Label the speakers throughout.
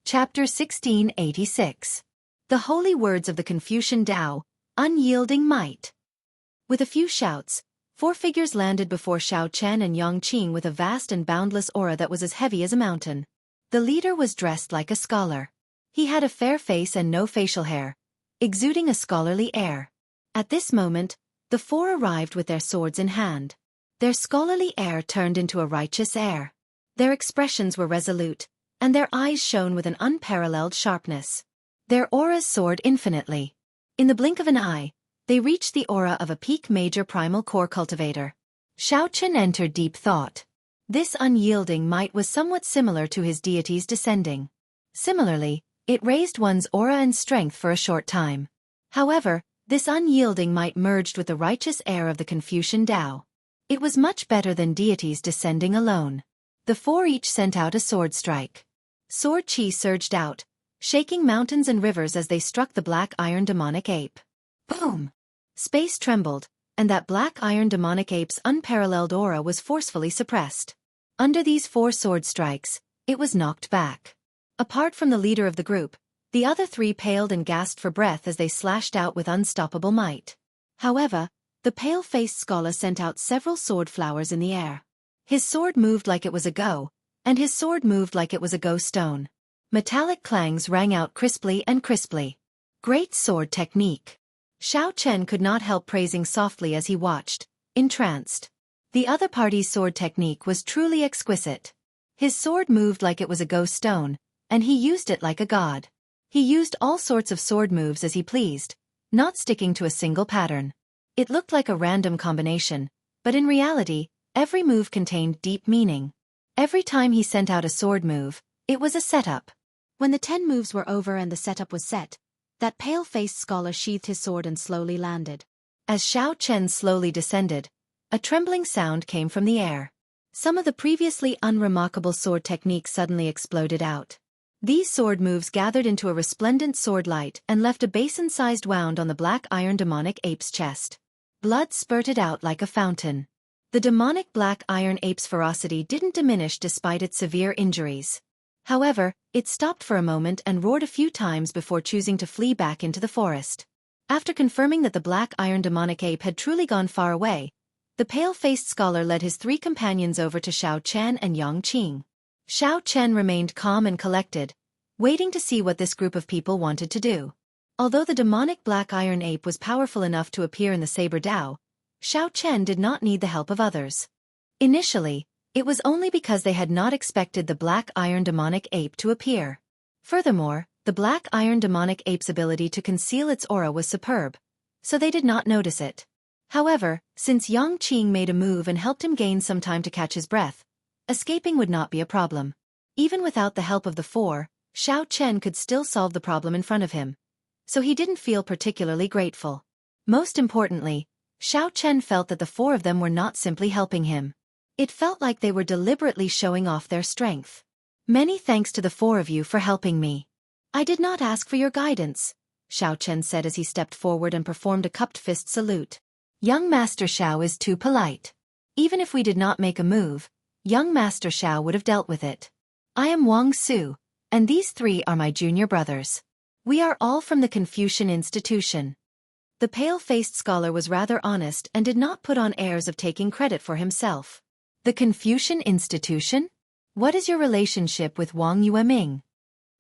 Speaker 1: Chapter 1686. The Holy Words of the Confucian Tao, Unyielding Might. With a few shouts, 4 figures landed before Xiao Chen and Yang Qing with a vast and boundless aura that was as heavy as a mountain. The leader was dressed like a scholar. He had a fair face and no facial hair, exuding a scholarly air. At this moment, the 4 arrived with their swords in hand. Their scholarly air turned into a righteous air. Their expressions were resolute, and their eyes shone with an unparalleled sharpness. Their auras soared infinitely. In the blink of an eye, they reached the aura of a peak major primal core cultivator. Xiao Chen entered deep thought. This unyielding might was somewhat similar to his deity's descending. Similarly, it raised one's aura and strength for a short time. However, this unyielding might merged with the righteous air of the Confucian Tao. It was much better than deities descending alone. The 4 each sent out a sword strike. Sword chi surged out, shaking mountains and rivers as they struck the black iron demonic ape. Boom! Space trembled, and that black iron demonic ape's unparalleled aura was forcefully suppressed. Under these 4 sword strikes, it was knocked back. Apart from the leader of the group, the other 3 paled and gasped for breath as they slashed out with unstoppable might. However, the pale-faced scholar sent out several sword flowers in the air. His sword moved like it was a go, and his sword moved like it was a go stone. Metallic clangs rang out crisply and crisply. Great sword technique. Xiao Chen could not help praising softly as he watched, entranced. The other party's sword technique was truly exquisite. His sword moved like it was a go stone, and he used it like a god. He used all sorts of sword moves as he pleased, not sticking to a single pattern. It looked like a random combination, but in reality, every move contained deep meaning. Every time he sent out a sword move, it was a setup. When the 10 moves were over and the setup was set, that pale-faced scholar sheathed his sword and slowly landed. As Xiao Chen slowly descended, a trembling sound came from the air. Some of the previously unremarkable sword techniques suddenly exploded out. These sword moves gathered into a resplendent sword light and left a basin-sized wound on the black iron demonic ape's chest. Blood spurted out like a fountain. The demonic black iron ape's ferocity didn't diminish despite its severe injuries. However, it stopped for a moment and roared a few times before choosing to flee back into the forest. After confirming that the black iron demonic ape had truly gone far away, the pale-faced scholar led his 3 companions over to Xiao Chen and Yang Qing. Xiao Chen remained calm and collected, waiting to see what this group of people wanted to do. Although the demonic black iron ape was powerful enough to appear in the Saber Dao, Xiao Chen did not need the help of others. Initially, it was only because they had not expected the black iron demonic ape to appear. Furthermore, the black iron demonic ape's ability to conceal its aura was superb, so they did not notice it. However, since Yang Qing made a move and helped him gain some time to catch his breath, escaping would not be a problem. Even without the help of the 4, Xiao Chen could still solve the problem in front of him, so he didn't feel particularly grateful. Most importantly, Xiao Chen felt that the 4 of them were not simply helping him. It felt like they were deliberately showing off their strength. Many thanks to the 4 of you for helping me. I did not ask for your guidance, Xiao Chen said as he stepped forward and performed a cupped fist salute. Young Master Xiao is too polite. Even if we did not make a move, young Master Xiao would have dealt with it. I am Wang Su, and these 3 are my junior brothers. We are all from the Confucian institution. The pale-faced scholar was rather honest and did not put on airs of taking credit for himself. The Confucian institution? What is your relationship with Wang Yueming?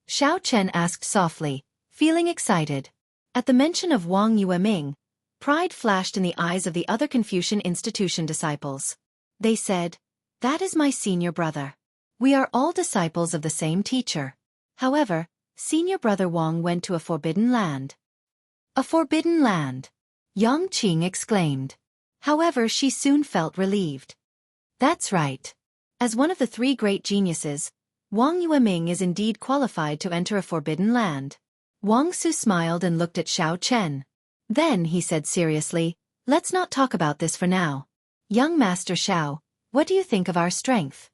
Speaker 1: Xiao Chen asked softly, feeling excited. At the mention of Wang Yueming, pride flashed in the eyes of the other Confucian institution disciples. They said, "That is my senior brother. We are all disciples of the same teacher." However, senior brother Wang went to a forbidden land. A forbidden land, Yang Qing exclaimed. However, she soon felt relieved. That's right. As one of the 3 great geniuses, Wang Yueming is indeed qualified to enter a forbidden land. Wang Su smiled and looked at Xiao Chen. Then he said seriously, "Let's not talk about this for now. Young Master Xiao, what do you think of our strength?"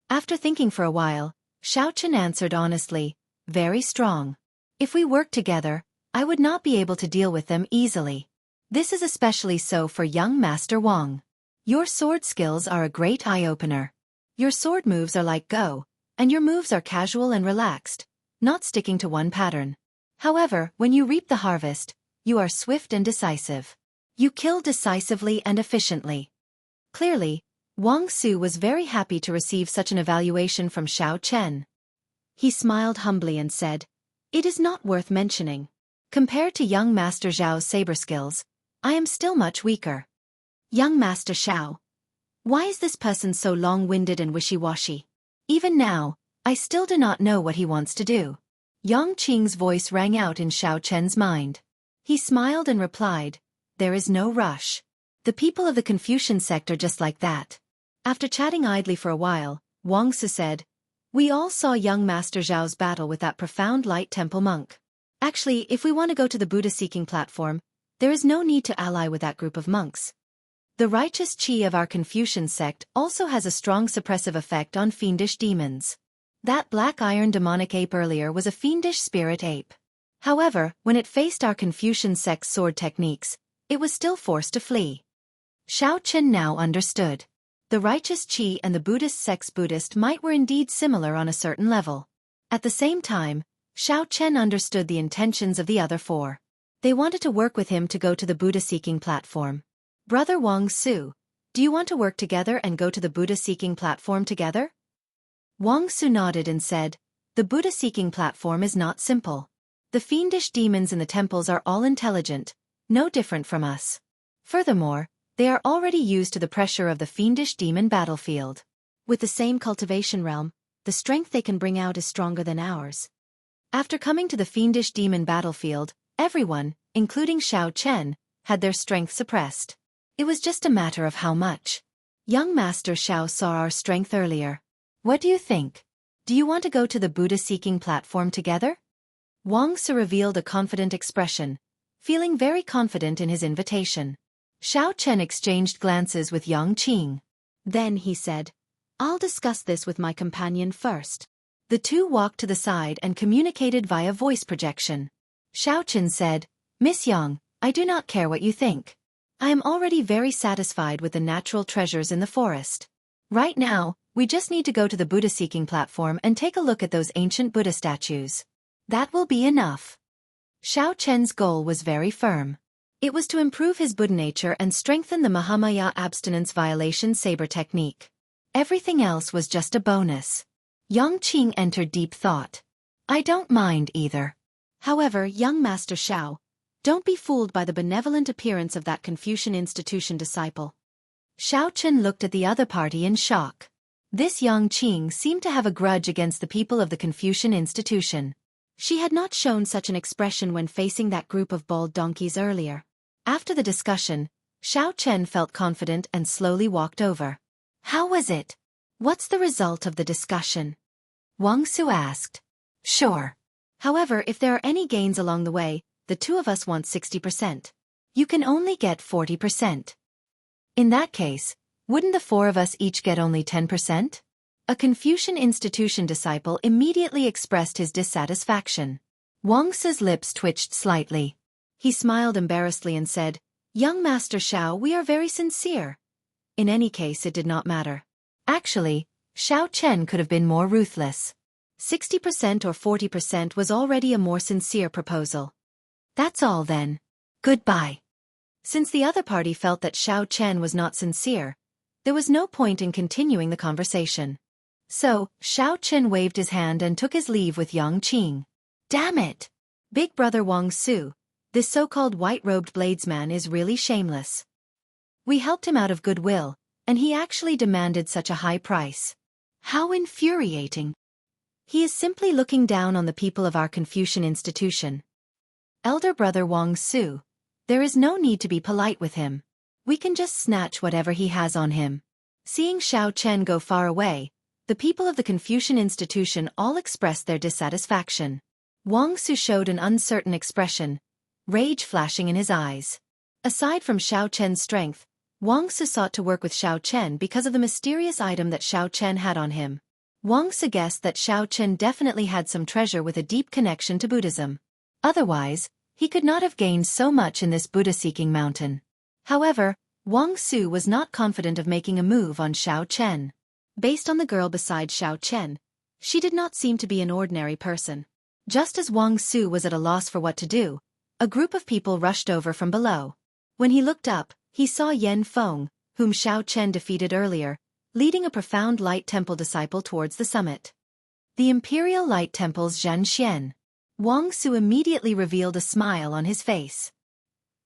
Speaker 1: After thinking for a while, Xiao Chen answered honestly, "Very strong. If we work together, I would not be able to deal with them easily. This is especially so for young Master Wang. Your sword skills are a great eye-opener. Your sword moves are like go, and your moves are casual and relaxed, not sticking to one pattern. However, when you reap the harvest, you are swift and decisive. You kill decisively and efficiently. Clearly, Wang Su was very happy to receive such an evaluation from Xiao Chen. He smiled humbly and said, "It is not worth mentioning. Compared to young Master Zhao's saber skills, I am still much weaker." "Young Master Xiao, why is this person so long-winded and wishy-washy? Even now, I still do not know what he wants to do." Yang Qing's voice rang out in Xiao Chen's mind. He smiled and replied, "There is no rush. The people of the Confucian sect are just like that." After chatting idly for a while, Wang Su said, "We all saw young Master Zhao's battle with that profound light temple monk. Actually, if we want to go to the Buddha-seeking platform, there is no need to ally with that group of monks. The righteous qi of our Confucian sect also has a strong suppressive effect on fiendish demons. That black iron demonic ape earlier was a fiendish spirit ape. However, when it faced our Confucian sect's sword techniques, it was still forced to flee." Xiao Chen now understood. The righteous qi and the Buddhist sect's Buddhist might were indeed similar on a certain level. At the same time, Xiao Chen understood the intentions of the other four. They wanted to work with him to go to the Buddha-seeking platform. "Brother Wang Su, do you want to work together and go to the Buddha-seeking platform together?" Wang Su nodded and said, "The Buddha-seeking platform is not simple. The fiendish demons in the temples are all intelligent, no different from us. Furthermore, they are already used to the pressure of the fiendish demon battlefield. With the same cultivation realm, the strength they can bring out is stronger than ours." After coming to the fiendish demon battlefield, everyone, including Xiao Chen, had their strength suppressed. It was just a matter of how much. Young Master Xiao saw our strength earlier. What do you think? Do you want to go to the Buddha-seeking platform together? Wang Su revealed a confident expression, feeling very confident in his invitation. Xiao Chen exchanged glances with Yang Qing. Then he said, "I'll discuss this with my companion first." The two walked to the side and communicated via voice projection. Xiao Chen said, "Miss Yang, I do not care what you think. I am already very satisfied with the natural treasures in the forest. Right now, we just need to go to the Buddha-seeking platform and take a look at those ancient Buddha statues. That will be enough." Xiao Chen's goal was very firm. It was to improve his Buddha nature and strengthen the Mahamaya abstinence violation saber technique. Everything else was just a bonus. Yang Qing entered deep thought. "I don't mind either. However, young Master Xiao, don't be fooled by the benevolent appearance of that Confucian institution disciple." Xiao Chen looked at the other party in shock. This Yang Qing seemed to have a grudge against the people of the Confucian institution. She had not shown such an expression when facing that group of bald donkeys earlier. After the discussion, Xiao Chen felt confident and slowly walked over. "How was it? What's the result of the discussion?" Wang Su asked. "Sure. However, if there are any gains along the way, the two of us want 60%. You can only get 40%. In that case, wouldn't the four of us each get only 10%? A Confucian institution disciple immediately expressed his dissatisfaction. Wang Su's lips twitched slightly. He smiled embarrassedly and said, "Young Master Xiao, we are very sincere." In any case, it did not matter. Actually, Xiao Chen could have been more ruthless. 60% or 40% was already a more sincere proposal. "That's all then. Goodbye." Since the other party felt that Xiao Chen was not sincere, there was no point in continuing the conversation. So, Xiao Chen waved his hand and took his leave with Yang Qing. "Damn it! Big brother Wang Su, this so-called white-robed bladesman is really shameless. We helped him out of goodwill, and he actually demanded such a high price. How infuriating! He is simply looking down on the people of our Confucian institution. Elder brother Wang Su, there is no need to be polite with him. We can just snatch whatever he has on him." Seeing Xiao Chen go far away, the people of the Confucian institution all expressed their dissatisfaction. Wang Su showed an uncertain expression, rage flashing in his eyes. Aside from Xiao Chen's strength, Wang Su sought to work with Xiao Chen because of the mysterious item that Xiao Chen had on him. Wang Su guessed that Xiao Chen definitely had some treasure with a deep connection to Buddhism. Otherwise, he could not have gained so much in this Buddha-seeking mountain. However, Wang Su was not confident of making a move on Xiao Chen. Based on the girl beside Xiao Chen, she did not seem to be an ordinary person. Just as Wang Su was at a loss for what to do, a group of people rushed over from below. When he looked up, he saw Yan Feng, whom Xiao Chen defeated earlier, leading a profound light temple disciple towards the summit. The Imperial Light Temple's Zhanxian. Wang Su immediately revealed a smile on his face.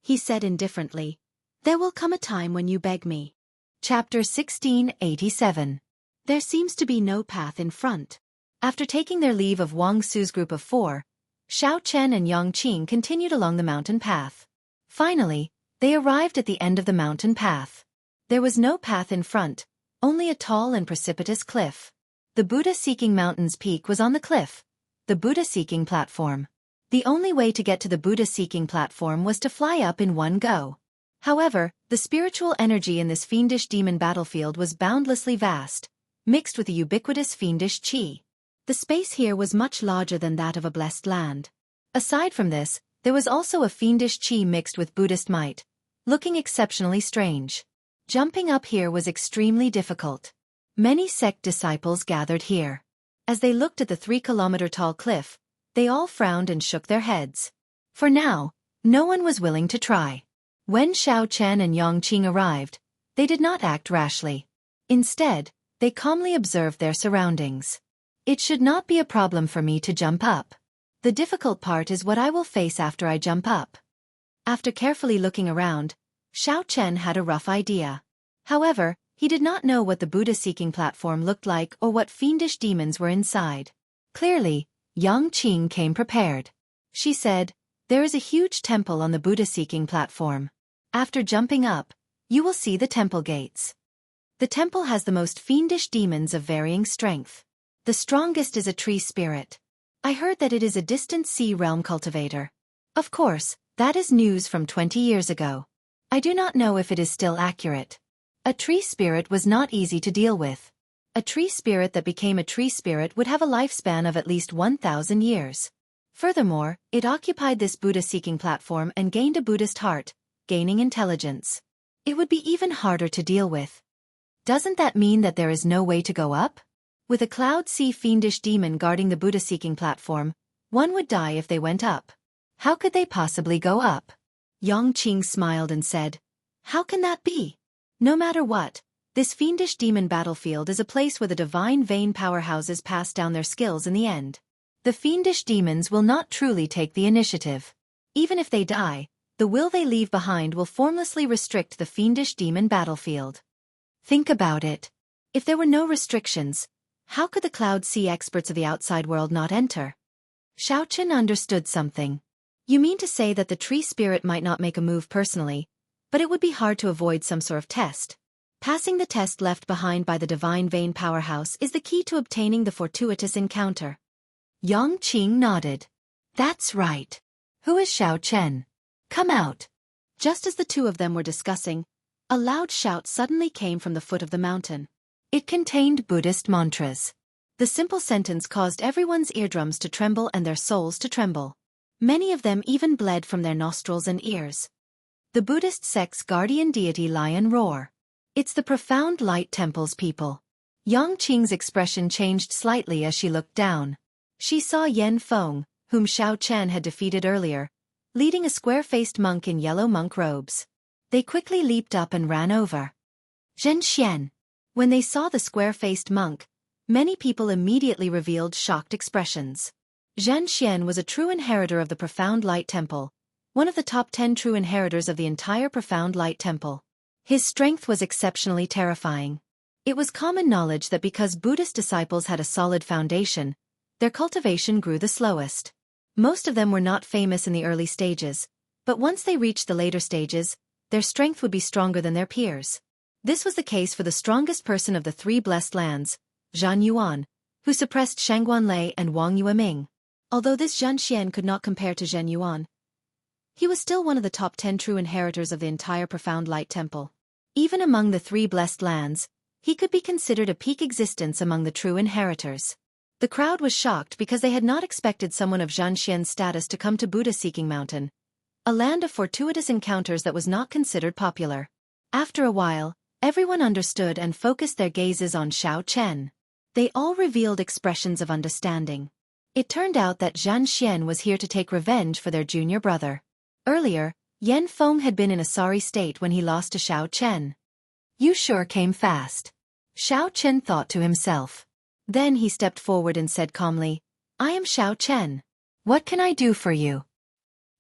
Speaker 1: He said indifferently, "There will come a time when you beg me." Chapter 1687. There seems to be no path in front. After taking their leave of Wang Su's group of 4, Xiao Chen and Yang Qing continued along the mountain path. Finally, they arrived at the end of the mountain path. There was no path in front, only a tall and precipitous cliff. The Buddha-seeking mountain's peak was on the cliff, the Buddha-seeking platform. The only way to get to the Buddha-seeking platform was to fly up in one go. However, the spiritual energy in this fiendish demon battlefield was boundlessly vast, mixed with the ubiquitous fiendish qi. The space here was much larger than that of a blessed land. Aside from this, there was also a fiendish qi mixed with Buddhist might, looking exceptionally strange. Jumping up here was extremely difficult. Many sect disciples gathered here. As they looked at the 3-kilometer-tall cliff, they all frowned and shook their heads. For now, no one was willing to try. When Xiao Chen and Yang Qing arrived, they did not act rashly. Instead, they calmly observed their surroundings. It should not be a problem for me to jump up. The difficult part is what I will face after I jump up. After carefully looking around, Xiao Chen had a rough idea. However, he did not know what the Buddha-seeking platform looked like or what fiendish demons were inside. Clearly, Yang Qing came prepared. She said, "There is a huge temple on the Buddha-seeking platform. After jumping up, you will see the temple gates. The temple has the most fiendish demons of varying strength. The strongest is a tree spirit. I heard that it is a distant sea realm cultivator. Of course, that is news from 20 years ago. I do not know if it is still accurate. A tree spirit was not easy to deal with. A tree spirit that became a tree spirit would have a lifespan of at least 1,000 years. Furthermore, it occupied this Buddha-seeking platform and gained a Buddhist heart, gaining intelligence. It would be even harder to deal with. Doesn't that mean that there is no way to go up? With a cloud sea fiendish demon guarding the Buddha-seeking platform, one would die if they went up. How could they possibly go up?" Yang Qing smiled and said, "How can that be? No matter what, this fiendish demon battlefield is a place where the divine vein powerhouses pass down their skills in the end. The fiendish demons will not truly take the initiative. Even if they die, the will they leave behind will formlessly restrict the fiendish demon battlefield. Think about it. If there were no restrictions, how could the Cloud Sea experts of the outside world not enter?" Xiao Chen understood something. "You mean to say that the tree spirit might not make a move personally, but it would be hard to avoid some sort of test. Passing the test left behind by the divine vein powerhouse is the key to obtaining the fortuitous encounter." Yang Qing nodded. "That's right. Who is Xiao Chen? Come out." Just as the two of them were discussing, a loud shout suddenly came from the foot of the mountain. It contained Buddhist mantras. The simple sentence caused everyone's eardrums to tremble and their souls to tremble. Many of them even bled from their nostrils and ears. The Buddhist sect's guardian deity Lion Roar. It's the profound light temple's people. Yang Qing's expression changed slightly as she looked down. She saw Yan Feng, whom Xiao Chen had defeated earlier, leading a square-faced monk in yellow monk robes. They quickly leaped up and ran over. "Zhenxian." When they saw the square-faced monk, many people immediately revealed shocked expressions. Zhenxian was a true inheritor of the Profound Light Temple, one of the top 10 true inheritors of the entire Profound Light Temple. His strength was exceptionally terrifying. It was common knowledge that because Buddhist disciples had a solid foundation, their cultivation grew the slowest. Most of them were not famous in the early stages, but once they reached the later stages, their strength would be stronger than their peers. This was the case for the strongest person of the 3 blessed lands, Zhan Yuan, who suppressed Shangguan Lei and Wang Yueming. Although this Zhan Xian could not compare to Zhen Yuan, he was still one of the top 10 true inheritors of the entire Profound Light Temple. Even among the 3 blessed lands, he could be considered a peak existence among the true inheritors. The crowd was shocked because they had not expected someone of Zhan Xian's status to come to Buddha-seeking mountain, a land of fortuitous encounters that was not considered popular. After a while, everyone understood and focused their gazes on Xiao Chen. They all revealed expressions of understanding. It turned out that Zhan Xian was here to take revenge for their junior brother. Earlier, Yan Feng had been in a sorry state when he lost to Xiao Chen. You sure came fast. Xiao Chen thought to himself. Then he stepped forward and said calmly, I am Xiao Chen. What can I do for you?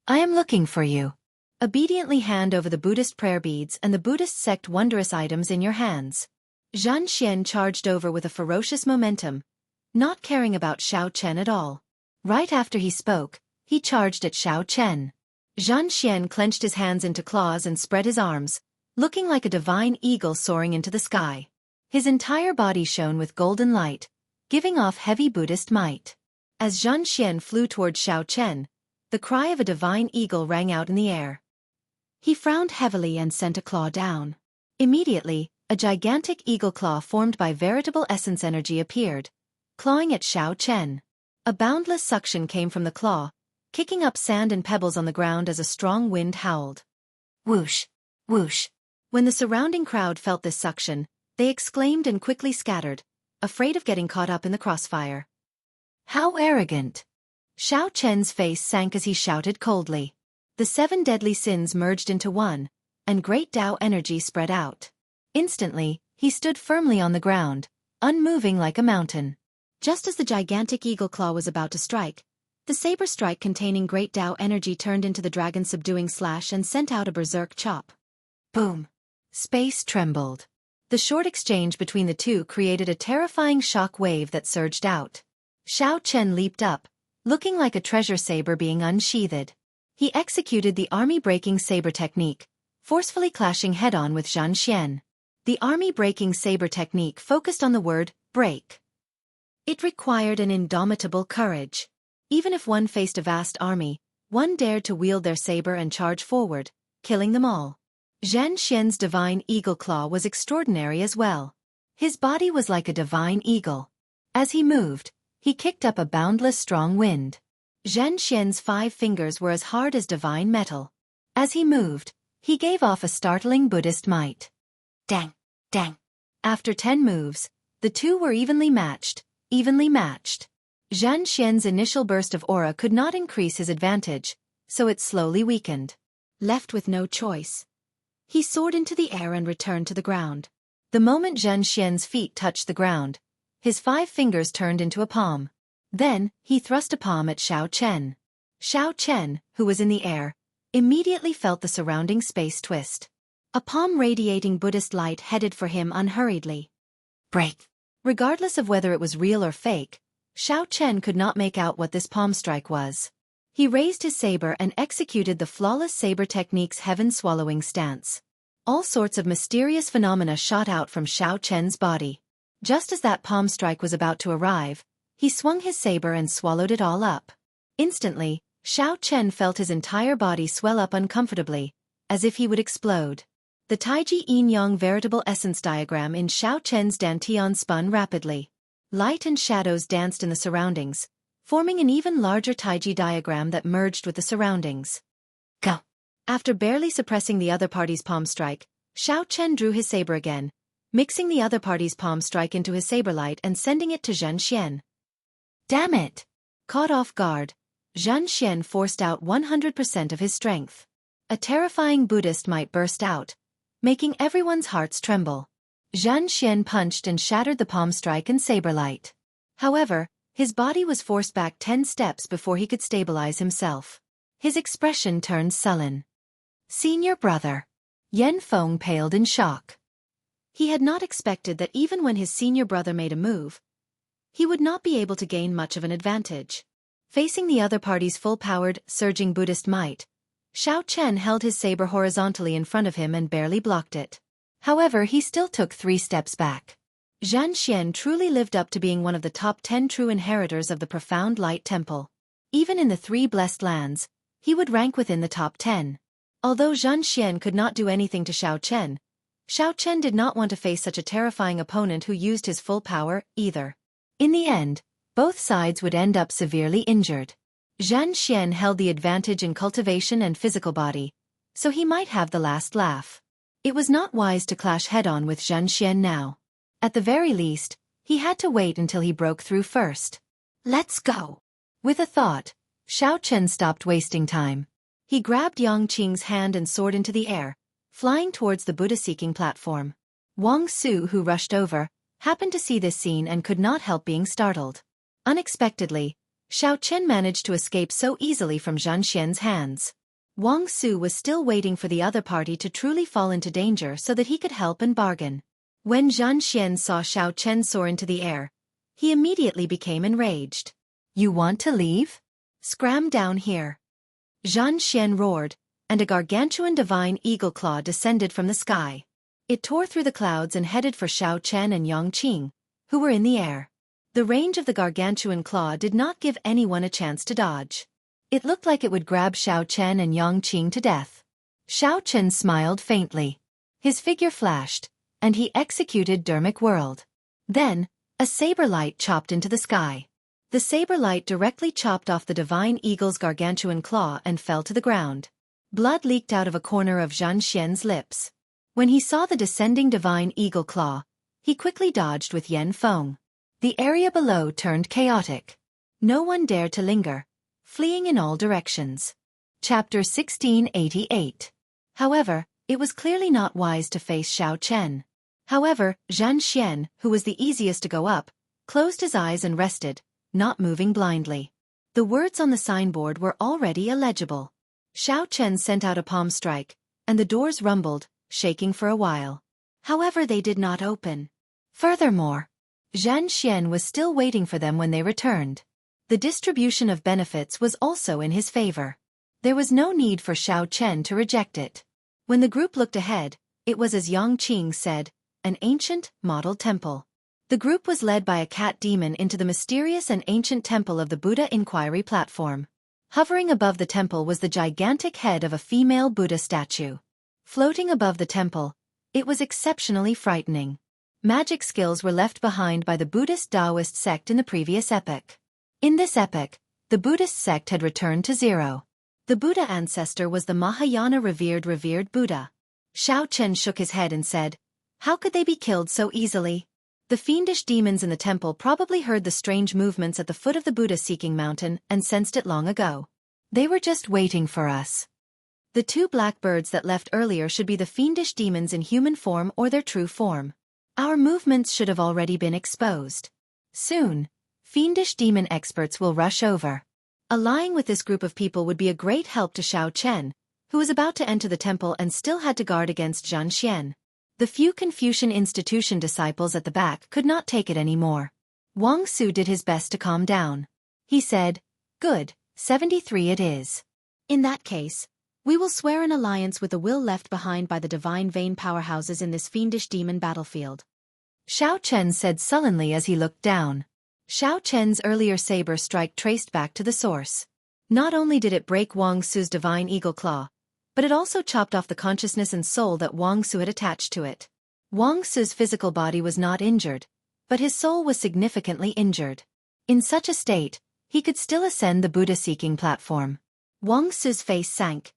Speaker 1: I am looking for you. Obediently hand over the Buddhist prayer beads and the Buddhist sect wondrous items in your hands. Zhan Xian charged over with a ferocious momentum, not caring about Xiao Chen at all. Right after he spoke, he charged at Xiao Chen. Zhan Xian clenched his hands into claws and spread his arms, looking like a divine eagle soaring into the sky. His entire body shone with golden light, giving off heavy Buddhist might. As Zhan Xian flew toward Xiao Chen, the cry of a divine eagle rang out in the air. He frowned heavily and sent a claw down. Immediately, a gigantic eagle claw formed by veritable essence energy appeared, clawing at Xiao Chen. A boundless suction came from the claw, kicking up sand and pebbles on the ground as a strong wind howled. Whoosh! Whoosh! When the surrounding crowd felt this suction, they exclaimed and quickly scattered, afraid of getting caught up in the crossfire. How arrogant! Xiao Chen's face sank as he shouted coldly. The 7 deadly sins merged into one, and great Tao energy spread out. Instantly, he stood firmly on the ground, unmoving like a mountain. Just as the gigantic eagle claw was about to strike, the saber strike containing great Tao energy turned into the dragon subduing slash and sent out a berserk chop. Boom! Space trembled. The short exchange between the two created a terrifying shock wave that surged out. Xiao Chen leaped up, looking like a treasure saber being unsheathed. He executed the army-breaking saber technique, forcefully clashing head-on with Zhan Xian. The army-breaking saber technique focused on the word, break. It required an indomitable courage. Even if one faced a vast army, one dared to wield their saber and charge forward, killing them all. Zhan Xian's divine eagle claw was extraordinary as well. His body was like a divine eagle. As he moved, he kicked up a boundless strong wind. Zhan Xian's 5 fingers were as hard as divine metal. As he moved, he gave off a startling Buddhist might. Dang! Dang! After 10 moves, the two were evenly matched, Zhan Xian's initial burst of aura could not increase his advantage, so it slowly weakened. Left with no choice, he soared into the air and returned to the ground. The moment Zhan Xian's feet touched the ground, his 5 fingers turned into a palm. Then, he thrust a palm at Xiao Chen. Xiao Chen, who was in the air, immediately felt the surrounding space twist. A palm radiating Buddhist light headed for him unhurriedly. Break! Regardless of whether it was real or fake, Xiao Chen could not make out what this palm strike was. He raised his saber and executed the flawless saber technique's heaven-swallowing stance. All sorts of mysterious phenomena shot out from Xiao Chen's body. Just as that palm strike was about to arrive, he swung his saber and swallowed it all up. Instantly, Xiao Chen felt his entire body swell up uncomfortably, as if he would explode. The Taiji Yin-Yang veritable essence diagram in Xiao Chen's dantian spun rapidly. Light and shadows danced in the surroundings, forming an even larger Taiji diagram that merged with the surroundings. Go! After barely suppressing the other party's palm strike, Xiao Chen drew his saber again, mixing the other party's palm strike into his saber light and sending it to Zhan Xian. Damn it! Caught off guard, Zhan Xian forced out 100% of his strength. A terrifying Buddhist might burst out, making everyone's hearts tremble. Zhan Xian punched and shattered the palm strike and saber light. However, his body was forced back 10 steps before he could stabilize himself. His expression turned sullen. Senior brother. Yan Feng paled in shock. He had not expected that even when his senior brother made a move, he would not be able to gain much of an advantage. Facing the other party's full-powered, surging Buddhist might, Xiao Chen held his saber horizontally in front of him and barely blocked it. However, he still took 3 steps back. Zhan Xian truly lived up to being one of the top 10 true inheritors of the profound light temple. Even in the 3 blessed lands, he would rank within the top 10. Although Zhan Xian could not do anything to Xiao Chen did not want to face such a terrifying opponent who used his full power, either. In the end, both sides would end up severely injured. Zhan Xian held the advantage in cultivation and physical body, so he might have the last laugh. It was not wise to clash head-on with Zhan Xian now. At the very least, he had to wait until he broke through first. Let's go! With a thought, Xiao Chen stopped wasting time. He grabbed Yang Qing's hand and soared into the air, flying towards the Buddha-seeking platform. Wang Su, who rushed over, happened to see this scene and could not help being startled. Unexpectedly, Xiao Chen managed to escape so easily from Zhan Xian's hands. Wang Su was still waiting for the other party to truly fall into danger so that he could help and bargain. When Zhan Xian saw Xiao Chen soar into the air, he immediately became enraged. "You want to leave? Scram down here." Zhan Xian roared, and a gargantuan divine eagle claw descended from the sky. It tore through the clouds and headed for Xiao Chen and Yang Qing, who were in the air. The range of the gargantuan claw did not give anyone a chance to dodge. It looked like it would grab Xiao Chen and Yang Qing to death. Xiao Chen smiled faintly. His figure flashed, and he executed Dermic Whirled. Then, a saber light chopped into the sky. The saber light directly chopped off the divine eagle's gargantuan claw and fell to the ground. Blood leaked out of a corner of Zhan Xian's lips. When he saw the descending divine eagle claw, he quickly dodged with Yan Feng. The area below turned chaotic. No one dared to linger, fleeing in all directions. Chapter 1688. However, it was clearly not wise to face Xiao Chen. However, Zhan Xian, who was the easiest to go up, closed his eyes and rested, not moving blindly. The words on the signboard were already illegible. Xiao Chen sent out a palm strike, and the doors rumbled, shaking for a while. However, they did not open. Furthermore, Zhan Xian was still waiting for them when they returned. The distribution of benefits was also in his favor. There was no need for Xiao Chen to reject it. When the group looked ahead, it was as Yang Qing said, an ancient, model temple. The group was led by a cat demon into the mysterious and ancient temple of the Buddha Inquiry platform. Hovering above the temple was the gigantic head of a female Buddha statue. Floating above the temple, it was exceptionally frightening. Magic skills were left behind by the Buddhist Taoist sect in the previous epoch. In this epoch, the Buddhist sect had returned to zero. The Buddha ancestor was the Mahayana revered Buddha. Xiao Chen shook his head and said, "How could they be killed so easily?" The fiendish demons in the temple probably heard the strange movements at the foot of the Buddha-seeking mountain and sensed it long ago. They were just waiting for us. The two black birds that left earlier should be the fiendish demons in human form or their true form. Our movements should have already been exposed. Soon, fiendish demon experts will rush over. Allying with this group of people would be a great help to Xiao Chen, who was about to enter the temple and still had to guard against Zhan Xian. The few Confucian institution disciples at the back could not take it anymore. Wang Su did his best to calm down. He said, "Good, 73 it is. In that case, we will swear an alliance with the will left behind by the divine vein powerhouses in this fiendish demon battlefield." Xiao Chen said sullenly as he looked down. Xiao Chen's earlier saber strike traced back to the source. Not only did it break Wang Su's divine eagle claw, but it also chopped off the consciousness and soul that Wang Su had attached to it. Wang Su's physical body was not injured, but his soul was significantly injured. In such a state, he could still ascend the Buddha-seeking platform. Wang Su's face sank,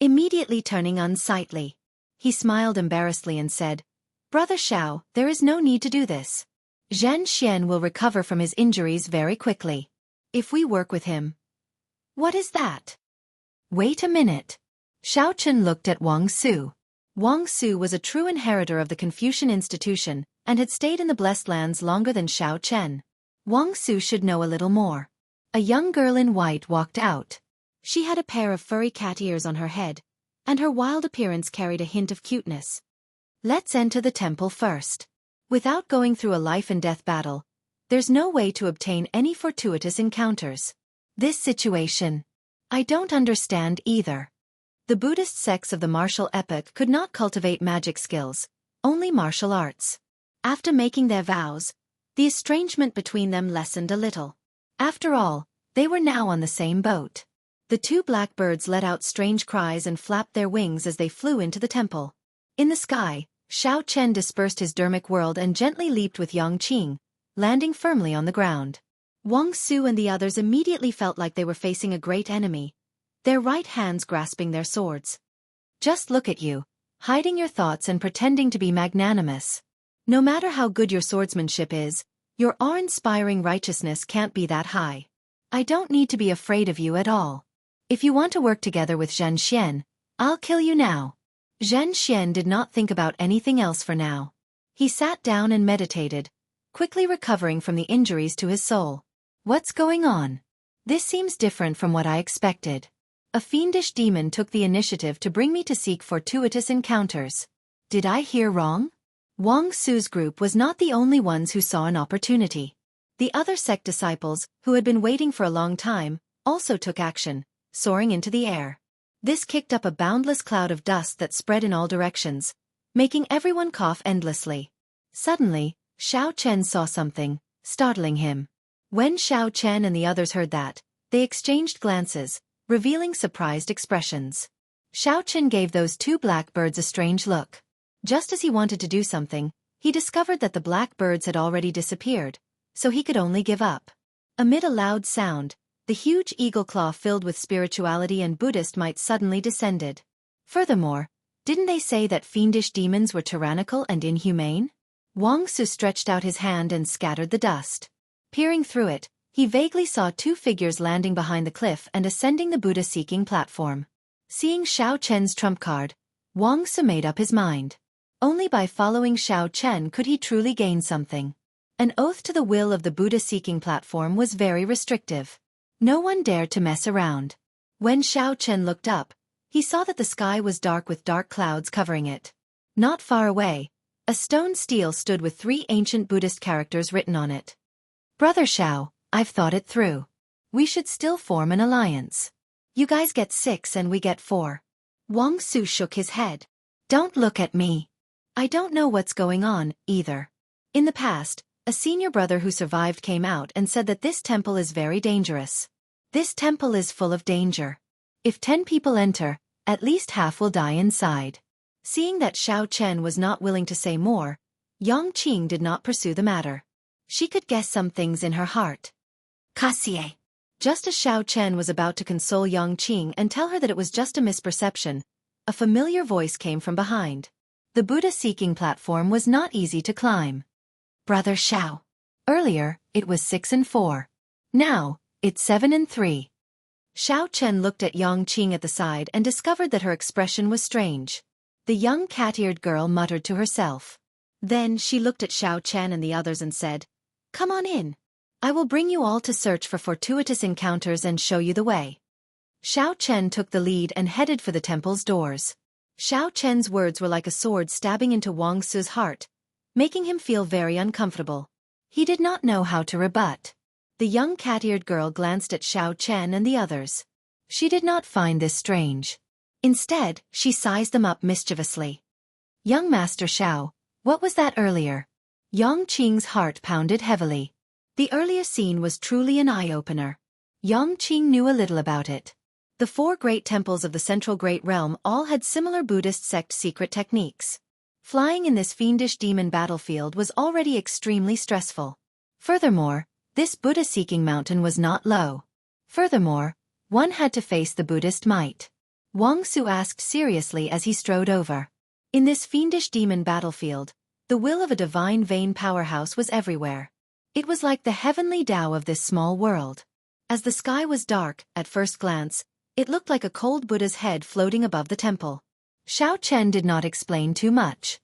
Speaker 1: immediately turning unsightly. He smiled embarrassedly and said, "Brother Xiao, there is no need to do this. Zhan Xian will recover from his injuries very quickly. If we work with him." "What is that?" "Wait a minute." Xiao Chen looked at Wang Su. Wang Su was a true inheritor of the Confucian institution and had stayed in the Blessed Lands longer than Xiao Chen. Wang Su should know a little more. A young girl in white walked out. She had a pair of furry cat ears on her head, and her wild appearance carried a hint of cuteness. "Let's enter the temple first. Without going through a life-and-death battle, there's no way to obtain any fortuitous encounters. This situation, I don't understand either." The Buddhist sects of the martial epoch could not cultivate magic skills, only martial arts. After making their vows, the estrangement between them lessened a little. After all, they were now on the same boat. The two black birds let out strange cries and flapped their wings as they flew into the temple. In the sky, Xiao Chen dispersed his dermic world and gently leaped with Yang Qing, landing firmly on the ground. Wang Su and the others immediately felt like they were facing a great enemy, their right hands grasping their swords. "Just look at you, hiding your thoughts and pretending to be magnanimous. No matter how good your swordsmanship is, your awe-inspiring righteousness can't be that high. I don't need to be afraid of you at all. If you want to work together with Zhen Xian, I'll kill you now. Zhen Xian did not think about anything else for now. He sat down and meditated, quickly recovering from the injuries to his soul. What's going on? This seems different from what I expected. A fiendish demon took the initiative to bring me to seek fortuitous encounters. Did I hear wrong? Wang Su's group was not the only ones who saw an opportunity. The other sect disciples, who had been waiting for a long time, also took action, soaring into the air. This kicked up a boundless cloud of dust that spread in all directions, making everyone cough endlessly. Suddenly, Xiao Chen saw something, startling him. When Xiao Chen and the others heard that, they exchanged glances, revealing surprised expressions. Xiao Chen gave those two black birds a strange look. Just as he wanted to do something, he discovered that the black birds had already disappeared, so he could only give up. Amid a loud sound, the huge eagle claw filled with spirituality and Buddhist might suddenly descended. Furthermore, didn't they say that fiendish demons were tyrannical and inhumane? Wang Su stretched out his hand and scattered the dust. Peering through it, he vaguely saw two figures landing behind the cliff and ascending the Buddha-seeking platform. Seeing Xiao Chen's trump card, Wang Su made up his mind. Only by following Xiao Chen could he truly gain something. An oath to the will of the Buddha-seeking platform was very restrictive. No one dared to mess around. When Xiao Chen looked up, he saw that the sky was dark with dark clouds covering it. Not far away, a stone stele stood with 3 ancient Buddhist characters written on it. Brother Xiao, I've thought it through. We should still form an alliance. You guys get 6 and we get 4. Wang Su shook his head. Don't look at me. I don't know what's going on, either. In the past, a senior brother who survived came out and said that this temple is very dangerous. This temple is full of danger. If 10 people enter, at least half will die inside. Seeing that Xiao Chen was not willing to say more, Yang Qing did not pursue the matter. She could guess some things in her heart. Cassie. Just as Xiao Chen was about to console Yang Qing and tell her that it was just a misperception, a familiar voice came from behind. The Buddha-seeking platform was not easy to climb. Brother Xiao. Earlier, it was 6 and 4. Now, it's 7 and 3. Xiao Chen looked at Yang Qing at the side and discovered that her expression was strange. The young cat-eared girl muttered to herself. Then she looked at Xiao Chen and the others and said, "Come on in. I will bring you all to search for fortuitous encounters and show you the way." Xiao Chen took the lead and headed for the temple's doors. Xiao Chen's words were like a sword stabbing into Wang Su's heart, making him feel very uncomfortable. He did not know how to rebut. The young cat-eared girl glanced at Xiao Chen and the others. She did not find this strange. Instead, she sized them up mischievously. "Young Master Xiao, what was that earlier?" Yang Qing's heart pounded heavily. The earlier scene was truly an eye-opener. Yang Qing knew a little about it. The 4 great temples of the Central Great Realm all had similar Buddhist sect secret techniques. Flying in this fiendish demon battlefield was already extremely stressful. Furthermore, this Buddha-seeking mountain was not low. Furthermore, one had to face the Buddhist might. Wang Su asked seriously as he strode over. In this fiendish demon battlefield, the will of a divine vein powerhouse was everywhere. It was like the heavenly Tao of this small world. As the sky was dark, at first glance, it looked like a cold Buddha's head floating above the temple. Xiao Chen did not explain too much.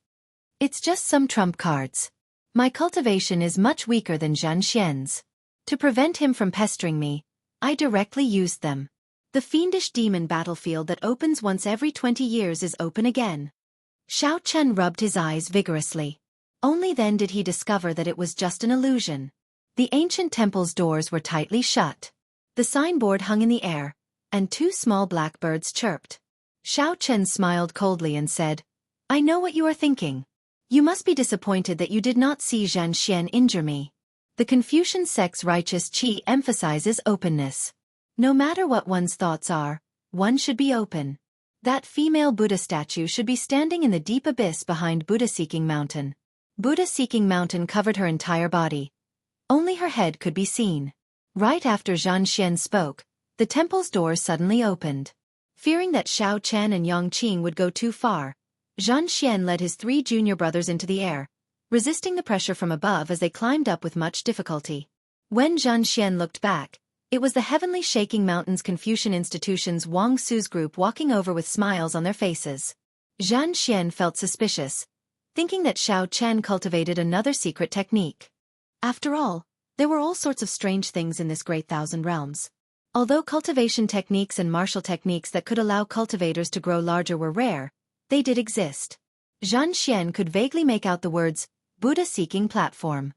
Speaker 1: "It's just some trump cards. My cultivation is much weaker than Zhen Xian's. To prevent him from pestering me, I directly used them. The fiendish demon battlefield that opens once every 20 years is open again." Xiao Chen rubbed his eyes vigorously. Only then did he discover that it was just an illusion. The ancient temple's doors were tightly shut. The signboard hung in the air, and 2 small blackbirds chirped. Xiao Chen smiled coldly and said, "I know what you are thinking. You must be disappointed that you did not see Zhen Xian injure me." The Confucian sect's righteous qi emphasizes openness. No matter what one's thoughts are, one should be open. That female Buddha statue should be standing in the deep abyss behind Buddha-seeking mountain. Buddha-seeking mountain covered her entire body. Only her head could be seen. Right after Zhen Xian spoke, the temple's doors suddenly opened. Fearing that Xiao Chen and Yang Qing would go too far, Zhen Xian led his 3 junior brothers into the air, resisting the pressure from above as they climbed up with much difficulty. When Zhen Xian looked back, It was the Heavenly Shaking Mountains Confucian Institution's Wang Su's group walking over with smiles on their faces. Zhan Xian felt suspicious, thinking that Xiao Chen cultivated another secret technique. After all, there were all sorts of strange things in this great thousand realms. Although cultivation techniques and martial techniques that could allow cultivators to grow larger were rare, they did exist. Zhan Xian could vaguely make out the words, Buddha-seeking platform.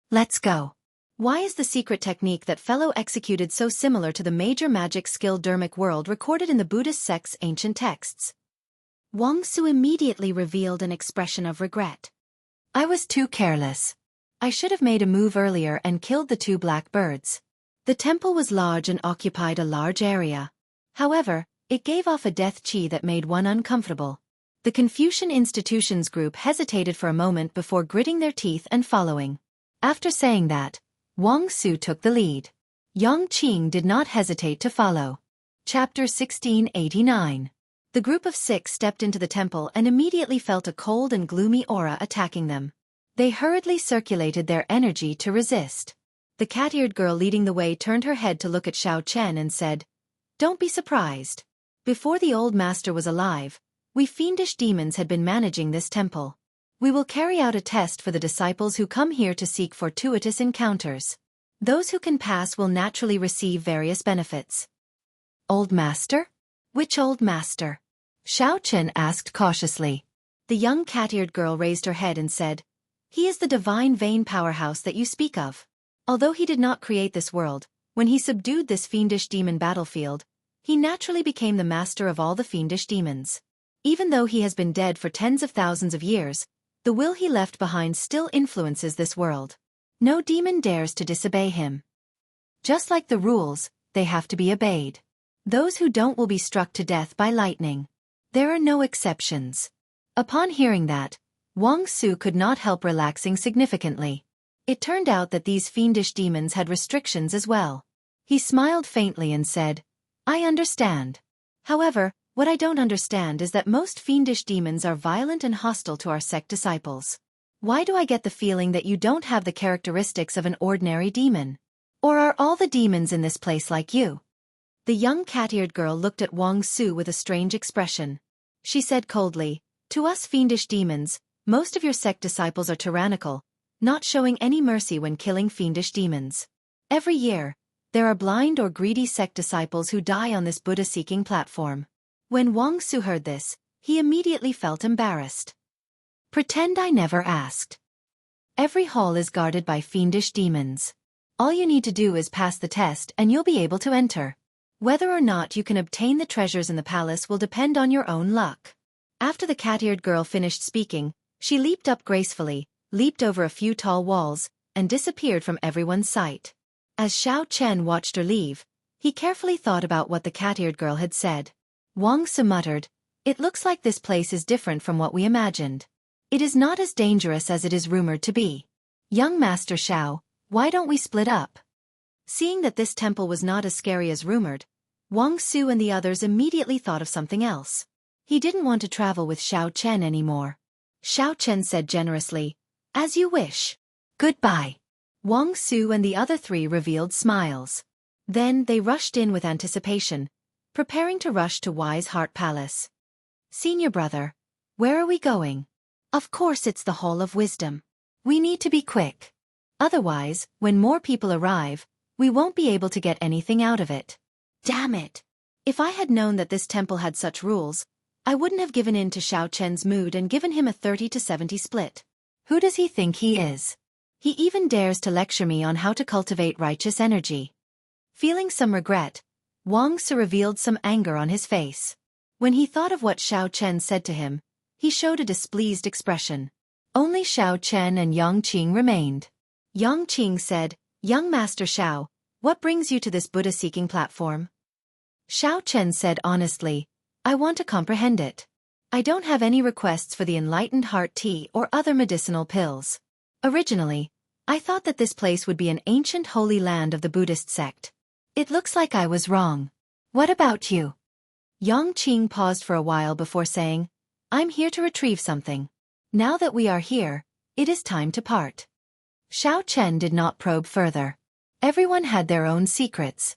Speaker 1: Let's go. Why is the secret technique that fellow executed so similar to the major magic skill Dermic world recorded in the Buddhist sect's ancient texts? Wang Su immediately revealed an expression of regret. I was too careless. I should have made a move earlier and killed the 2 black birds. The temple was large and occupied a large area. However, it gave off a death qi that made one uncomfortable. The Confucian Institutions group hesitated for a moment before gritting their teeth and following. After saying that, Wang Su took the lead. Yang Qing did not hesitate to follow. Chapter 1689. The group of 6 stepped into the temple and immediately felt a cold and gloomy aura attacking them. They hurriedly circulated their energy to resist. The cat-eared girl leading the way turned her head to look at Xiao Chen and said, Don't be surprised. Before the old master was alive, we fiendish demons had been managing this temple. We will carry out a test for the disciples who come here to seek fortuitous encounters. Those who can pass will naturally receive various benefits. Old master? Which old master? Xiao Chen asked cautiously. The young cat-eared girl raised her head and said, He is the divine vein powerhouse that you speak of. Although he did not create this world, when he subdued this fiendish demon battlefield, he naturally became the master of all the fiendish demons. Even though he has been dead for tens of thousands of years, the will he left behind still influences this world. No demon dares to disobey him. Just like the rules, they have to be obeyed. Those who don't will be struck to death by lightning. There are no exceptions. Upon hearing that, Wang Su could not help relaxing significantly. It turned out that these fiendish demons had restrictions as well. He smiled faintly and said, I understand. However, what I don't understand is that most fiendish demons are violent and hostile to our sect disciples. Why do I get the feeling that you don't have the characteristics of an ordinary demon? Or are all the demons in this place like you? The young cat-eared girl looked at Wang Su with a strange expression. She said coldly, To us fiendish demons, most of your sect disciples are tyrannical, not showing any mercy when killing fiendish demons. Every year, there are blind or greedy sect disciples who die on this Buddha-seeking platform. When Wang Su heard this, he immediately felt embarrassed. Pretend I never asked. Every hall is guarded by fiendish demons. All you need to do is pass the test and you'll be able to enter. Whether or not you can obtain the treasures in the palace will depend on your own luck. After the cat-eared girl finished speaking, she leaped up gracefully, leaped over a few tall walls, and disappeared from everyone's sight. As Xiao Chen watched her leave, he carefully thought about what the cat-eared girl had said. Wang Su muttered, It looks like this place is different from what we imagined. It is not as dangerous as it is rumored to be. Young Master Xiao, why don't we split up? Seeing that this temple was not as scary as rumored, Wang Su and the others immediately thought of something else. He didn't want to travel with Xiao Chen anymore. Xiao Chen said generously, As you wish. Goodbye. Wang Su and the other 3 revealed smiles. Then they rushed in with anticipation, preparing to rush to Wise Heart Palace. Senior brother, where are we going? Of course it's the Hall of Wisdom. We need to be quick. Otherwise, when more people arrive, we won't be able to get anything out of it. Damn it! If I had known that this temple had such rules, I wouldn't have given in to Xiao Chen's mood and given him a 30-70 split. Who does he think he is? He even dares to lecture me on how to cultivate righteous energy. Feeling some regret, Wang Su revealed some anger on his face. When he thought of what Xiao Chen said to him, he showed a displeased expression. Only Xiao Chen and Yang Qing remained. Yang Qing said, Young Master Xiao, what brings you to this Buddha-seeking platform? Xiao Chen said honestly, I want to comprehend it. I don't have any requests for the enlightened heart tea or other medicinal pills. Originally, I thought that this place would be an ancient holy land of the Buddhist sect. It looks like I was wrong. What about you? Yang Qing paused for a while before saying, I'm here to retrieve something. Now that we are here, it is time to part. Xiao Chen did not probe further. Everyone had their own secrets.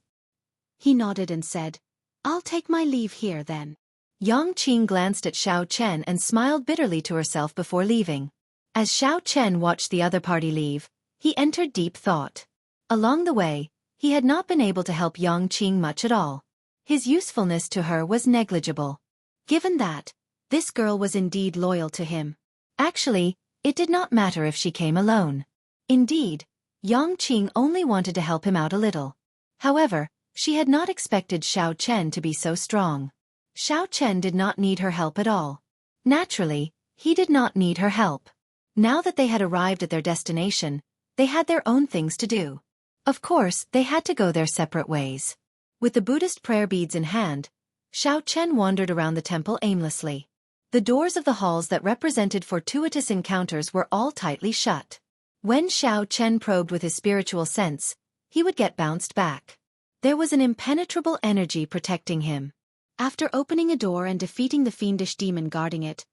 Speaker 2: He nodded and said, "I'll take my leave here then."
Speaker 1: Yang Qing glanced at Xiao Chen and smiled bitterly to herself before leaving. As Xiao Chen watched the other party leave, he entered deep thought. Along the way, he had not been able to help Yang Qing much at all. His usefulness to her was negligible. Given that, this girl was indeed loyal to him. Actually, it did not matter if she came alone. Indeed, Yang Qing only wanted to help him out a little. However, she had not expected Xiao Chen to be so strong. Xiao Chen did not need her help at all. Naturally, he did not need her help. Now that they had arrived at their destination, they had their own things to do. Of course, they had to go their separate ways. With the Buddhist prayer beads in hand, Xiao Chen wandered around the temple aimlessly. The doors of the halls that represented fortuitous encounters were all tightly shut. When Xiao Chen probed with his spiritual sense, he would get bounced back. There was an impenetrable energy protecting him. After opening a door and defeating the fiendish demon guarding it,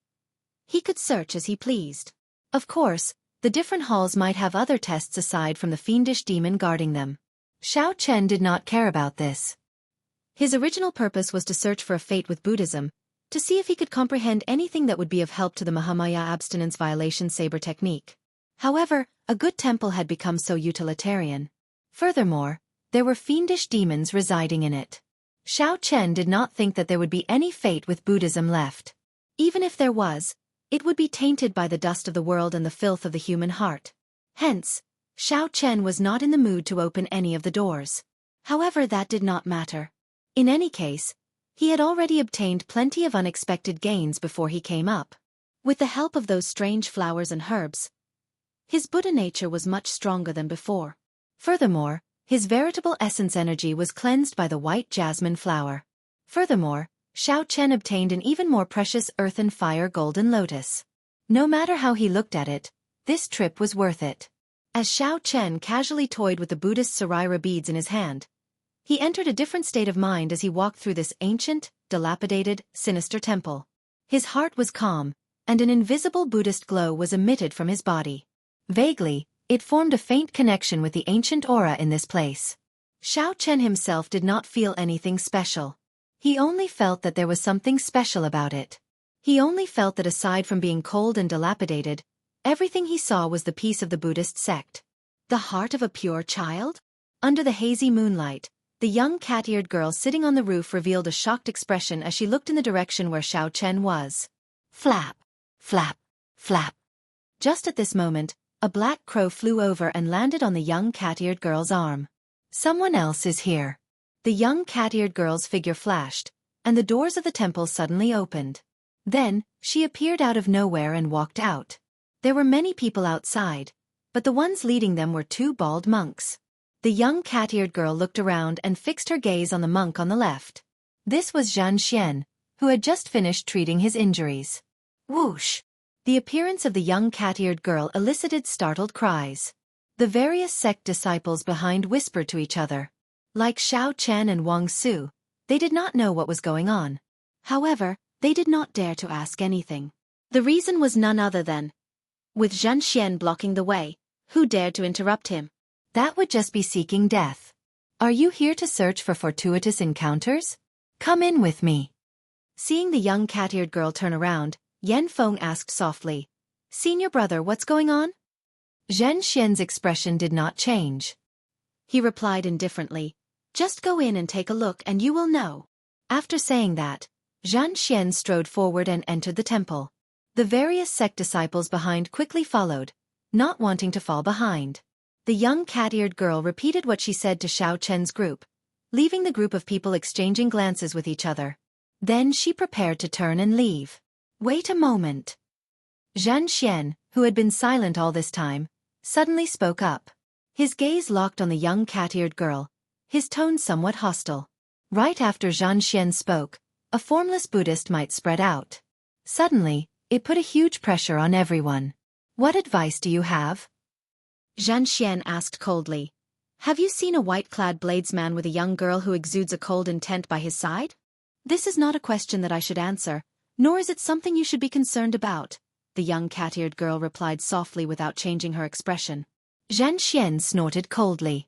Speaker 1: he could search as he pleased. Of course, the different halls might have other tests aside from the fiendish demon guarding them. Xiao Chen did not care about this. His original purpose was to search for a fate with Buddhism, to see if he could comprehend anything that would be of help to the Mahamaya abstinence violation saber technique. However, a good temple had become so utilitarian. Furthermore, there were fiendish demons residing in it. Xiao Chen did not think that there would be any fate with Buddhism left. Even if there was, it would be tainted by the dust of the world and the filth of the human heart. Hence, Xiao Chen was not in the mood to open any of the doors. However, that did not matter. In any case, he had already obtained plenty of unexpected gains before he came up. With the help of those strange flowers and herbs, his Buddha nature was much stronger than before. Furthermore, his veritable essence energy was cleansed by the white jasmine flower. Furthermore, Xiao Chen obtained an even more precious earth and fire golden lotus. No matter how he looked at it, this trip was worth it. As Xiao Chen casually toyed with the Buddhist Saraira beads in his hand, he entered a different state of mind as he walked through this ancient, dilapidated, sinister temple. His heart was calm, and an invisible Buddhist glow was emitted from his body. Vaguely, it formed a faint connection with the ancient aura in this place. Xiao Chen himself did not feel anything special. He only felt that there was something special about it. He only felt that aside from being cold and dilapidated, everything he saw was the peace of the Buddhist sect. The heart of a pure child? Under the hazy moonlight, the young cat-eared girl sitting on the roof revealed a shocked expression as she looked in the direction where Xiao Chen was. Flap, flap, flap. Just at this moment, a black crow flew over and landed on the young cat-eared girl's arm. Someone else is here. The young cat-eared girl's figure flashed, and the doors of the temple suddenly opened. Then, she appeared out of nowhere and walked out. There were many people outside, but the ones leading them were two bald monks. The young cat-eared girl looked around and fixed her gaze on the monk on the left. This was Zhan Xian, who had just finished treating his injuries. Whoosh! The appearance of the young cat-eared girl elicited startled cries. The various sect disciples behind whispered to each other. Like Xiao Chen and Wang Su, they did not know what was going on. However, they did not dare to ask anything. The reason was none other than, with Zhan Xian blocking the way, who dared to interrupt him? That would just be seeking death. Are you here to search for fortuitous encounters? Come in with me. Seeing the young cat-eared girl turn around, Yan Feng asked softly, Senior brother, what's going on? Zhen Xian's expression did not change. He replied indifferently, just go in and take a look and you will know. After saying that, Zhan Xian strode forward and entered the temple. The various sect disciples behind quickly followed, not wanting to fall behind. The young cat-eared girl repeated what she said to Xiao Chen's group, leaving the group of people exchanging glances with each other. Then she prepared to turn and leave. Wait a moment. Zhan Xian, who had been silent all this time, suddenly spoke up. His gaze locked on the young cat-eared girl, his tone somewhat hostile. Right after Zhan Xian spoke, a formless Buddhist might spread out. Suddenly, it put a huge pressure on everyone. What advice do you have? Zhan Xian asked coldly. Have you seen a white-clad bladesman with a young girl who exudes a cold intent by his side? This is not a question that I should answer, nor is it something you should be concerned about, the young cat-eared girl replied softly without changing her expression. Zhan Xian snorted coldly.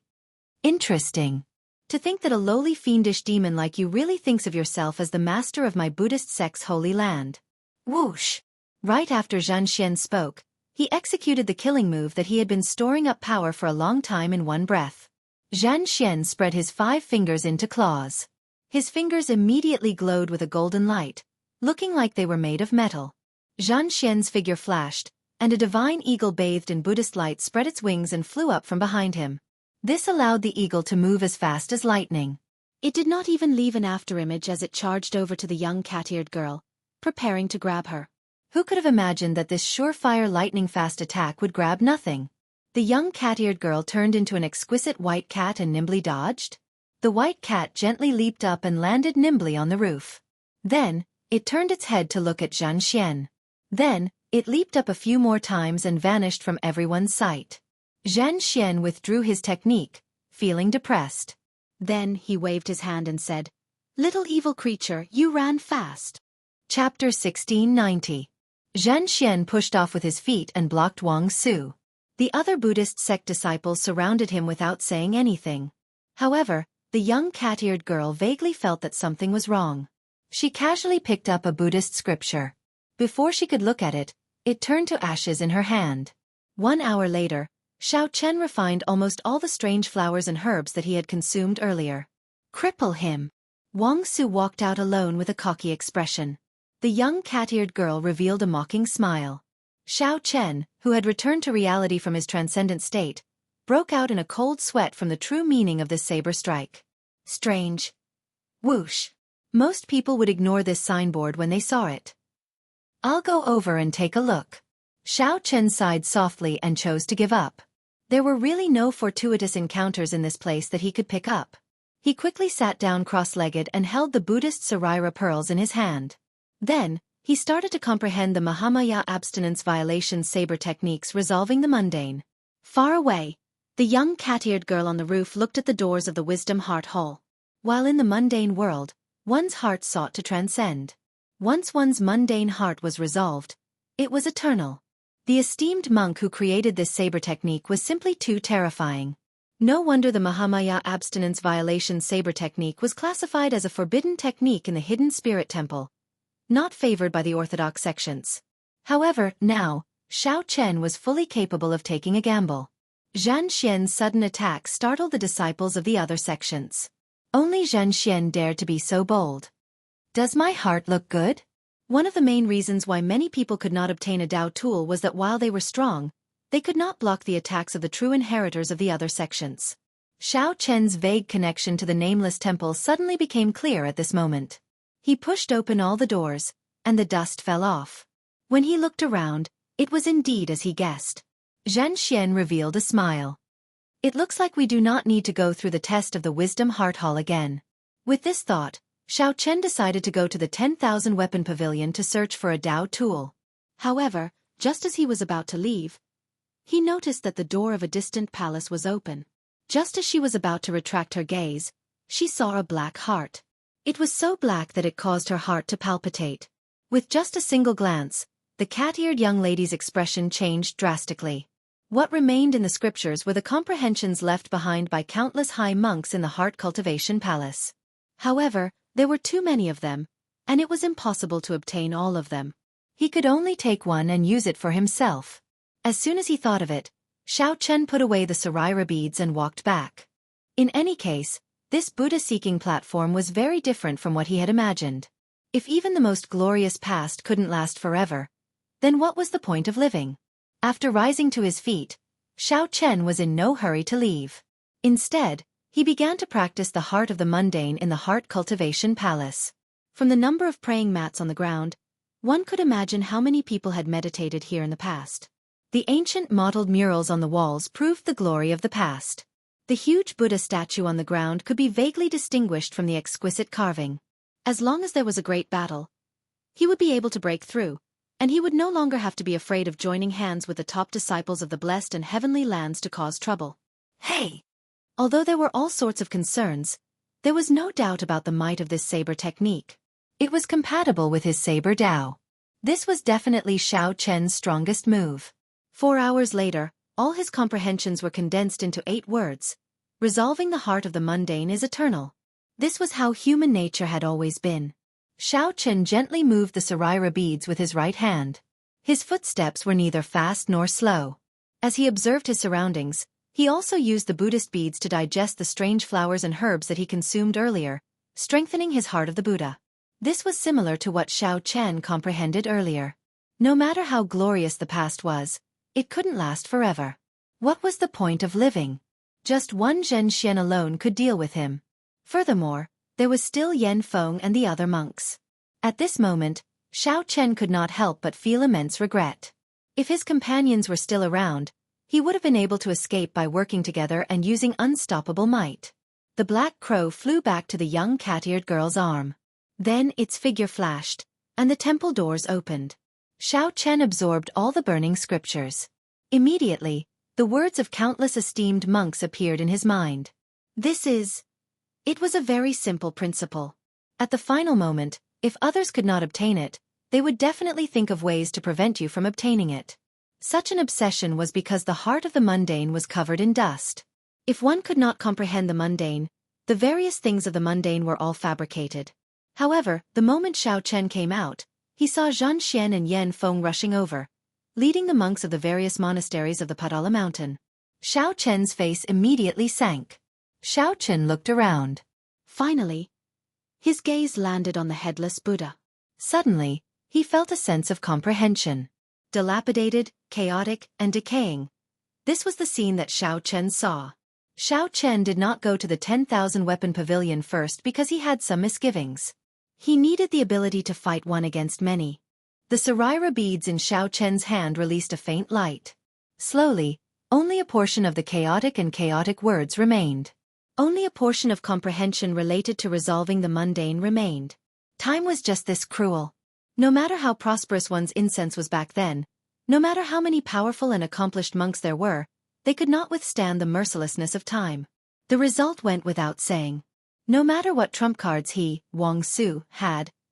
Speaker 1: Interesting. To think that a lowly fiendish demon like you really thinks of yourself as the master of my Buddhist sect's holy land. Whoosh! Right after Zhan Xian spoke, he executed the killing move that he had been storing up power for a long time in one breath. Zhan Xian spread his 5 fingers into claws. His fingers immediately glowed with a golden light, looking like they were made of metal. Zhan Xian's figure flashed, and a divine eagle bathed in Buddhist light spread its wings and flew up from behind him. This allowed the eagle to move as fast as lightning.
Speaker 2: It did not even leave an afterimage as it charged over to the young cat-eared girl, preparing to grab her.
Speaker 1: Who could have imagined that this surefire lightning-fast attack would grab nothing? The young cat-eared girl turned into an exquisite white cat and nimbly dodged. The white cat gently leaped up and landed nimbly on the roof. Then, it turned its head to look at Zhan Xian. Then, it leaped up a few more times and vanished from everyone's sight. Zhan Xian withdrew his technique, feeling depressed.
Speaker 2: Then he waved his hand and said, "Little evil creature, you ran fast."
Speaker 1: Chapter 1690. Zhan Xian pushed off with his feet and blocked Wang Su. The other Buddhist sect disciples surrounded him without saying anything. However, the young cat-eared girl vaguely felt that something was wrong. She casually picked up a Buddhist scripture. Before she could look at it, it turned to ashes in her hand. 1 hour later, Xiao Chen refined almost all the strange flowers and herbs that he had consumed earlier. Cripple him. Wang Su walked out alone with a cocky expression. The young cat-eared girl revealed a mocking smile. Xiao Chen, who had returned to reality from his transcendent state, broke out in a cold sweat from the true meaning of this saber strike. Strange. Whoosh. Most people would ignore this signboard when they saw it. I'll go over and take a look. Xiao Chen sighed softly and chose to give up. There were really no fortuitous encounters in this place that he could pick up. He quickly sat down cross-legged and held the Buddhist Saraira pearls in his hand. Then, he started to comprehend the Mahamaya abstinence violation saber techniques resolving the mundane. Far away, the young cat-eared girl on the roof looked at the doors of the Wisdom Heart Hall. While in the mundane world, one's heart sought to transcend. Once one's mundane heart was resolved, it was eternal. The esteemed monk who created this saber technique was simply too terrifying. No wonder the Mahamaya abstinence violation saber technique was classified as a forbidden technique in the hidden spirit temple, not favored by the orthodox sections. However, now, Xiao Chen was fully capable of taking a gamble. Zhan Xian's sudden attack startled the disciples of the other sections. Only Zhan Xian dared to be so bold. Does my heart look good? One of the main reasons why many people could not obtain a Dao tool was that while they were strong, they could not block the attacks of the true inheritors of the other sections. Xiao Chen's vague connection to the nameless temple suddenly became clear at this moment. He pushed open all the doors, and the dust fell off. When he looked around, it was indeed as he guessed. Zhan Xian revealed a smile. It looks like we do not need to go through the test of the Wisdom Heart Hall again. With this thought, Xiao Chen decided to go to the 10,000 Weapon Pavilion to search for a Dao tool. However, just as he was about to leave, he noticed that the door of a distant palace was open. Just as she was about to retract her gaze, she saw a black heart. It was so black that it caused her heart to palpitate. With just a single glance, the cat-eared young lady's expression changed drastically. What remained in the scriptures were the comprehensions left behind by countless high monks in the Heart Cultivation Palace. However, there were too many of them, and it was impossible to obtain all of them. He could only take one and use it for himself. As soon as he thought of it, Xiao Chen put away the Saraira beads and walked back. In any case, this Buddha-seeking platform was very different from what he had imagined. If even the most glorious past couldn't last forever, then what was the point of living? After rising to his feet, Xiao Chen was in no hurry to leave. Instead, he began to practice the heart of the mundane in the Heart Cultivation Palace. From the number of praying mats on the ground, one could imagine how many people had meditated here in the past. The ancient mottled murals on the walls proved the glory of the past. The huge Buddha statue on the ground could be vaguely distinguished from the exquisite carving. As long as there was a great battle, he would be able to break through, and he would no longer have to be afraid of joining hands with the top disciples of the blessed and heavenly lands to cause trouble. Hey! Although there were all sorts of concerns, there was no doubt about the might of this saber technique. It was compatible with his saber Dao. This was definitely Xiao Chen's strongest move. 4 hours later, all his comprehensions were condensed into 8 words, Resolving the heart of the mundane is eternal. This was how human nature had always been. Xiao Chen gently moved the Saraira beads with his right hand. His footsteps were neither fast nor slow. As he observed his surroundings, he also used the Buddhist beads to digest the strange flowers and herbs that he consumed earlier, strengthening his heart of the Buddha. This was similar to what Xiao Chen comprehended earlier. No matter how glorious the past was, it couldn't last forever. What was the point of living? Just one Zhen Xian alone could deal with him. Furthermore, there was still Yen Feng and the other monks. At this moment, Xiao Chen could not help but feel immense regret. If his companions were still around, he would have been able to escape by working together and using unstoppable might. The black crow flew back to the young cat-eared girl's arm. Then its figure flashed, and the temple doors opened. Xiao Chen absorbed all the burning scriptures. Immediately, the words of countless esteemed monks appeared in his mind. It was a very simple principle. At the final moment, if others could not obtain it, they would definitely think of ways to prevent you from obtaining it. Such an obsession was because the heart of the mundane was covered in dust. If one could not comprehend the mundane, the various things of the mundane were all fabricated. However, the moment Xiao Chen came out, he saw Zhan Xian and Yen Feng rushing over, leading the monks of the various monasteries of the Padala mountain. Xiao Chen's face immediately sank. Xiao Chen looked around.
Speaker 2: Finally, his gaze landed on the headless Buddha.
Speaker 1: Suddenly, he felt a sense of comprehension. Dilapidated, chaotic, and decaying. This was the scene that Xiao Chen saw. Xiao Chen did not go to the 10,000 weapon pavilion first because he had some misgivings. He needed the ability to fight one against many. The Saraira beads in Xiao Chen's hand released a faint light. Slowly, only a portion of the chaotic words remained. Only a portion of comprehension related to resolving the mundane remained. Time was just this cruel. No matter how prosperous one's incense was back then, no matter how many powerful and accomplished monks there were, they could not withstand the mercilessness of time. The result went without saying. No matter what trump cards he, Wang Su,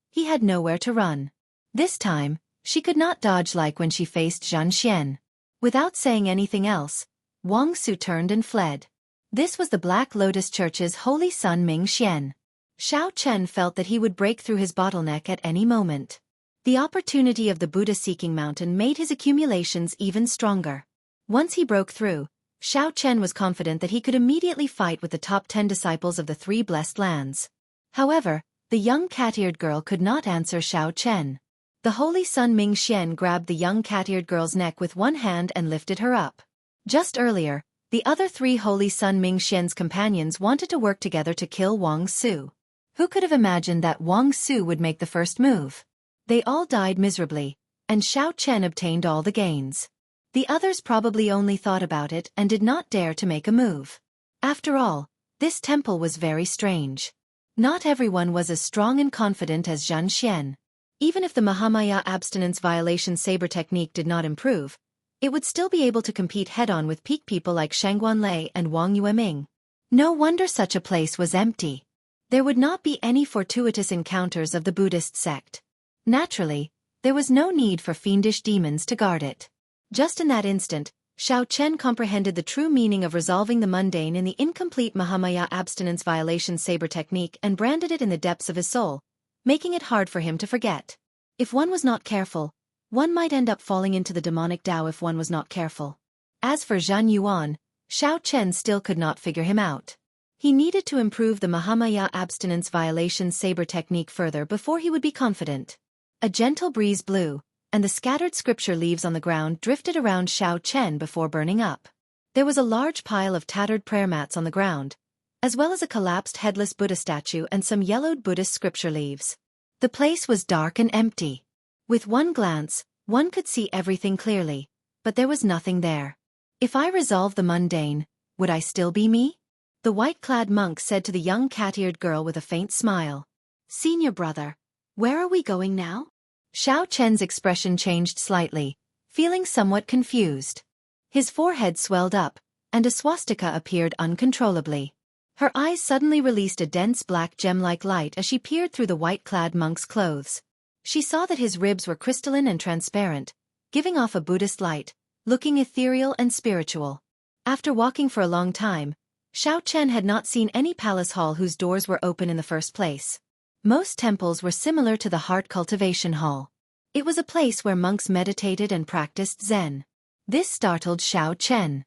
Speaker 1: he had nowhere to run. This time, she could not dodge like when she faced Zhan Xian. Without saying anything else, Wang Su turned and fled. This was the Black Lotus Church's holy son Ming Xian. Xiao Chen felt that he would break through his bottleneck at any moment. The opportunity of the Buddha-seeking mountain made his accumulations even stronger. Once he broke through, Xiao Chen was confident that he could immediately fight with the top 10 disciples of the three blessed lands. However, the young cat-eared girl could not answer Xiao Chen. The holy son Ming Xian grabbed the young cat-eared girl's neck with one hand and lifted her up. Just earlier, the other three holy son Ming Xian's companions wanted to work together to kill Wang Su. Who could have imagined that Wang Su would make the first move? They all died miserably, and Xiao Chen obtained all the gains. The others probably only thought about it and did not dare to make a move. After all, this temple was very strange. Not everyone was as strong and confident as Zhan Xian. Even if the Mahamaya abstinence violation saber technique did not improve, it would still be able to compete head-on with peak people like Shangguan Lei and Wang Yueming. No wonder such a place was empty. There would not be any fortuitous encounters of the Buddhist sect. Naturally, there was no need for fiendish demons to guard it. Just in that instant, Xiao Chen comprehended the true meaning of resolving the mundane in the incomplete Mahamaya abstinence violation saber technique and branded it in the depths of his soul, making it hard for him to forget. If one was not careful, one might end up falling into the demonic Tao if one was not careful. As for Zhan Yuan, Xiao Chen still could not figure him out. He needed to improve the Mahamaya abstinence violation saber technique further before he would be confident. A gentle breeze blew, and the scattered scripture leaves on the ground drifted around Xiao Chen before burning up. There was a large pile of tattered prayer mats on the ground, as well as a collapsed headless Buddha statue and some yellowed Buddhist scripture leaves. The place was dark and empty. With one glance, one could see everything clearly, but there was nothing there. If I resolve the mundane, would I still be me? The white-clad monk said to the young cat-eared girl with a faint smile.
Speaker 2: Senior brother, where are we going now?
Speaker 1: Xiao Chen's expression changed slightly, feeling somewhat confused. His forehead swelled up, and a swastika appeared uncontrollably. Her eyes suddenly released a dense black gem-like light as she peered through the white-clad monk's clothes. She saw that his ribs were crystalline and transparent, giving off a Buddhist light, looking ethereal and spiritual. After walking for a long time, Xiao Chen had not seen any palace hall whose doors were open in the first place. Most temples were similar to the heart cultivation hall. It was a place where monks meditated and practiced Zen. This startled Xiao Chen.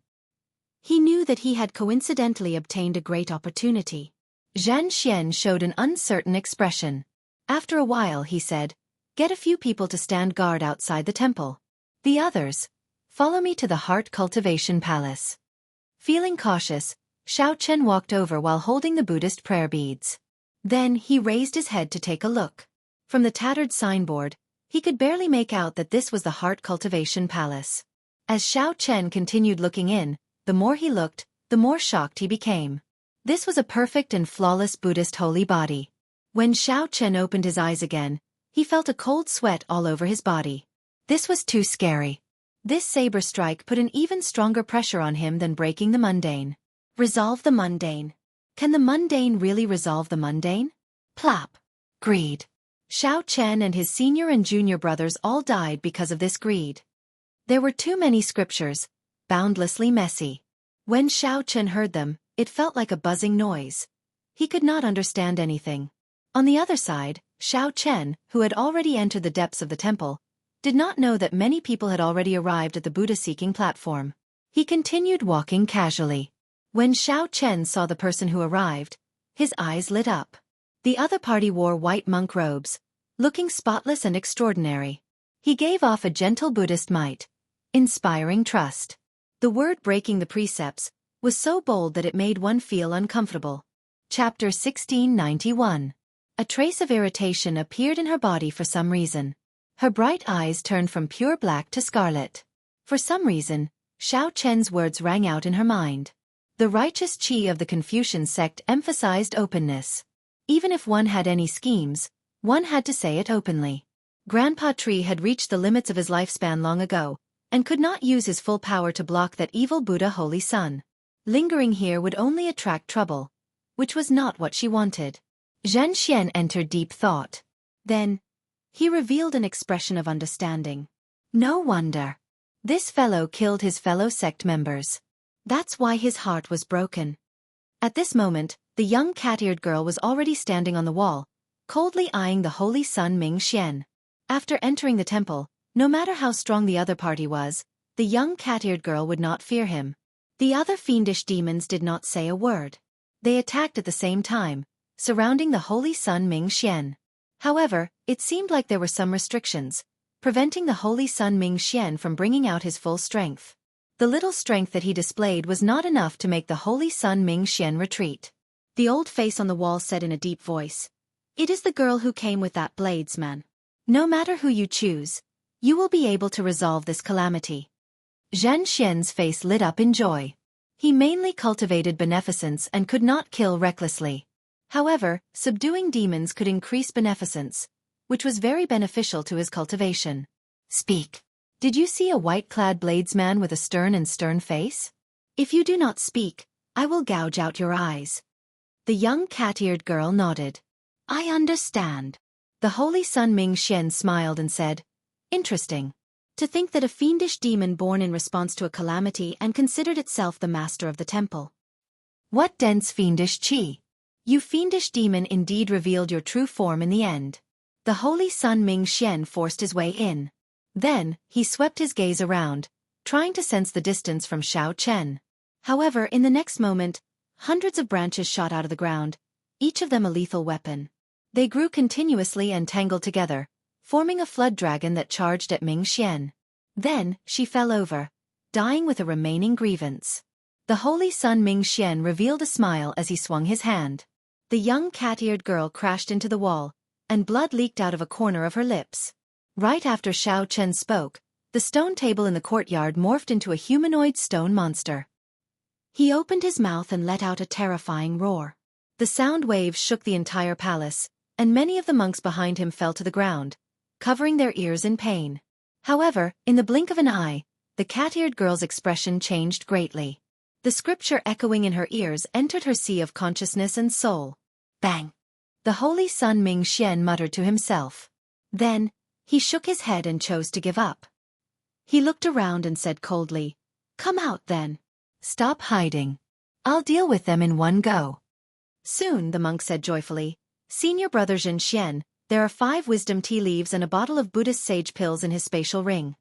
Speaker 1: He knew that he had coincidentally obtained a great opportunity. Zhan Xian showed an uncertain expression. After a while he said, "Get a few people to stand guard outside the temple. The others, follow me to the Heart Cultivation Palace." Feeling cautious, Xiao Chen walked over while holding the Buddhist prayer beads. Then he raised his head to take a look. From the tattered signboard, he could barely make out that this was the Heart Cultivation Palace. As Xiao Chen continued looking in, the more he looked, the more shocked he became. This was a perfect and flawless Buddhist holy body. When Xiao Chen opened his eyes again, he felt a cold sweat all over his body. This was too scary. This saber strike put an even stronger pressure on him than breaking the mundane. Resolve the mundane. Can the mundane really resolve the mundane? Plop. Greed. Xiao Chen and his senior and junior brothers all died because of this greed. There were too many scriptures, boundlessly messy. When Xiao Chen heard them, it felt like a buzzing noise. He could not understand anything. On the other side, Xiao Chen, who had already entered the depths of the temple, did not know that many people had already arrived at the Buddha-seeking platform. He continued walking casually. When Xiao Chen saw the person who arrived, his eyes lit up. The other party wore white monk robes, looking spotless and extraordinary. He gave off a gentle Buddhist might, inspiring trust. The word breaking the precepts was so bold that it made one feel uncomfortable. Chapter 1691. A trace of irritation appeared in her body for some reason. Her bright eyes turned from pure black to scarlet. For some reason, Xiao Chen's words rang out in her mind. The righteous Qi of the Confucian sect emphasized openness. Even if one had any schemes, one had to say it openly. Grandpa Tree had reached the limits of his lifespan long ago, and could not use his full power to block that evil Buddha holy sun. Lingering here would only attract trouble, which was not what she wanted. Zhan Xian entered deep thought. Then, he revealed an expression of understanding. No wonder. This fellow killed his fellow sect members. That's why his heart was broken. At this moment, the young cat-eared girl was already standing on the wall, coldly eyeing the holy sun Ming Xian. After entering the temple, no matter how strong the other party was, the young cat-eared girl would not fear him. The other fiendish demons did not say a word. They attacked at the same time, surrounding the holy sun Ming Xian. However, it seemed like there were some restrictions, preventing the holy sun Ming Xian from bringing out his full strength. The little strength that he displayed was not enough to make the holy sun Ming Xian retreat. The old face on the wall said in a deep voice, "It is the girl who came with that bladesman. No matter who you choose, you will be able to resolve this calamity." Zhan Xian's face lit up in joy. He mainly cultivated beneficence and could not kill recklessly. However, subduing demons could increase beneficence, which was very beneficial to his cultivation. "Speak. Did you see a white-clad bladesman with a stern face? If you do not speak, I will gouge out your eyes." The young cat-eared girl nodded. "I understand." The holy sun Ming Xian smiled and said, "Interesting. To think that a fiendish demon born in response to a calamity and considered itself the master of the temple. What dense fiendish qi! You fiendish demon indeed revealed your true form in the end." The holy sun Ming Xian forced his way in. Then, he swept his gaze around, trying to sense the distance from Xiao Chen. However, in the next moment, hundreds of branches shot out of the ground, each of them a lethal weapon. They grew continuously and tangled together, forming a flood dragon that charged at Ming Xian. Then, she fell over, dying with a remaining grievance. The holy sun Ming Xian revealed a smile as he swung his hand. The young cat-eared girl crashed into the wall, and blood leaked out of a corner of her lips. Right after Xiao Chen spoke, the stone table in the courtyard morphed into a humanoid stone monster. He opened his mouth and let out a terrifying roar. The sound waves shook the entire palace, and many of the monks behind him fell to the ground, covering their ears in pain. However, in the blink of an eye, the cat-eared girl's expression changed greatly. The scripture echoing in her ears entered her sea of consciousness and soul. Bang! The holy sun Ming Xian muttered to himself. Then, he shook his head and chose to give up. He looked around and said coldly, "Come out then. Stop hiding." I'll deal with them in one go.
Speaker 2: Soon, the monk said joyfully, Senior brother Zhen Xian, there are 5 wisdom tea leaves and a bottle of Buddhist sage pills in his spatial ring.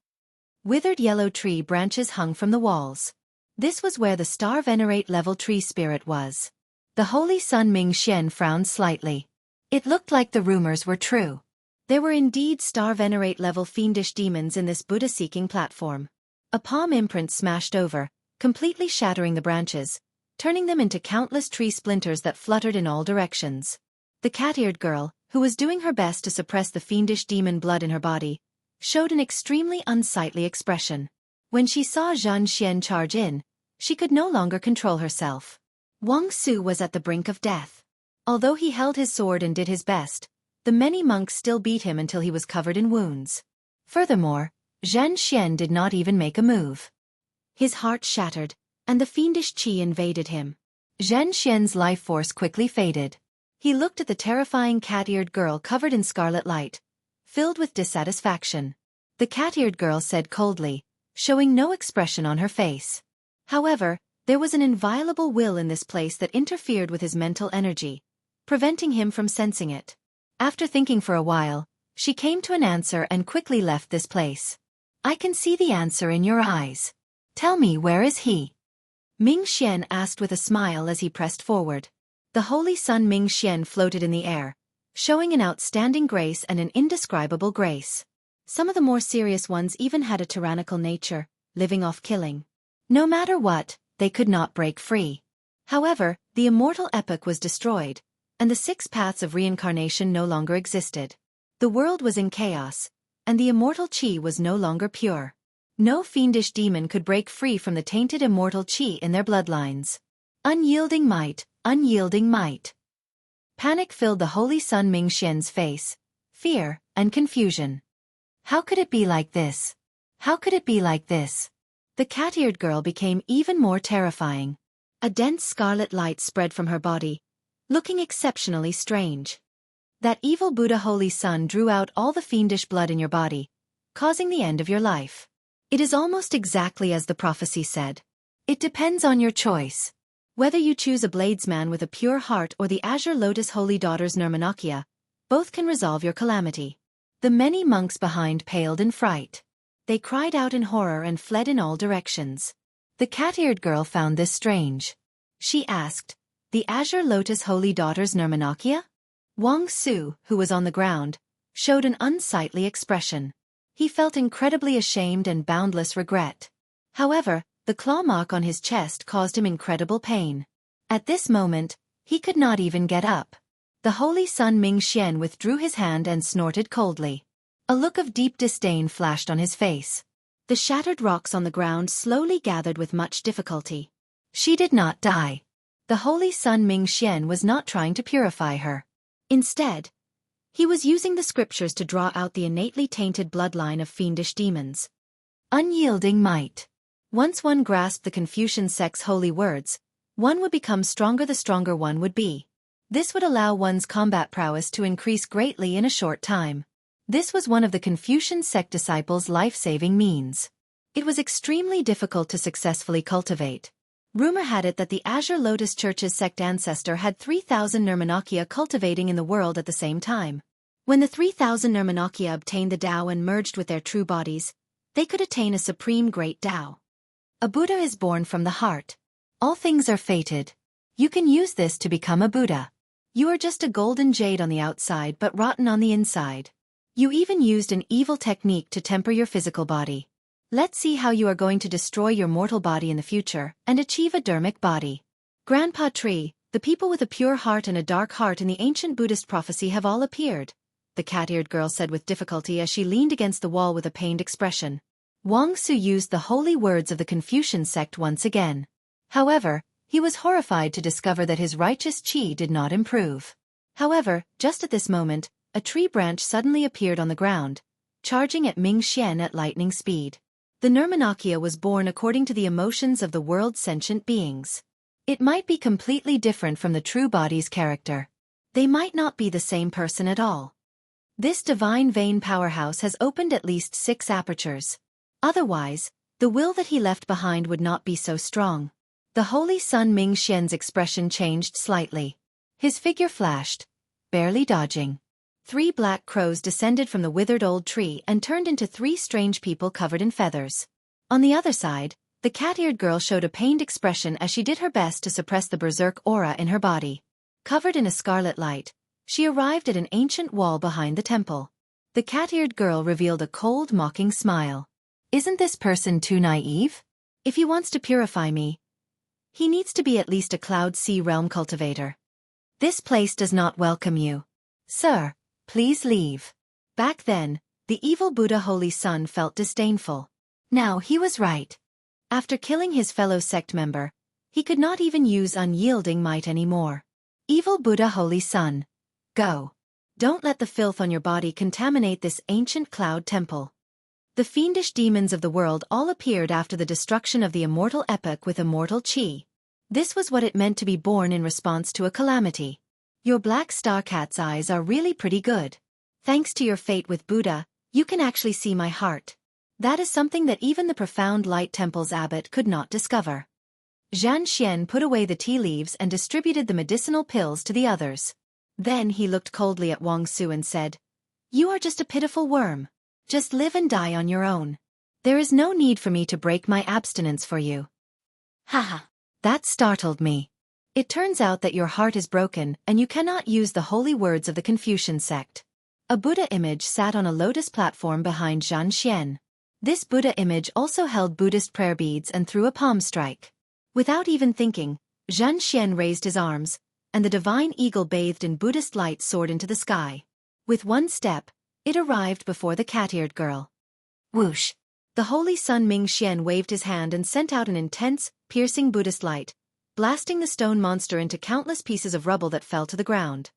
Speaker 2: Withered yellow tree branches hung from the walls. This was where the star venerate level tree spirit was.
Speaker 1: The holy Sun Ming Xian frowned slightly. It looked like the rumors were true.
Speaker 2: There were indeed star venerate level fiendish demons in this Buddha-seeking platform. A palm imprint smashed over, completely shattering the branches, turning them into countless tree splinters that fluttered in all directions. The cat-eared girl, who was doing her best to suppress the fiendish demon blood in her body, showed an extremely unsightly expression. When she saw Zhen Xian charge in, she could no longer control herself. Wang Su was at the brink of death. Although he held his sword and did his best, the many monks still beat him until he was covered in wounds.
Speaker 1: Furthermore, Zhen Xian did not even make a move.
Speaker 2: His heart shattered, and the fiendish qi invaded him.
Speaker 1: Zhen Xian's life force quickly faded.
Speaker 2: He looked at the terrifying cat-eared girl covered in scarlet light, filled with dissatisfaction.
Speaker 1: The cat-eared girl said coldly, showing no expression on her face.
Speaker 2: However, there was an inviolable will in this place that interfered with his mental energy, preventing him from sensing it.
Speaker 1: After thinking for a while, she came to an answer and quickly left this place. I can see the answer in your eyes. Tell me, where is he?
Speaker 2: Ming Xian asked with a smile as he pressed forward. The holy sun Ming Xian floated in the air, showing an outstanding grace and an indescribable grace. Some of the more serious ones even had a tyrannical nature, living off killing.
Speaker 1: No matter what, they could not break free.
Speaker 2: However, the immortal epoch was destroyed, and the 6 paths of reincarnation no longer existed. The world was in chaos, and the immortal qi was no longer pure. No fiendish demon could break free from the tainted immortal qi in their bloodlines.
Speaker 1: Unyielding might, unyielding might.
Speaker 2: Panic filled the holy sun Ming Xian's face, fear and confusion.
Speaker 1: How could it be like this? How could it be like this?
Speaker 2: The cat-eared girl became even more terrifying. A dense scarlet light spread from her body, looking exceptionally strange. That evil Buddha holy sun drew out all the fiendish blood in your body, causing the end of your life. It is almost exactly as the prophecy said.
Speaker 1: It depends on your choice.
Speaker 2: Whether you choose a bladesman with a pure heart or the azure lotus holy daughters Nirmanakya, both can resolve your calamity.
Speaker 1: The many monks behind paled in fright.
Speaker 2: They cried out in horror and fled in all directions.
Speaker 1: The cat-eared girl found this strange.
Speaker 2: She asked, the azure lotus holy daughters Nirmanakya? Wang Su, who was on the ground, showed an unsightly expression. He felt incredibly ashamed and boundless regret. However, the claw mark on his chest caused him incredible pain. At this moment, he could not even get up. The holy sun Ming Xian withdrew his hand and snorted coldly. A look of deep disdain flashed on his face. The shattered rocks on the ground slowly gathered with much difficulty.
Speaker 1: She did not die.
Speaker 2: The holy sun Ming Xian was not trying to purify her. Instead, he was using the scriptures to draw out the innately tainted bloodline of fiendish demons.
Speaker 1: Unyielding might.
Speaker 2: Once one grasped the Confucian sect's holy words, one would become stronger the stronger one would be. This would allow one's combat prowess to increase greatly in a short time. This was one of the Confucian sect disciples' life-saving means. It was extremely difficult to successfully cultivate. Rumor had it that the Azure Lotus Church's sect ancestor had 3,000 Nirmanakya cultivating in the world at the same time. When the 3,000 Nirmanakya obtained the Tao and merged with their true bodies, they could attain a supreme great Tao.
Speaker 1: A Buddha is born from the heart. All things are fated. You can use this to become a Buddha.
Speaker 2: You are just a golden jade on the outside but rotten on the inside. You even used an evil technique to temper your physical body. Let's see how you are going to destroy your mortal body in the future and achieve a dharmic body. Grandpa Tree, the people with a pure heart and a dark heart in the ancient Buddhist prophecy have all appeared, the cat-eared girl said with difficulty as she leaned against the wall with a pained expression.
Speaker 1: Wang Su used the holy words of the Confucian sect once again. However, he was horrified to discover that his righteous qi did not improve.
Speaker 2: However, just at this moment, a tree branch suddenly appeared on the ground, charging at Ming Xian at lightning speed. The Nirmanakya was born according to the emotions of the world's sentient beings. It might be completely different from the true body's character. They might not be the same person at all. This divine vein powerhouse has opened at least 6 apertures. Otherwise, the will that he left behind would not be so strong. The Holy Sun Ming Xian's expression changed slightly. His figure flashed, barely dodging. 3 black crows descended from the withered old tree and turned into 3 strange people covered in feathers. On the other side, the cat-eared girl showed a pained expression as she did her best to suppress the berserk aura in her body. Covered in a scarlet light, she arrived at an ancient wall behind the temple. The cat-eared girl revealed a cold, mocking smile. Isn't this person too naive? If he wants to purify me, he needs to be at least a Cloud Sea realm cultivator. This place does not welcome you. Sir, please leave. Back then, the evil Buddha Holy Sun felt disdainful. Now he was right. After killing his fellow sect member, he could not even use unyielding might anymore. Evil Buddha Holy Sun. Go. Don't let the filth on your body contaminate this ancient cloud temple. The fiendish demons of the world all appeared after the destruction of the immortal epoch with immortal chi. This was what it meant to be born in response to a calamity. Your black star cat's eyes are really pretty good. Thanks to your fate with Buddha, you can actually see my heart. That is something that even the profound light temple's abbot could not discover. Zhan Xian put away the tea leaves and distributed the medicinal pills to the others. Then he looked coldly at Wang Su and said, "You are just a pitiful worm. Just live and die on your own. There is no need for me to break my abstinence for you." Haha. That startled me. It turns out that your heart is broken and you cannot use the holy words of the Confucian sect. A Buddha image sat on a lotus platform behind Zhan Xian. This Buddha image also held Buddhist prayer beads and threw a palm strike. Without even thinking, Zhan Xian raised his arms, and the divine eagle bathed in Buddhist light soared into the sky. With one step, it arrived before the cat-eared girl. Whoosh! The Holy Sun Ming Xian waved his hand and sent out an intense, piercing Buddhist light, blasting the stone monster into countless pieces of rubble that fell to the ground.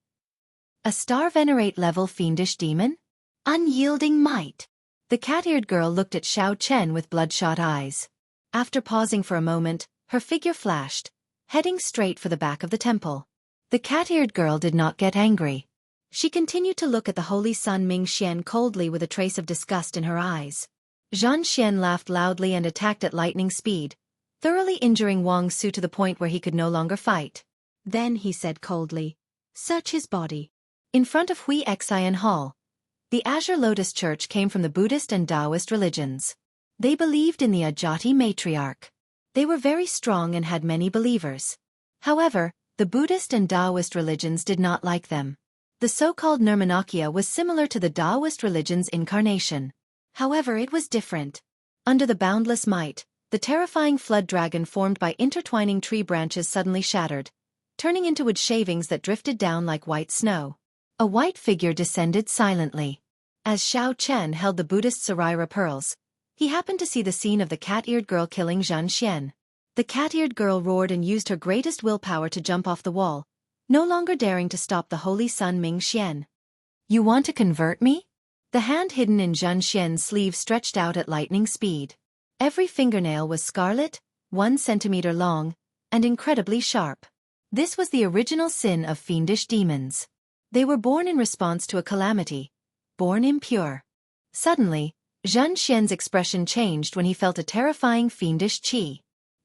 Speaker 2: A star venerate level fiendish demon? Unyielding might. The cat-eared girl looked at Xiao Chen with bloodshot eyes. After pausing for a moment, her figure flashed, heading straight for the back of the temple. The cat-eared girl did not get angry. She continued to look at the Holy Sun Ming Xian coldly with a trace of disgust in her eyes. Zhan Xian laughed loudly and attacked at lightning speed, thoroughly injuring Wang Su to the point where he could no longer fight. Then he said coldly, "Search his body." In front of Hui Xian Hall, the Azure Lotus Church came from the Buddhist and Taoist religions. They believed in the Ajati matriarch. They were very strong and had many believers. However, the Buddhist and Taoist religions did not like them. The so-called Nirmanakya was similar to the Taoist religion's incarnation. However, it was different. Under the boundless might, the terrifying flood dragon formed by intertwining tree branches suddenly shattered, turning into wood shavings that drifted down like white snow. A white figure descended silently. As Xiao Chen held the Buddhist Sarira pearls, he happened to see the scene of the cat-eared girl killing Zhan Xian. The cat-eared girl roared and used her greatest willpower to jump off the wall, no longer daring to stop the Holy Sun Ming Xian. "You want to convert me?" The hand hidden in Zhan Xian's sleeve stretched out at lightning speed. Every fingernail was scarlet, 1 centimeter long, and incredibly sharp. This was the original sin of fiendish demons. They were born in response to a calamity, born impure. Suddenly, Zhan Xian's expression changed when he felt a terrifying fiendish qi.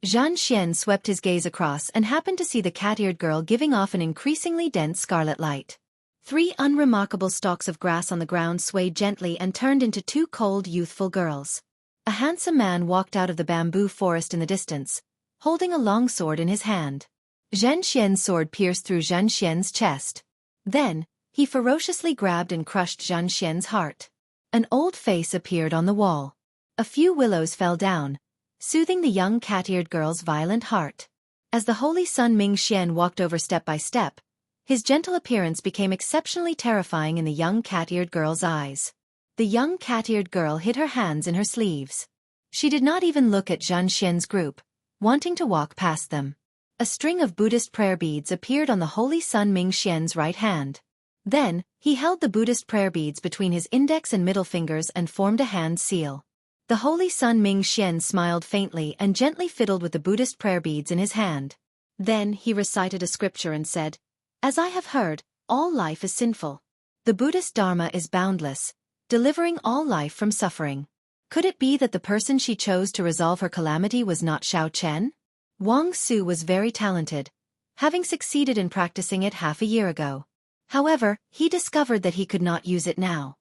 Speaker 2: Zhan Xian swept his gaze across and happened to see the cat-eared girl giving off an increasingly dense scarlet light. 3 unremarkable stalks of grass on the ground swayed gently and turned into 2 cold, youthful girls. A handsome man walked out of the bamboo forest in the distance, holding a long sword in his hand. Zhan Xian's sword pierced through Zhan Xian's chest. Then, he ferociously grabbed and crushed Zhan Xian's heart. An old face appeared on the wall. A few willows fell down, soothing the young cat-eared girl's violent heart. As the Holy Sun Ming Xian walked over step by step, his gentle appearance became exceptionally terrifying in the young cat-eared girl's eyes. The young cat-eared girl hid her hands in her sleeves. She did not even look at Zhan Xian's group, wanting to walk past them. A string of Buddhist prayer beads appeared on the Holy Sun Ming Xian's right hand. Then, he held the Buddhist prayer beads between his index and middle fingers and formed a hand seal. The Holy Sun Ming Xian smiled faintly and gently fiddled with the Buddhist prayer beads in his hand. Then he recited a scripture and said, "As I have heard, all life is sinful. The Buddhist Dharma is boundless, delivering all life from suffering." Could it be that the person she chose to resolve her calamity was not Xiao Chen? Wang Su was very talented, having succeeded in practicing it half a year ago. However, he discovered that he could not use it now.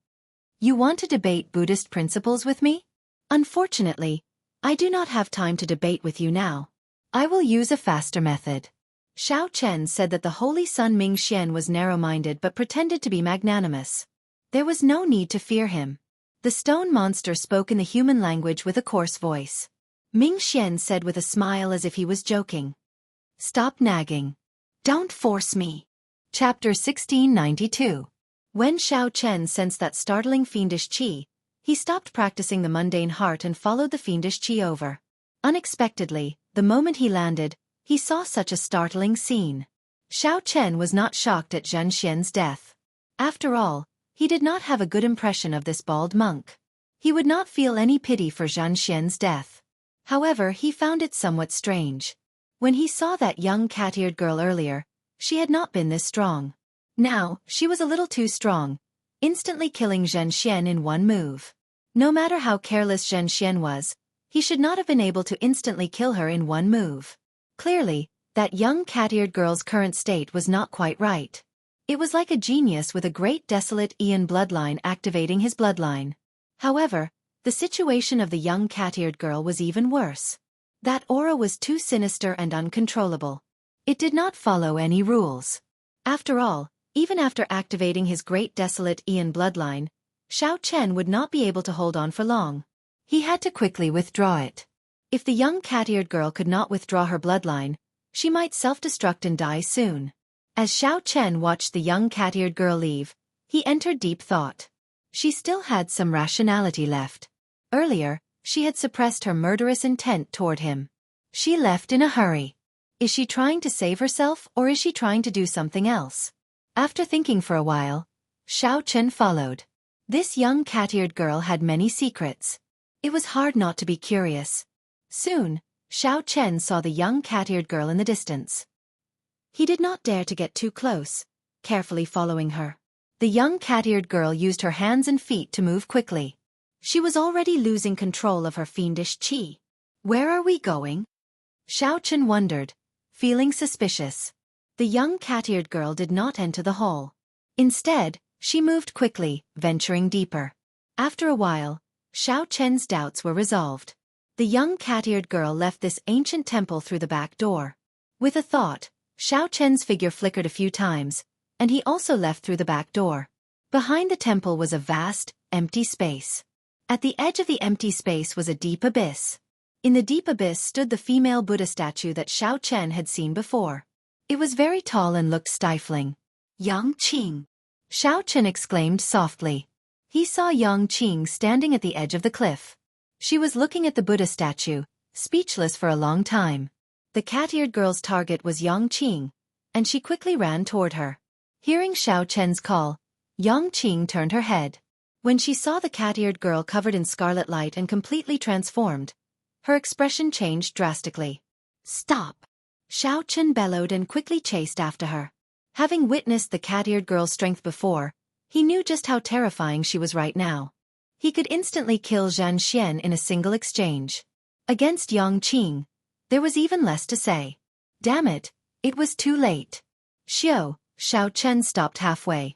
Speaker 2: You want to debate Buddhist principles with me? Unfortunately, I do not have time to debate with you now. I will use a faster method. Xiao Chen said that the holy son Ming Xian was narrow-minded but pretended to be magnanimous. There was no need to fear him. The stone monster spoke in the human language with a coarse voice. Ming Xian said with a smile as if he was joking. Stop nagging. Don't force me. Chapter 1692. When Xiao Chen sensed that startling fiendish qi, he stopped practicing the mundane heart and followed the fiendish qi over. Unexpectedly, the moment he landed, he saw such a startling scene. Xiao Chen was not shocked at Zhen Xian's death. After all, he did not have a good impression of this bald monk. He would not feel any pity for Zhen Xian's death. However, he found it somewhat strange. When he saw that young cat-eared girl earlier, she had not been this strong. Now, she was a little too strong, instantly killing Zhen Xian in one move. No matter how careless Zhen Xian was, he should not have been able to instantly kill her in one move. Clearly, that young cat-eared girl's current state was not quite right. It was like a genius with a great desolate Aeon bloodline activating his bloodline. However, the situation of the young cat-eared girl was even worse. That aura was too sinister and uncontrollable. It did not follow any rules. After all, even after activating his great desolate Aeon bloodline, Xiao Chen would not be able to hold on for long. He had to quickly withdraw it. If the young cat-eared girl could not withdraw her bloodline, she might self-destruct and die soon. As Xiao Chen watched the young cat-eared girl leave, he entered deep thought. She still had some rationality left. Earlier, she had suppressed her murderous intent toward him. She left in a hurry. Is she trying to save herself or is she trying to do something else? After thinking for a while, Xiao Chen followed. This young cat-eared girl had many secrets. It was hard not to be curious. Soon, Xiao Chen saw the young cat-eared girl in the distance. He did not dare to get too close, carefully following her. The young cat-eared girl used her hands and feet to move quickly. She was already losing control of her fiendish qi. Where are we going? Xiao Chen wondered, feeling suspicious. The young cat-eared girl did not enter the hall. Instead, she moved quickly, venturing deeper. After a while, Xiao Chen's doubts were resolved. The young cat-eared girl left this ancient temple through the back door. With a thought, Xiao Chen's figure flickered a few times, and he also left through the back door. Behind the temple was a vast, empty space. At the edge of the empty space was a deep abyss. In the deep abyss stood the female Buddha statue that Xiao Chen had seen before. It was very tall and looked stifling. Yang Qing! Xiao Chen exclaimed softly. He saw Yang Qing standing at the edge of the cliff. She was looking at the Buddha statue, speechless for a long time. The cat-eared girl's target was Yang Qing, and she quickly ran toward her. Hearing Xiao Chen's call, Yang Qing turned her head. When she saw the cat-eared girl covered in scarlet light and completely transformed, her expression changed drastically. Stop! Xiao Chen bellowed and quickly chased after her. Having witnessed the cat-eared girl's strength before, he knew just how terrifying she was right now. He could instantly kill Zhen Xian in a single exchange. Against Yang Qing, there was even less to say. Damn it, it was too late. Xiao Chen stopped halfway.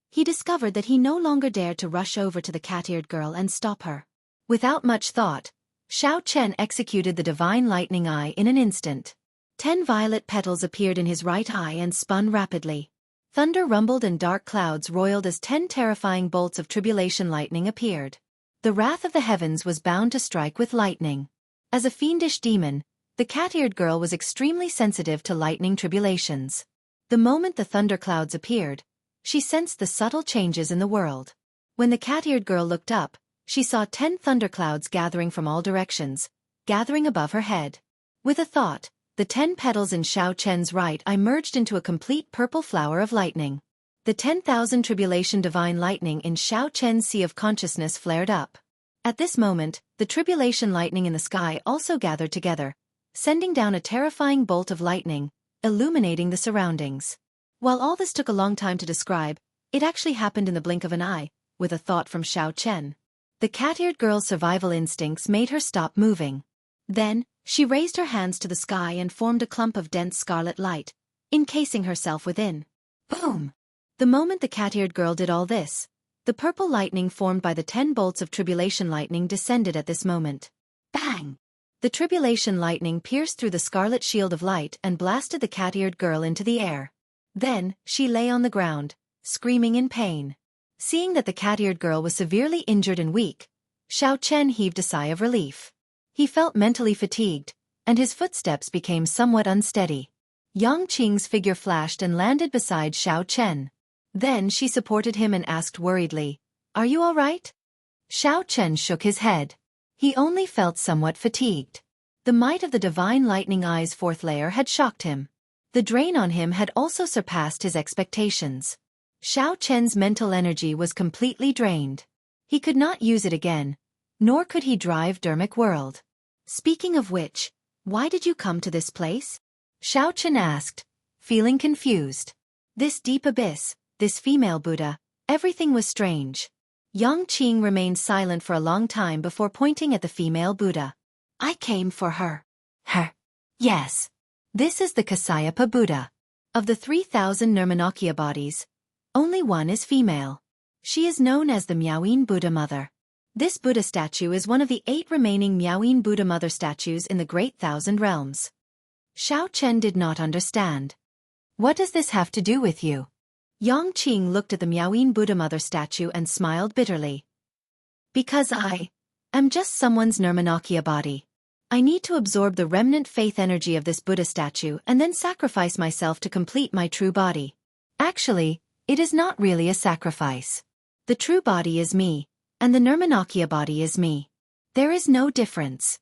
Speaker 2: He discovered that he no longer dared to rush over to the cat-eared girl and stop her. Without much thought, Xiao Chen executed the divine lightning eye in an instant. 10 violet petals appeared in his right eye and spun rapidly. Thunder rumbled and dark clouds roiled as 10 terrifying bolts of tribulation lightning appeared. The wrath of the heavens was bound to strike with lightning. As a fiendish demon, the cat-eared girl was extremely sensitive to lightning tribulations. The moment the thunderclouds appeared, she sensed the subtle changes in the world. When the cat-eared girl looked up, she saw 10 thunderclouds gathering from all directions, gathering above her head. With a thought, the 10 petals in Xiao Chen's right eye merged into a complete purple flower of lightning. The 10,000 tribulation divine lightning in Xiao Chen's sea of consciousness flared up. At this moment, the tribulation lightning in the sky also gathered together, sending down a terrifying bolt of lightning, illuminating the surroundings. While all this took a long time to describe, it actually happened in the blink of an eye, with a thought from Xiao Chen. The cat-eared girl's survival instincts made her stop moving. Then, She raised her hands to the sky and formed a clump of dense scarlet light, encasing herself within. Boom! The moment the cat-eared girl did all this, the purple lightning formed by the 10 bolts of tribulation lightning descended at this moment. Bang! The tribulation lightning pierced through the scarlet shield of light and blasted the cat-eared girl into the air. Then, she lay on the ground, screaming in pain. Seeing that the cat-eared girl was severely injured and weak, Xiao Chen heaved a sigh of relief. He felt mentally fatigued, and his footsteps became somewhat unsteady. Yang Qing's figure flashed and landed beside Xiao Chen. Then she supported him and asked worriedly, "Are you all right?" Xiao Chen shook his head. He only felt somewhat fatigued. The might of the divine lightning eye's 4th layer had shocked him. The drain on him had also surpassed his expectations. Xiao Chen's mental energy was completely drained. He could not use it again, nor could he drive Dermic World. Speaking of which, why did you come to this place? Xiao Chen asked, feeling confused. This deep abyss, this female Buddha, everything was strange. Yang Qing remained silent for a long time before pointing at the female Buddha. I came for her. Her. Yes. This is the Kasyapa Buddha. Of the 3,000 Nirmanakya bodies, only one is female. She is known as the Miaoyin Buddha Mother. This Buddha statue is one of the 8 remaining Miaoyin Buddha Mother statues in the Great Thousand Realms. Xiao Chen did not understand. What does this have to do with you? Yang Qing looked at the Miaoyin Buddha Mother statue and smiled bitterly. Because I am just someone's Nirmanakya body. I need to absorb the remnant faith energy of this Buddha statue and then sacrifice myself to complete my true body. Actually, it is not really a sacrifice. The true body is me, and the Nirmanakya body is me. There is no difference.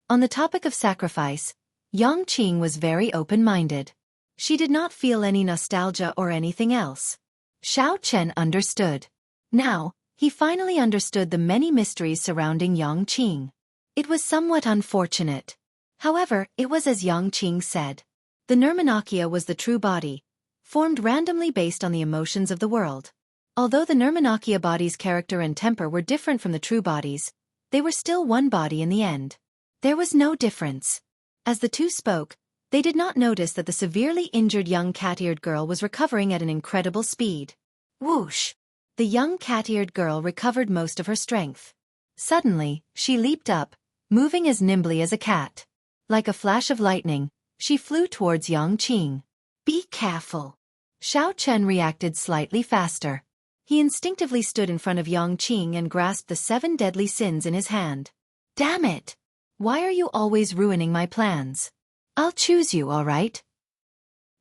Speaker 2: On the topic of sacrifice, Yang Qing was very open-minded. She did not feel any nostalgia or anything else. Xiao Chen understood. Now, he finally understood the many mysteries surrounding Yang Qing. It was somewhat unfortunate. However, it was as Yang Qing said. The Nirmanakya was the true body, formed randomly based on the emotions of the world. Although the Nirmanakya body's character and temper were different from the true bodies, they were still one body in the end. There was no difference. As the two spoke, they did not notice that the severely injured young cat-eared girl was recovering at an incredible speed. Whoosh! The young cat-eared girl recovered most of her strength. Suddenly, she leaped up, moving as nimbly as a cat. Like a flash of lightning, she flew towards Yang Qing. Be careful. Xiao Chen reacted slightly faster. He instinctively stood in front of Yang Qing and grasped the 7 deadly sins in his hand. Damn it! Why are you always ruining my plans? I'll choose you, all right?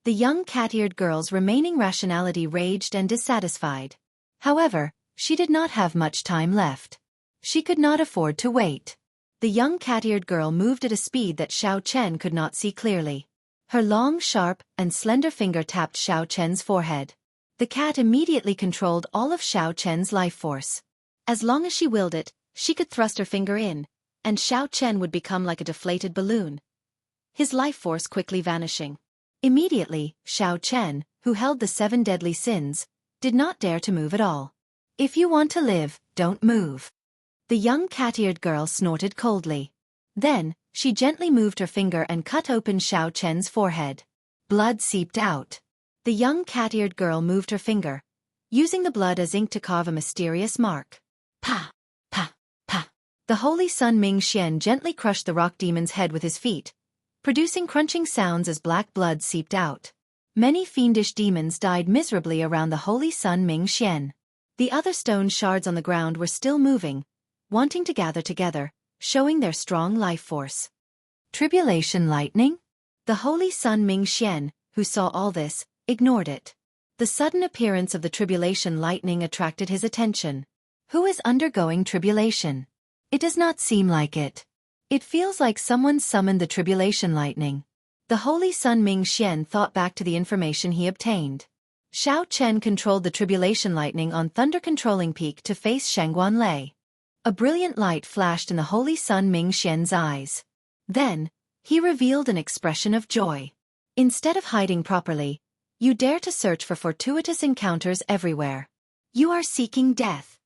Speaker 2: The young cat-eared girl's remaining rationality raged and dissatisfied. However, she did not have much time left. She could not afford to wait. The young cat-eared girl moved at a speed that Xiao Chen could not see clearly. Her long, sharp, and slender finger tapped Xiao Chen's forehead. The cat immediately controlled all of Xiao Chen's life force. As long as she willed it, she could thrust her finger in, and Xiao Chen would become like a deflated balloon, his life force quickly vanishing. Immediately, Xiao Chen, who held the 7 deadly sins, did not dare to move at all. If you want to live, don't move. The young cat-eared girl snorted coldly. Then, she gently moved her finger and cut open Xiao Chen's forehead. Blood seeped out. The young cat-eared girl moved her finger, using the blood as ink to carve a mysterious mark. Pa! Pa! Pa! The holy Sun Ming Xian gently crushed the rock demon's head with his feet, producing crunching sounds as black blood seeped out. Many fiendish demons died miserably around the holy Sun Ming Xian. The other stone shards on the ground were still moving, wanting to gather together, showing their strong life force. Tribulation lightning? The holy Sun Ming Xian, who saw all this, ignored it. The sudden appearance of the tribulation lightning attracted his attention. Who is undergoing tribulation? It does not seem like it. It feels like someone summoned the tribulation lightning. The holy Sun Ming Xian thought back to the information he obtained. Xiao Chen controlled the tribulation lightning on Thunder Controlling Peak to face Shangguan Lei. A brilliant light flashed in the holy Sun Ming Xian's eyes. Then, he revealed an expression of joy. Instead of hiding properly, you dare to search for fortuitous encounters everywhere. You are seeking death.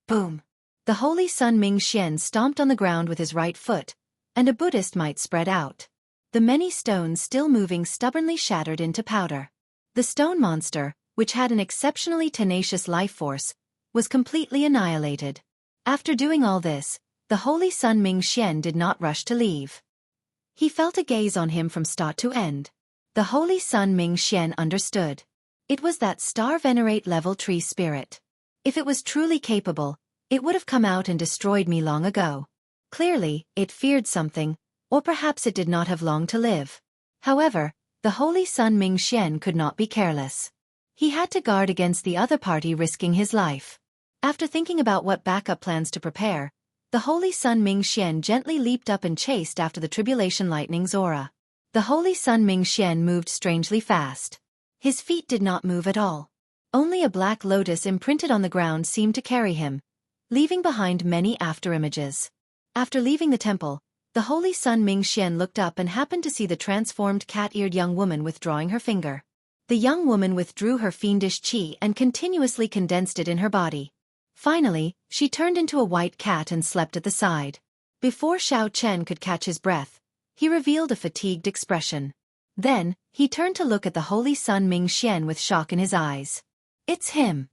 Speaker 2: Boom! The holy Sun Ming Xian stomped on the ground with his right foot, and a Buddhist might spread out. The many stones still moving stubbornly shattered into powder. The stone monster, which had an exceptionally tenacious life force, was completely annihilated. After doing all this, the Holy Sun Ming Xian did not rush to leave. He felt a gaze on him from start to end. The Holy Sun Ming Xian understood. It was that star venerate level tree spirit. If it was truly capable, it would have come out and destroyed me long ago. Clearly, it feared something, or perhaps it did not have long to live. However, the Holy Sun Ming Xian could not be careless. He had to guard against the other party risking his life. After thinking about what backup plans to prepare, the Holy Sun Ming Xian gently leaped up and chased after the Tribulation Lightning's aura. The Holy Sun Ming Xian moved strangely fast. His feet did not move at all. Only a black lotus imprinted on the ground seemed to carry him, leaving behind many afterimages. After leaving the temple, the Holy Sun Ming Xian looked up and happened to see the transformed cat-eared young woman withdrawing her finger. The young woman withdrew her fiendish qi and continuously condensed it in her body. Finally, she turned into a white cat and slept at the side. Before Xiao Chen could catch his breath, he revealed a fatigued expression. Then, he turned to look at the Holy Sun Ming Xian with shock in his eyes. It's him.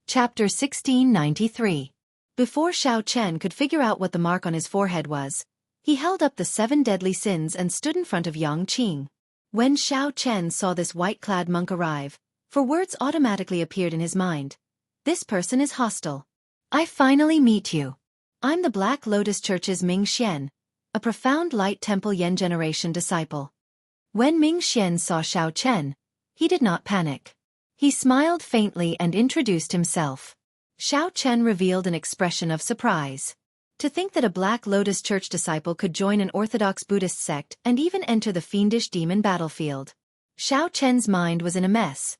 Speaker 2: Chapter 1693. Before Xiao Chen could figure out what the mark on his forehead was, he held up the 7 deadly sins and stood in front of Yang Qing. When Xiao Chen saw this white-clad monk arrive, for words automatically appeared in his mind. This person is hostile. I finally meet you. I'm the Black Lotus Church's Ming Xian, a profound Light Temple Yen generation disciple. When Ming Xian saw Xiao Chen, he did not panic. He smiled faintly and introduced himself. Xiao Chen revealed an expression of surprise. To think that a Black Lotus Church disciple could join an Orthodox Buddhist sect and even enter the fiendish demon battlefield. Xiao Chen's mind was in a mess.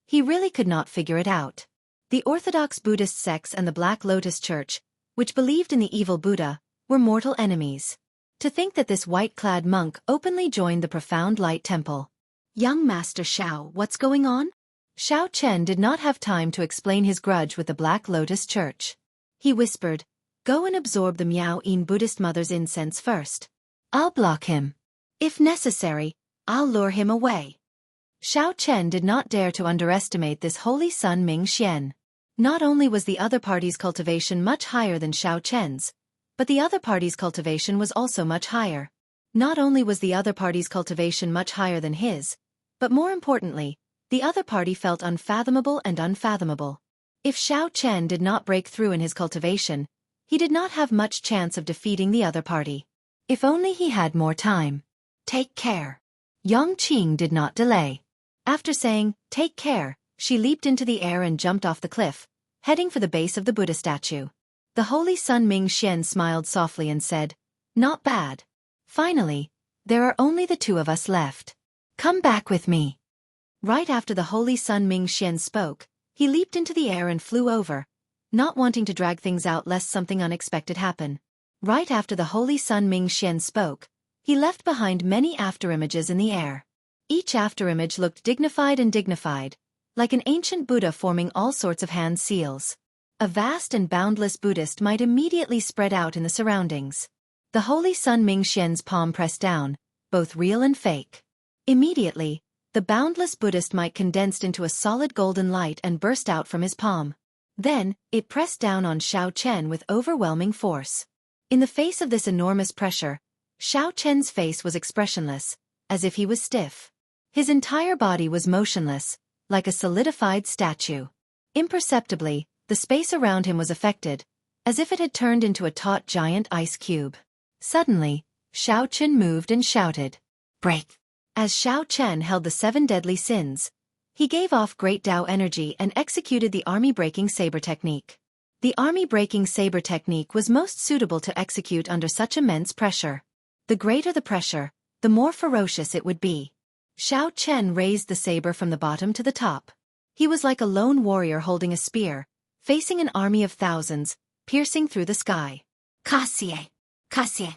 Speaker 2: He really could not figure it out. The Orthodox Buddhist sects and the Black Lotus Church, which believed in the evil Buddha, were mortal enemies. To think that this white-clad monk openly joined the profound Light Temple. Young Master Xiao, what's going on? Xiao Chen did not have time to explain his grudge with the Black Lotus Church. He whispered, go and absorb the Miao Yin Buddhist mother's incense first. I'll block him. If necessary, I'll lure him away. Xiao Chen did not dare to underestimate this Holy Sun Ming Xian. Not only was the other party's cultivation much higher than Xiao Chen's, but the other party's cultivation was also much higher. Not only was the other party's cultivation much higher than his, but more importantly, the other party felt unfathomable and unfathomable. If Xiao Chen did not break through in his cultivation, he did not have much chance of defeating the other party. If only he had more time. Take care. Yang Qing did not delay. After saying, take care, she leaped into the air and jumped off the cliff, heading for the base of the Buddha statue. The Holy Sun Ming Xian smiled softly and said, not bad. Finally, there are only the 2 of us left. Come back with me. Right after the Holy Sun Ming Xian spoke, he leaped into the air and flew over, not wanting to drag things out lest something unexpected happen. Right after the Holy Sun Ming Xian spoke, he left behind many afterimages in the air. Each afterimage looked dignified, like an ancient Buddha forming all sorts of hand seals. A vast and boundless Buddhist might immediately spread out in the surroundings. The Holy Sun Ming Xian's palm pressed down, both real and fake. Immediately, the boundless Buddhist might condensed into a solid golden light and burst out from his palm. Then, it pressed down on Xiao Chen with overwhelming force. In the face of this enormous pressure, Xiao Chen's face was expressionless, as if he was stiff. His entire body was motionless, like a solidified statue. Imperceptibly, the space around him was affected, as if it had turned into a taut giant ice cube. Suddenly, Xiao Chen moved and shouted, break. As Xiao Chen held the 7 deadly sins, he gave off great Tao energy and executed the army-breaking saber technique. The army-breaking saber technique was most suitable to execute under such immense pressure. The greater the pressure, the more ferocious it would be. Xiao Chen raised the saber from the bottom to the top. He was like a lone warrior holding a spear, facing an army of thousands, piercing through the sky. Cassie! Cassie!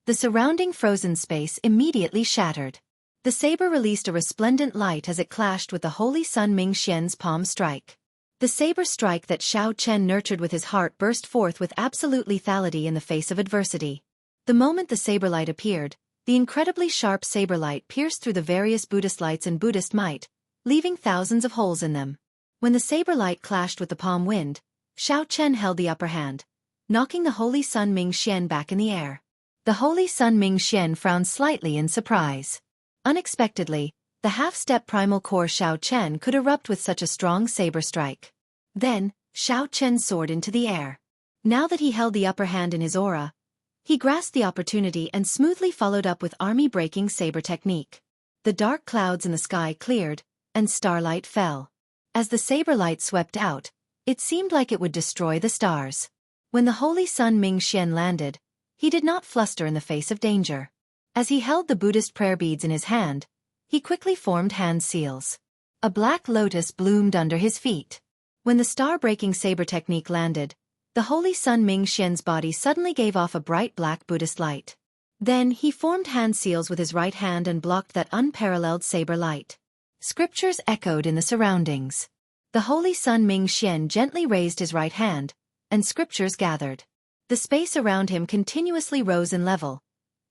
Speaker 2: The surrounding frozen space immediately shattered. The saber released a resplendent light as it clashed with the Holy Sun Ming Xian's palm strike. The saber strike that Xiao Chen nurtured with his heart burst forth with absolute lethality in the face of adversity. The moment the saber light appeared, the incredibly sharp saber light pierced through the various Buddhist lights and Buddhist might, leaving thousands of holes in them. When the saber light clashed with the palm wind, Xiao Chen held the upper hand, knocking the Holy Sun Ming Xian back in the air. The Holy Sun Ming Xian frowned slightly in surprise. Unexpectedly, the half-step primal core Xiao Chen could erupt with such a strong saber strike. Then, Xiao Chen soared into the air. Now that he held the upper hand in his aura, he grasped the opportunity and smoothly followed up with army-breaking saber technique. The dark clouds in the sky cleared, and starlight fell. As the saber light swept out, it seemed like it would destroy the stars. When the Holy Sun Ming Xian landed, he did not fluster in the face of danger. As he held the Buddhist prayer beads in his hand, he quickly formed hand seals. A black lotus bloomed under his feet. When the star-breaking saber technique landed, the Holy Sun Ming Xian's body suddenly gave off a bright black Buddhist light. Then he formed hand seals with his right hand and blocked that unparalleled saber light. Scriptures echoed in the surroundings. The Holy Sun Ming Xian gently raised his right hand, and scriptures gathered. The space around him continuously rose in level,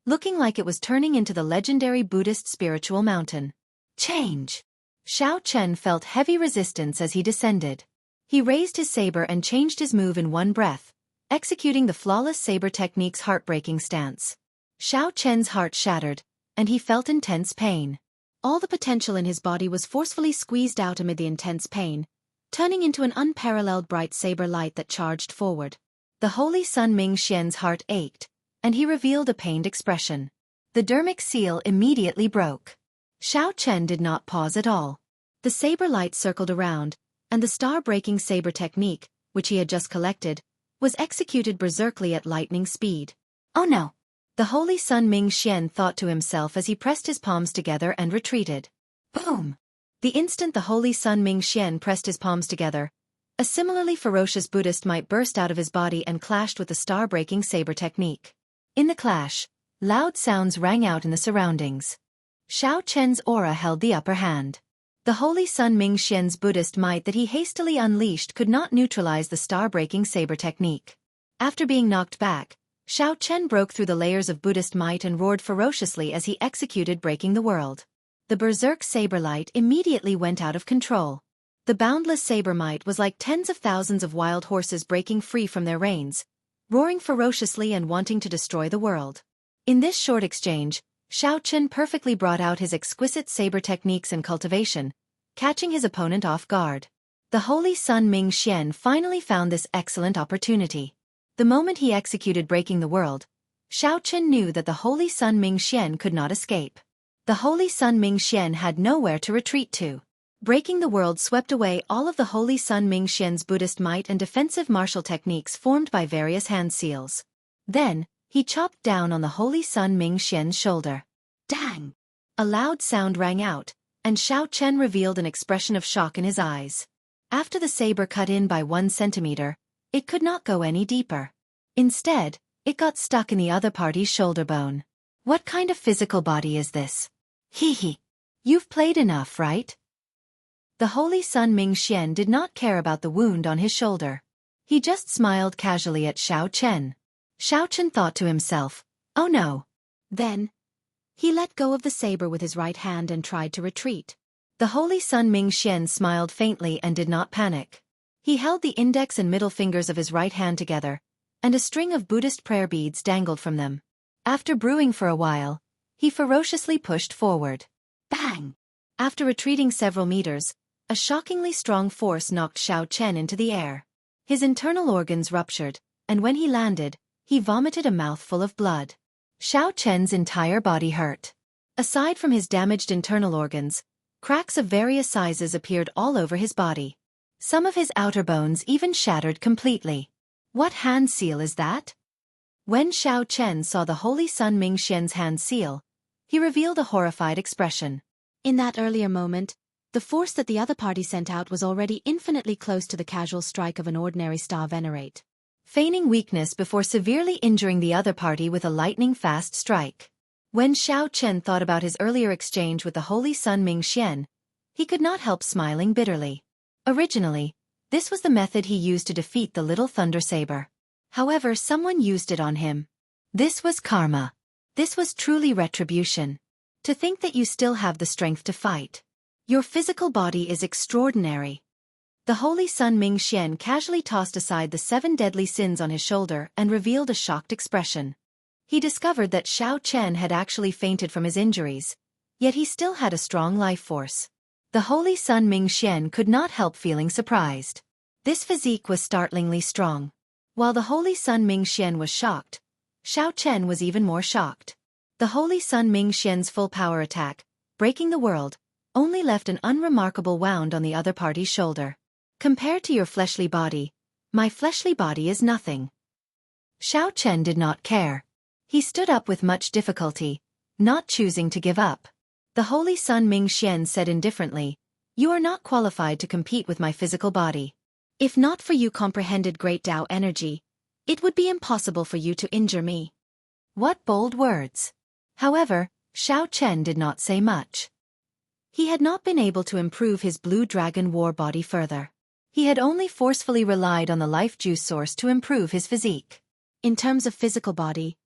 Speaker 2: looking like it was turning into the legendary Buddhist spiritual mountain. Change! Xiao Chen felt heavy resistance as he descended. He raised his saber and changed his move in one breath, executing the flawless saber technique's heartbreaking stance. Xiao Chen's heart shattered, and he felt intense pain. All the potential in his body was forcefully squeezed out amid the intense pain, turning into an unparalleled bright saber light that charged forward. The Holy Sun Ming Xian's heart ached, and he revealed a pained expression. The dermic seal immediately broke. Xiao Chen did not pause at all. The saber light circled around, and the star-breaking saber technique, which he had just collected, was executed berserkly at lightning speed. Oh no! The Holy Sun Ming Xian thought to himself as he pressed his palms together and retreated. Boom! The instant the Holy Sun Ming Xian pressed his palms together, a similarly ferocious Buddhist might burst out of his body and clashed with the star-breaking saber technique. In the clash, loud sounds rang out in the surroundings. Xiao Chen's aura held the upper hand. The Holy Sun Ming Xian's Buddhist might that he hastily unleashed could not neutralize the star-breaking saber technique. After being knocked back, Xiao Chen broke through the layers of Buddhist might and roared ferociously as he executed breaking the world. The berserk saber light immediately went out of control. The boundless saber might was like tens of thousands of wild horses breaking free from their reins, roaring ferociously and wanting to destroy the world. In this short exchange, Xiao Chen perfectly brought out his exquisite saber techniques and cultivation, catching his opponent off guard. The Holy Sun Ming Xian finally found this excellent opportunity. The moment he executed breaking the world, Xiao Chen knew that the Holy Sun Ming Xian could not escape. The Holy Sun Ming Xian had nowhere to retreat to. Breaking the world swept away all of the Holy Sun Ming Xian's Buddhist might and defensive martial techniques formed by various hand seals. Then, he chopped down on the Holy Sun Ming Xian's shoulder. Dang! A loud sound rang out, and Xiao Chen revealed an expression of shock in his eyes. After the saber cut in by 1 centimeter, it could not go any deeper. Instead, it got stuck in the other party's shoulder bone. What kind of physical body is this? Hee hee. You've played enough, right? The Holy Sun Ming Xian did not care about the wound on his shoulder. He just smiled casually at Xiao Chen. Xiao Chen thought to himself, oh no. Then, he let go of the saber with his right hand and tried to retreat. The Holy Sun Ming Xian smiled faintly and did not panic. He held the index and middle fingers of his right hand together, and a string of Buddhist prayer beads dangled from them. After brewing for a while, he ferociously pushed forward. Bang! After retreating several meters, a shockingly strong force knocked Xiao Chen into the air. His internal organs ruptured, and when he landed, he vomited a mouthful of blood. Xiao Chen's entire body hurt. Aside from his damaged internal organs, cracks of various sizes appeared all over his body. Some of his outer bones even shattered completely. What hand seal is that? When Xiao Chen saw the Holy Sun Ming Xian's hand seal, he revealed a horrified expression. In that earlier moment, the force that the other party sent out was already infinitely close to the casual strike of an ordinary star venerate, feigning weakness before severely injuring the other party with a lightning-fast strike. When Xiao Chen thought about his earlier exchange with the Holy Sun Ming Xian, he could not help smiling bitterly. Originally, this was the method he used to defeat the little thunder saber. However, someone used it on him.
Speaker 1: This was karma. This was truly retribution. To think that you still have the strength to fight. Your physical body is extraordinary. The Holy Sun Ming-Xian casually tossed aside the 7 deadly sins on his shoulder and revealed a shocked expression. He discovered that Xiao Chen had actually fainted from his injuries, yet he still had a strong life force. The Holy Sun Ming-Xian could not help feeling surprised. This physique was startlingly strong. While the Holy Sun Ming-Xian was shocked, Xiao Chen was even more shocked. The Holy Sun Ming-Xian's full power attack, breaking the world, only left an unremarkable wound on the other party's shoulder. Compared to your fleshly body, my fleshly body is nothing. Xiao Chen did not care. He stood up with much difficulty, not choosing to give up. The Holy Sun Ming-Xian said indifferently, "You are not qualified to compete with my physical body. If not for you comprehended great Tao energy, it would be impossible for you to injure me." What bold words! However, Xiao Chen did not say much. He had not been able to improve his Blue Dragon War body further. He had only forcefully relied on the life juice source to improve his physique. In terms of physical body,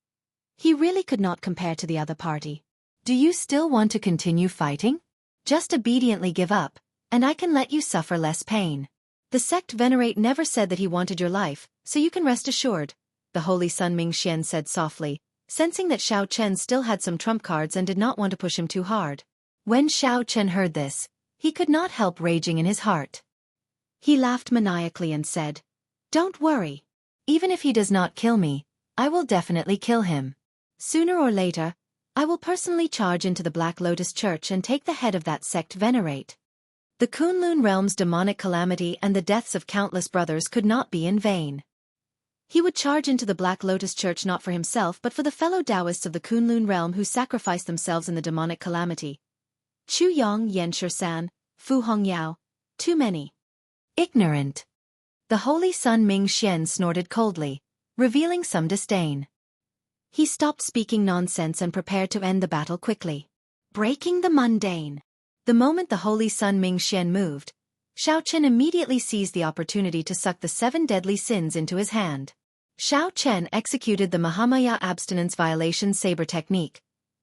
Speaker 1: he really could not compare to the other party. Do you still want to continue fighting? Just obediently give up, and I can let you suffer less pain. The sect venerate never said that he wanted your life, so you can rest assured, the Holy Sun Ming-Xian said softly, sensing that Xiao Chen still had some trump cards and did not want to push him too hard. When Xiao Chen heard this, he could not help raging in his heart. He laughed maniacally and said, "Don't worry. Even if he does not kill me, I will definitely kill him. Sooner or later, I will personally charge into the Black Lotus Church and take the head of that sect venerate." The Kunlun realm's demonic calamity and the deaths of countless brothers could not be in vain. He would charge into the Black Lotus Church not for himself but for the fellow Taoists of the Kunlun realm who sacrificed themselves in the demonic calamity. Chu Yong, Yen San, Fu Hongyao, too many. Ignorant. The Holy Sun Ming-Xian snorted coldly, revealing some disdain. He stopped speaking nonsense and prepared to end the battle quickly. Breaking the mundane. The moment the Holy Sun Ming-Xian moved, Xiao Chen immediately seized the opportunity to suck the 7 deadly sins into his hand. Xiao Chen executed the Mahamaya abstinence violation saber technique,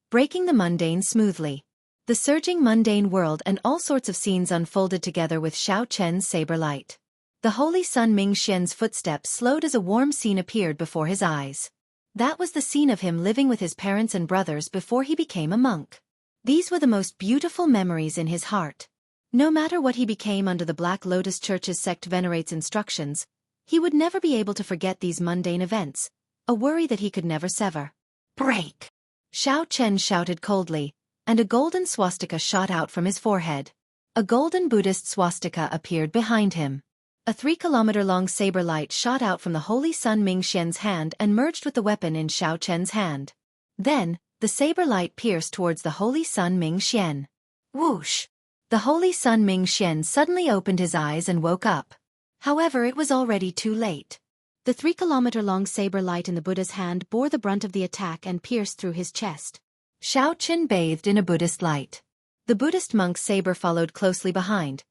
Speaker 1: breaking the mundane smoothly. The surging mundane world and all sorts of scenes unfolded together with Xiao Chen's saber light. The Holy Sun Ming-Xian's footsteps slowed as a warm scene appeared before his eyes. That was the scene of him living with his parents and brothers before he became a monk. These were the most beautiful memories in his heart. No matter what he became under the Black Lotus Church's sect venerate's instructions, he would never be able to forget these mundane events, a worry that he could never sever. Break! Xiao Chen shouted coldly, and a golden swastika shot out from his forehead. A golden Buddhist swastika appeared behind him. A 3-kilometer-long saber light shot out from the Holy Sun Ming-Xian's hand and merged with the weapon in Xiao Chen's hand. Then, the saber light pierced towards the Holy Sun Ming-Xian. Whoosh! The Holy Sun Ming-Xian suddenly opened his eyes and woke up. However, it was already too late. The 3-kilometer-long saber light in the Buddha's hand bore the brunt of the attack and pierced through his chest. Xiao Chen bathed in a Buddhist light. The Buddhist monk's saber followed closely behind,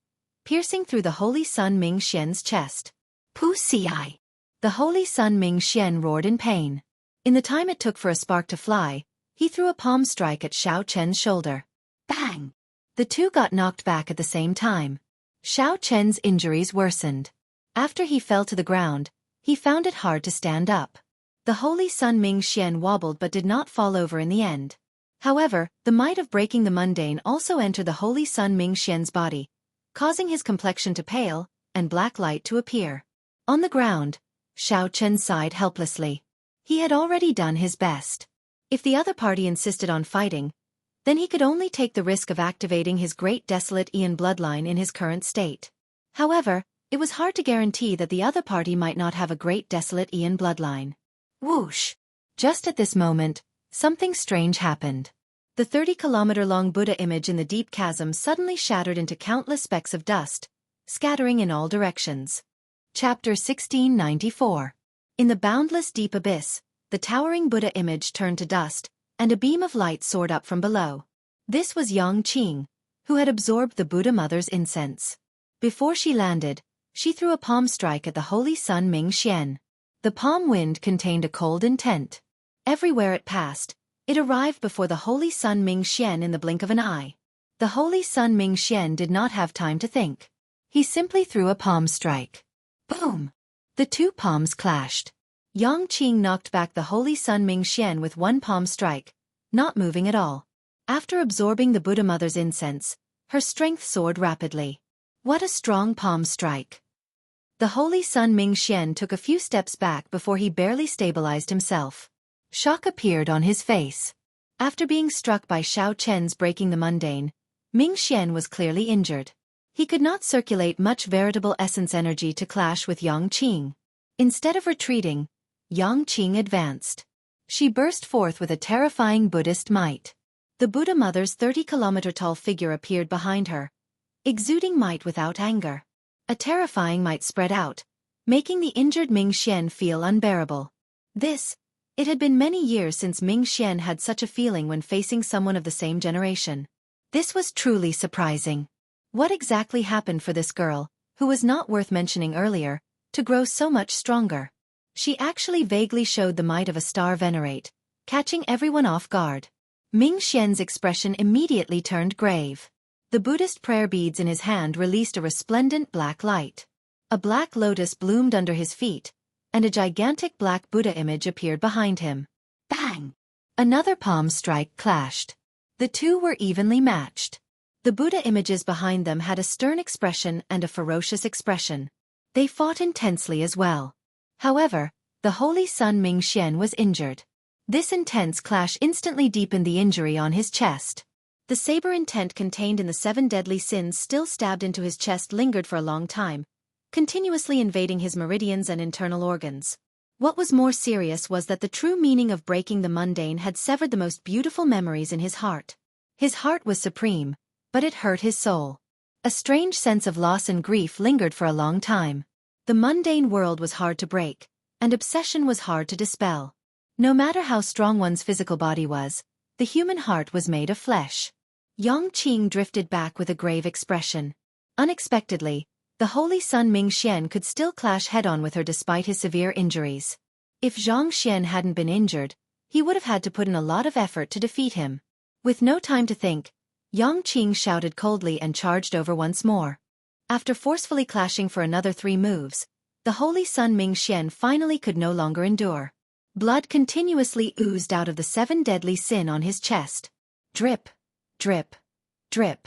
Speaker 1: piercing through the Holy Sun Ming-Xian's chest. Pu-si-ai! The Holy Sun Ming-Xian roared in pain. In the time it took for a spark to fly, he threw a palm strike at Xiao Chen's shoulder. Bang! The two got knocked back at the same time. Xiao Chen's injuries worsened. After he fell to the ground, he found it hard to stand up. The Holy Sun Ming-Xian wobbled but did not fall over in the end. However, the might of breaking the mundane also entered the Holy Sun Ming-Xian's body, causing his complexion to pale, and black light to appear. On the ground, Xiao Chen sighed helplessly. He had already done his best. If the other party insisted on fighting, then he could only take the risk of activating his great desolate Ian bloodline in his current state. However, it was hard to guarantee that the other party might not have a great desolate Ian bloodline. Whoosh! Just at this moment, something strange happened. The 30-kilometer-long Buddha image in the deep chasm suddenly shattered into countless specks of dust, scattering in all directions. Chapter 1694. In the boundless deep abyss, the towering Buddha image turned to dust, and a beam of light soared up from below. This was Yang Qing, who had absorbed the Buddha Mother's incense. Before she landed, she threw a palm strike at the Holy Sun Ming-Xian. The palm wind contained a cold intent. Everywhere it passed, it arrived before the Holy Sun Ming-Xian in the blink of an eye. The Holy Sun Ming-Xian did not have time to think. He simply threw a palm strike. Boom! The two palms clashed. Yang Qing knocked back the Holy Sun Ming-Xian with one palm strike, not moving at all. After absorbing the Buddha Mother's incense, her strength soared rapidly. What a strong palm strike! The Holy Sun Ming-Xian took a few steps back before he barely stabilized himself. Shock appeared on his face. After being struck by Xiao Chen's breaking the mundane, Ming-Xian was clearly injured. He could not circulate much veritable essence energy to clash with Yang Qing. Instead of retreating, Yang Qing advanced. She burst forth with a terrifying Buddhist might. The Buddha Mother's 30-kilometer-tall figure appeared behind her, exuding might without anger. A terrifying might spread out, making the injured Ming-Xian feel unbearable. It had been many years since Ming-Xian had such a feeling when facing someone of the same generation. This was truly surprising. What exactly happened for this girl, who was not worth mentioning earlier, to grow so much stronger? She actually vaguely showed the might of a star venerate, catching everyone off guard. Ming-Xian's expression immediately turned grave. The Buddhist prayer beads in his hand released a resplendent black light. A black lotus bloomed under his feet, and a gigantic black Buddha image appeared behind him. Bang! Another palm strike clashed. The two were evenly matched. The Buddha images behind them had a stern expression and a ferocious expression. They fought intensely as well. However, the Holy Sun Ming-Xian was injured. This intense clash instantly deepened the injury on his chest. The saber intent contained in the 7 deadly sins still stabbed into his chest lingered for a long time, continuously invading his meridians and internal organs. What was more serious was that the true meaning of breaking the mundane had severed the most beautiful memories in his heart. His heart was supreme, but it hurt his soul. A strange sense of loss and grief lingered for a long time. The mundane world was hard to break, and obsession was hard to dispel. No matter how strong one's physical body was, the human heart was made of flesh. Yang Qing drifted back with a grave expression. Unexpectedly, the Holy Sun Ming-Xian could still clash head-on with her despite his severe injuries. If Zhang Xian hadn't been injured, he would have had to put in a lot of effort to defeat him. With no time to think, Yang Qing shouted coldly and charged over once more. After forcefully clashing for another 3 moves, the Holy Sun Ming-Xian finally could no longer endure. Blood continuously oozed out of the 7 deadly sin on his chest. Drip, drip, drip.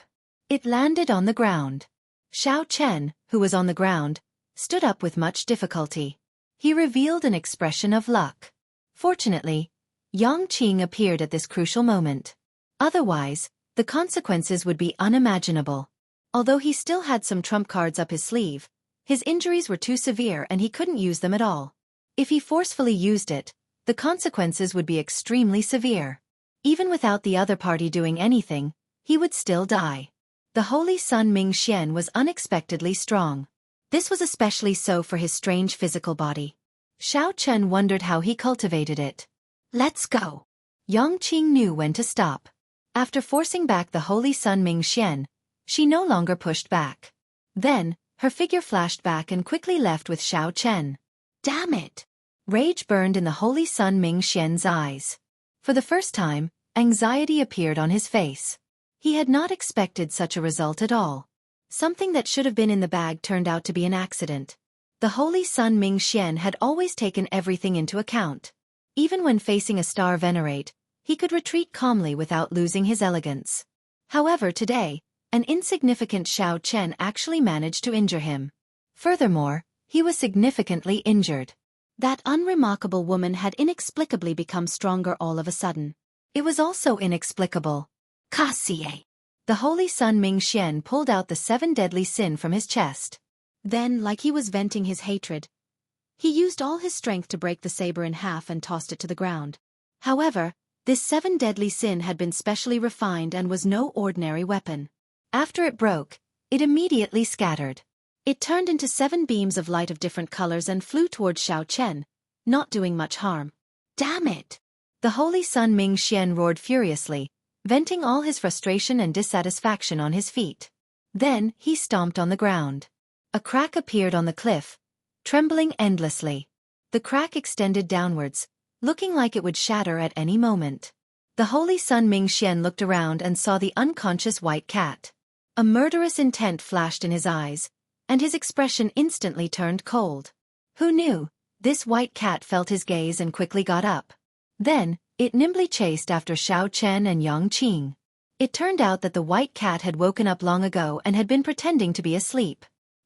Speaker 1: It landed on the ground. Xiao Chen, who was on the ground, stood up with much difficulty. He revealed an expression of luck. Fortunately, Yang Qing appeared at this crucial moment. Otherwise, the consequences would be unimaginable. Although he still had some trump cards up his sleeve, his injuries were too severe and he couldn't use them at all. If he forcefully used it, the consequences would be extremely severe. Even without the other party doing anything, he would still die. The Holy Sun Ming-Xian was unexpectedly strong. This was especially so for his strange physical body. Xiao Chen wondered how he cultivated it. Let's go. Yang Qing knew when to stop. After forcing back the Holy Sun Ming-Xian, she no longer pushed back. Then, her figure flashed back and quickly left with Xiao Chen. Damn it! Rage burned in the Holy Sun Ming-Xian's eyes. For the first time, anxiety appeared on his face. He had not expected such a result at all. Something that should have been in the bag turned out to be an accident. The Holy Sun Ming-Xian had always taken everything into account. Even when facing a star venerate, he could retreat calmly without losing his elegance. However, today, an insignificant Xiao Chen actually managed to injure him. Furthermore, he was significantly injured. That unremarkable woman had inexplicably become stronger all of a sudden. It was also inexplicable. Kasie. The Holy Sun Ming-Xian pulled out the 7 deadly sin from his chest. Then, like he was venting his hatred, he used all his strength to break the saber in half and tossed it to the ground. However, this 7 deadly sin had been specially refined and was no ordinary weapon. After it broke, it immediately scattered. It turned into 7 beams of light of different colors and flew towards Xiao Chen, not doing much harm. Damn it! The Holy Sun Ming-Xian roared furiously, venting all his frustration and dissatisfaction on his feet. Then, he stomped on the ground. A crack appeared on the cliff, trembling endlessly. The crack extended downwards,
Speaker 2: looking like it would shatter at any moment. The Holy Sun Ming-Xian looked around and saw the unconscious white cat. A murderous intent flashed in his eyes, and his expression instantly turned cold. Who knew? This white cat felt his gaze and quickly got up. Then, it nimbly chased after Xiao Chen and Yang Qing. It turned out that the white cat had woken up long ago and had been pretending to be asleep.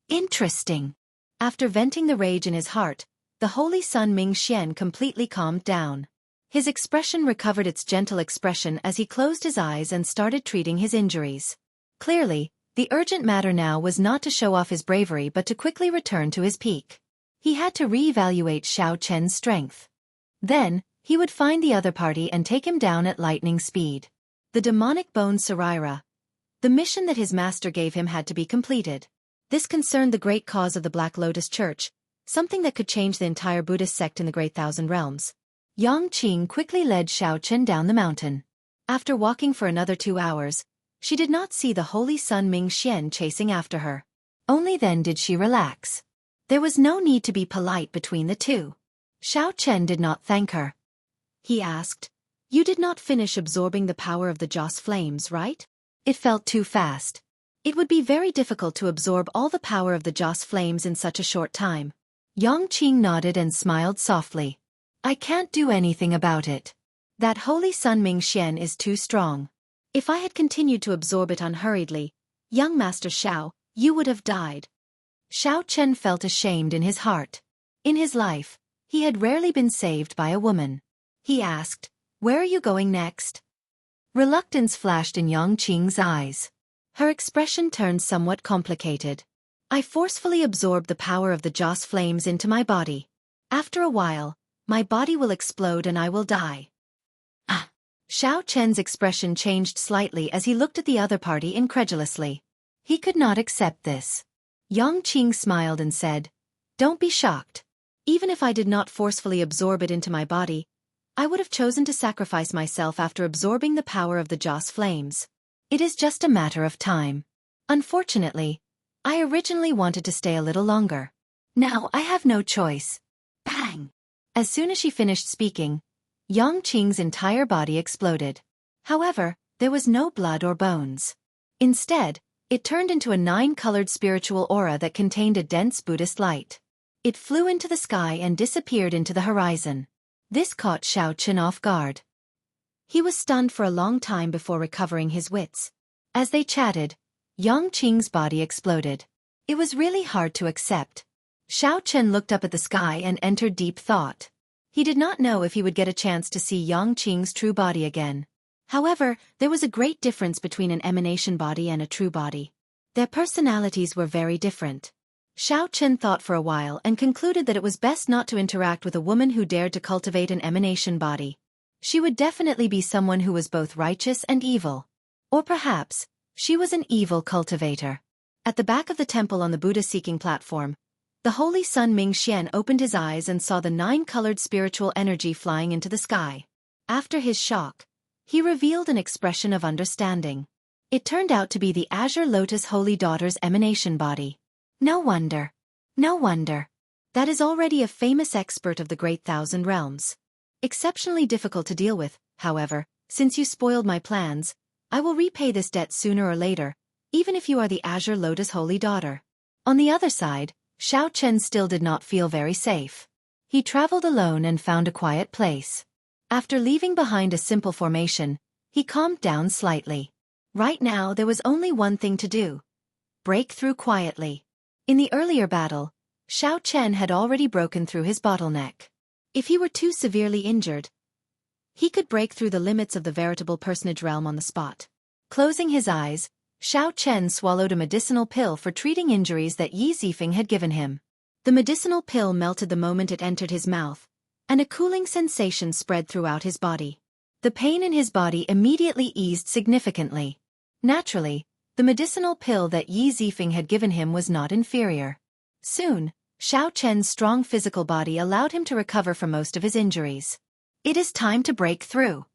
Speaker 2: Interesting. After venting the rage in his heart, the Holy Sun Ming-Xian completely calmed down. His expression recovered its gentle expression as he closed his eyes and started treating his injuries. Clearly, the urgent matter now was not to show off his bravery but to quickly return to his peak. He had to re-evaluate Xiao Chen's strength. Then, he would find the other party and take him down at lightning speed. The demonic bone Saraira. The mission that his master gave him had to be completed. This concerned the great cause of the Black Lotus Church, something that could change the entire Buddhist sect in the Great Thousand Realms. Yang Qing quickly led Xiao Chen down the mountain. After walking for another 2 hours, she did not see the Holy Sun Ming-Xian chasing after her. Only then did she relax. There was no need to be polite between the two. Xiao Chen did not thank her. He asked, "You did not finish absorbing the power of the Joss flames, right?" It felt too fast. It would be very difficult to absorb all the power of the Joss flames in such a short time. Yang Qing nodded and smiled softly. "I can't do anything about it. That Holy Sun Ming-Xian is too strong. If I had continued to absorb it unhurriedly, young Master Xiao, you would have died." Xiao Chen felt ashamed in his heart. In his life, he had rarely been saved by a woman. He asked, "Where are you going next?" Reluctance flashed in Yang Qing's eyes. Her expression turned somewhat complicated. "I forcefully absorbed the power of the Joss flames into my body. After a while, my body will explode and I will die." Xiao Chen's expression changed slightly as he looked at the other party incredulously. He could not accept this. Yang Qing smiled and said, "Don't be shocked. Even if I did not forcefully absorb it into my body, I would have chosen to sacrifice myself after absorbing the power of the Joss flames. It is just a matter of time. Unfortunately, I originally wanted to stay a little longer. Now I have no choice." Bang! As soon as she finished speaking, Yang Qing's entire body exploded. However, there was no blood or bones. Instead, it turned into a 9-colored spiritual aura that contained a dense Buddhist light. It flew into the sky and disappeared into the horizon. This caught Xiao Chen off guard. He was stunned for a long time before recovering his wits. As they chatted, Yang Qing's body exploded. It was really hard to accept. Xiao Chen looked up at the sky and entered deep thought. He did not know if he would get a chance to see Yang Qing's true body again. However, there was a great difference between an emanation body and a true body. Their personalities were very different. Xiao Chen thought for a while and concluded that it was best not to interact with a woman who dared to cultivate an emanation body. She would definitely be someone who was both righteous and evil. Or perhaps, she was an evil cultivator. At the back of the temple on the Buddha-seeking platform, the Holy Sun Ming-Xian opened his eyes and saw the 9-colored spiritual energy flying into the sky. After his shock, he revealed an expression of understanding. It turned out to be the Azure Lotus Holy Daughter's emanation body. No wonder. No wonder. That is already a famous expert of the Great Thousand Realms. Exceptionally difficult to deal with, however, since you spoiled my plans, I will repay this debt sooner or later, even if you are the Azure Lotus Holy Daughter. On the other side, Xiao Chen still did not feel very safe. He traveled alone and found a quiet place. After leaving behind a simple formation, he calmed down slightly. Right now there was only one thing to do. Break through quietly. In the earlier battle, Xiao Chen had already broken through his bottleneck. If he were too severely injured, he could break through the limits of the veritable personage realm on the spot. Closing his eyes, Xiao Chen swallowed a medicinal pill for treating injuries that Yi Zifeng had given him. The medicinal pill melted the moment it entered his mouth, and a cooling sensation spread throughout his body. The pain in his body immediately eased significantly. Naturally, the medicinal pill that Yi Zifeng had given him was not inferior. Soon, Xiao Chen's strong physical body allowed him to recover from most of his injuries. It is time to break through.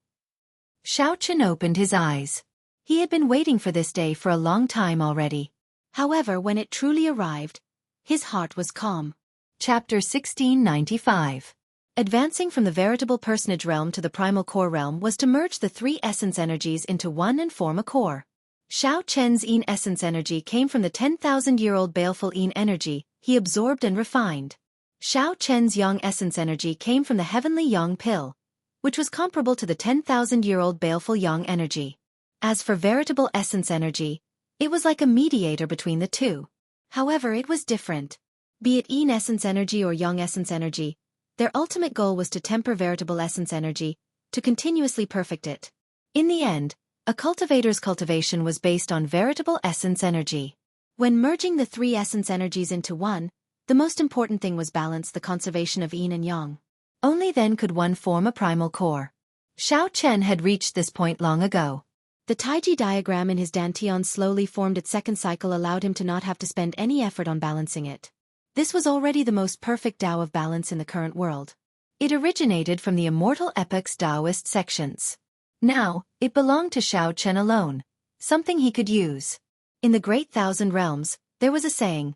Speaker 2: Xiao Chen opened his eyes. He had been waiting for this day for a long time already. However, when it truly arrived, his heart was calm. Chapter 1695. Advancing from the veritable personage realm to the primal core realm was to merge the three essence energies into one and form a core. Shao Chen's Yin essence energy came from the 10,000-year-old baleful Yin energy he absorbed and refined. Shao Chen's Yang essence energy came from the heavenly Yang pill, which was comparable to the 10,000-year-old baleful Yang energy. As for veritable essence energy, it was like a mediator between the two. However, it was different. Be it Yin essence energy or Yang essence energy, their ultimate goal was to temper veritable essence energy, to continuously perfect it. In the end, a cultivator's cultivation was based on veritable essence energy. When merging the three essence energies into one, the most important thing was balance, the conservation of Yin and Yang. Only then could one form a primal core. Shao Chen had reached this point long ago. The Taiji diagram in his Dantian slowly formed its second cycle allowed him to not have to spend any effort on balancing it. This was already the most perfect Tao of balance in the current world. It originated from the immortal epoch's Taoist sections. Now, it belonged to Shao Chen alone, something he could use. In the Great Thousand Realms, there was a saying,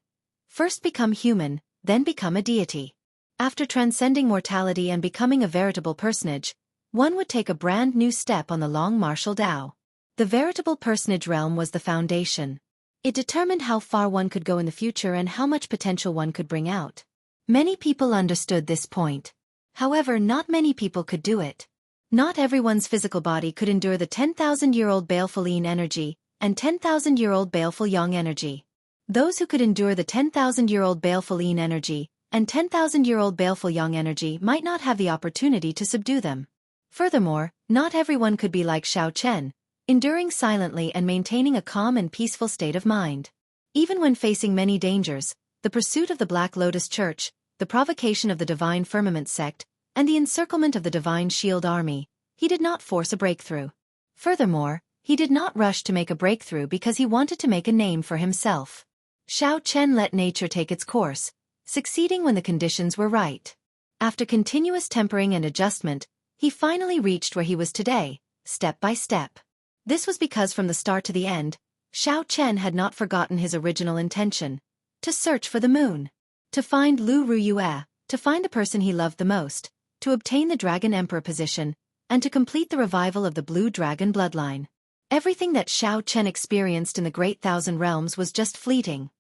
Speaker 2: "First become human, then become a deity." After transcending mortality and becoming a veritable personage, one would take a brand new step on the long martial Tao. The veritable personage realm was the foundation. It determined how far one could go in the future and how much potential one could bring out. Many people understood this point. However, not many people could do it. Not everyone's physical body could endure the 10,000-year-old baleful Yin energy and 10,000-year-old baleful Yang energy. Those who could endure the 10,000-year-old baleful Yin energy and 10,000-year-old baleful Yang energy might not have the opportunity to subdue them. Furthermore, not everyone could be like Shao Chen, enduring silently and maintaining a calm and peaceful state of mind. Even when facing many dangers, the pursuit of the Black Lotus Church, the provocation of the Divine Firmament sect, and the encirclement of the Divine Shield Army, he did not force a breakthrough. Furthermore, he did not rush to make a breakthrough because he wanted to make a name for himself. Shao Chen let nature take its course, succeeding when the conditions were right. After continuous tempering and adjustment, he finally reached where he was today, step by step. This was because from the start to the end, Shao Chen had not forgotten his original intention: to search for the moon, to find Lu Ruyue, to find the person he loved the most, to obtain the Dragon Emperor position, and to complete the revival of the Blue Dragon bloodline. Everything that Shao Chen experienced in the Great Thousand Realms was just fleeting.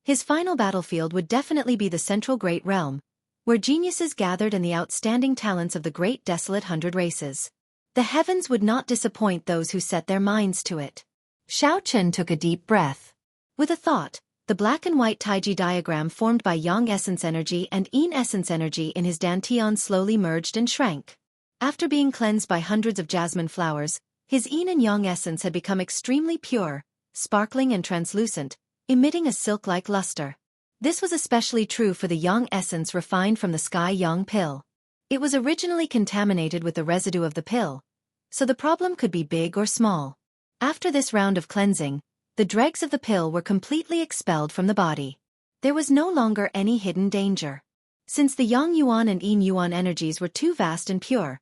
Speaker 2: His final battlefield would definitely be the Central Great Realm, where geniuses gathered and the outstanding talents of the Great Desolate Hundred Races. The heavens would not disappoint those who set their minds to it. Shao Chen took a deep breath. With a thought, the black and white Taiji diagram formed by Yang essence energy and Yin essence energy in his Dantian slowly merged and shrank. After being cleansed by hundreds of jasmine flowers, his Yin and Yang essence had become extremely pure, sparkling and translucent, emitting a silk-like luster. This was especially true for the Yang essence refined from the Sky Yang pill. It was originally contaminated with the residue of the pill, so the problem could be big or small. After this round of cleansing, the dregs of the pill were completely expelled from the body. There was no longer any hidden danger. Since the Yang Yuan and Yin Yuan energies were too vast and pure,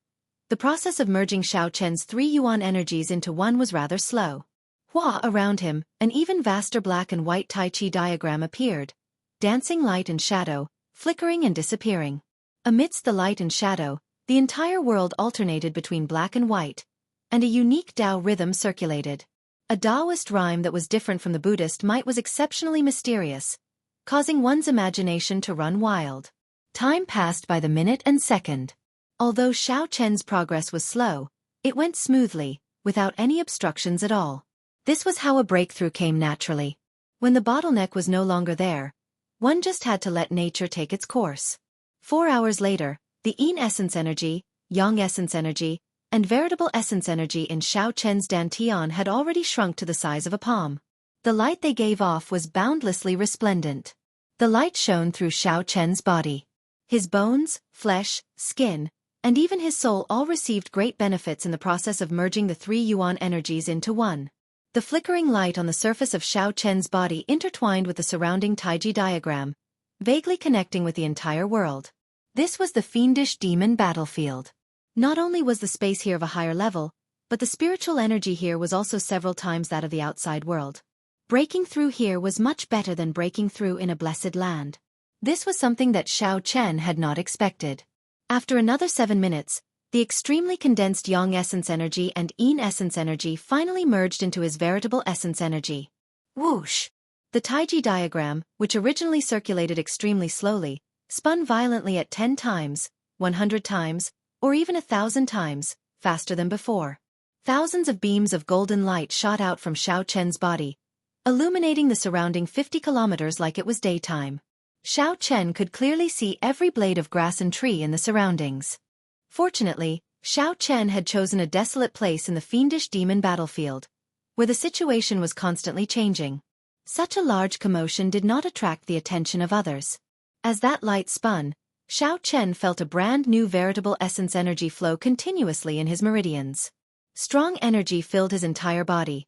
Speaker 2: the process of merging Shao Chen's three Yuan energies into one was rather slow. Hua around him, an even vaster black and white Tai Chi diagram appeared, dancing light and shadow, flickering and disappearing. Amidst the light and shadow, the entire world alternated between black and white, and a unique Tao rhythm circulated. A Taoist rhyme that was different from the Buddhist might was exceptionally mysterious, causing one's imagination to run wild. Time passed by the minute and second. Although Shao Chen's progress was slow, it went smoothly, without any obstructions at all. This was how a breakthrough came naturally. When the bottleneck was no longer there, one just had to let nature take its course. 4 hours later, the Yin essence energy, Yang essence energy, and veritable essence energy in Shao Chen's Dantian had already shrunk to the size of a palm. The light they gave off was boundlessly resplendent. The light shone through Shao Chen's body. His bones, flesh, skin, and even his soul all received great benefits in the process of merging the three Yuan energies into one. The flickering light on the surface of Shao Chen's body intertwined with the surrounding Taiji diagram, vaguely connecting with the entire world. This was the fiendish demon battlefield. Not only was the space here of a higher level, but the spiritual energy here was also several times that of the outside world. Breaking through here was much better than breaking through in a blessed land. This was something that Shao Chen had not expected. After another 7 minutes, the extremely condensed Yang essence energy and Yin essence energy finally merged into his veritable essence energy. Whoosh! The Taiji diagram, which originally circulated extremely slowly, spun violently at 10 times, 100 times, or even 1,000 times, faster than before. Thousands of beams of golden light shot out from Xiao Chen's body, illuminating the surrounding 50 kilometers like it was daytime. Xiao Chen could clearly see every blade of grass and tree in the surroundings. Fortunately, Xiao Chen had chosen a desolate place in the fiendish demon battlefield, where the situation was constantly changing. Such a large commotion did not attract the attention of others. As that light spun, Xiao Chen felt a brand new veritable essence energy flow continuously in his meridians. Strong energy filled his entire body,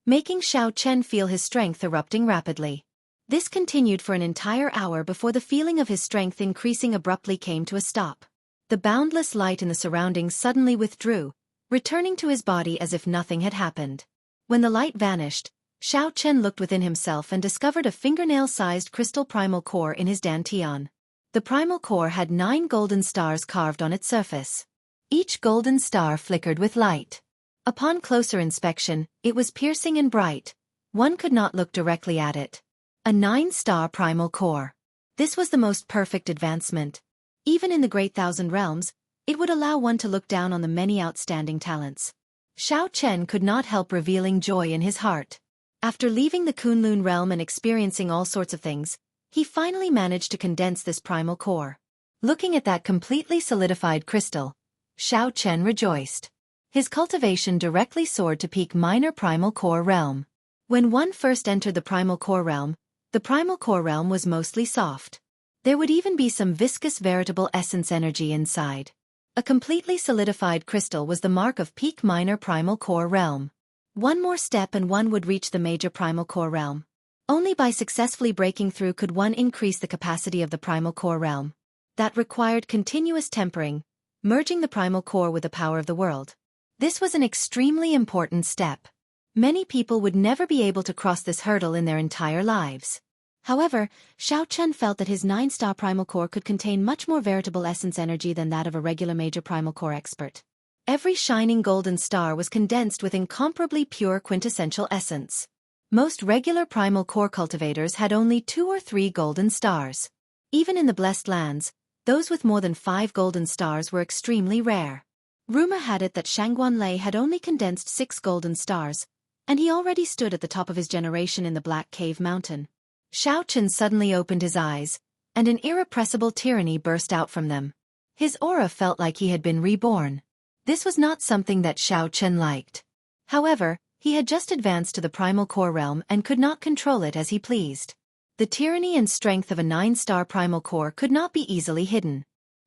Speaker 2: making Xiao Chen feel his strength erupting rapidly. This continued for an entire hour before the feeling of his strength increasing abruptly came to a stop. The boundless light in the surroundings suddenly withdrew, returning to his body as if nothing had happened. When the light vanished, Xiao Chen looked within himself and discovered a fingernail-sized crystal primal core in his dantian. The primal core had 9 golden stars carved on its surface. Each golden star flickered with light. Upon closer inspection, it was piercing and bright. One could not look directly at it. A 9-star primal core. This was the most perfect advancement. Even in the Great Thousand Realms, it would allow one to look down on the many outstanding talents. Xiao Chen could not help revealing joy in his heart. After leaving the Kunlun realm and experiencing all sorts of things, he finally managed to condense this primal core. Looking at that completely solidified crystal, Xiao Chen rejoiced. His cultivation directly soared to peak minor primal core realm. When one first entered the primal core realm was mostly soft. There would even be some viscous veritable essence energy inside. A completely solidified crystal was the mark of peak minor primal core realm. One more step and one would reach the major primal core realm. Only by successfully breaking through could one increase the capacity of the primal core realm. That required continuous tempering, merging the primal core with the power of the world. This was an extremely important step. Many people would never be able to cross this hurdle in their entire lives. However, Xiao Chen felt that his 9-star primal core could contain much more veritable essence energy than that of a regular major primal core expert. Every shining golden star was condensed with incomparably pure quintessential essence. Most regular primal core cultivators had only 2 or 3 golden stars. Even in the Blessed Lands, those with more than 5 golden stars were extremely rare. Rumor had it that Shangguanlei had only condensed 6 golden stars, and he already stood at the top of his generation in the Black Cave Mountain. Xiao Chen suddenly opened his eyes, and an irrepressible tyranny burst out from them. His aura felt like he had been reborn. This was not something that Xiao Chen liked. However, he had just advanced to the primal core realm and could not control it as he pleased. The tyranny and strength of a 9-star primal core could not be easily hidden.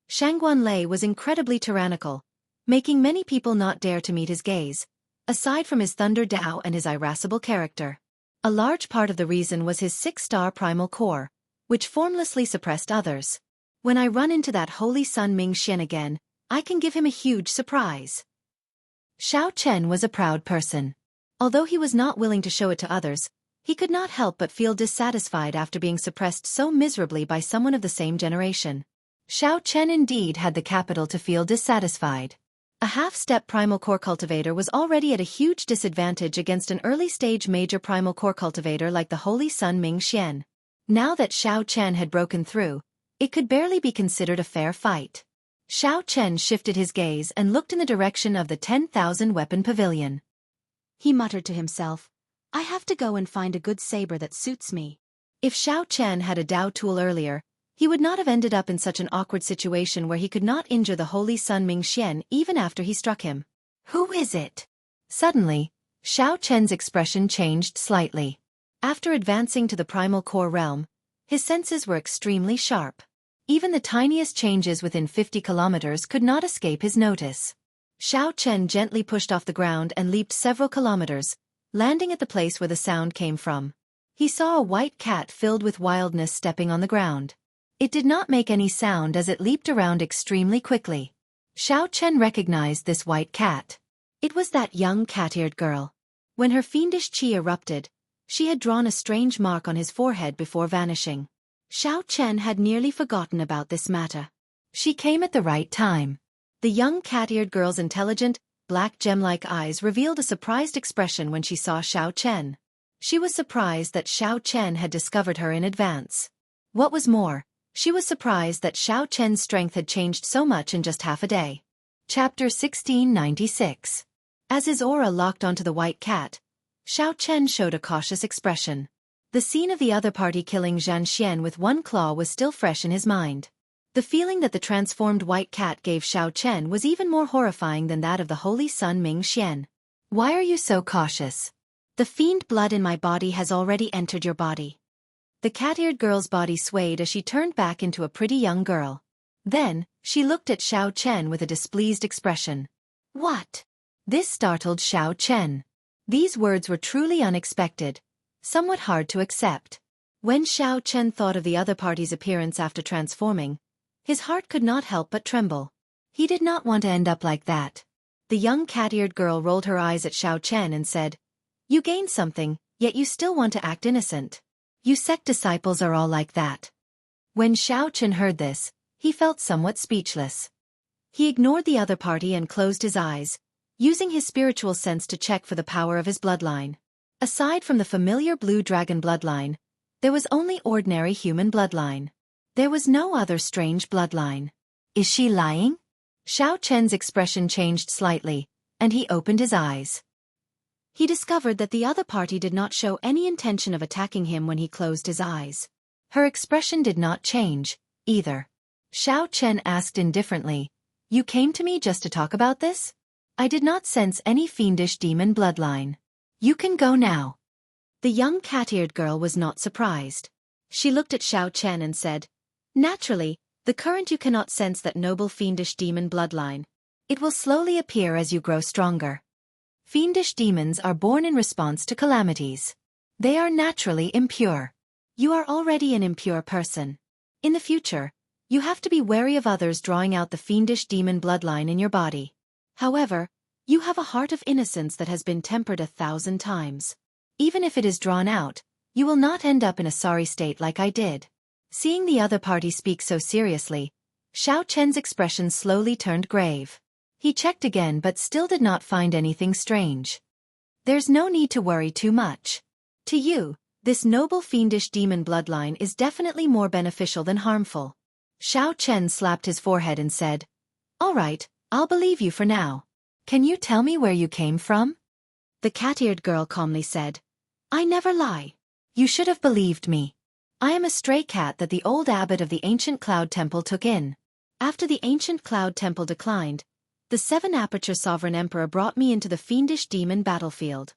Speaker 2: Shangguanlei was incredibly tyrannical, making many people not dare to meet his gaze, aside from his thunder Dao and his irascible character. A large part of the reason was his 6-star primal core, which formlessly suppressed others. When I run into that holy Sun Ming Xian again, I can give him a huge surprise. Xiao Chen was a proud person. Although he was not willing to show it to others, he could not help but feel dissatisfied after being suppressed so miserably by someone of the same generation. Xiao Chen indeed had the capital to feel dissatisfied. A half-step primal core cultivator was already at a huge disadvantage against an early-stage major primal core cultivator like the Holy Sun Ming Xian. Now that Xiao Chen had broken through, it could barely be considered a fair fight. Xiao Chen shifted his gaze and looked in the direction of the 10,000 weapon pavilion. He muttered to himself, "I have to go and find a good saber that suits me." If Xiao Chen had a Dao tool earlier, he would not have ended up in such an awkward situation where he could not injure the Holy Sun Ming Xian even after he struck him. Who is it? Suddenly, Xiao Chen's expression changed slightly. After advancing to the primal core realm, his senses were extremely sharp. Even the tiniest changes within 50 kilometers could not escape his notice. Xiao Chen gently pushed off the ground and leaped several kilometers, landing at the place where the sound came from. He saw a white cat filled with wildness stepping on the ground. It did not make any sound as it leaped around extremely quickly. Xiao Chen recognized this white cat. It was that young cat-eared girl. When her fiendish qi erupted, she had drawn a strange mark on his forehead before vanishing. Xiao Chen had nearly forgotten about this matter. She came at the right time. The young cat-eared girl's intelligent, black gem-like eyes revealed a surprised expression when she saw Xiao Chen. She was surprised that Xiao Chen had discovered her in advance. What was more, she was surprised that Xiao Chen's strength had changed so much in just half a day. Chapter 1696. As his aura locked onto the white cat, Xiao Chen showed a cautious expression. The scene of the other party killing Zhan Xian with one claw was still fresh in his mind. The feeling that the transformed white cat gave Xiao Chen was even more horrifying than that of the holy sun Ming Xian. Why are you so cautious? The fiend blood in my body has already entered your body. The cat-eared girl's body swayed as she turned back into a pretty young girl. Then, she looked at Xiao Chen with a displeased expression. What? This startled Xiao Chen. These words were truly unexpected, somewhat hard to accept. When Xiao Chen thought of the other party's appearance after transforming, his heart could not help but tremble. He did not want to end up like that. The young cat-eared girl rolled her eyes at Xiao Chen and said, You gained something, yet you still want to act innocent. You sect disciples are all like that. When Xiao Chen heard this, he felt somewhat speechless. He ignored the other party and closed his eyes, using his spiritual sense to check for the power of his bloodline. Aside from the familiar blue dragon bloodline, there was only ordinary human bloodline. There was no other strange bloodline. Is she lying? Xiao Chen's expression changed slightly, and he opened his eyes. He discovered that the other party did not show any intention of attacking him when he closed his eyes. Her expression did not change, either. Xiao Chen asked indifferently, You came to me just to talk about this? I did not sense any fiendish demon bloodline. You can go now. The young cat-eared girl was not surprised. She looked at Xiao Chen and said, Naturally, the current you cannot sense that noble fiendish demon bloodline. It will slowly appear as you grow stronger. Fiendish demons are born in response to calamities. They are naturally impure. You are already an impure person. In the future, you have to be wary of others drawing out the fiendish demon bloodline in your body. However, you have a heart of innocence that has been tempered 1,000 times. Even if it is drawn out, you will not end up in a sorry state like I did. Seeing the other party speak so seriously, Xiao Chen's expression slowly turned grave. He checked again but still did not find anything strange. There's no need to worry too much. To you, this noble fiendish demon bloodline is definitely more beneficial than harmful. Xiao Chen slapped his forehead and said, All right, I'll believe you for now. Can you tell me where you came from? The cat-eared girl calmly said, I never lie. You should have believed me. I am a stray cat that the old abbot of the ancient cloud temple took in. After the ancient cloud temple declined, the 7-aperture sovereign emperor brought me into the fiendish demon battlefield.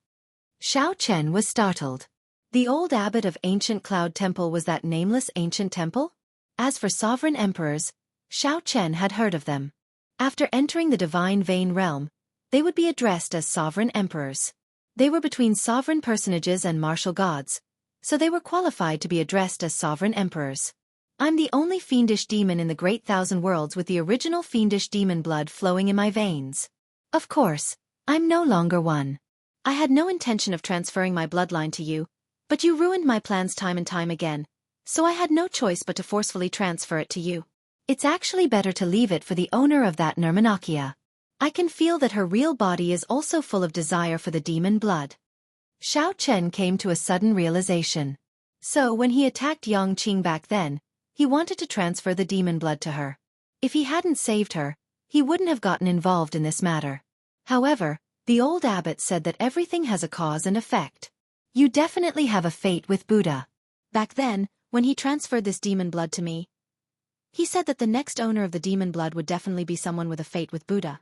Speaker 2: Xiao Chen was startled. The old abbot of ancient cloud temple was that nameless ancient temple? As for sovereign emperors, Xiao Chen had heard of them. After entering the divine vein realm, they would be addressed as sovereign emperors. They were between sovereign personages and martial gods, so they were qualified to be addressed as sovereign emperors. I'm the only fiendish demon in the great 1,000 worlds with the original fiendish demon blood flowing in my veins. Of course, I'm no longer one. I had no intention of transferring my bloodline to you, but you ruined my plans time and time again, so I had no choice but to forcefully transfer it to you. It's actually better to leave it for the owner of that Nirmanakia. I can feel that her real body is also full of desire for the demon blood. Xiao Chen came to a sudden realization. So when he attacked Yang Qing back then, he wanted to transfer the demon blood to her. If he hadn't saved her, he wouldn't have gotten involved in this matter. However, the old abbot said that everything has a cause and effect. You definitely have a fate with Buddha. Back then, when he transferred this demon blood to me, he said that the next owner of the demon blood would definitely be someone with a fate with Buddha.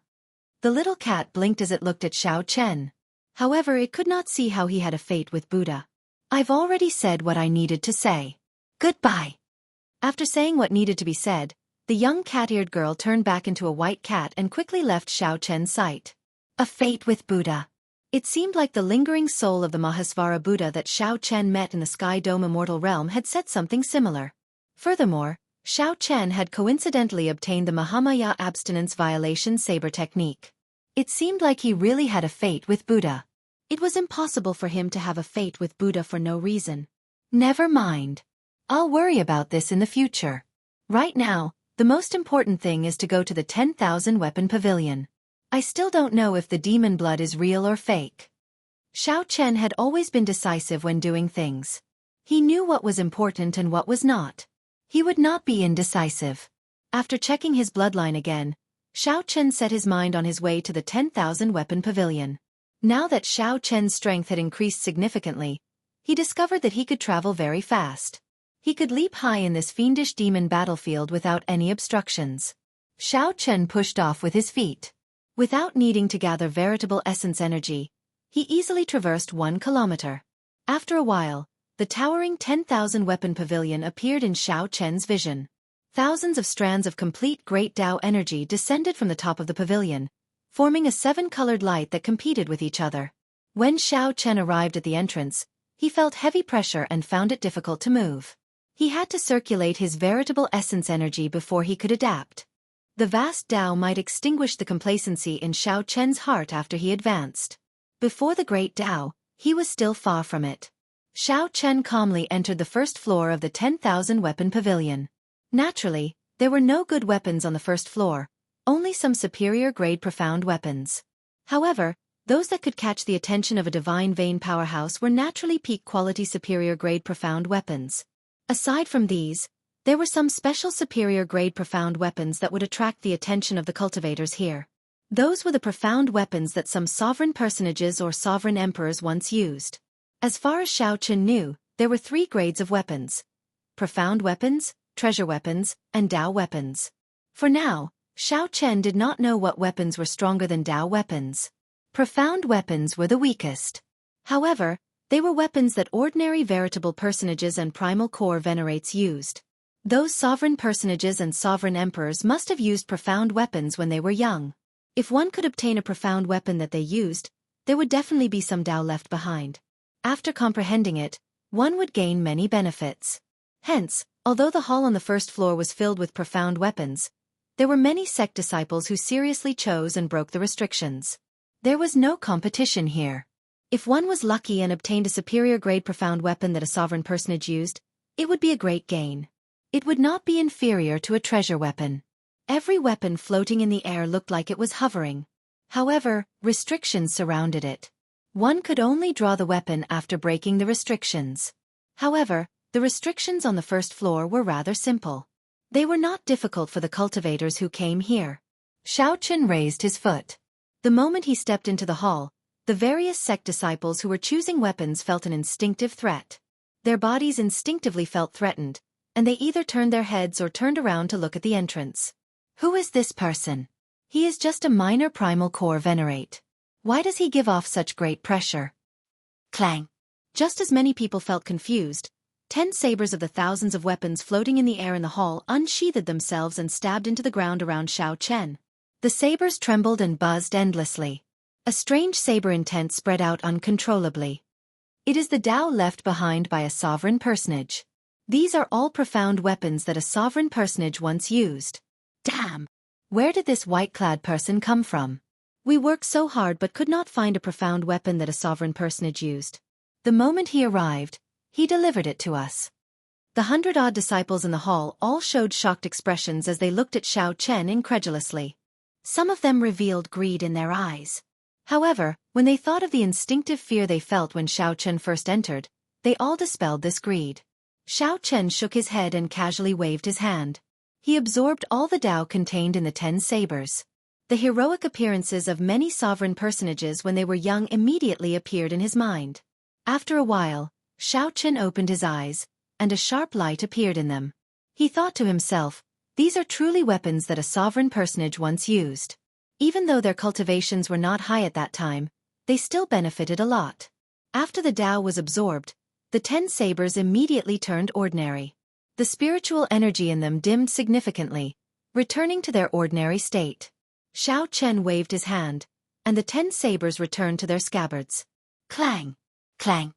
Speaker 2: The little cat blinked as it looked at Xiao Chen. However, it could not see how he had a fate with Buddha. I've already said what I needed to say. Goodbye. After saying what needed to be said, the young cat-eared girl turned back into a white cat and quickly left Xiao Chen's sight. A fate with Buddha. It seemed like the lingering soul of the Mahasvara Buddha that Xiao Chen met in the Sky Dome immortal realm had said something similar. Furthermore, Xiao Chen had coincidentally obtained the Mahamaya abstinence violation saber technique. It seemed like he really had a fate with Buddha. It was impossible for him to have a fate with Buddha for no reason. Never mind. I'll worry about this in the future. Right now, The most important thing is to go to the 10,000 weapon pavilion. I still don't know if the demon blood is real or fake. Xiao Chen had always been decisive when doing things. He knew what was important and what was not. He would not be indecisive. After checking his bloodline again, Xiao Chen set his mind on his way to the 10,000 weapon pavilion. Now that Xiao Chen's strength had increased significantly, he discovered that he could travel very fast. He could leap high in this fiendish demon battlefield without any obstructions. Xiao Chen pushed off with his feet. Without needing to gather veritable essence energy, he easily traversed 1 kilometer. After a while, the towering 10,000 weapon pavilion appeared in Xiao Chen's vision. Thousands of strands of complete Great Tao energy descended from the top of the pavilion, forming a 7-colored light that competed with each other. When Xiao Chen arrived at the entrance, he felt heavy pressure and found it difficult to move. He had to circulate his veritable essence energy before he could adapt. The vast Tao might extinguish the complacency in Xiao Chen's heart after he advanced. Before the Great Tao, he was still far from it. Xiao Chen calmly entered the first floor of the 10,000 weapon pavilion. Naturally, there were no good weapons on the first floor, only some superior-grade profound weapons. However, those that could catch the attention of a divine vein powerhouse were naturally peak-quality superior-grade profound weapons. Aside from these, there were some special superior-grade profound weapons that would attract the attention of the cultivators here. Those were the profound weapons that some sovereign personages or sovereign emperors once used. As far as Xiao Chen knew, there were 3 grades of weapons: profound weapons, treasure weapons, and Tao weapons. For now, Xiao Chen did not know what weapons were stronger than Tao weapons. Profound weapons were the weakest. However, they were weapons that ordinary veritable personages and primal core venerates used. Those sovereign personages and sovereign emperors must have used profound weapons when they were young. If one could obtain a profound weapon that they used, there would definitely be some Tao left behind. After comprehending it, one would gain many benefits. Hence, although the hall on the first floor was filled with profound weapons, there were many sect disciples who seriously chose and broke the restrictions. There was no competition here. If one was lucky and obtained a superior-grade profound weapon that a sovereign personage used, it would be a great gain. It would not be inferior to a treasure weapon. Every weapon floating in the air looked like it was hovering. However, restrictions surrounded it. One could only draw the weapon after breaking the restrictions. However, the restrictions on the first floor were rather simple. They were not difficult for the cultivators who came here. Xiao Chen raised his foot. The moment he stepped into the hall, the various sect disciples who were choosing weapons felt an instinctive threat. Their bodies instinctively felt threatened, and they either turned their heads or turned around to look at the entrance. Who is this person? He is just a minor primal core venerate. Why does he give off such great pressure? Clang! Just as many people felt confused, 10 sabers of the thousands of weapons floating in the air in the hall unsheathed themselves and stabbed into the ground around Xiao Chen. The sabers trembled and buzzed endlessly. A strange saber intent spread out uncontrollably. It is the Tao left behind by a sovereign personage. These are all profound weapons that a sovereign personage once used. Damn! Where did this white-clad person come from? We worked so hard but could not find a profound weapon that a sovereign personage used. The moment he arrived, he delivered it to us. The 100-odd disciples in the hall all showed shocked expressions as they looked at Xiao Chen incredulously. Some of them revealed greed in their eyes. However, when they thought of the instinctive fear they felt when Xiao Chen first entered, they all dispelled this greed. Xiao Chen shook his head and casually waved his hand. He absorbed all the Tao contained in the 10 sabers. The heroic appearances of many sovereign personages when they were young immediately appeared in his mind. After a while, Xiao Chen opened his eyes, and a sharp light appeared in them. He thought to himself, these are truly weapons that a sovereign personage once used. Even though their cultivations were not high at that time, they still benefited a lot. After the Tao was absorbed, the 10 sabers immediately turned ordinary. The spiritual energy in them dimmed significantly, returning to their ordinary state. Xiao Chen waved his hand, and the 10 sabers returned to their scabbards. Clang! Clang!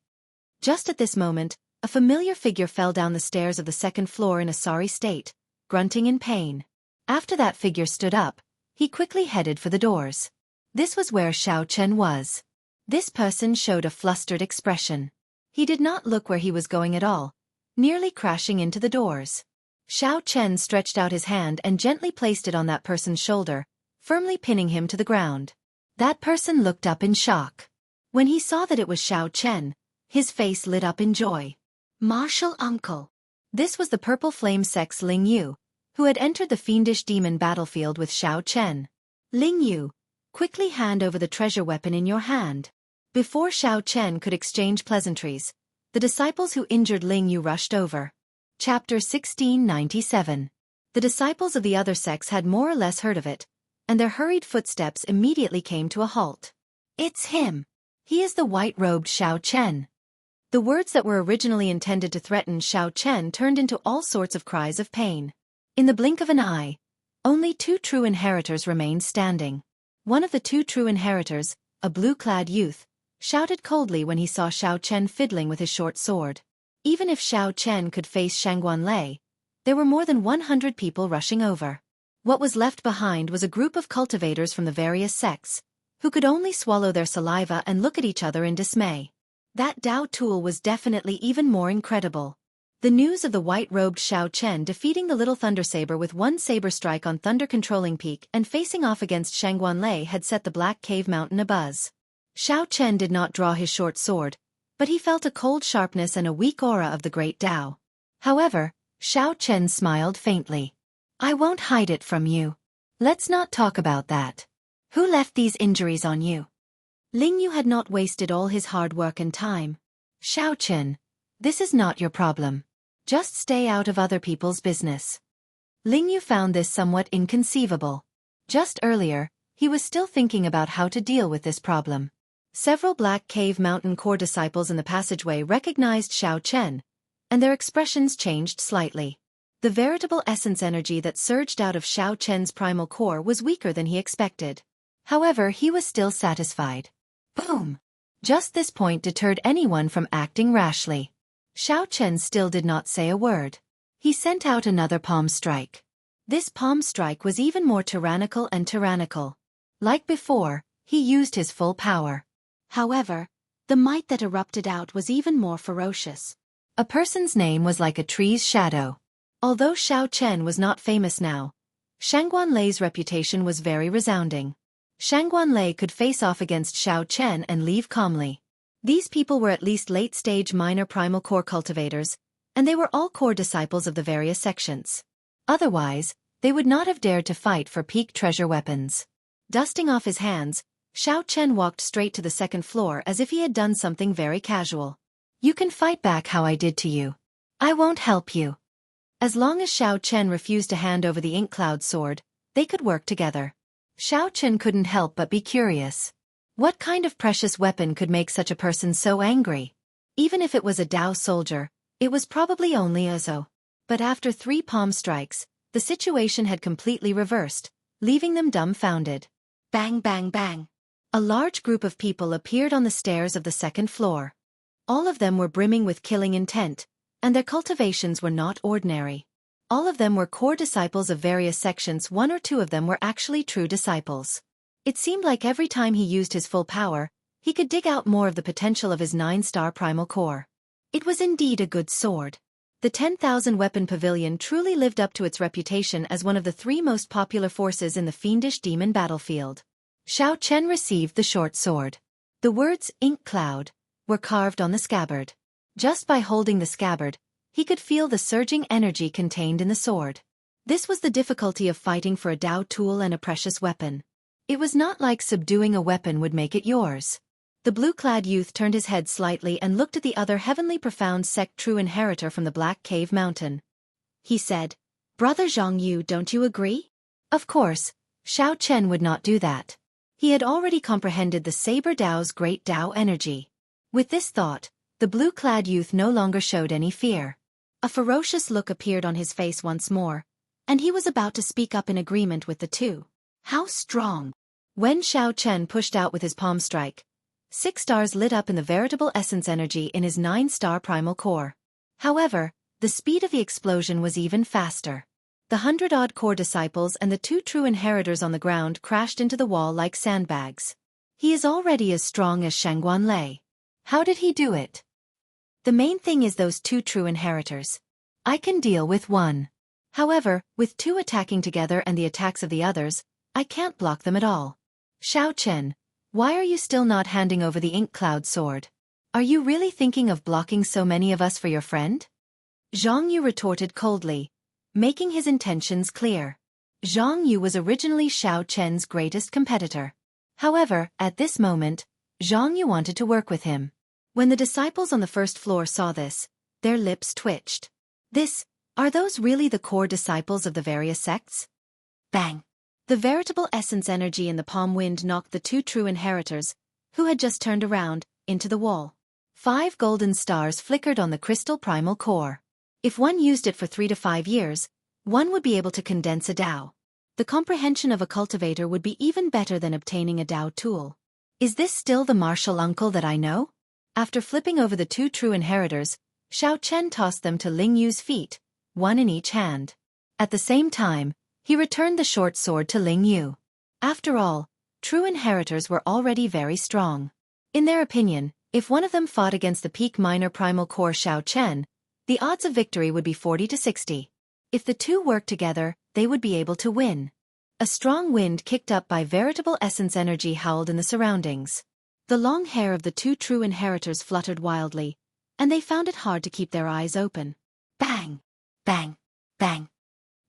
Speaker 2: Just at this moment, a familiar figure fell down the stairs of the second floor in a sorry state, grunting in pain. After that figure stood up, he quickly headed for the doors. This was where Xiao Chen was. This person showed a flustered expression. He did not look where he was going at all, nearly crashing into the doors. Xiao Chen stretched out his hand and gently placed it on that person's shoulder, firmly pinning him to the ground. That person looked up in shock. When he saw that it was Xiao Chen, his face lit up in joy. Martial uncle. This was the purple flame sex Ling Yu, who had entered the fiendish demon battlefield with Xiao Chen. Ling Yu, quickly hand over the treasure weapon in your hand. Before Xiao Chen could exchange pleasantries, the disciples who injured Ling Yu rushed over. Chapter 1697. The disciples of the other sects had more or less heard of it, and their hurried footsteps immediately came to a halt. It's him. He is the white-robed Xiao Chen. The words that were originally intended to threaten Xiao Chen turned into all sorts of cries of pain. In the blink of an eye, only 2 true inheritors remained standing. One of the 2 true inheritors, a blue-clad youth, shouted coldly when he saw Xiao Chen fiddling with his short sword. Even if Xiao Chen could face Shangguan Lei, there were more than 100 people rushing over. What was left behind was a group of cultivators from the various sects, who could only swallow their saliva and look at each other in dismay. That Dao tool was definitely even more incredible. The news of the white-robed Xiao Chen defeating the little Thundersaber with 1 saber strike on Thunder-controlling peak and facing off against Shangguan Lei had set the Black Cave Mountain abuzz. Xiao Chen did not draw his short sword, but he felt a cold sharpness and a weak aura of the great Dao. However, Xiao Chen smiled faintly. I won't hide it from you. Let's not talk about that. Who left these injuries on you? Ling Yu had not wasted all his hard work and time. Xiao Chen, this is not your problem. Just stay out of other people's business. Ling Yu found this somewhat inconceivable. Just earlier, he was still thinking about how to deal with this problem. Several Black Cave Mountain core disciples in the passageway recognized Xiao Chen, and their expressions changed slightly. The veritable essence energy that surged out of Xiao Chen's primal core was weaker than he expected. However, he was still satisfied. Boom! Just this point deterred anyone from acting rashly. Xiao Chen still did not say a word. He sent out another palm strike. This palm strike was even more tyrannical and tyrannical. Like before, he used his full power. However, the might that erupted out was even more ferocious. A person's name was like a tree's shadow. Although Xiao Chen was not famous now, Shangguan Lei's reputation was very resounding. Shangguan Lei could face off against Xiao Chen and leave calmly. These people were at least late-stage minor primal core cultivators, and they were all core disciples of the various sections. Otherwise, they would not have dared to fight for peak treasure weapons. Dusting off his hands, Xiao Chen walked straight to the second floor as if he had done something very casual. You can fight back how I did to you. I won't help you. As long as Xiao Chen refused to hand over the ink cloud sword, they could work together. Xiao Chen couldn't help but be curious. What kind of precious weapon could make such a person so angry? Even if it was a Dao soldier, it was probably only Ozo. But after 3 palm strikes, the situation had completely reversed, leaving them dumbfounded. Bang bang bang. A large group of people appeared on the stairs of the second floor. All of them were brimming with killing intent, and their cultivations were not ordinary. All of them were core disciples of various sections. 1 or 2 of them were actually true disciples. It seemed like every time he used his full power, he could dig out more of the potential of his 9-star primal core. It was indeed a good sword. The 10,000 weapon pavilion truly lived up to its reputation as one of the 3 most popular forces in the fiendish demon battlefield. Xiao Chen received the short sword. The words Ink Cloud were carved on the scabbard. Just by holding the scabbard, he could feel the surging energy contained in the sword. This was the difficulty of fighting for a Dao tool and a precious weapon. It was not like subduing a weapon would make it yours. The blue-clad youth turned his head slightly and looked at the other heavenly profound sect true inheritor from the Black Cave Mountain. He said, Brother Zhang Yu, don't you agree? Of course, Xiao Chen would not do that. He had already comprehended the Saber Dao's great Dao energy. With this thought, the blue-clad youth no longer showed any fear. A ferocious look appeared on his face once more, and he was about to speak up in agreement with the 2. How strong! When Xiao Chen pushed out with his palm strike, 6 stars lit up in the veritable essence energy in his 9-star primal core. However, the speed of the explosion was even faster. The 100-odd core disciples and the 2 true inheritors on the ground crashed into the wall like sandbags. He is already as strong as Shangguan Lei. How did he do it? The main thing is those 2 true inheritors. I can deal with 1. However, with two attacking together and the attacks of the others, I can't block them at all. Xiao Chen, why are you still not handing over the ink cloud sword? Are you really thinking of blocking so many of us for your friend? Zhang Yu retorted coldly, making his intentions clear. Zhang Yu was originally Xiao Chen's greatest competitor. However, at this moment, Zhang Yu wanted to work with him. When the disciples on the first floor saw this, their lips twitched. Are those really the core disciples of the various sects? Bang! The veritable essence energy in the palm wind knocked the two true inheritors, who had just turned around, into the wall. 5 golden stars flickered on the crystal primal core. If one used it for 3 to 5 years, one would be able to condense a Dao. The comprehension of a cultivator would be even better than obtaining a Dao tool. Is this still the martial uncle that I know? After flipping over the two true inheritors, Xiao Chen tossed them to Ling Yu's feet, one in each hand. At the same time, he returned the short sword to Ling Yu. After all, true inheritors were already very strong. In their opinion, if one of them fought against the peak minor primal core Xiao Chen, the odds of victory would be 40 to 60. If the two worked together, they would be able to win. A strong wind kicked up by veritable essence energy howled in the surroundings. The long hair of the two true inheritors fluttered wildly, and they found it hard to keep their eyes open. Bang! Bang! Bang!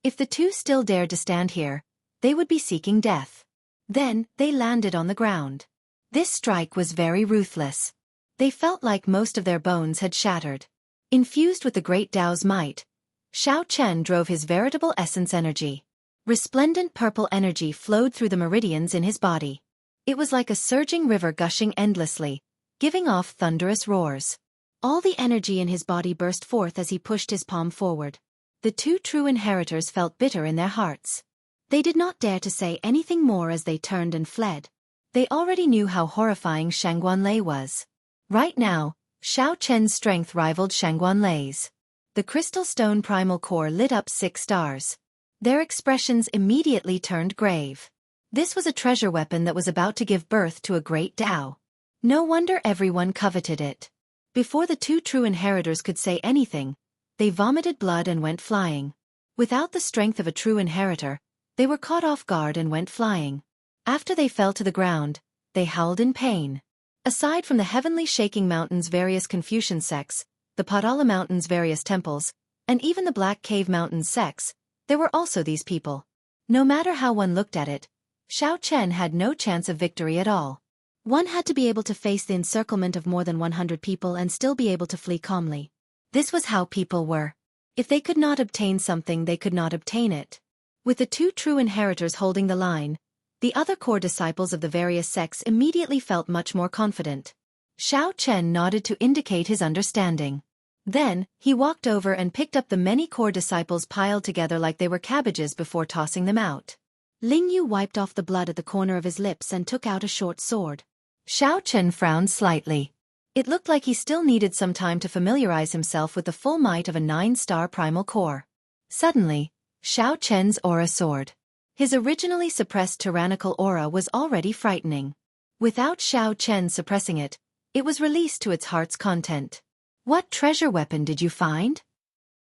Speaker 2: If the two still dared to stand here, they would be seeking death. Then, they landed on the ground. This strike was very ruthless. They felt like most of their bones had shattered. Infused with the great Tao's might, Xiao Chen drove his veritable essence energy. Resplendent purple energy flowed through the meridians in his body. It was like a surging river gushing endlessly, giving off thunderous roars. All the energy in his body burst forth as he pushed his palm forward. The two true inheritors felt bitter in their hearts. They did not dare to say anything more as they turned and fled. They already knew how horrifying Shangguanlei was. Right now, Xiao Chen's strength rivaled Shangguanlei's. The crystal stone primal core lit up 6 stars. Their expressions immediately turned grave. This was a treasure weapon that was about to give birth to a great Tao. No wonder everyone coveted it. Before the two true inheritors could say anything, they vomited blood and went flying. Without the strength of a true inheritor, they were caught off guard and went flying. After they fell to the ground, they howled in pain. Aside from the heavenly shaking mountains' various Confucian sects, the Padala Mountains' various temples, and even the Black Cave Mountains' sects, there were also these people. No matter how one looked at it, Xiao Chen had no chance of victory at all. One had to be able to face the encirclement of more than 100 people and still be able to flee calmly. This was how people were. If they could not obtain something, they could not obtain it. With the two true inheritors holding the line, the other core disciples of the various sects immediately felt much more confident. Xiao Chen nodded to indicate his understanding. Then, he walked over and picked up the many core disciples piled together like they were cabbages before tossing them out. Ling Yu wiped off the blood at the corner of his lips and took out a short sword. Xiao Chen frowned slightly. It looked like he still needed some time to familiarize himself with the full might of a 9-star primal core. Suddenly, Xiao Chen's aura soared. His originally suppressed tyrannical aura was already frightening. Without Xiao Chen suppressing it, it was released to its heart's content. What treasure weapon did you find?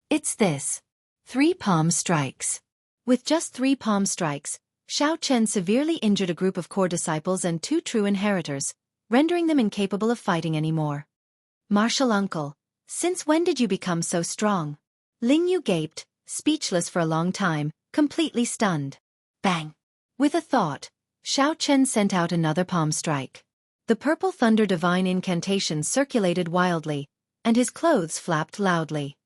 Speaker 2: It's this. 3 palm strikes. With just 3 palm strikes, Xiao Chen severely injured a group of core disciples and 2 true inheritors, rendering them incapable of fighting anymore. Martial uncle, since when did you become so strong? Ling Yu gaped, speechless for a long time, completely stunned. Bang! With a thought, Xiao Chen sent out another palm strike. The purple thunder divine incantation circulated wildly, and his clothes flapped loudly.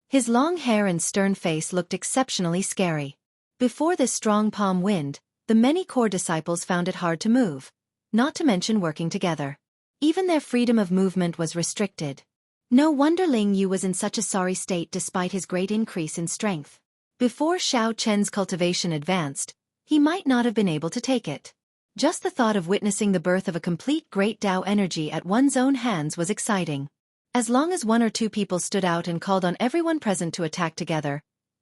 Speaker 2: His long hair and stern face looked exceptionally scary. Before this strong palm wind, the many core disciples found it hard to move, not to mention working together. Even their freedom of movement was restricted. No wonder Ling Yu was in such a sorry state despite his great increase in strength. Before Xiao Chen's cultivation advanced, he might not have been able to take it. Just the thought of witnessing the birth of a complete great Tao energy at one's own hands was exciting. As long as 1 or 2 people stood out and called on everyone present to attack together,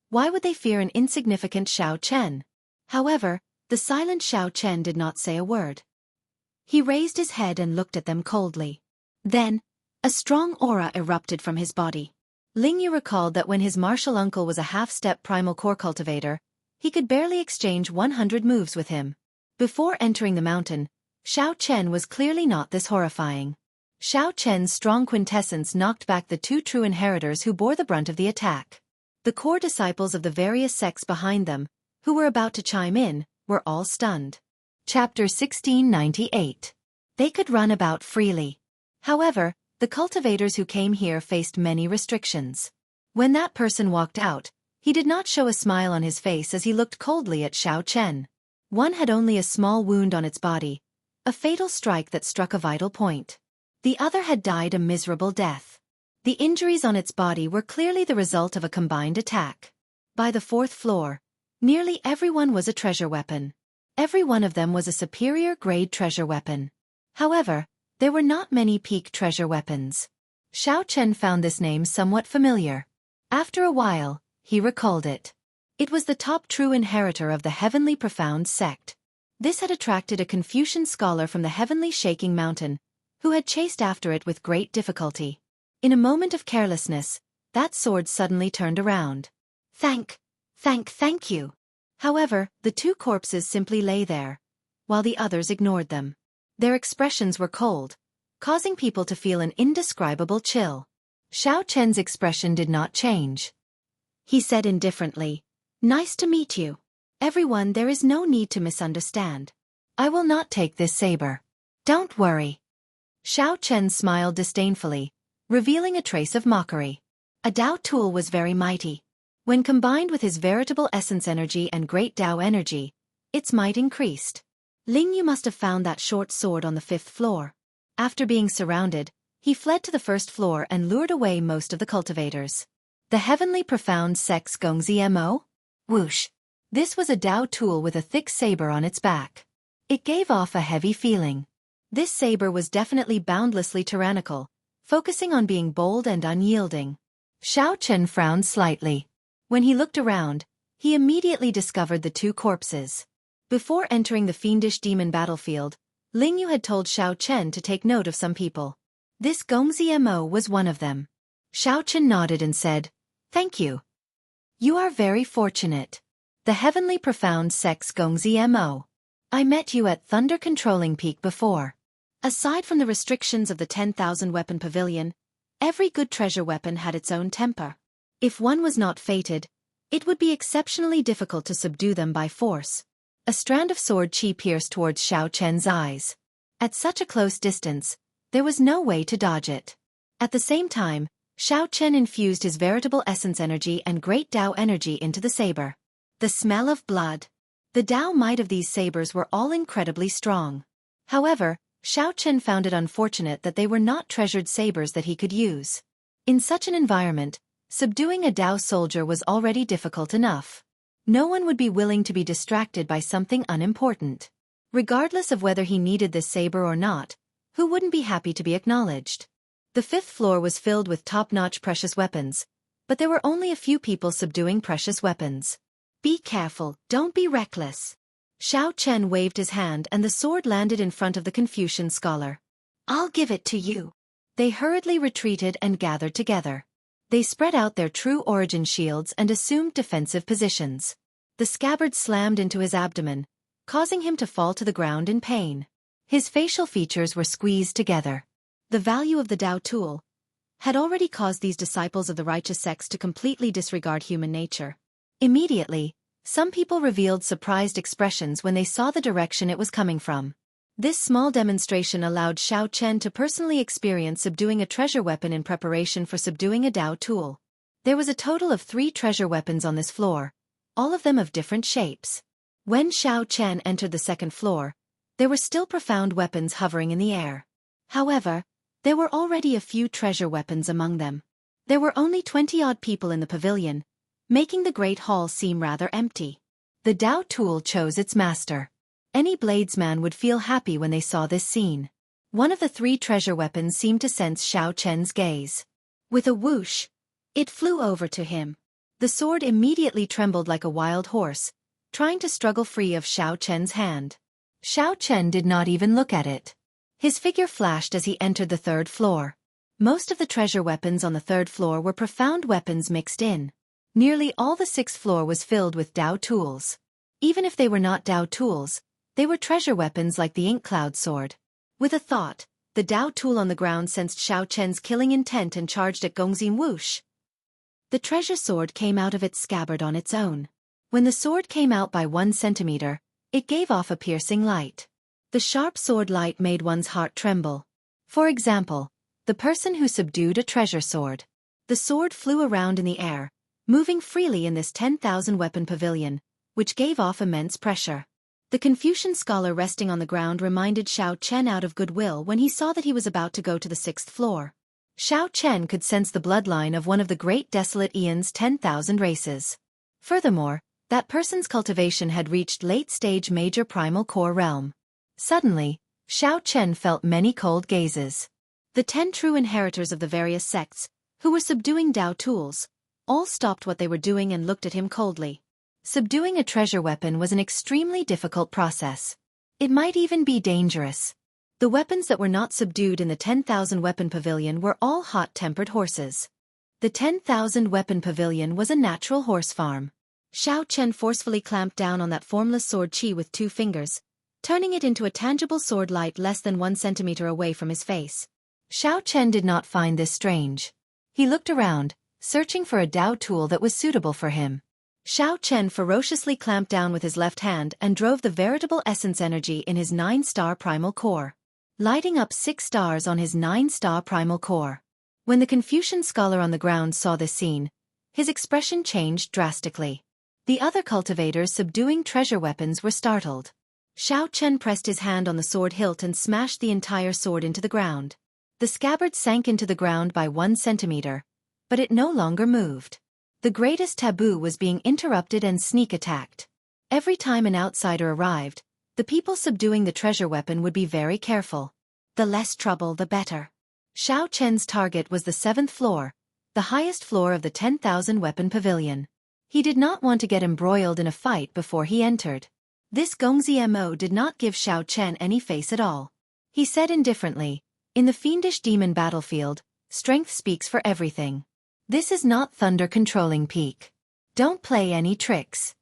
Speaker 2: why would they fear an insignificant Xiao Chen? However, the silent Xiao Chen did not say a word. He raised his head and looked at them coldly. Then, a strong aura erupted from his body. Lingyu recalled that when his martial uncle was a half-step primal core cultivator, he could barely exchange 100 moves with him. Before entering the mountain, Xiao Chen was clearly not this horrifying. Xiao Chen's strong quintessence knocked back the two true inheritors who bore the brunt of the attack. The core disciples of the various sects behind them, who were about to chime in, were all stunned. Chapter 1698. They could run about freely. However, the cultivators who came here faced many restrictions. When that person walked out, he did not show a smile on his face as he looked coldly at Xiao Chen. One had only a small wound on its body, a fatal strike that struck a vital point. The other had died a miserable death. The injuries on its body were clearly the result of a combined attack. By the fourth floor, nearly everyone was a treasure weapon. Every one of them was a superior-grade treasure weapon. However, there were not many peak treasure weapons. Xiao Chen found this name somewhat familiar. After a while, he recalled it. It was the top true inheritor of the Heavenly Profound sect. This had attracted a Confucian scholar from the Heavenly Shaking Mountain, who had chased after it with great difficulty. In a moment of carelessness, that sword suddenly turned around. Thank you. However, the two corpses simply lay there, while the others ignored them. Their expressions were cold, causing people to feel an indescribable chill. Xiao Chen's expression did not change. He said indifferently, "Nice to meet you. Everyone, there is no need to misunderstand. I will not take this saber. Don't worry." Xiao Chen smiled disdainfully, revealing a trace of mockery. A Dao tool was very mighty. When combined with his veritable essence energy and great Dao energy, its might increased. Lingyu must have found that short sword on the 5th floor. After being surrounded, he fled to the 1st floor and lured away most of the cultivators. The Heavenly Profound Sect's Gongzi Mo? Whoosh! This was a Dao tool with a thick saber on its back. It gave off a heavy feeling. This saber was definitely boundlessly tyrannical, focusing on being bold and unyielding. Xiao Chen frowned slightly. When he looked around, he immediately discovered the two corpses. Before entering the fiendish demon battlefield, Lingyu had told Xiao Chen to take note of some people. This Gongzi Mo was one of them. Xiao Chen nodded and said, "Thank you. You are very fortunate. The Heavenly Profound Sect's Gongzi Mo. I met you at Thunder Controlling Peak before." Aside from the restrictions of the 10,000 weapon pavilion, every good treasure weapon had its own temper. If one was not fated, it would be exceptionally difficult to subdue them by force. A strand of sword chi pierced towards Xiao Chen's eyes. At such a close distance, there was no way to dodge it. At the same time, Xiao Chen infused his veritable essence energy and great Dao energy into the saber. The smell of blood. The Dao might of these sabers were all incredibly strong. However, Xiao Chen found it unfortunate that they were not treasured sabers that he could use. In such an environment, subduing a Dao soldier was already difficult enough. No one would be willing to be distracted by something unimportant. Regardless of whether he needed this saber or not, who wouldn't be happy to be acknowledged? The 5th floor was filled with top-notch precious weapons, but there were only a few people subduing precious weapons. Be careful, don't be reckless. Xiao Chen waved his hand and the sword landed in front of the Confucian scholar. "I'll give it to you." They hurriedly retreated and gathered together. They spread out their true origin shields and assumed defensive positions. The scabbard slammed into his abdomen, causing him to fall to the ground in pain. His facial features were squeezed together. The value of the Dao tool had already caused these disciples of the righteous sects to completely disregard human nature. Immediately, some people revealed surprised expressions when they saw the direction it was coming from. This small demonstration allowed Xiao Chen to personally experience subduing a treasure weapon in preparation for subduing a Dao tool. There was a total of 3 treasure weapons on this floor, all of them of different shapes. When Xiao Chen entered the 2nd floor, there were still profound weapons hovering in the air. However, there were already a few treasure weapons among them. There were only 20-odd people in the pavilion, making the Great Hall seem rather empty. The Dao tool chose its master. Any bladesman would feel happy when they saw this scene. One of the 3 treasure weapons seemed to sense Xiao Chen's gaze. With a whoosh, it flew over to him. The sword immediately trembled like a wild horse, trying to struggle free of Xiao Chen's hand. Xiao Chen did not even look at it. His figure flashed as he entered the 3rd floor. Most of the treasure weapons on the third floor were profound weapons mixed in. Nearly all the sixth floor was filled with Dao tools. Even if they were not Dao tools, they were treasure weapons like the ink cloud sword. With a thought, the Dao tool on the ground sensed Xiao Chen's killing intent and charged at Gongxi's whoosh. The treasure sword came out of its scabbard on its own. When the sword came out by 1 centimeter, it gave off a piercing light. The sharp sword light made one's heart tremble. For example, the person who subdued a treasure sword. The sword flew around in the air, moving freely in this 10,000 weapon pavilion, which gave off immense pressure. The Confucian scholar resting on the ground reminded Xiao Chen out of goodwill when he saw that he was about to go to the 6th floor. Xiao Chen could sense the bloodline of one of the great desolate Eon's 10,000 races. Furthermore, that person's cultivation had reached late-stage major primal core realm. Suddenly, Xiao Chen felt many cold gazes. The 10 true inheritors of the various sects, who were subduing Dao tools, all stopped what they were doing and looked at him coldly. Subduing a treasure weapon was an extremely difficult process. It might even be dangerous. The weapons that were not subdued in the 10,000 weapon pavilion were all hot-tempered horses. The 10,000 weapon pavilion was a natural horse farm. Xiao Chen forcefully clamped down on that formless sword qi with 2 fingers, turning it into a tangible sword light less than 1 centimeter away from his face. Xiao Chen did not find this strange. He looked around, searching for a Dao tool that was suitable for him. Xiao Chen ferociously clamped down with his left hand and drove the veritable essence energy in his 9-star primal core, lighting up 6 stars on his 9-star primal core. When the Confucian scholar on the ground saw this scene, his expression changed drastically. The other cultivators subduing treasure weapons were startled. Xiao Chen pressed his hand on the sword hilt and smashed the entire sword into the ground. The scabbard sank into the ground by 1 centimeter, but it no longer moved. The greatest taboo was being interrupted and sneak attacked. Every time an outsider arrived, the people subduing the treasure weapon would be very careful. The less trouble the better. Xiao Chen's target was the 7th floor, the highest floor of the 10,000 weapon pavilion. He did not want to get embroiled in a fight before he entered. This Gongxi Mo did not give Xiao Chen any face at all. He said indifferently, "In the fiendish demon battlefield, strength speaks for everything. This is not thunder controlling peak. Don't play any tricks."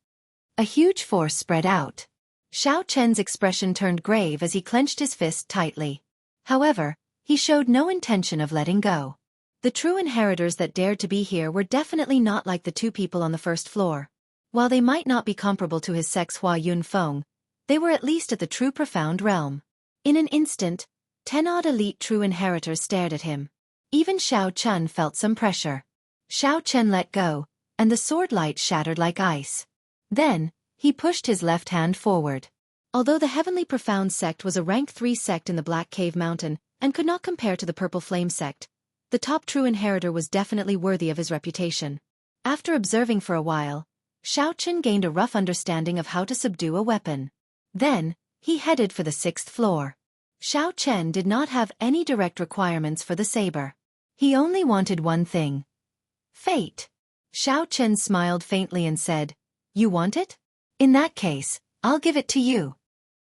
Speaker 2: A huge force spread out. Xiao Chen's expression turned grave as he clenched his fist tightly. However, he showed no intention of letting go. The true inheritors that dared to be here were definitely not like the 2 people on the 1st floor. While they might not be comparable to his sex Hua Yun Feng, they were at least at the true profound realm. In an instant, 10 odd elite true inheritors stared at him. Even Xiao Chen felt some pressure. Xiao Chen let go, and the sword light shattered like ice. Then, he pushed his left hand forward. Although the Heavenly Profound sect was a rank 3 sect in the Black Cave Mountain, and could not compare to the Purple Flame sect, the top true inheritor was definitely worthy of his reputation. After observing for a while, Xiao Chen gained a rough understanding of how to subdue a weapon. Then, he headed for the 6th floor. Xiao Chen did not have any direct requirements for the saber. He only wanted one thing. Fate. Xiao Chen smiled faintly and said, "You want it? In that case, I'll give it to you."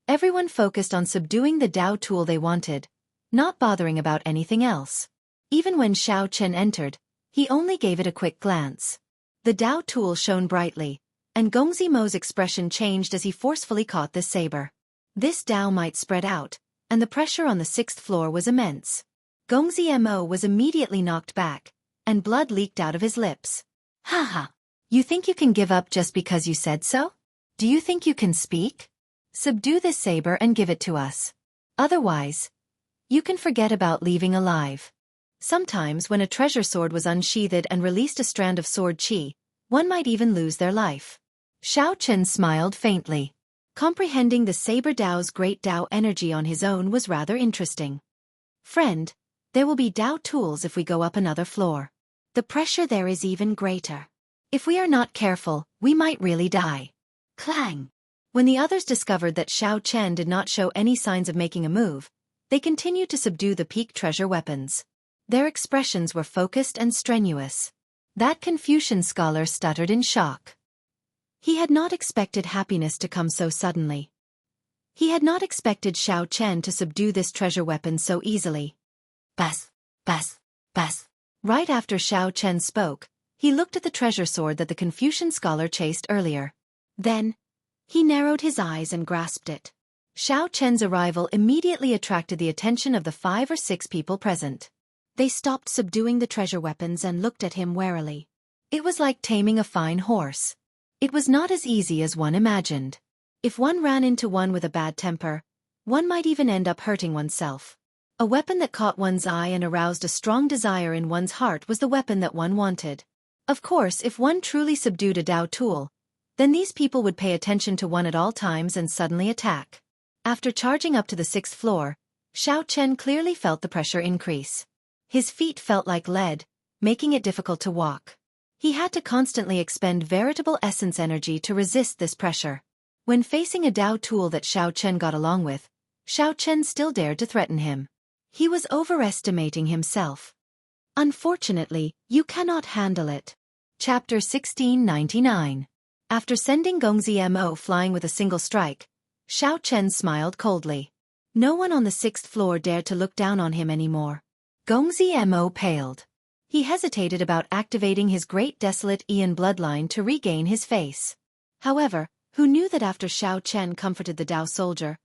Speaker 2: Everyone focused on subduing the Dao tool they wanted, not bothering about anything else. Even when Xiao Chen entered, he only gave it a quick glance. The Dao tool shone brightly, and Gongxi Mo's expression changed as he forcefully caught this saber. This Dao might spread out, and the pressure on the 6th floor was immense. Gongxi Mo was immediately knocked back, and blood leaked out of his lips. "Haha! You think you can give up just because you said so? Do you think you can speak? Subdue this saber and give it to us. Otherwise, you can forget about leaving alive." Sometimes when a treasure sword was unsheathed and released a strand of sword qi, one might even lose their life. Xiao Chen smiled faintly. Comprehending the saber Dao's great Dao energy on his own was rather interesting. "Friend, there will be Dao tools if we go up another floor. The pressure there is even greater. If we are not careful, we might really die." Clang! When the others discovered that Xiao Chen did not show any signs of making a move, they continued to subdue the peak treasure weapons. Their expressions were focused and strenuous. That Confucian scholar stuttered in shock. He had not expected happiness to come so suddenly. He had not expected Xiao Chen to subdue this treasure weapon so easily. Bas, bas. Pass. Right after Xiao Chen spoke, he looked at the treasure sword that the Confucian scholar chased earlier. Then, he narrowed his eyes and grasped it. Xiao Chen's arrival immediately attracted the attention of the 5 or 6 people present. They stopped subduing the treasure weapons and looked at him warily. It was like taming a fine horse. It was not as easy as one imagined. If one ran into one with a bad temper, one might even end up hurting oneself. A weapon that caught one's eye and aroused a strong desire in one's heart was the weapon that one wanted. Of course, if one truly subdued a Dao tool, then these people would pay attention to one at all times and suddenly attack. After charging up to the 6th floor, Xiao Chen clearly felt the pressure increase. His feet felt like lead, making it difficult to walk. He had to constantly expend veritable essence energy to resist this pressure. When facing a Dao tool that Xiao Chen got along with, Xiao Chen still dared to threaten him. He was overestimating himself. Unfortunately, you cannot handle it. Chapter 1699. After sending Gongzi Mo flying with a single strike, Xiao Chen smiled coldly. No one on the 6th floor dared to look down on him anymore. Gongzi Mo paled. He hesitated about activating his great desolate Ian bloodline to regain his face. However, who knew that after Xiao Chen comforted the Dao soldier,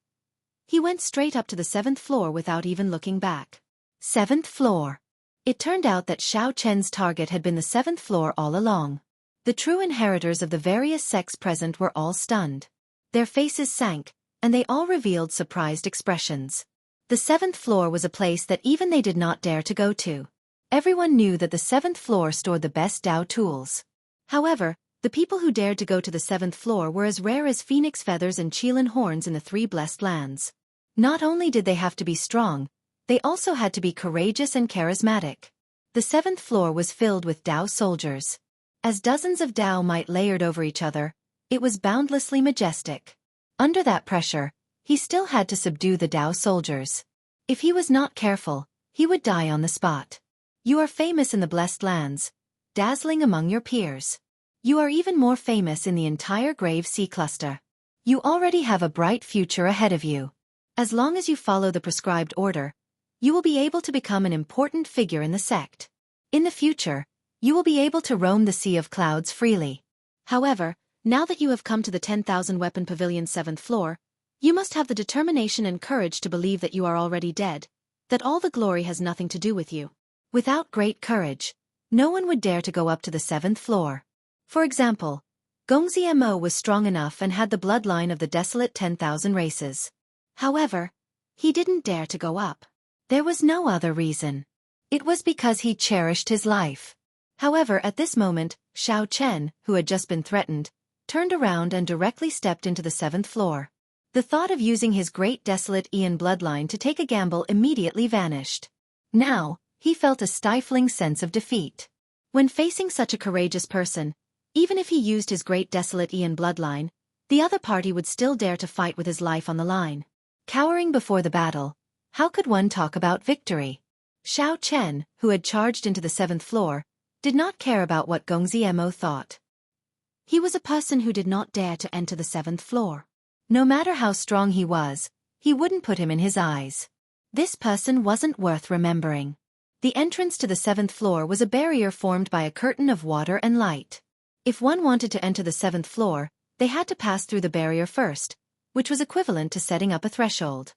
Speaker 2: he went straight up to the 7th floor without even looking back. 7th floor. It turned out that Xiao Chen's target had been the 7th floor all along. The true inheritors of the various sects present were all stunned. Their faces sank, and they all revealed surprised expressions. The 7th floor was a place that even they did not dare to go to. Everyone knew that the 7th floor stored the best Dao tools. However, the people who dared to go to the 7th floor were as rare as phoenix feathers and Qilin horns in the 3 blessed lands. Not only did they have to be strong, they also had to be courageous and charismatic. The 7th floor was filled with Dao soldiers. As dozens of Dao might layered over each other, it was boundlessly majestic. Under that pressure, he still had to subdue the Dao soldiers. If he was not careful, he would die on the spot. You are famous in the blessed lands, dazzling among your peers. You are even more famous in the entire Grave Sea cluster. You already have a bright future ahead of you. As long as you follow the prescribed order, you will be able to become an important figure in the sect. In the future, you will be able to roam the Sea of Clouds freely. However, now that you have come to the 10,000 Weapon Pavilion's 7th floor, you must have the determination and courage to believe that you are already dead, that all the glory has nothing to do with you. Without great courage, no one would dare to go up to the 7th floor. For example, Gongzi Mo was strong enough and had the bloodline of the desolate 10,000 races. However, he didn't dare to go up. There was no other reason. It was because he cherished his life. However, at this moment, Xiao Chen, who had just been threatened, turned around and directly stepped into the 7th floor. The thought of using his great desolate Ian bloodline to take a gamble immediately vanished. Now, he felt a stifling sense of defeat. When facing such a courageous person, even if he used his great desolate Ian bloodline, the other party would still dare to fight with his life on the line. Cowering before the battle, how could one talk about victory? Xiao Chen, who had charged into the 7th floor, did not care about what Gongzi Mo thought. He was a person who did not dare to enter the 7th floor. No matter how strong he was, he wouldn't put him in his eyes. This person wasn't worth remembering. The entrance to the 7th floor was a barrier formed by a curtain of water and light. If one wanted to enter the 7th floor, they had to pass through the barrier first, which was equivalent to setting up a threshold.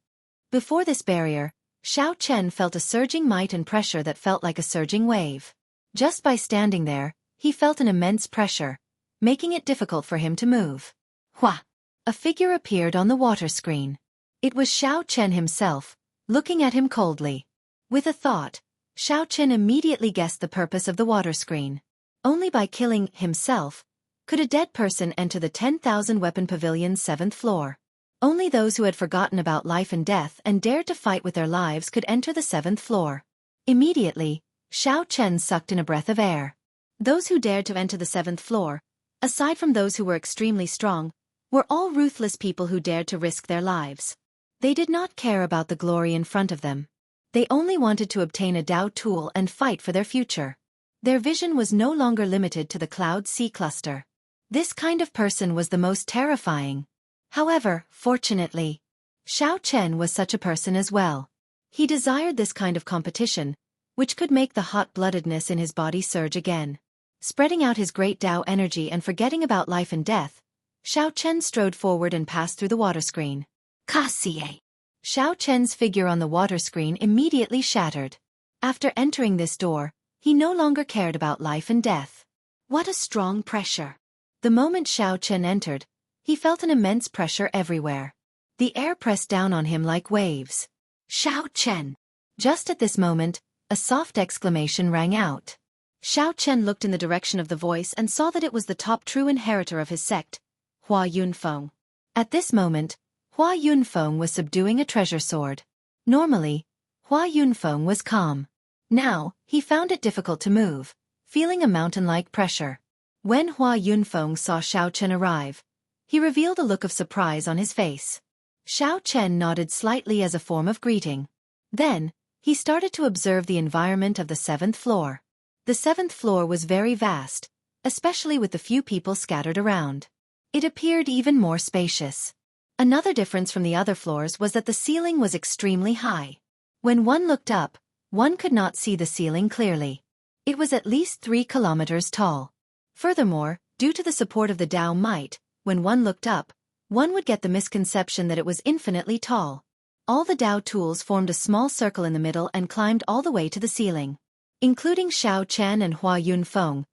Speaker 2: Before this barrier, Xiao Chen felt a surging might and pressure that felt like a surging wave. Just by standing there, he felt an immense pressure, making it difficult for him to move. Hua! A figure appeared on the water screen. It was Xiao Chen himself, looking at him coldly. With a thought, Xiao Chen immediately guessed the purpose of the water screen. Only by killing himself could a dead person enter the 10,000 Weapon Pavilion's 7th floor. Only those who had forgotten about life and death and dared to fight with their lives could enter the 7th floor. Immediately, Xiao Chen sucked in a breath of air. Those who dared to enter the 7th floor, aside from those who were extremely strong, were all ruthless people who dared to risk their lives. They did not care about the glory in front of them. They only wanted to obtain a Dao tool and fight for their future. Their vision was no longer limited to the Cloud Sea cluster. This kind of person was the most terrifying. However, fortunately, Xiao Chen was such a person as well. He desired this kind of competition, which could make the hot-bloodedness in his body surge again. Spreading out his great Tao energy and forgetting about life and death, Xiao Chen strode forward and passed through the water screen. Cassie! Xiao Chen's figure on the water screen immediately shattered. After entering this door, he no longer cared about life and death. What a strong pressure! The moment Xiao Chen entered, he felt an immense pressure everywhere. The air pressed down on him like waves. Xiao Chen! Just at this moment, a soft exclamation rang out. Xiao Chen looked in the direction of the voice and saw that it was the top true inheritor of his sect, Hua Yunfeng. At this moment, Hua Yunfeng was subduing a treasure sword. Normally, Hua Yunfeng was calm. Now, he found it difficult to move, feeling a mountain-like pressure. When Hua Yunfeng saw Xiao Chen arrive, he revealed a look of surprise on his face. Xiao Chen nodded slightly as a form of greeting. Then, he started to observe the environment of the 7th floor. The 7th floor was very vast, especially with the few people scattered around. It appeared even more spacious. Another difference from the other floors was that the ceiling was extremely high. When one looked up, one could not see the ceiling clearly. It was at least 3 kilometers tall. Furthermore, due to the support of the Tao might, when one looked up, one would get the misconception that it was infinitely tall. All the Tao tools formed a small circle in the middle and climbed all the way to the ceiling. Including Xiao Chen and Hua Yunfeng,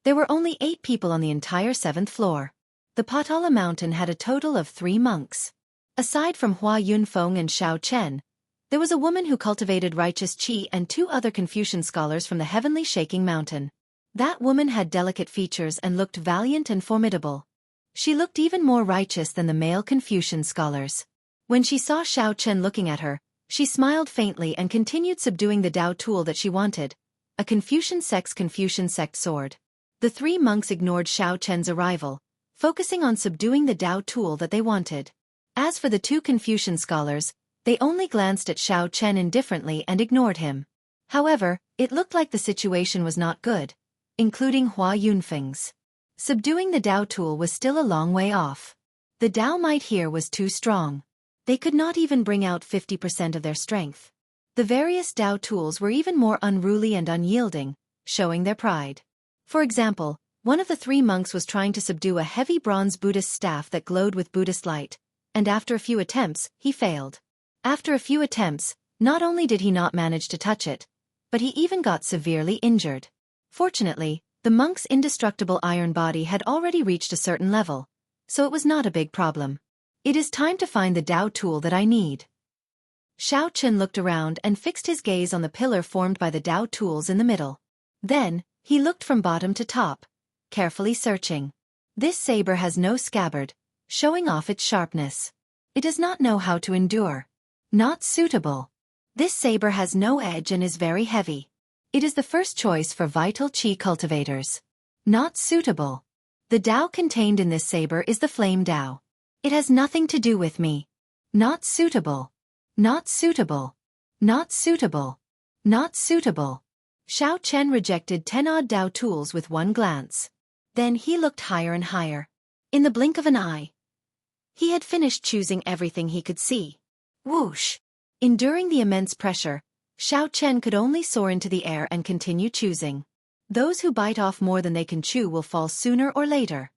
Speaker 2: there were only 8 people on the entire 7th floor. The Patala Mountain had a total of 3 monks. Aside from Hua Yunfeng and Xiao Chen, there was a woman who cultivated righteous qi and 2 other Confucian scholars from the heavenly shaking mountain. That woman had delicate features and looked valiant and formidable. She looked even more righteous than the male Confucian scholars. When she saw Xiao Chen looking at her, she smiled faintly and continued subduing the Tao tool that she wanted, a Confucian sect sword. The 3 monks ignored Xiao Chen's arrival, focusing on subduing the Tao tool that they wanted. As for the 2 Confucian scholars, they only glanced at Xiao Chen indifferently and ignored him. However, it looked like the situation was not good, including Hua Yunfeng's. Subduing the Tao tool was still a long way off. The Tao might here was too strong. They could not even bring out 50% of their strength. The various Tao tools were even more unruly and unyielding, showing their pride. For example, one of the 3 monks was trying to subdue a heavy bronze Buddhist staff that glowed with Buddhist light, and after a few attempts, he failed. After a few attempts, not only did he not manage to touch it, but he even got severely injured. Fortunately, the monk's indestructible iron body had already reached a certain level, so it was not a big problem. It is time to find the Tao tool that I need. Xiao Chen looked around and fixed his gaze on the pillar formed by the Tao tools in the middle. Then, he looked from bottom to top, carefully searching. This saber has no scabbard, showing off its sharpness. It does not know how to endure. Not suitable. This saber has no edge and is very heavy. It is the first choice for vital qi cultivators. Not suitable. The Tao contained in this saber is the flame Tao. It has nothing to do with me. Not suitable. Not suitable. Not suitable. Not suitable. Xiao Chen rejected 10 odd Tao tools with one glance. Then he looked higher and higher. In the blink of an eye, he had finished choosing everything he could see. Whoosh! Enduring the immense pressure, Xiao Chen could only soar into the air and continue choosing. Those who bite off more than they can chew will fall sooner or later.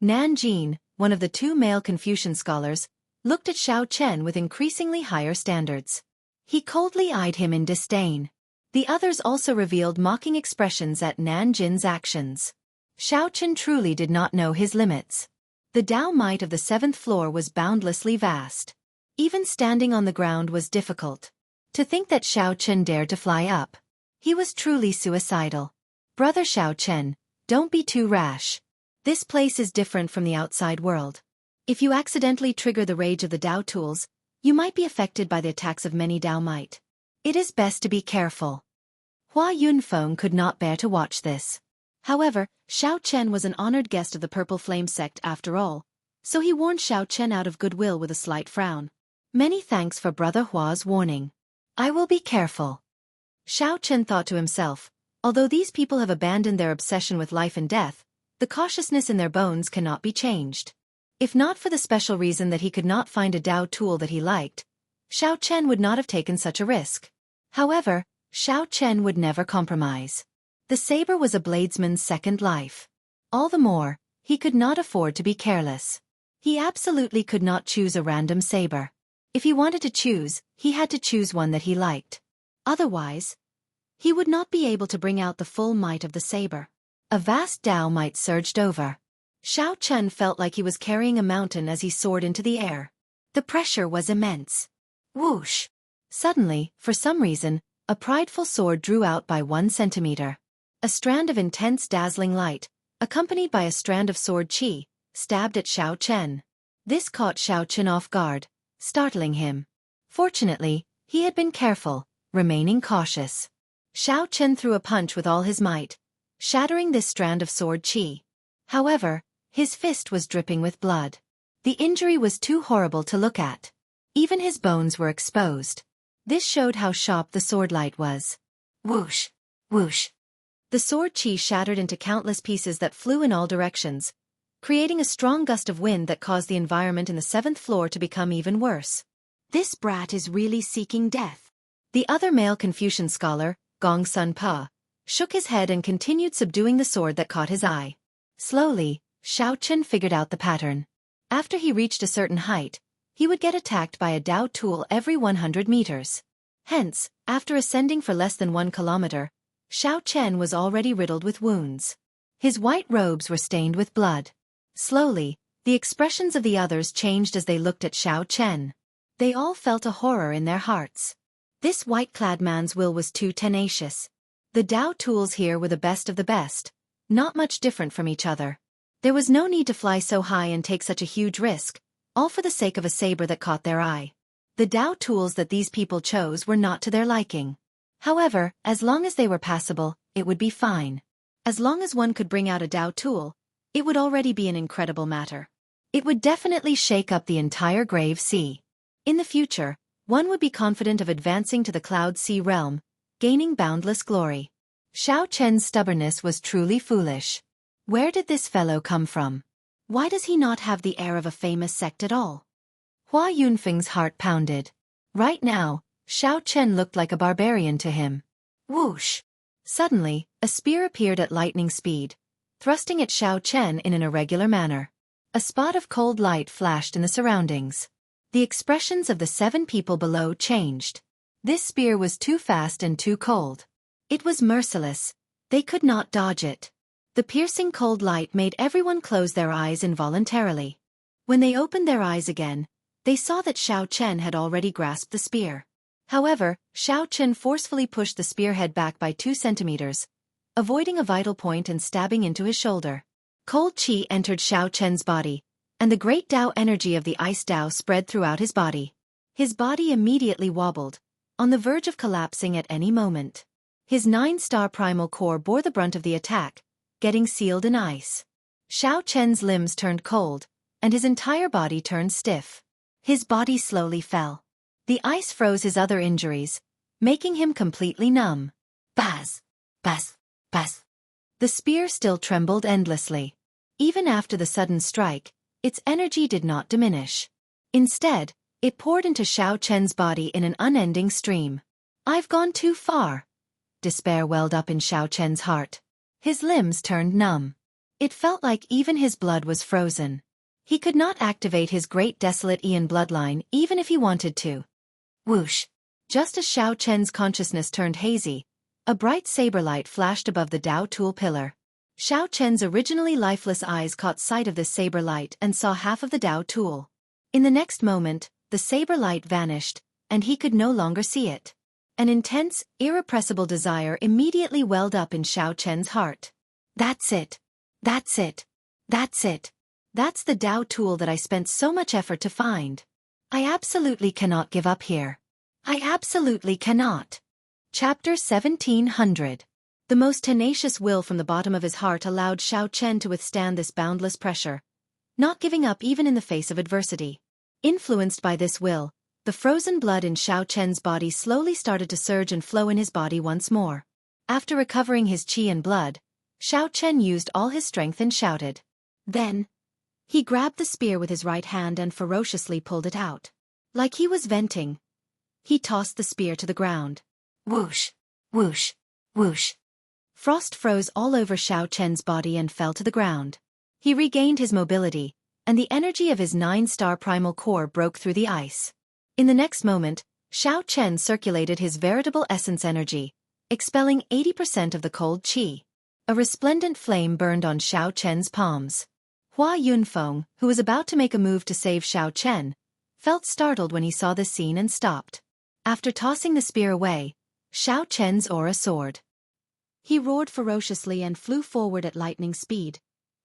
Speaker 2: Nan Jin, one of the 2 male Confucian scholars, looked at Xiao Chen with increasingly higher standards. He coldly eyed him in disdain. The others also revealed mocking expressions at Nan Jin's actions. Xiao Chen truly did not know his limits. The Tao might of the 7th floor was boundlessly vast. Even standing on the ground was difficult. To think that Xiao Chen dared to fly up. He was truly suicidal. Brother Xiao Chen, don't be too rash. This place is different from the outside world. If you accidentally trigger the rage of the Tao tools, you might be affected by the attacks of many Tao might. It is best to be careful. Hua Yunfeng could not bear to watch this. However, Xiao Chen was an honored guest of the Purple Flame sect after all, so he warned Xiao Chen out of goodwill with a slight frown. Many thanks for Brother Hua's warning. I will be careful. Xiao Chen thought to himself, although these people have abandoned their obsession with life and death, the cautiousness in their bones cannot be changed. If not for the special reason that he could not find a Tao tool that he liked, Xiao Chen would not have taken such a risk. However, Xiao Chen would never compromise. The saber was a bladesman's second life. All the more, he could not afford to be careless. He absolutely could not choose a random saber. If he wanted to choose, he had to choose one that he liked. Otherwise, he would not be able to bring out the full might of the saber. A vast Tao might surged over. Xiao Chen felt like he was carrying a mountain as he soared into the air. The pressure was immense. Whoosh! Suddenly, for some reason, a prideful sword drew out by 1 centimeter. A strand of intense dazzling light, accompanied by a strand of sword qi, stabbed at Xiao Chen. This caught Xiao Chen off guard, startling him. Fortunately, he had been careful, remaining cautious. Xiao Chen threw a punch with all his might, shattering this strand of sword qi. However, his fist was dripping with blood. The injury was too horrible to look at. Even his bones were exposed. This showed how sharp the sword light was. Whoosh! Whoosh! The sword qi shattered into countless pieces that flew in all directions, creating a strong gust of wind that caused the environment in the 7th floor to become even worse. This brat is really seeking death. The other male Confucian scholar, Gong Sun Pa, shook his head and continued subduing the sword that caught his eye. Slowly, Xiao Chen figured out the pattern. After he reached a certain height, he would get attacked by a Dao tool every 100 meters. Hence, after ascending for less than 1 kilometer, Xiao Chen was already riddled with wounds. His white robes were stained with blood. Slowly, the expressions of the others changed as they looked at Xiao Chen. They all felt a horror in their hearts. This white-clad man's will was too tenacious. The Dao tools here were the best of the best, not much different from each other. There was no need to fly so high and take such a huge risk, all for the sake of a saber that caught their eye. The Dao tools that these people chose were not to their liking. However, as long as they were passable, it would be fine. As long as one could bring out a Dao tool, it would already be an incredible matter. It would definitely shake up the entire Grave Sea. In the future, one would be confident of advancing to the Cloud Sea realm, gaining boundless glory. Xiao Chen's stubbornness was truly foolish. Where did this fellow come from? Why does he not have the air of a famous sect at all? Hua Yunfeng's heart pounded. Right now, Xiao Chen looked like a barbarian to him. Whoosh! Suddenly, a spear appeared at lightning speed, thrusting at Xiao Chen in an irregular manner. A spot of cold light flashed in the surroundings. The expressions of the 7 people below changed. This spear was too fast and too cold. It was merciless. They could not dodge it. The piercing cold light made everyone close their eyes involuntarily. When they opened their eyes again, they saw that Xiao Chen had already grasped the spear. However, Xiao Chen forcefully pushed the spearhead back by 2 centimeters, avoiding a vital point and stabbing into his shoulder. Cold qi entered Xiao Chen's body, and the great Dao energy of the ice Dao spread throughout his body. His body immediately wobbled, on the verge of collapsing at any moment. His 9-star primal core bore the brunt of the attack, getting sealed in ice. Xiao Chen's limbs turned cold, and his entire body turned stiff. His body slowly fell. The ice froze his other injuries, making him completely numb. Buzz! Buzz! Buzz! The spear still trembled endlessly. Even after the sudden strike, its energy did not diminish. Instead, it poured into Xiao Chen's body in an unending stream. I've gone too far. Despair welled up in Xiao Chen's heart. His limbs turned numb. It felt like even his blood was frozen. He could not activate his great desolate Ian bloodline even if he wanted to. Whoosh! Just as Xiao Chen's consciousness turned hazy, a bright saber light flashed above the Dao tool pillar. Xiao Chen's originally lifeless eyes caught sight of this saber light and saw half of the Dao tool. In the next moment, the saber light vanished, and he could no longer see it. An intense, irrepressible desire immediately welled up in Xiao Chen's heart. That's it. That's it. That's it. That's the Dao tool that I spent so much effort to find. I absolutely cannot give up here. I absolutely cannot. Chapter 1700. The most tenacious will from the bottom of his heart allowed Xiao Chen to withstand this boundless pressure, not giving up even in the face of adversity. Influenced by this will, the frozen blood in Xiao Chen's body slowly started to surge and flow in his body once more. After recovering his qi and blood, Xiao Chen used all his strength and shouted. Then, he grabbed the spear with his right hand and ferociously pulled it out. Like he was venting, he tossed the spear to the ground. Whoosh!
Speaker 1: Whoosh, whoosh. Frost froze all over Xiao Chen's body and fell to the ground. He regained his mobility, and the energy of his 9-star primal core broke through the ice. In the next moment, Xiao Chen circulated his veritable essence energy, expelling 80% of the cold qi. A resplendent flame burned on Xiao Chen's palms. Hua Yunfeng, who was about to make a move to save Xiao Chen, felt startled when he saw the scene and stopped. After tossing the spear away, Xiao Chen's aura soared. He roared ferociously and flew forward at lightning speed,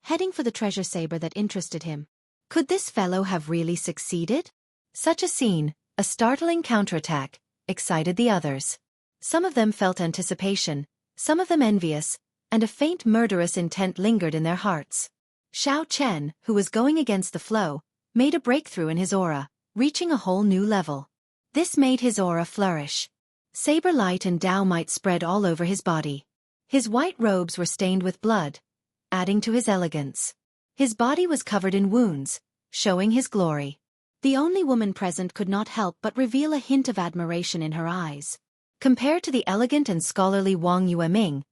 Speaker 1: heading for the treasure saber that interested him. Could this fellow have really succeeded? Such a scene, a startling counterattack, excited the others. Some of them felt anticipation, some of them envious, and a faint murderous intent lingered in their hearts. Xiao Chen, who was going against the flow, made a breakthrough in his aura, reaching a whole new level. This made his aura flourish. Saber light and Tao might spread all over his body. His white robes were stained with blood, adding to his elegance. His body was covered in wounds, showing his glory. The only woman present could not help but reveal a hint of admiration in her eyes. Compared to the elegant and scholarly Wang Yueming,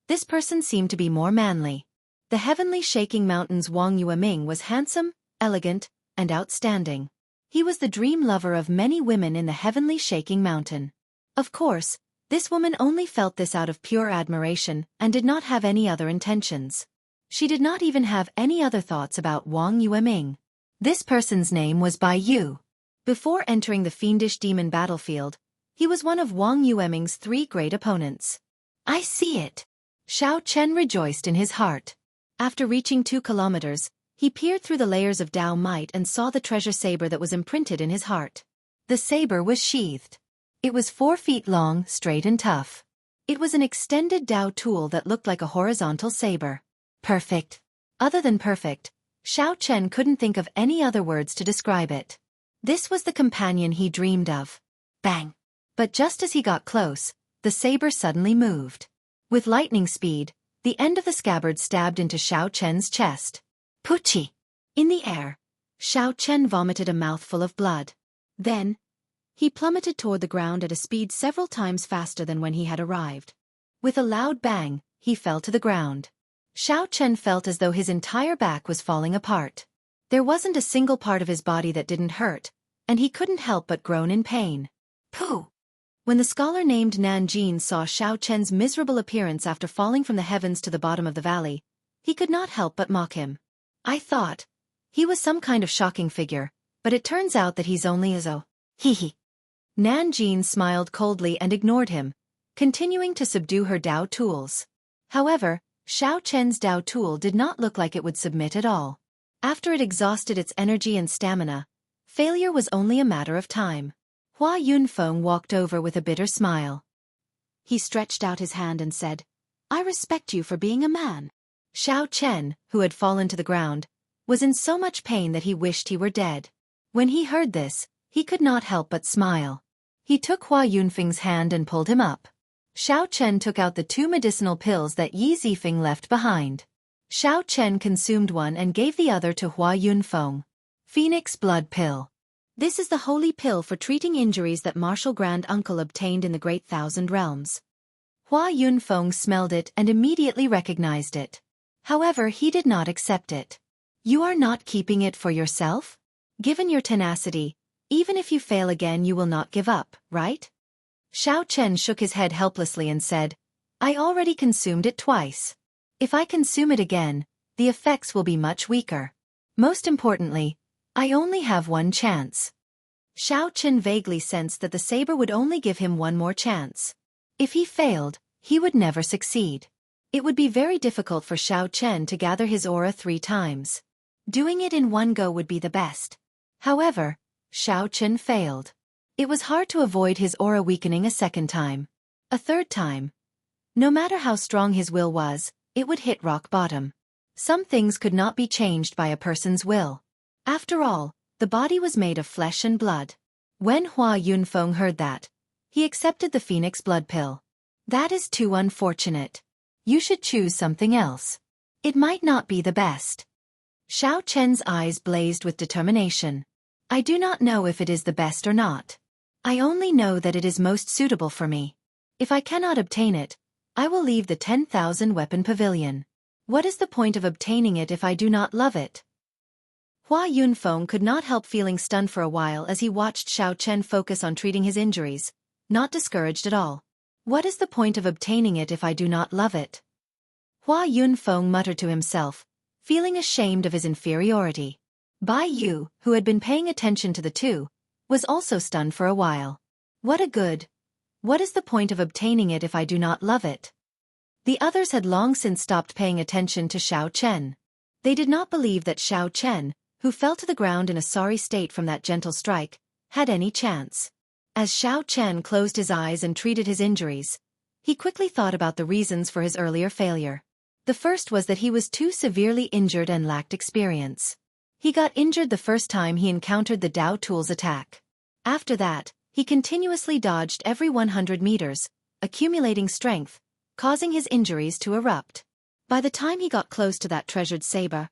Speaker 1: this person seemed to be more manly. The heavenly shaking mountain's Wang Yueming was handsome, elegant, and outstanding. He was the dream lover of many women in the heavenly shaking mountain. Of course, this woman only felt this out of pure admiration and did not have any other intentions. She did not even have any other thoughts about Wang Yueming. This person's name was Bai Yu. Before entering the fiendish demon battlefield, he was one of Wang Yueming's 3 great opponents. I see it. Xiao Chen rejoiced in his heart. After reaching 2 kilometers, he peered through the layers of Tao might and saw the treasure saber that was imprinted in his heart. The saber was sheathed. It was 4 feet long, straight and tough. It was an extended Tao tool that looked like a horizontal saber. Perfect. Other than perfect, Xiao Chen couldn't think of any other words to describe it. This was the companion he dreamed of. Bang! But just as he got close, the saber suddenly moved. With lightning speed, the end of the scabbard stabbed into Xiao Chen's chest. Puchi! In the air, Xiao Chen vomited a mouthful of blood. Then, he plummeted toward the ground at a speed several times faster than when he had arrived. With a loud bang, he fell to the ground. Xiao Chen felt as though his entire back was falling apart. There wasn't a single part of his body that didn't hurt, and he couldn't help but groan in pain. Pooh! When the scholar named Nanjin saw Xiao Chen's miserable appearance after falling from the heavens to the bottom of the valley, he could not help but mock him. I thought he was some kind of shocking figure, but it turns out that he's only a hee. Nanjin smiled coldly and ignored him, continuing to subdue her Tao tools. However, Xiao Chen's Tao tool did not look like it would submit at all. After it exhausted its energy and stamina, failure was only a matter of time. Hua Yunfeng walked over with a bitter smile. He stretched out his hand and said, I respect you for being a man. Xiao Chen, who had fallen to the ground, was in so much pain that he wished he were dead. When he heard this, he could not help but smile. He took Hua Yunfeng's hand and pulled him up. Xiao Chen took out the 2 medicinal pills that Yi Zifeng left behind. Xiao Chen consumed one and gave the other to Hua Yunfeng. Phoenix Blood Pill. This is the holy pill for treating injuries that Martial Grand Uncle obtained in the Great Thousand Realms. Hua Yunfeng smelled it and immediately recognized it. However, he did not accept it. You are not keeping it for yourself? Given your tenacity, even if you fail again you will not give up, right? Xiao Chen shook his head helplessly and said, I already consumed it twice. If I consume it again, the effects will be much weaker. Most importantly, I only have one chance. Xiao Chen vaguely sensed that the saber would only give him one more chance. If he failed, he would never succeed. It would be very difficult for Xiao Chen to gather his aura 3 times. Doing it in one go would be the best. However, Xiao Chen failed. It was hard to avoid his aura weakening a second time. A third time. No matter how strong his will was, it would hit rock bottom. Some things could not be changed by a person's will. After all, the body was made of flesh and blood. When Hua Yunfeng heard that, he accepted the Phoenix Blood Pill. That is too unfortunate. You should choose something else. It might not be the best. Xiao Chen's eyes blazed with determination. I do not know if it is the best or not. I only know that it is most suitable for me.
Speaker 2: If I cannot obtain it, I will leave the 10,000 weapon pavilion. What is the point of obtaining it if I do not love it? Hua Yunfeng could not help feeling stunned for a while as he watched Xiao Chen focus on treating his injuries, not discouraged at all. What is the point of obtaining it if I do not love it? Hua Yunfeng muttered to himself, feeling ashamed of his inferiority. Bai Yu, who had been paying attention to the two, was also stunned for a while. What is the point of obtaining it if I do not love it? The others had long since stopped paying attention to Xiao Chen. They did not believe that Xiao Chen, who fell to the ground in a sorry state from that gentle strike, had any chance. As Xiao Chen closed his eyes and treated his injuries, he quickly thought about the reasons for his earlier failure. The first was that he was too severely injured and lacked experience. He got injured the first time he encountered the Dao Tool's attack. After that, he continuously dodged every 100 meters, accumulating strength, causing his injuries to erupt. By the time he got close to that treasured saber,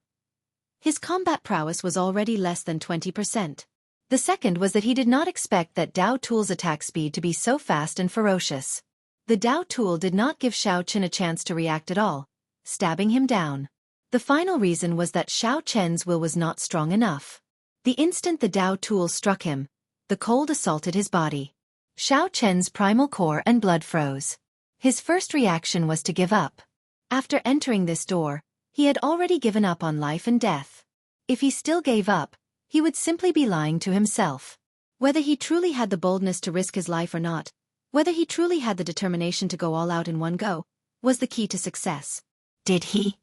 Speaker 2: his combat prowess was already less than 20%. The second was that he did not expect that Dao Tool's attack speed to be so fast and ferocious. The Dao Tool did not give Xiao Chen a chance to react at all, stabbing him down. The final reason was that Xiao Chen's will was not strong enough. The instant the Dao Tool struck him, the cold assaulted his body. Xiao Chen's primal core and blood froze. His first reaction was to give up. After entering this door, he had already given up on life and death. If he still gave up, he would simply be lying to himself. Whether he truly had the boldness to risk his life or not, whether he truly had the determination to go all out in one go, was the key to success. Did he?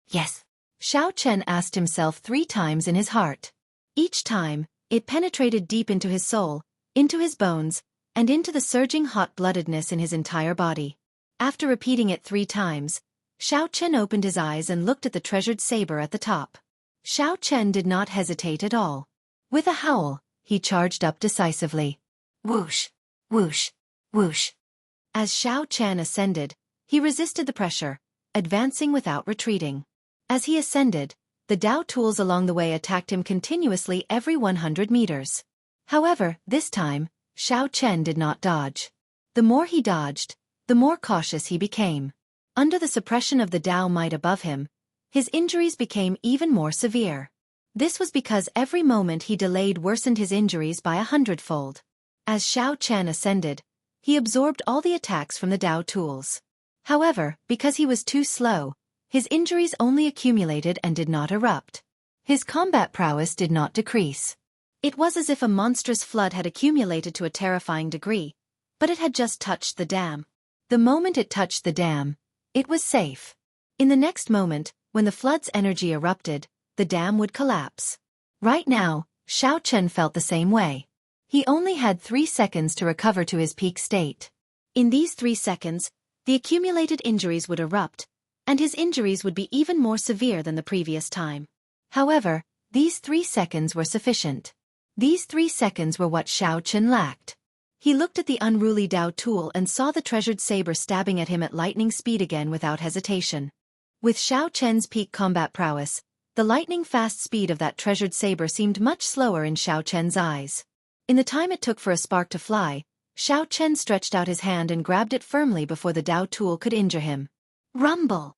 Speaker 2: Yes. Xiao Chen asked himself 3 times in his heart. Each time, it penetrated deep into his soul, into his bones, and into the surging hot-bloodedness in his entire body. After repeating it 3 times, Xiao Chen opened his eyes and looked at the treasured saber at the top. Xiao Chen did not hesitate at all. With a howl, he charged up decisively. Whoosh, whoosh, whoosh. As Xiao Chen ascended, he resisted the pressure, advancing without retreating. As he ascended, the Dao Tools along the way attacked him continuously every 100 meters. However, this time, Xiao Chen did not dodge. The more he dodged, the more cautious he became. Under the suppression of the Dao might above him, his injuries became even more severe. This was because every moment he delayed worsened his injuries by 100-fold. As Xiao Chen ascended, he absorbed all the attacks from the Dao Tools. However, because he was too slow, his injuries only accumulated and did not erupt. His combat prowess did not decrease. It was as if a monstrous flood had accumulated to a terrifying degree, but it had just touched the dam. The moment it touched the dam, it was safe. In the next moment, when the flood's energy erupted, the dam would collapse. Right now, Xiao Chen felt the same way. He only had 3 seconds to recover to his peak state. In these 3 seconds, the accumulated injuries would erupt, and his injuries would be even more severe than the previous time. However, these 3 seconds were sufficient. These 3 seconds were what Xiao Chen lacked. He looked at the unruly Dao Tool and saw the treasured saber stabbing at him at lightning speed again without hesitation. With Xiao Chen's peak combat prowess, the lightning-fast speed of that treasured saber seemed much slower in Xiao Chen's eyes. In the time it took for a spark to fly, Xiao Chen stretched out his hand and grabbed it firmly before the Dao Tool could injure him. Rumble!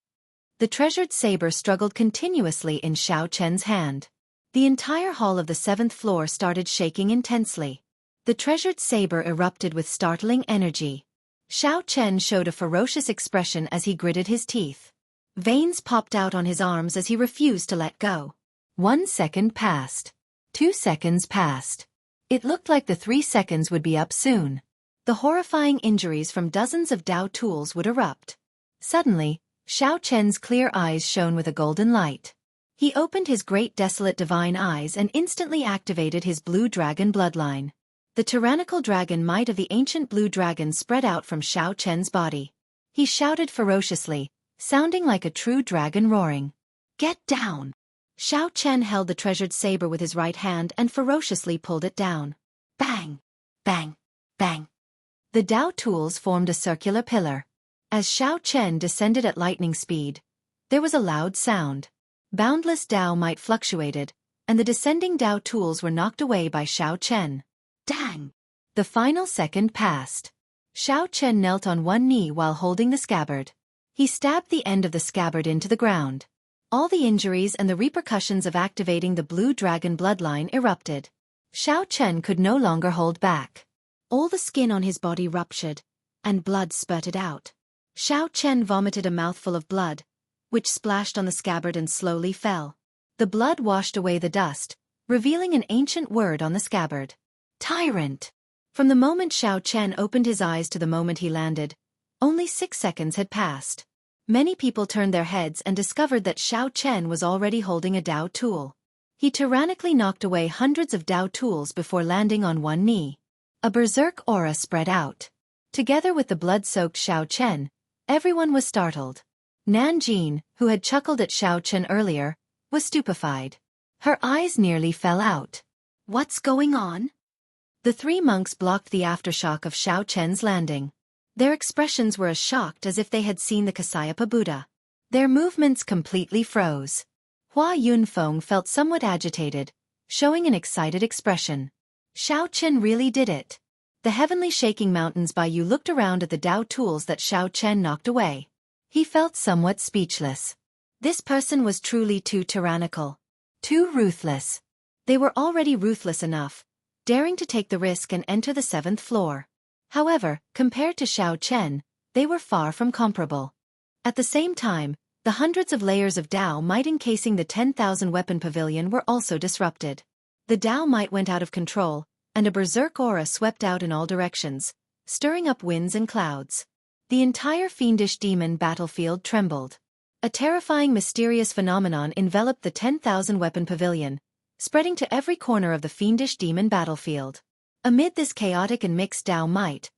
Speaker 2: The treasured saber struggled continuously in Xiao Chen's hand. The entire hall of the 7th floor started shaking intensely. The treasured saber erupted with startling energy. Xiao Chen showed a ferocious expression as he gritted his teeth. Veins popped out on his arms as he refused to let go. 1 second passed. 2 seconds passed. It looked like the 3 seconds would be up soon. The horrifying injuries from dozens of Dao Tools would erupt. Suddenly, Xiao Chen's clear eyes shone with a golden light. He opened his great desolate divine eyes and instantly activated his blue dragon bloodline. The tyrannical dragon might of the ancient blue dragon spread out from Xiao Chen's body. He shouted ferociously, sounding like a true dragon roaring. Get down! Xiao Chen held the treasured saber with his right hand and ferociously pulled it down. Bang! Bang! Bang! The Dao Tools formed a circular pillar. As Xiao Chen descended at lightning speed, there was a loud sound. Boundless Dao might fluctuated, and the descending Dao Tools were knocked away by Xiao Chen. Dang! The final second passed. Xiao Chen knelt on one knee while holding the scabbard. He stabbed the end of the scabbard into the ground. All the injuries and the repercussions of activating the blue dragon bloodline erupted. Xiao Chen could no longer hold back. All the skin on his body ruptured, and blood spurted out. Xiao Chen vomited a mouthful of blood, which splashed on the scabbard and slowly fell. The blood washed away the dust, revealing an ancient word on the scabbard. Tyrant. From the moment Xiao Chen opened his eyes to the moment he landed, only 6 seconds had passed. Many people turned their heads and discovered that Xiao Chen was already holding a Dao tool. He tyrannically knocked away hundreds of Dao tools before landing on one knee. A berserk aura spread out. Together with the blood-soaked Xiao Chen, everyone was startled. Nanjing, who had chuckled at Xiao Chen earlier, was stupefied. Her eyes nearly fell out. What's going on? The 3 monks blocked the aftershock of Xiao Chen's landing. Their expressions were as shocked as if they had seen the Kasayapa Buddha. Their movements completely froze. Hua Yunfeng felt somewhat agitated, showing an excited expression. Xiao Chen really did it. The heavenly shaking mountains by Yu looked around at the Dao tools that Xiao Chen knocked away. He felt somewhat speechless. This person was truly too tyrannical. Too ruthless. They were already ruthless enough, daring to take the risk and enter the 7th floor. However, compared to Xiao Chen, they were far from comparable. At the same time, the hundreds of layers of Dao might encasing the 10,000 weapon pavilion were also disrupted. The Dao might went out of control, and a berserk aura swept out in all directions, stirring up winds and clouds. The entire fiendish demon battlefield trembled. A terrifying mysterious phenomenon enveloped the 10,000 weapon pavilion, spreading to every corner of the fiendish demon battlefield. Amid this chaotic and mixed Dao might,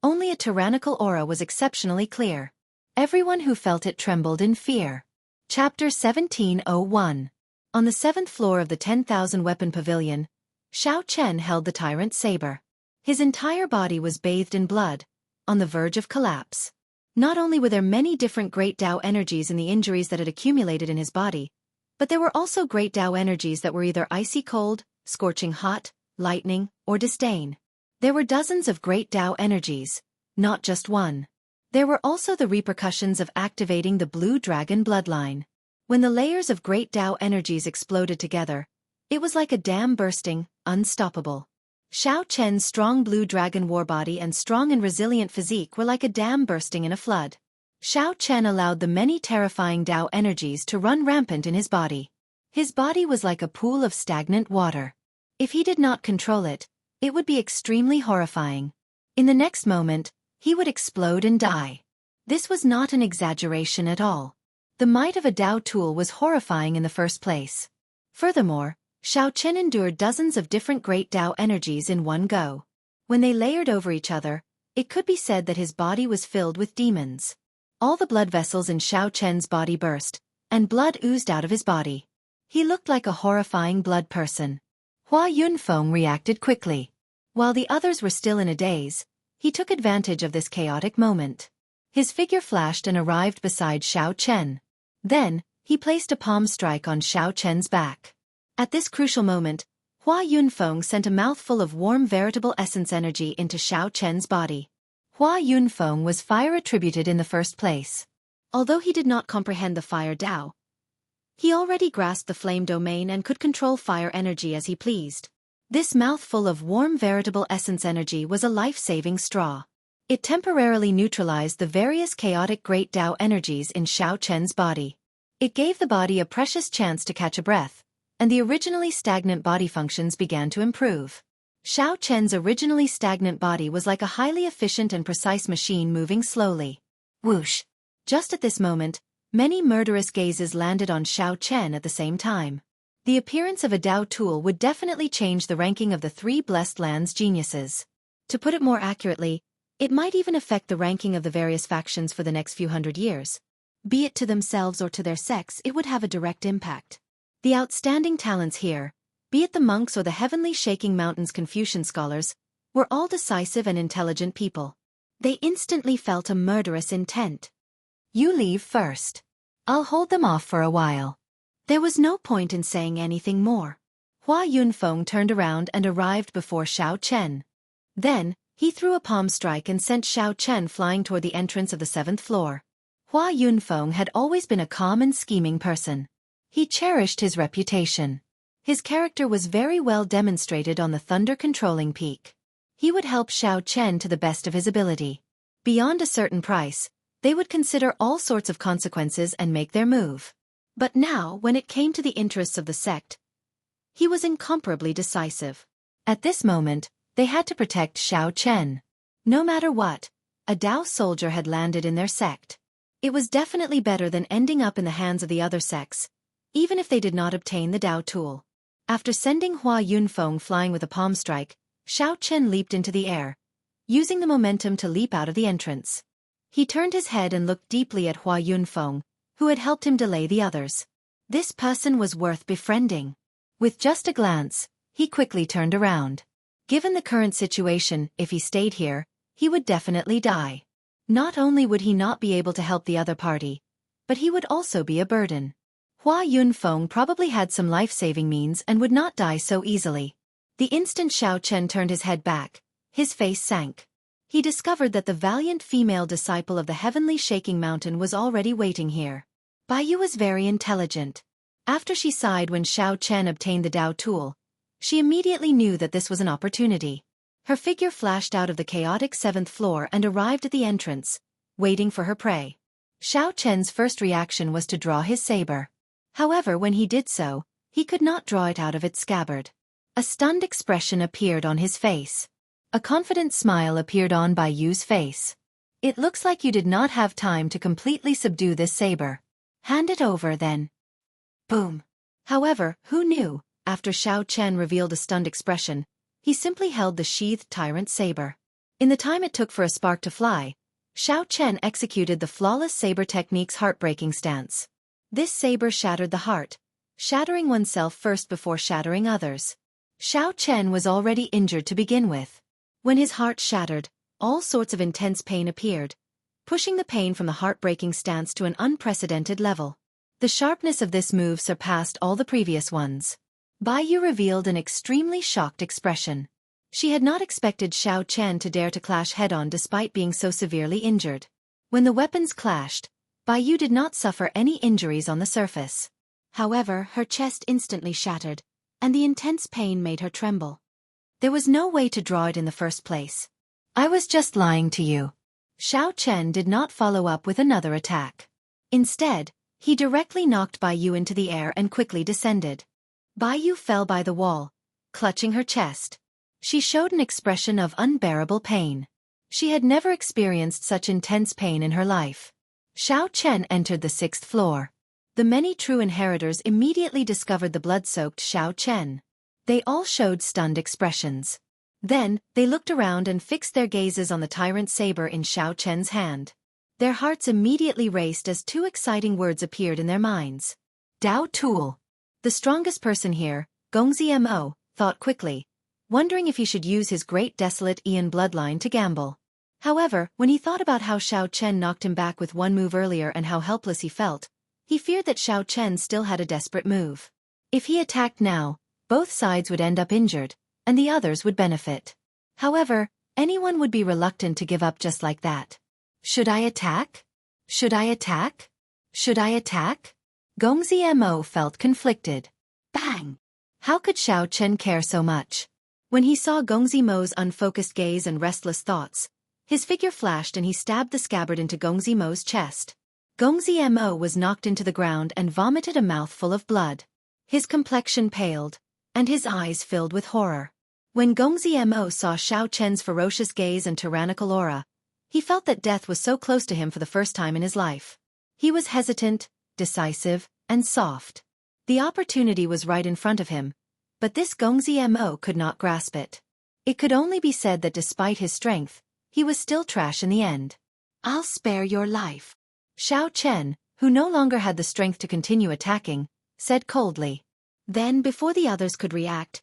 Speaker 2: only a tyrannical aura was exceptionally clear. Everyone who felt it trembled in fear. Chapter 1701. On the 7th floor of the 10,000 weapon pavilion, Xiao Chen held the tyrant saber. His entire body was bathed in blood, on the verge of collapse. Not only were there many different great Dao energies in the injuries that had accumulated in his body, but there were also great Dao energies that were either icy cold, scorching hot, lightning, or disdain. There were dozens of great Dao energies, not just one. There were also the repercussions of activating the blue dragon bloodline. When the layers of great Dao energies exploded together, it was like a dam bursting, unstoppable. Xiao Chen's strong blue dragon warbody and strong and resilient physique were like a dam bursting in a flood. Xiao Chen allowed the many terrifying Dao energies to run rampant in his body. His body was like a pool of stagnant water. If he did not control it, it would be extremely horrifying. In the next moment, he would explode and die. This was not an exaggeration at all. The might of a Dao tool was horrifying in the first place. Furthermore, Xiao Chen endured dozens of different great Dao energies in one go. When they layered over each other, it could be said that his body was filled with demons. All the blood vessels in Xiao Chen's body burst, and blood oozed out of his body. He looked like a horrifying blood person. Hua Yunfeng reacted quickly. While the others were still in a daze, he took advantage of this chaotic moment. His figure flashed and arrived beside Xiao Chen. Then, he placed a palm strike on Xiao Chen's back. At this crucial moment, Hua Yunfeng sent a mouthful of warm veritable essence energy into Xiao Chen's body. Hua Yunfeng was fire attributed in the first place. Although he did not comprehend the fire Dao, he already grasped the flame domain and could control fire energy as he pleased. This mouthful of warm veritable essence energy was a life-saving straw. It temporarily neutralized the various chaotic great Dao energies in Xiao Chen's body. It gave the body a precious chance to catch a breath, and the originally stagnant body functions began to improve. Xiao Chen's originally stagnant body was like a highly efficient and precise machine moving slowly. Whoosh! Just at this moment, many murderous gazes landed on Xiao Chen at the same time. The appearance of a Dao tool would definitely change the ranking of the 3 Blessed Lands geniuses. To put it more accurately, it might even affect the ranking of the various factions for the next few hundred years. Be it to themselves or to their sex, it would have a direct impact. The outstanding talents here, be it the monks or the heavenly shaking mountains Confucian scholars, were all decisive and intelligent people. They instantly felt a murderous intent. You leave first. I'll hold them off for a while. There was no point in saying anything more. Hua Yunfeng turned around and arrived before Xiao Chen. Then, he threw a palm strike and sent Xiao Chen flying toward the entrance of the 7th floor. Hua Yunfeng had always been a calm and scheming person. He cherished his reputation. His character was very well demonstrated on the thunder-controlling peak. He would help Xiao Chen to the best of his ability. Beyond a certain price, they would consider all sorts of consequences and make their move. But now, when it came to the interests of the sect, he was incomparably decisive. At this moment, they had to protect Xiao Chen. No matter what, a Dao soldier had landed in their sect. It was definitely better than ending up in the hands of the other sects, even if they did not obtain the Dao tool. After sending Hua Yunfeng flying with a palm strike, Xiao Chen leaped into the air, using the momentum to leap out of the entrance. He turned his head and looked deeply at Hua Yunfeng, who had helped him delay the others. This person was worth befriending. With just a glance, he quickly turned around. Given the current situation, if he stayed here, he would definitely die. Not only would he not be able to help the other party, but he would also be a burden. Hua Yunfeng probably had some life-saving means and would not die so easily. The instant Xiao Chen turned his head back, his face sank. He discovered that the valiant female disciple of the heavenly shaking mountain was already waiting here. Baiyu was very intelligent. After she sighed when Xiao Chen obtained the Dao tool, she immediately knew that this was an opportunity. Her figure flashed out of the chaotic 7th floor and arrived at the entrance, waiting for her prey. Xiao Chen's first reaction was to draw his saber. However, when he did so, he could not draw it out of its scabbard. A stunned expression appeared on his face. A confident smile appeared on Baiyu's face. It looks like you did not have time to completely subdue this saber. Hand it over then. Boom. However, who knew, after Xiao Chen revealed a stunned expression, he simply held the sheathed tyrant saber. In the time it took for a spark to fly, Xiao Chen executed the flawless saber technique's heartbreaking stance. This saber shattered the heart, shattering oneself first before shattering others. Xiao Chen was already injured to begin with. When his heart shattered, all sorts of intense pain appeared, pushing the pain from the heartbreaking stance to an unprecedented level. The sharpness of this move surpassed all the previous ones. Baiyu revealed an extremely shocked expression. She had not expected Xiao Chen to dare to clash head-on despite being so severely injured. When the weapons clashed, Baiyu did not suffer any injuries on the surface. However, her chest instantly shattered, and the intense pain made her tremble. There was no way to draw it in the first place. I was just lying to you. Xiao Chen did not follow up with another attack. Instead, he directly knocked Baiyu into the air and quickly descended. Baiyu fell by the wall, clutching her chest. She showed an expression of unbearable pain. She had never experienced such intense pain in her life. Xiao Chen entered the 6th floor. The many true inheritors immediately discovered the blood-soaked Xiao Chen. They all showed stunned expressions. Then, they looked around and fixed their gazes on the tyrant saber in Xiao Chen's hand. Their hearts immediately raced as two exciting words appeared in their minds. Dao Tool. The strongest person here, Gongzi Mo, thought quickly, wondering if he should use his great desolate Ian bloodline to gamble. However, when he thought about how Xiao Chen knocked him back with one move earlier and how helpless he felt, he feared that Xiao Chen still had a desperate move. If he attacked now, both sides would end up injured, and the others would benefit. However, anyone would be reluctant to give up just like that. Should I attack? Should I attack? Should I attack? Gongzi Mo felt conflicted. Bang! How could Xiao Chen care so much? When he saw Gongzi Mo's unfocused gaze and restless thoughts, his figure flashed and he stabbed the scabbard into Gongzi Mo's chest. Gongzi Mo was knocked into the ground and vomited a mouthful of blood. His complexion paled, and his eyes filled with horror. When Gongzi Mo saw Xiao Chen's ferocious gaze and tyrannical aura, he felt that death was so close to him for the first time in his life. He was hesitant, decisive, and soft. The opportunity was right in front of him, but this Gongzi Mo could not grasp it. It could only be said that despite his strength, he was still trash in the end. I'll spare your life. Xiao Chen, who no longer had the strength to continue attacking, said coldly. Then, before the others could react,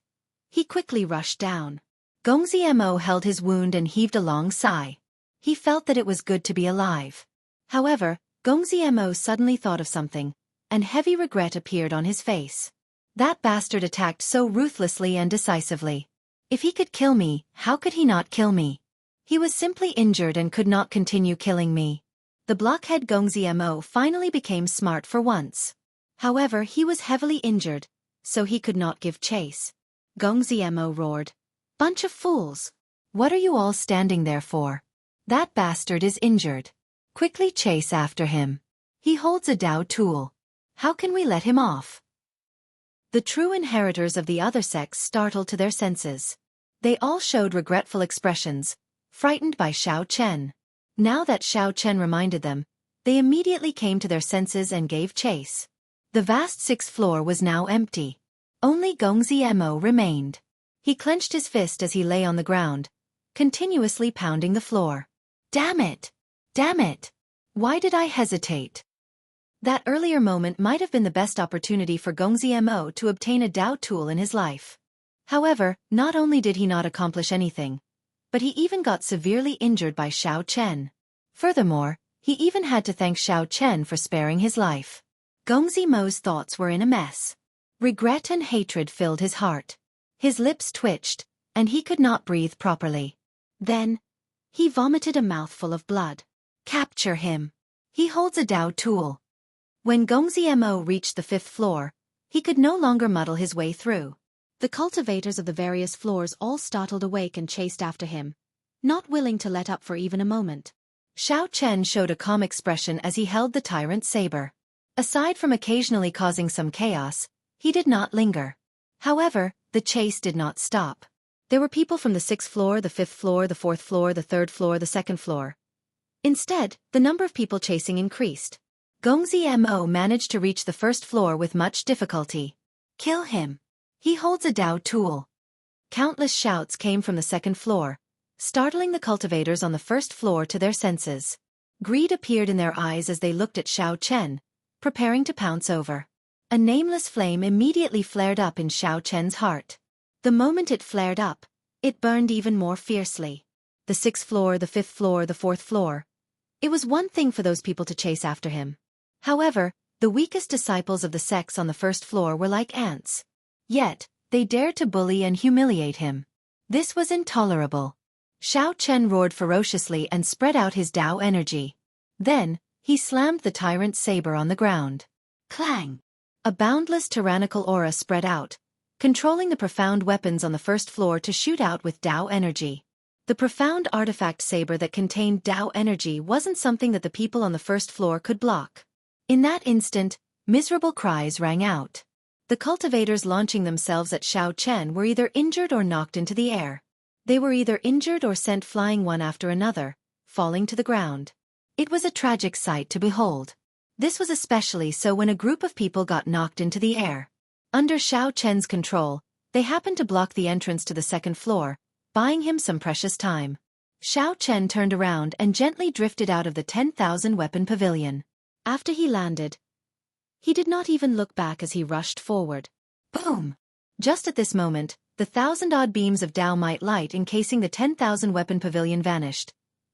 Speaker 2: he quickly rushed down. Gongzi Mo held his wound and heaved a long sigh. He felt that it was good to be alive. However, Gongzi Mo suddenly thought of something, and heavy regret appeared on his face. That bastard attacked so ruthlessly and decisively. If he could kill me, how could he not kill me? He was simply injured and could not continue killing me. The blockhead Gongzi Mo finally became smart for once. However, he was heavily injured, so he could not give chase. Gongzi Mo roared, "Bunch of fools! What are you all standing there for? That bastard is injured. Quickly chase after him. He holds a Dao tool. How can we let him off?" The true inheritors of the other sects startled to their senses. They all showed regretful expressions, frightened by Xiao Chen. Now that Xiao Chen reminded them, they immediately came to their senses and gave chase. The vast sixth floor was now empty. Only Gongzi Mo remained. He clenched his fist as he lay on the ground, continuously pounding the floor. Damn it! Damn it! Why did I hesitate? That earlier moment might have been the best opportunity for Gongzi Mo to obtain a Dao tool in his life. However, not only did he not accomplish anything, but he even got severely injured by Xiao Chen. Furthermore, he even had to thank Xiao Chen for sparing his life. Gongzi Mo's thoughts were in a mess. Regret and hatred filled his heart. His lips twitched, and he could not breathe properly. Then, he vomited a mouthful of blood. Capture him. He holds a Dao tool. When Gongzi Mo reached the fifth floor, he could no longer muddle his way through. The cultivators of the various floors all startled awake and chased after him, not willing to let up for even a moment. Xiao Chen showed a calm expression as he held the tyrant saber. Aside from occasionally causing some chaos, he did not linger. However, the chase did not stop. There were people from the sixth floor, the fifth floor, the fourth floor, the third floor, the second floor. Instead, the number of people chasing increased. Gongzi Mo managed to reach the first floor with much difficulty. Kill him. He holds a Dao tool. Countless shouts came from the second floor, startling the cultivators on the first floor to their senses. Greed appeared in their eyes as they looked at Xiao Chen, preparing to pounce over. A nameless flame immediately flared up in Xiao Chen's heart. The moment it flared up, it burned even more fiercely. The sixth floor, the fifth floor, the fourth floor. It was one thing for those people to chase after him. However, the weakest disciples of the sects on the first floor were like ants. Yet, they dared to bully and humiliate him. This was intolerable. Xiao Chen roared ferociously and spread out his Dao energy. Then, he slammed the tyrant's saber on the ground. Clang! A boundless tyrannical aura spread out, controlling the profound weapons on the first floor to shoot out with Dao energy. The profound artifact saber that contained Dao energy wasn't something that the people on the first floor could block. In that instant, miserable cries rang out. The cultivators launching themselves at Xiao Chen were either injured or knocked into the air. They were either injured or sent flying one after another, falling to the ground. It was a tragic sight to behold. This was especially so when a group of people got knocked into the air. Under Xiao Chen's control, they happened to block the entrance to the second floor, buying him some precious time. Xiao Chen turned around and gently drifted out of the 10,000 weapon pavilion. After he landed, he did not even look back as he rushed forward. Boom! Just at this moment, the 1,000-odd beams of Dao Might light encasing the 10,000 weapon pavilion vanished,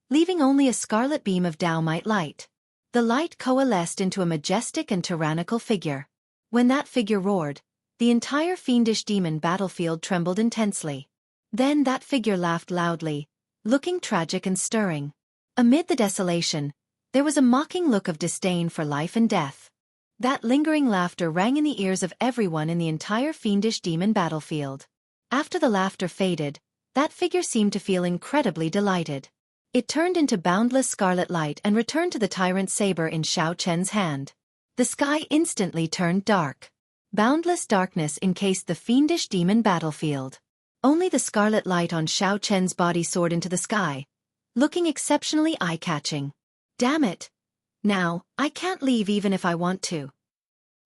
Speaker 2: leaving only a scarlet beam of Dao Might light. The light coalesced into a majestic and tyrannical figure. When that figure roared, the entire fiendish demon battlefield trembled intensely. Then that figure laughed loudly, looking tragic and stirring. Amid the desolation, there was a mocking look of disdain for life and death. That lingering laughter rang in the ears of everyone in the entire fiendish demon battlefield. After the laughter faded, that figure seemed to feel incredibly delighted. It turned into boundless scarlet light and returned to the tyrant's saber in Xiao Chen's hand. The sky instantly turned dark. Boundless darkness encased the fiendish demon battlefield. Only the scarlet light on Xiao Chen's body soared into the sky, looking exceptionally eye-catching. Damn it! Now, I can't leave even if I want to.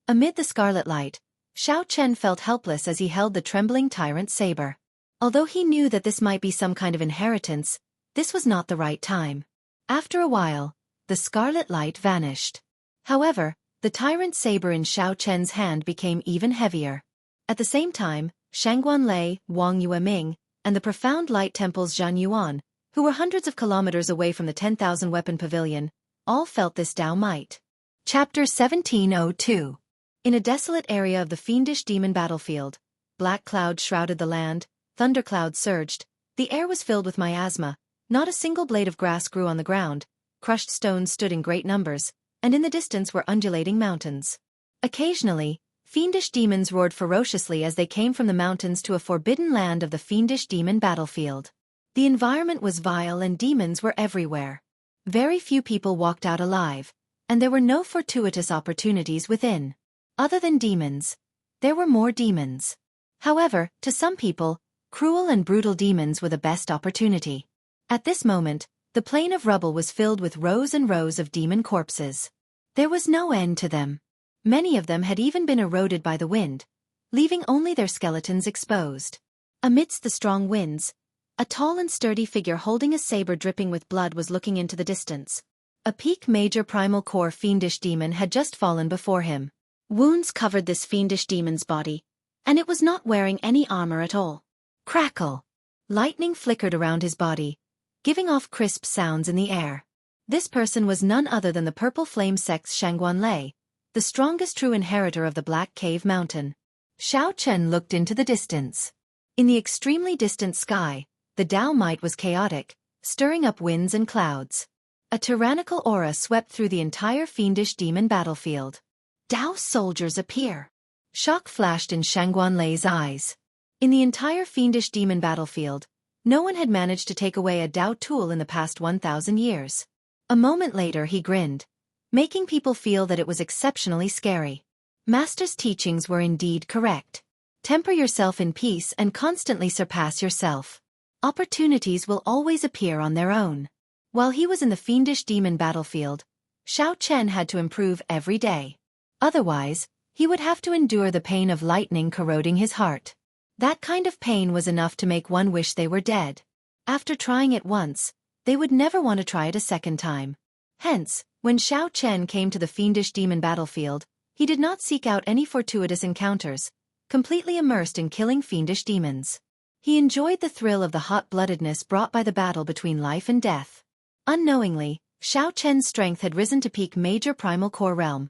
Speaker 2: Amid the scarlet light, Xiao Chen felt helpless as he held the trembling tyrant's saber. Although he knew that this might be some kind of inheritance, this was not the right time. After a while, the scarlet light vanished. However, the tyrant's saber in Xiao Chen's hand became even heavier. At the same time, Shangguan Lei, Wang Yueming, and the profound light temple's Zhan Yuan, who were hundreds of kilometers away from the 10,000 weapon pavilion, all felt this Dao might. Chapter 1702. In a desolate area of the fiendish demon battlefield, black clouds shrouded the land, thunderclouds surged, the air was filled with miasma, not a single blade of grass grew on the ground, crushed stones stood in great numbers, and in the distance were undulating mountains. Occasionally, fiendish demons roared ferociously as they came from the mountains to a forbidden land of the fiendish demon battlefield. The environment was vile and demons were everywhere. Very few people walked out alive, and there were no fortuitous opportunities within. Other than demons, there were more demons. However, to some people, cruel and brutal demons were the best opportunity. At this moment, the plain of rubble was filled with rows and rows of demon corpses. There was no end to them. Many of them had even been eroded by the wind, leaving only their skeletons exposed. Amidst the strong winds, a tall and sturdy figure holding a saber dripping with blood was looking into the distance. A peak major primal core fiendish demon had just fallen before him. Wounds covered this fiendish demon's body, and it was not wearing any armor at all. Crackle! Lightning flickered around his body, giving off crisp sounds in the air. This person was none other than the purple flame sect's Shangguanlei, the strongest true inheritor of the Black Cave Mountain. Xiao Chen looked into the distance. In the extremely distant sky, the Dao might was chaotic, stirring up winds and clouds. A tyrannical aura swept through the entire fiendish demon battlefield. Dao soldiers appear. Shock flashed in Shangguanlei's eyes. In the entire fiendish demon battlefield, no one had managed to take away a Dao tool in the past 1,000 years. A moment later he grinned, making people feel that it was exceptionally scary. Master's teachings were indeed correct. Temper yourself in peace and constantly surpass yourself. Opportunities will always appear on their own. While he was in the fiendish demon battlefield, Xiao Chen had to improve every day. Otherwise, he would have to endure the pain of lightning corroding his heart. That kind of pain was enough to make one wish they were dead. After trying it once, they would never want to try it a second time. Hence, when Xiao Chen came to the fiendish demon battlefield, he did not seek out any fortuitous encounters, completely immersed in killing fiendish demons. He enjoyed the thrill of the hot-bloodedness brought by the battle between life and death. Unknowingly, Xiao Chen's strength had risen to peak major primal core realm,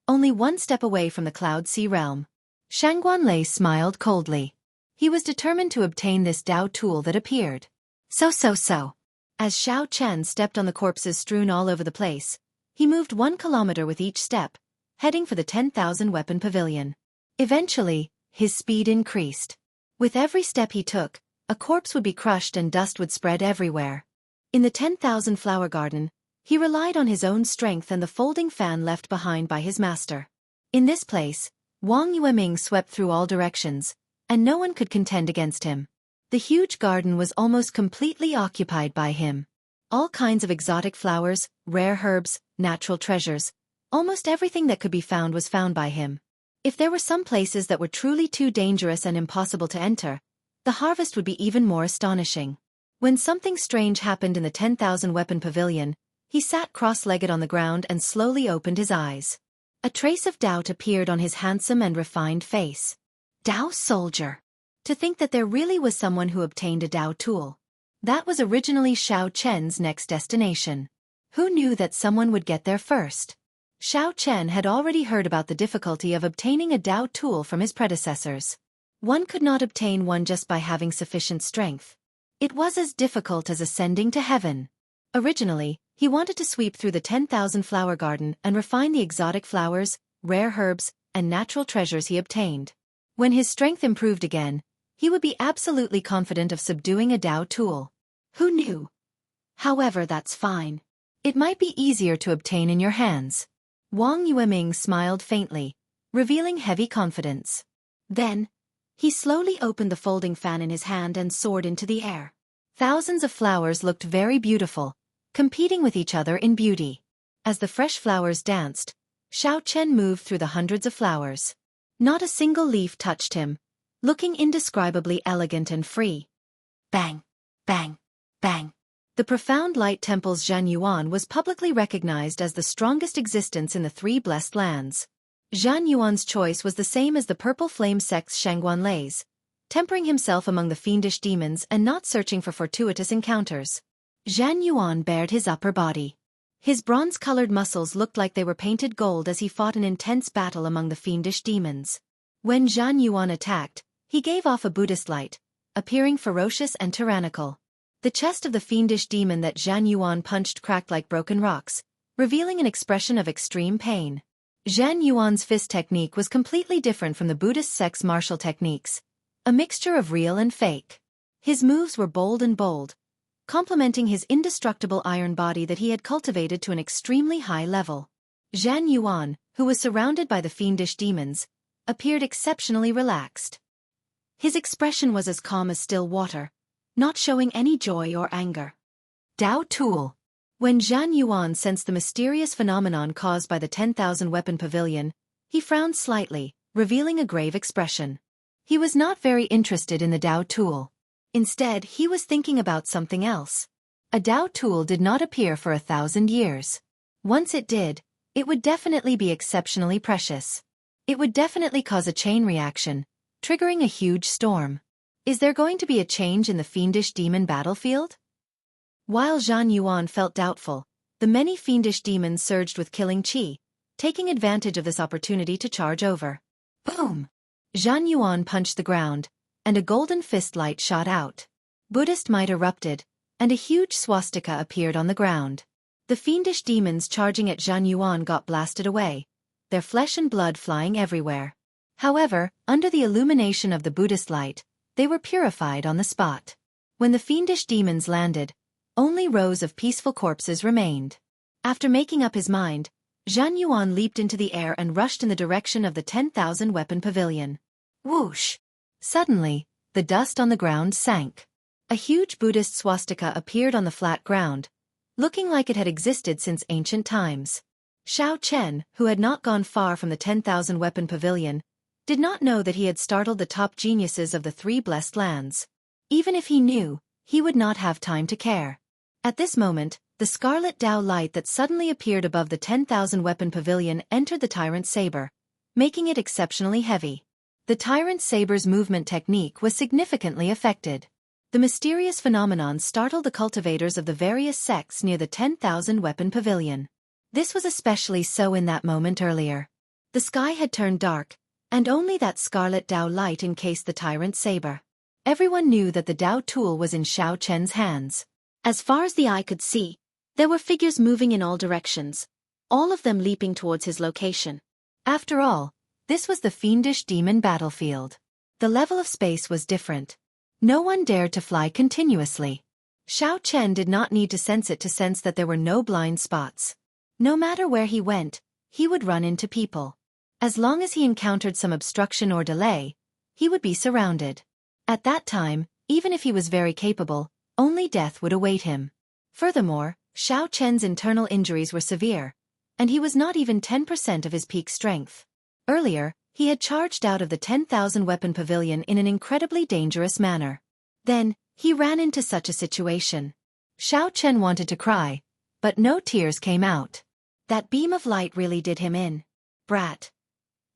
Speaker 2: only one step away from the Cloud Sea realm. Shangguanlei smiled coldly. He was determined to obtain this Dao tool that appeared. So. As Xiao Chen stepped on the corpses strewn all over the place, he moved 1 kilometer with each step, heading for the 10,000 weapon pavilion. Eventually, his speed increased. With every step he took, a corpse would be crushed and dust would spread everywhere. In the 10,000 flower garden, he relied on his own strength and the folding fan left behind by his master. In this place, Wang Yueming swept through all directions, and no one could contend against him. The huge garden was almost completely occupied by him. All kinds of exotic flowers, rare herbs, natural treasures, almost everything that could be found was found by him. If there were some places that were truly too dangerous and impossible to enter, the harvest would be even more astonishing. When something strange happened in the 10,000 weapon pavilion, he sat cross-legged on the ground and slowly opened his eyes. A trace of doubt appeared on his handsome and refined face. Dao soldier. To think that there really was someone who obtained a Dao tool. That was originally Xiao Chen's next destination. Who knew that someone would get there first? Xiao Chen had already heard about the difficulty of obtaining a Dao tool from his predecessors. One could not obtain one just by having sufficient strength. It was as difficult as ascending to heaven. Originally, he wanted to sweep through the 10,000 flower garden and refine the exotic flowers, rare herbs, and natural treasures he obtained. When his strength improved again, he would be absolutely confident of subduing a Dao tool. Who knew? However, that's fine. It might be easier to obtain in your hands. Wang Yueming smiled faintly, revealing heavy confidence. Then, he slowly opened the folding fan in his hand and soared into the air. Thousands of flowers looked very beautiful, competing with each other in beauty. As the fresh flowers danced, Xiao Chen moved through the hundreds of flowers. Not a single leaf touched him, looking indescribably elegant and free. Bang! Bang! Bang! The profound light temple's Zhan Yuan was publicly recognized as the strongest existence in the 3 blessed lands. Zhan Yuan's choice was the same as the purple flame sect's Shangguanlei's, tempering himself among the fiendish demons and not searching for fortuitous encounters. Zhan Yuan bared his upper body. His bronze-colored muscles looked like they were painted gold as he fought an intense battle among the fiendish demons. When Zhan Yuan attacked, he gave off a Buddhist light, appearing ferocious and tyrannical. The chest of the fiendish demon that Zhan Yuan punched cracked like broken rocks, revealing an expression of extreme pain. Zhan Yuan's fist technique was completely different from the Buddhist sect's martial techniques, a mixture of real and fake. His moves were bold, complementing his indestructible iron body that he had cultivated to an extremely high level. Zhan Yuan, who was surrounded by the fiendish demons, appeared exceptionally relaxed. His expression was as calm as still water, not showing any joy or anger. Dao Tool. When Zhan Yuan sensed the mysterious phenomenon caused by the 10,000 weapon pavilion, he frowned slightly, revealing a grave expression. He was not very interested in the Dao Tool. Instead, he was thinking about something else. A Dao Tool did not appear for 1,000 years. Once it did, it would definitely be exceptionally precious. It would definitely cause a chain reaction, triggering a huge storm. Is there going to be a change in the fiendish demon battlefield? While Zhan Yuan felt doubtful, the many fiendish demons surged with killing chi, taking advantage of this opportunity to charge over. Boom! Zhan Yuan punched the ground, and a golden fist light shot out. Buddhist might erupted, and a huge swastika appeared on the ground. The fiendish demons charging at Zhan Yuan got blasted away, their flesh and blood flying everywhere. However, under the illumination of the Buddhist light, they were purified on the spot. When the fiendish demons landed, only rows of peaceful corpses remained. After making up his mind, Zhan Yuan leaped into the air and rushed in the direction of the 10,000 weapon pavilion. Whoosh! Suddenly, the dust on the ground sank. A huge Buddhist swastika appeared on the flat ground, looking like it had existed since ancient times. Xiao Chen, who had not gone far from the 10,000 weapon pavilion, did not know that he had startled the top geniuses of the three blessed lands. Even if he knew, he would not have time to care. At this moment, the scarlet Dao light that suddenly appeared above the 10,000 weapon pavilion entered the tyrant saber, making it exceptionally heavy. The tyrant saber's movement technique was significantly affected. The mysterious phenomenon startled the cultivators of the various sects near the 10,000 weapon pavilion. This was especially so in that moment earlier. The sky had turned dark, and only that scarlet Dao light encased the tyrant saber. Everyone knew that the Dao tool was in Xiao Chen's hands. As far as the eye could see, there were figures moving in all directions, all of them leaping towards his location. After all, this was the fiendish demon battlefield. The level of space was different. No one dared to fly continuously. Xiao Chen did not need to sense it to sense that there were no blind spots. No matter where he went, he would run into people. As long as he encountered some obstruction or delay, he would be surrounded. At that time, even if he was very capable, only death would await him. Furthermore, Xiao Chen's internal injuries were severe, and he was not even 10% of his peak strength. Earlier, he had charged out of the 10,000 weapon pavilion in an incredibly dangerous manner. Then, he ran into such a situation. Xiao Chen wanted to cry, but no tears came out. That beam of light really did him in. Brat.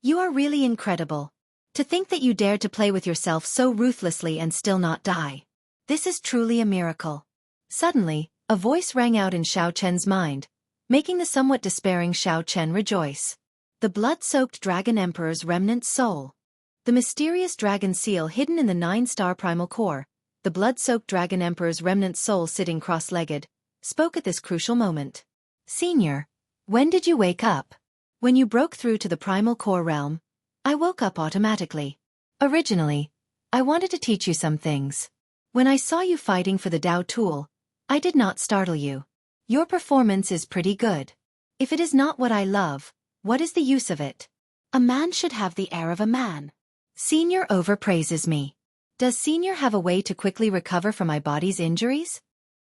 Speaker 2: You are really incredible. To think that you dared to play with yourself so ruthlessly and still not die. This is truly a miracle. Suddenly, a voice rang out in Xiao Chen's mind, making the somewhat despairing Xiao Chen rejoice. The blood-soaked Dragon Emperor's remnant soul. The mysterious dragon seal hidden in the 9-star primal core, the blood-soaked Dragon Emperor's remnant soul sitting cross-legged, spoke at this crucial moment. Senior, when did you wake up? When you broke through to the primal core realm, I woke up automatically. Originally, I wanted to teach you some things. When I saw you fighting for the Dao tool, I did not startle you. Your performance is pretty good. If it is not what I love, what is the use of it? A man should have the air of a man. Senior overpraises me. Does Senior have a way to quickly recover from my body's injuries?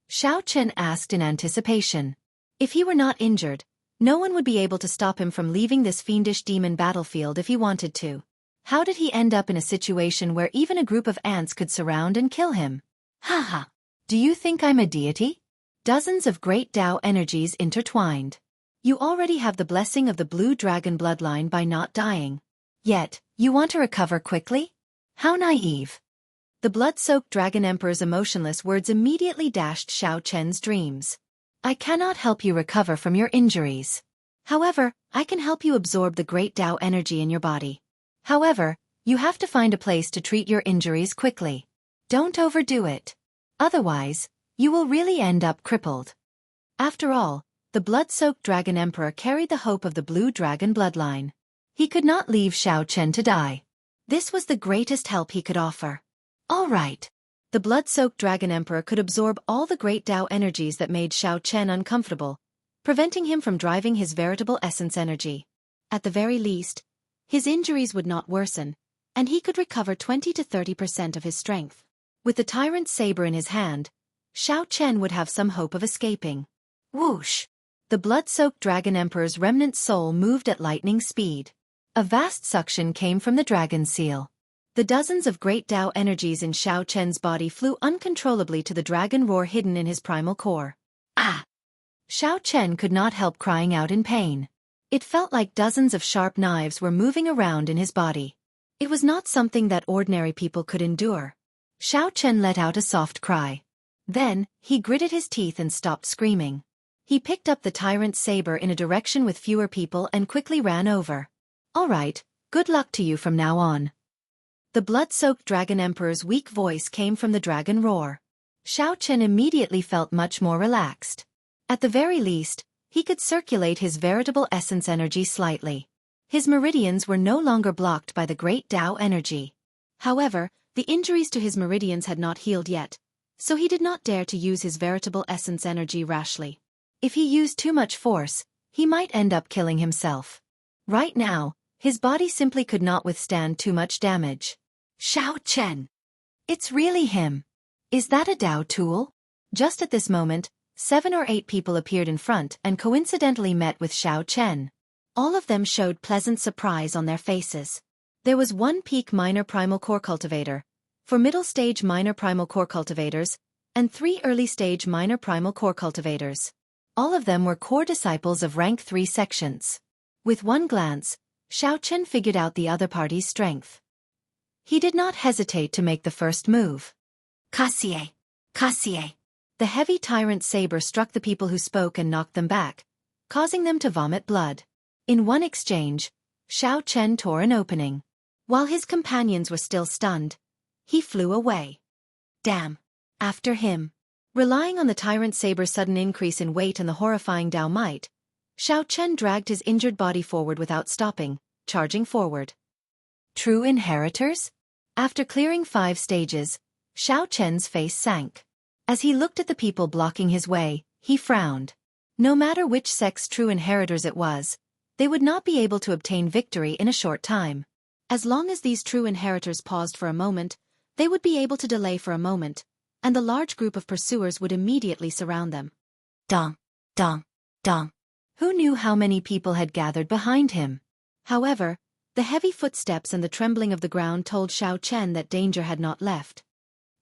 Speaker 2: Xiao Chen asked in anticipation. If he were not injured, no one would be able to stop him from leaving this fiendish demon battlefield if he wanted to. How did he end up in a situation where even a group of ants could surround and kill him? Haha. Do you think I'm a deity? Dozens of great Dao energies intertwined. You already have the blessing of the blue dragon bloodline by not dying. Yet, you want to recover quickly? How naive. The blood-soaked Dragon Emperor's emotionless words immediately dashed Xiao Chen's dreams. I cannot help you recover from your injuries. However, I can help you absorb the great Dao energy in your body. However, you have to find a place to treat your injuries quickly. Don't overdo it. Otherwise, you will really end up crippled. After all, the blood-soaked Dragon Emperor carried the hope of the Blue Dragon bloodline. He could not leave Xiao Chen to die. This was the greatest help he could offer. All right. The blood-soaked Dragon Emperor could absorb all the great Tao energies that made Xiao Chen uncomfortable, preventing him from driving his veritable essence energy. At the very least, his injuries would not worsen, and he could recover 20 to 30% of his strength. With the tyrant's saber in his hand, Xiao Chen would have some hope of escaping. Whoosh! The blood-soaked Dragon Emperor's remnant soul moved at lightning speed. A vast suction came from the dragon seal. The dozens of great Tao energies in Xiao Chen's body flew uncontrollably to the dragon roar hidden in his primal core. Ah! Xiao Chen could not help crying out in pain. It felt like dozens of sharp knives were moving around in his body. It was not something that ordinary people could endure. Xiao Chen let out a soft cry. Then, he gritted his teeth and stopped screaming. He picked up the tyrant's saber in a direction with fewer people and quickly ran over. All right, good luck to you from now on. The blood-soaked Dragon Emperor's weak voice came from the dragon roar. Xiao Chen immediately felt much more relaxed. At the very least, he could circulate his veritable essence energy slightly. His meridians were no longer blocked by the great Tao energy. However, the injuries to his meridians had not healed yet, so he did not dare to use his veritable essence energy rashly. If he used too much force, he might end up killing himself. Right now, his body simply could not withstand too much damage. Xiao Chen! It's really him. Is that a Tao tool? Just at this moment, 7 or 8 people appeared in front and coincidentally met with Xiao Chen. All of them showed pleasant surprise on their faces. There was one peak minor primal core cultivator, 4 middle stage minor primal core cultivators, and 3 early stage minor primal core cultivators. All of them were core disciples of rank 3 sections. With one glance, Xiao Chen figured out the other party's strength. He did not hesitate to make the first move. Kasie! Kasie! The heavy tyrant saber struck the people who spoke and knocked them back, causing them to vomit blood. In one exchange, Xiao Chen tore an opening. While his companions were still stunned, he flew away. Damn! After him. Relying on the tyrant saber's sudden increase in weight and the horrifying Tao might, Xiao Chen dragged his injured body forward without stopping, charging forward. True inheritors? After clearing 5 stages, Xiao Chen's face sank. As he looked at the people blocking his way, he frowned. No matter which sex true inheritors it was, they would not be able to obtain victory in a short time. As long as these true inheritors paused for a moment, they would be able to delay for a moment, and the large group of pursuers would immediately surround them. Dong, dong, dong. Who knew how many people had gathered behind him? However, the heavy footsteps and the trembling of the ground told Xiao Chen that danger had not left.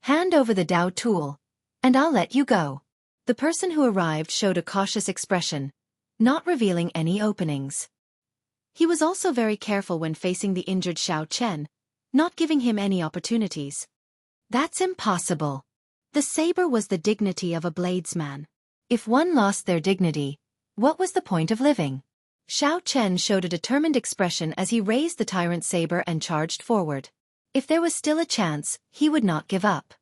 Speaker 2: Hand over the Tao tool, and I'll let you go. The person who arrived showed a cautious expression, not revealing any openings. He was also very careful when facing the injured Xiao Chen, not giving him any opportunities. That's impossible. The saber was the dignity of a bladesman. If one lost their dignity, what was the point of living? Xiao Chen showed a determined expression as he raised the tyrant saber and charged forward. If there was still a chance, he would not give up.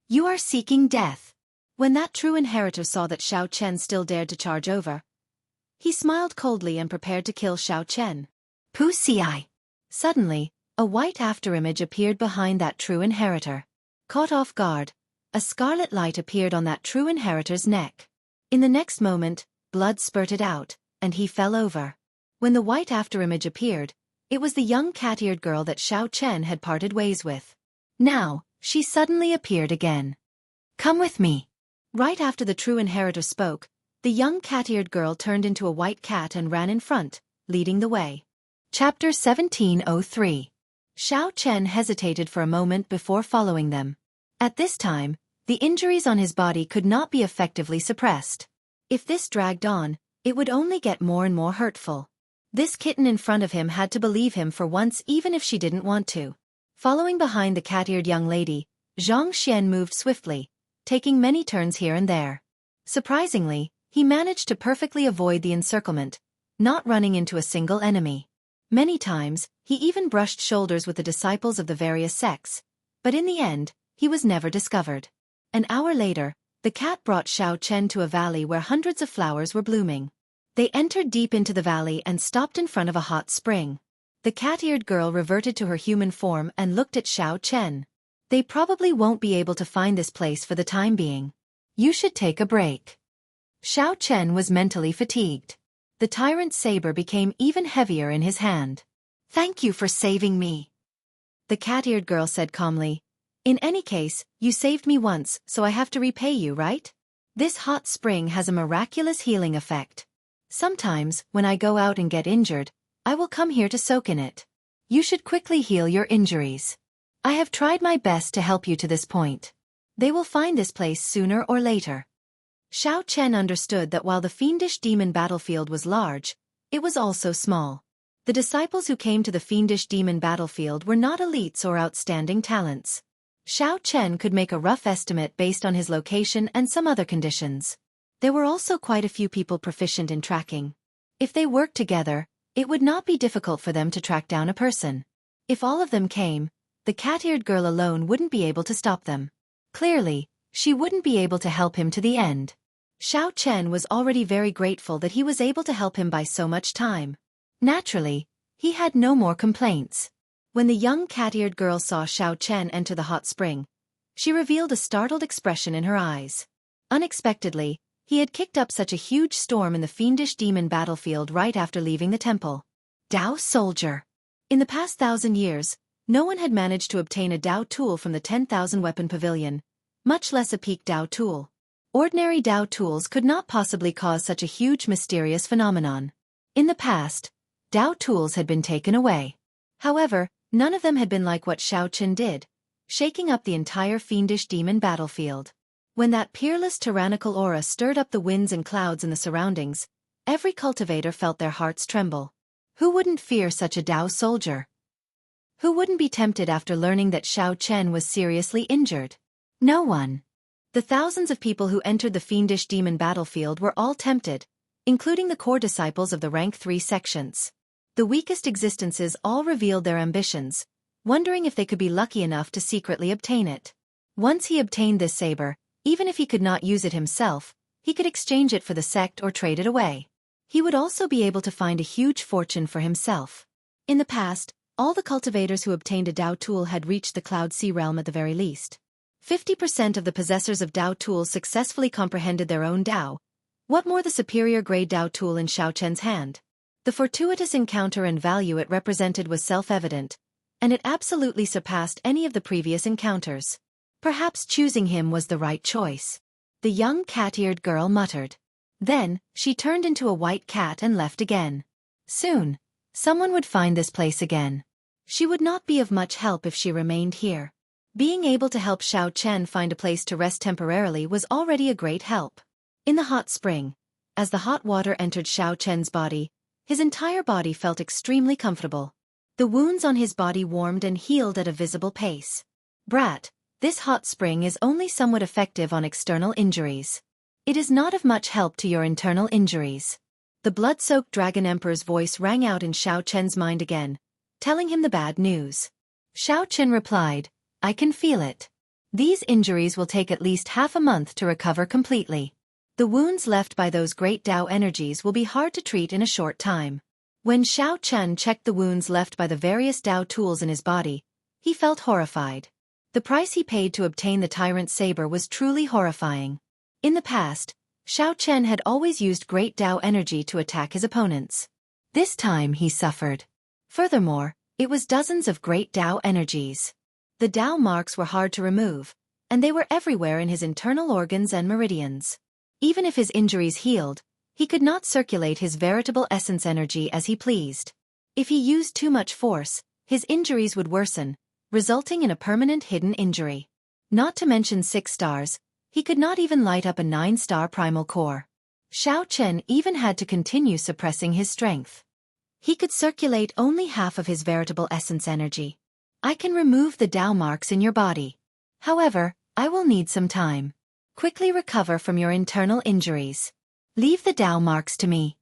Speaker 2: You are seeking death. When that true inheritor saw that Xiao Chen still dared to charge over, he smiled coldly and prepared to kill Xiao Chen. Pussy. Suddenly, a white afterimage appeared behind that true inheritor. Caught off guard, a scarlet light appeared on that true inheritor's neck. In the next moment, blood spurted out, and he fell over. When the white afterimage appeared, it was the young cat-eared girl that Xiao Chen had parted ways with. Now, she suddenly appeared again. Come with me. Right after the true inheritor spoke, the young cat-eared girl turned into a white cat and ran in front, leading the way. Chapter 1703. Xiao Chen hesitated for a moment before following them. At this time, the injuries on his body could not be effectively suppressed. If this dragged on, it would only get more and more hurtful. This kitten in front of him had to believe him for once even if she didn't want to. Following behind the cat-eared young lady, Zhang Xian moved swiftly, taking many turns here and there. Surprisingly, he managed to perfectly avoid the encirclement, not running into a single enemy. Many times, he even brushed shoulders with the disciples of the various sects, but in the end, he was never discovered. An hour later, the cat brought Xiao Chen to a valley where hundreds of flowers were blooming. They entered deep into the valley and stopped in front of a hot spring. The cat-eared girl reverted to her human form and looked at Xiao Chen. They probably won't be able to find this place for the time being. You should take a break. Xiao Chen was mentally fatigued. The tyrant's saber became even heavier in his hand. Thank you for saving me, the cat-eared girl said calmly. In any case, you saved me once, so I have to repay you, right? This hot spring has a miraculous healing effect. Sometimes, when I go out and get injured, I will come here to soak in it. You should quickly heal your injuries. I have tried my best to help you to this point. They will find this place sooner or later. Xiao Chen understood that while the fiendish demon battlefield was large, it was also small. The disciples who came to the fiendish demon battlefield were not elites or outstanding talents. Xiao Chen could make a rough estimate based on his location and some other conditions. There were also quite a few people proficient in tracking. If they worked together, it would not be difficult for them to track down a person. If all of them came, the cat-eared girl alone wouldn't be able to stop them. Clearly, she wouldn't be able to help him to the end. Xiao Chen was already very grateful that he was able to help him by so much time. Naturally, he had no more complaints. When the young cat-eared girl saw Xiao Chen enter the hot spring, she revealed a startled expression in her eyes. Unexpectedly, he had kicked up such a huge storm in the fiendish demon battlefield right after leaving the temple. Dao Soldier. In the past 1,000 years, no one had managed to obtain a Dao tool from the 10,000 weapon pavilion, much less a peak Dao tool. Ordinary Dao tools could not possibly cause such a huge mysterious phenomenon. In the past, Dao tools had been taken away. However, none of them had been like what Xiao Chen did, shaking up the entire fiendish demon battlefield. When that peerless tyrannical aura stirred up the winds and clouds in the surroundings, every cultivator felt their hearts tremble. Who wouldn't fear such a Dao soldier? Who wouldn't be tempted after learning that Xiao Chen was seriously injured? No one. The thousands of people who entered the fiendish demon battlefield were all tempted, including the core disciples of the rank 3 sections. The weakest existences all revealed their ambitions, wondering if they could be lucky enough to secretly obtain it. Once he obtained this saber, even if he could not use it himself, he could exchange it for the sect or trade it away. He would also be able to find a huge fortune for himself. In the past, all the cultivators who obtained a Dao tool had reached the Cloud Sea realm at the very least. 50% of the possessors of Dao tools successfully comprehended their own Dao. What more the superior grade Dao tool in Xiao Chen's hand? The fortuitous encounter and value it represented was self-evident, and it absolutely surpassed any of the previous encounters. Perhaps choosing him was the right choice. The young cat-eared girl muttered. Then, she turned into a white cat and left again. Soon, someone would find this place again. She would not be of much help if she remained here. Being able to help Xiao Chen find a place to rest temporarily was already a great help. In the hot spring, as the hot water entered Xiao Chen's body, his entire body felt extremely comfortable. The wounds on his body warmed and healed at a visible pace. Brat, this hot spring is only somewhat effective on external injuries. It is not of much help to your internal injuries. The blood-soaked Dragon Emperor's voice rang out in Xiao Chen's mind again, telling him the bad news. Xiao Chen replied, I can feel it. These injuries will take at least half a month to recover completely. The wounds left by those great Dao energies will be hard to treat in a short time. When Xiao Chen checked the wounds left by the various Dao tools in his body, he felt horrified. The price he paid to obtain the tyrant's saber was truly horrifying. In the past, Xiao Chen had always used great Dao energy to attack his opponents. This time he suffered. Furthermore, it was dozens of great Dao energies. The Dao marks were hard to remove, and they were everywhere in his internal organs and meridians. Even if his injuries healed, he could not circulate his veritable essence energy as he pleased. If he used too much force, his injuries would worsen, resulting in a permanent hidden injury. Not to mention 6 stars, he could not even light up a 9-star primal core. Xiao Chen even had to continue suppressing his strength. He could circulate only half of his veritable essence energy. I can remove the Dao marks in your body. However, I will need some time. Quickly recover from your internal injuries. Leave the Dao marks to me.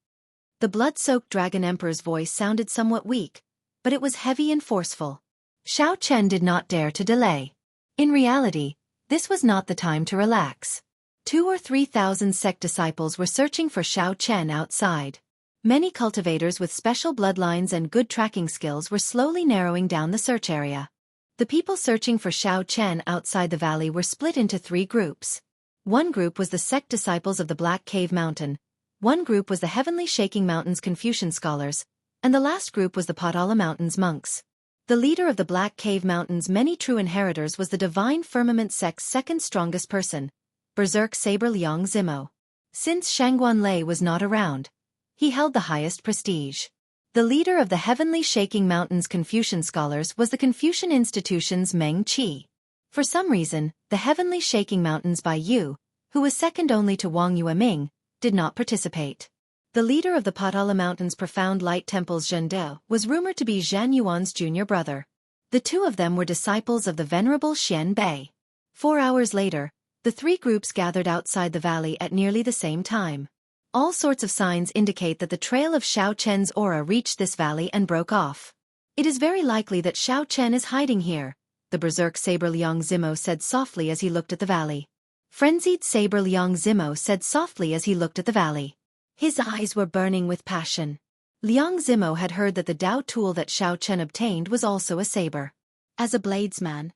Speaker 2: The blood-soaked Dragon Emperor's voice sounded somewhat weak, but it was heavy and forceful. Xiao Chen did not dare to delay. In reality, this was not the time to relax. 2,000 or 3,000 sect disciples were searching for Xiao Chen outside. Many cultivators with special bloodlines and good tracking skills were slowly narrowing down the search area. The people searching for Xiao Chen outside the valley were split into 3 groups. One group was the sect disciples of the Black Cave Mountain, one group was the Heavenly Shaking Mountains Confucian scholars, and the last group was the Potala Mountains monks. The leader of the Black Cave Mountain's many true inheritors was the Divine Firmament sect's second strongest person, Berserk Saber Liang Zimo. Since Shangguan Lei was not around, he held the highest prestige. The leader of the Heavenly Shaking Mountains Confucian scholars was the Confucian institution's Meng Qi. For some reason, the Heavenly Shaking Mountains Bai Yu, who was second only to Wang Yueming, did not participate. The leader of the Potala Mountains Profound Light Temple's Zhen De was rumored to be Zhan Yuan's junior brother. The 2 of them were disciples of the Venerable Xian Bei. 4 hours later, the 3 groups gathered outside the valley at nearly the same time. All sorts of signs indicate that the trail of Xiao Chen's aura reached this valley and broke off. It is very likely that Xiao Chen is hiding here, the Berserk Saber Liang Zimo said softly as he looked at the valley. Frenzied Saber Liang Zimo said softly as he looked at the valley. His eyes were burning with passion. Liang Zimo had heard that the Dao tool that Xiao Chen obtained was also a saber. As a bladesman,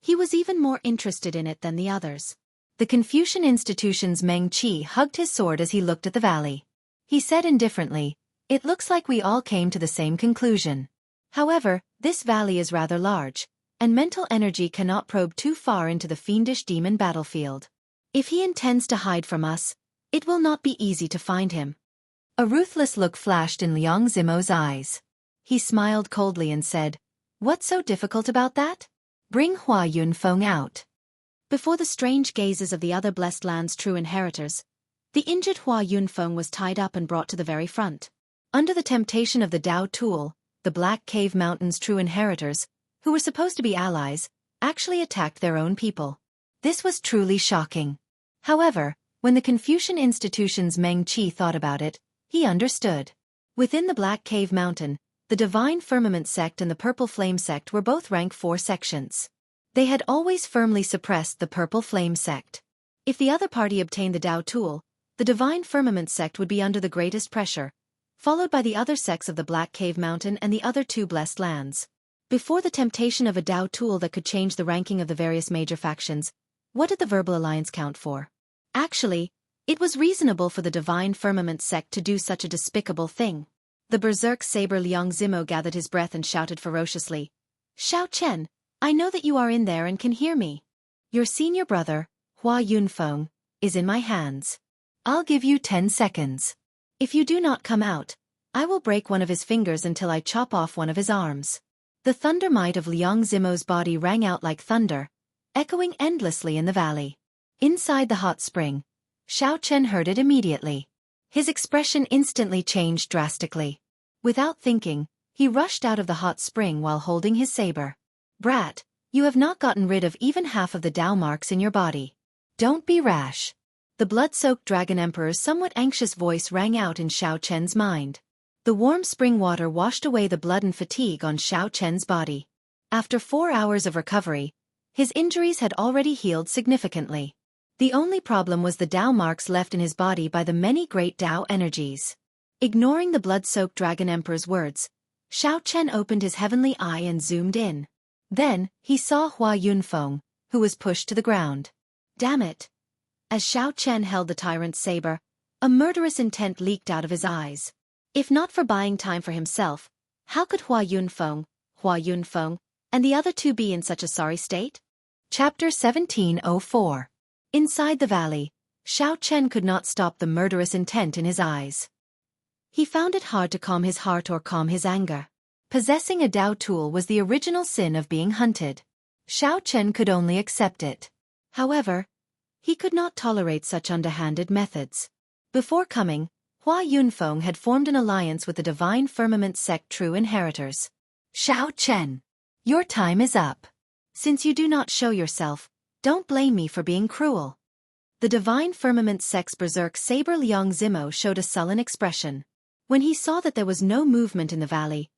Speaker 2: he was even more interested in it than the others. The Confucian institution's Meng Qi hugged his sword as he looked at the valley. He said indifferently, "It looks like we all came to the same conclusion. However, this valley is rather large, and mental energy cannot probe too far into the fiendish demon battlefield. If he intends to hide from us, it will not be easy to find him." A ruthless look flashed in Liang Zimo's eyes. He smiled coldly and said, "What's so difficult about that? Bring Hua Yunfeng out." Before the strange gazes of the other Blessed Land's true inheritors, the injured Hua Yunfeng was tied up and brought to the very front. Under the temptation of the Dao tool, the Black Cave Mountain's true inheritors, who were supposed to be allies, actually attacked their own people. This was truly shocking. However, when the Confucian institution's Meng Qi thought about it, he understood. Within the Black Cave Mountain, the Divine Firmament sect and the Purple Flame sect were both rank 4 sections. They had always firmly suppressed the Purple Flame sect. If the other party obtained the Dao tool, the Divine Firmament sect would be under the greatest pressure, followed by the other sects of the Black Cave Mountain and the other 2 Blessed Lands. Before the temptation of a Dao tool that could change the ranking of the various major factions, what did the Verbal Alliance count for? Actually, it was reasonable for the Divine Firmament sect to do such a despicable thing. The Berserk Saber Liang Zimo gathered his breath and shouted ferociously, "Xiao Chen, I know that you are in there and can hear me. Your senior brother, Hua Yunfeng, is in my hands. I'll give you 10 seconds. If you do not come out, I will break one of his fingers until I chop off one of his arms." The thunder might of Liang Zimo's body rang out like thunder, echoing endlessly in the valley. Inside the hot spring, Xiao Chen heard it immediately. His expression instantly changed drastically. Without thinking, he rushed out of the hot spring while holding his saber. "Brat, you have not gotten rid of even half of the Dao marks in your body. Don't be rash." The blood-soaked Dragon Emperor's somewhat anxious voice rang out in Xiao Chen's mind. The warm spring water washed away the blood and fatigue on Xiao Chen's body. After 4 hours of recovery, his injuries had already healed significantly. The only problem was the Dao marks left in his body by the many great Dao energies. Ignoring the blood-soaked Dragon Emperor's words, Xiao Chen opened his heavenly eye and zoomed in. Then, he saw Hua Yunfeng, who was pushed to the ground. Damn it! As Xiao Chen held the tyrant's saber, a murderous intent leaked out of his eyes. If not for buying time for himself, how could Hua Yunfeng, and the other 2 be in such a sorry state? Chapter 1704. Inside the valley, Xiao Chen could not stop the murderous intent in his eyes. He found it hard to calm his heart or calm his anger. Possessing a Dao tool was the original sin of being hunted. Xiao Chen could only accept it. However, he could not tolerate such underhanded methods. Before coming, Hua Yunfeng had formed an alliance with the Divine Firmament sect true inheritors. "Xiao Chen, your time is up. Since you do not show yourself, don't blame me for being cruel." The Divine Firmament sect's Berserk Saber Liang Zimo showed a sullen expression. When he saw that there was no movement in the valley,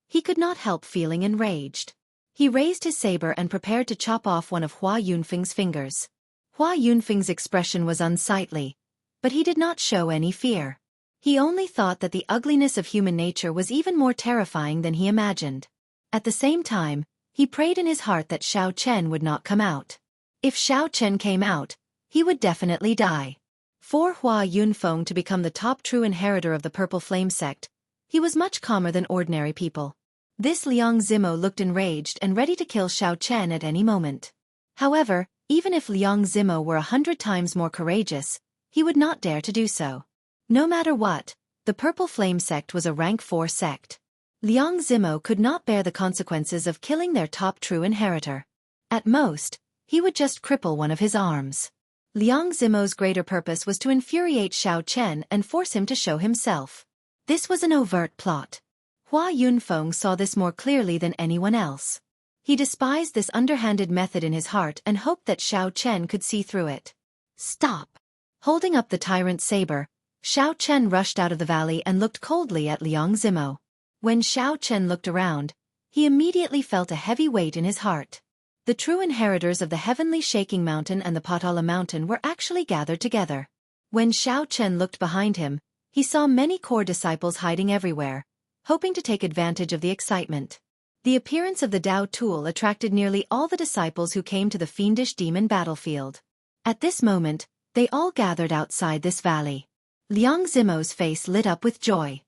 Speaker 2: he could not help feeling enraged. He raised his saber and prepared to chop off one of Hua Yunfeng's fingers. Hua Yunfeng's expression was unsightly, but he did not show any fear. He only thought that the ugliness of human nature was even more terrifying than he imagined. At the same time, he prayed in his heart that Xiao Chen would not come out. If Xiao Chen came out, he would definitely die. For Hua Yunfeng to become the top true inheritor of the Purple Flame sect, he was much calmer than ordinary people. This Liang Zimo looked enraged and ready to kill Xiao Chen at any moment. However, even if Liang Zimo were 100 times more courageous, he would not dare to do so. No matter what, the Purple Flame sect was a rank 4 sect. Liang Zimo could not bear the consequences of killing their top true inheritor. At most, he would just cripple one of his arms. Liang Zimo's greater purpose was to infuriate Xiao Chen and force him to show himself. This was an overt plot. Hua Yunfeng saw this more clearly than anyone else. He despised this underhanded method in his heart and hoped that Xiao Chen could see through it. Stop! Holding up the tyrant's saber, Xiao Chen rushed out of the valley and looked coldly at Liang Zimo. When Xiao Chen looked around, he immediately felt a heavy weight in his heart. The true inheritors of the Heavenly Shaking Mountain and the Patala Mountain were actually gathered together. When Xiao Chen looked behind him, he saw many core disciples hiding everywhere, hoping to take advantage of the excitement. The appearance of the Dao tool attracted nearly all the disciples who came to the fiendish demon battlefield. At this moment, they all gathered outside this valley. Liang Zimo's face lit up with joy.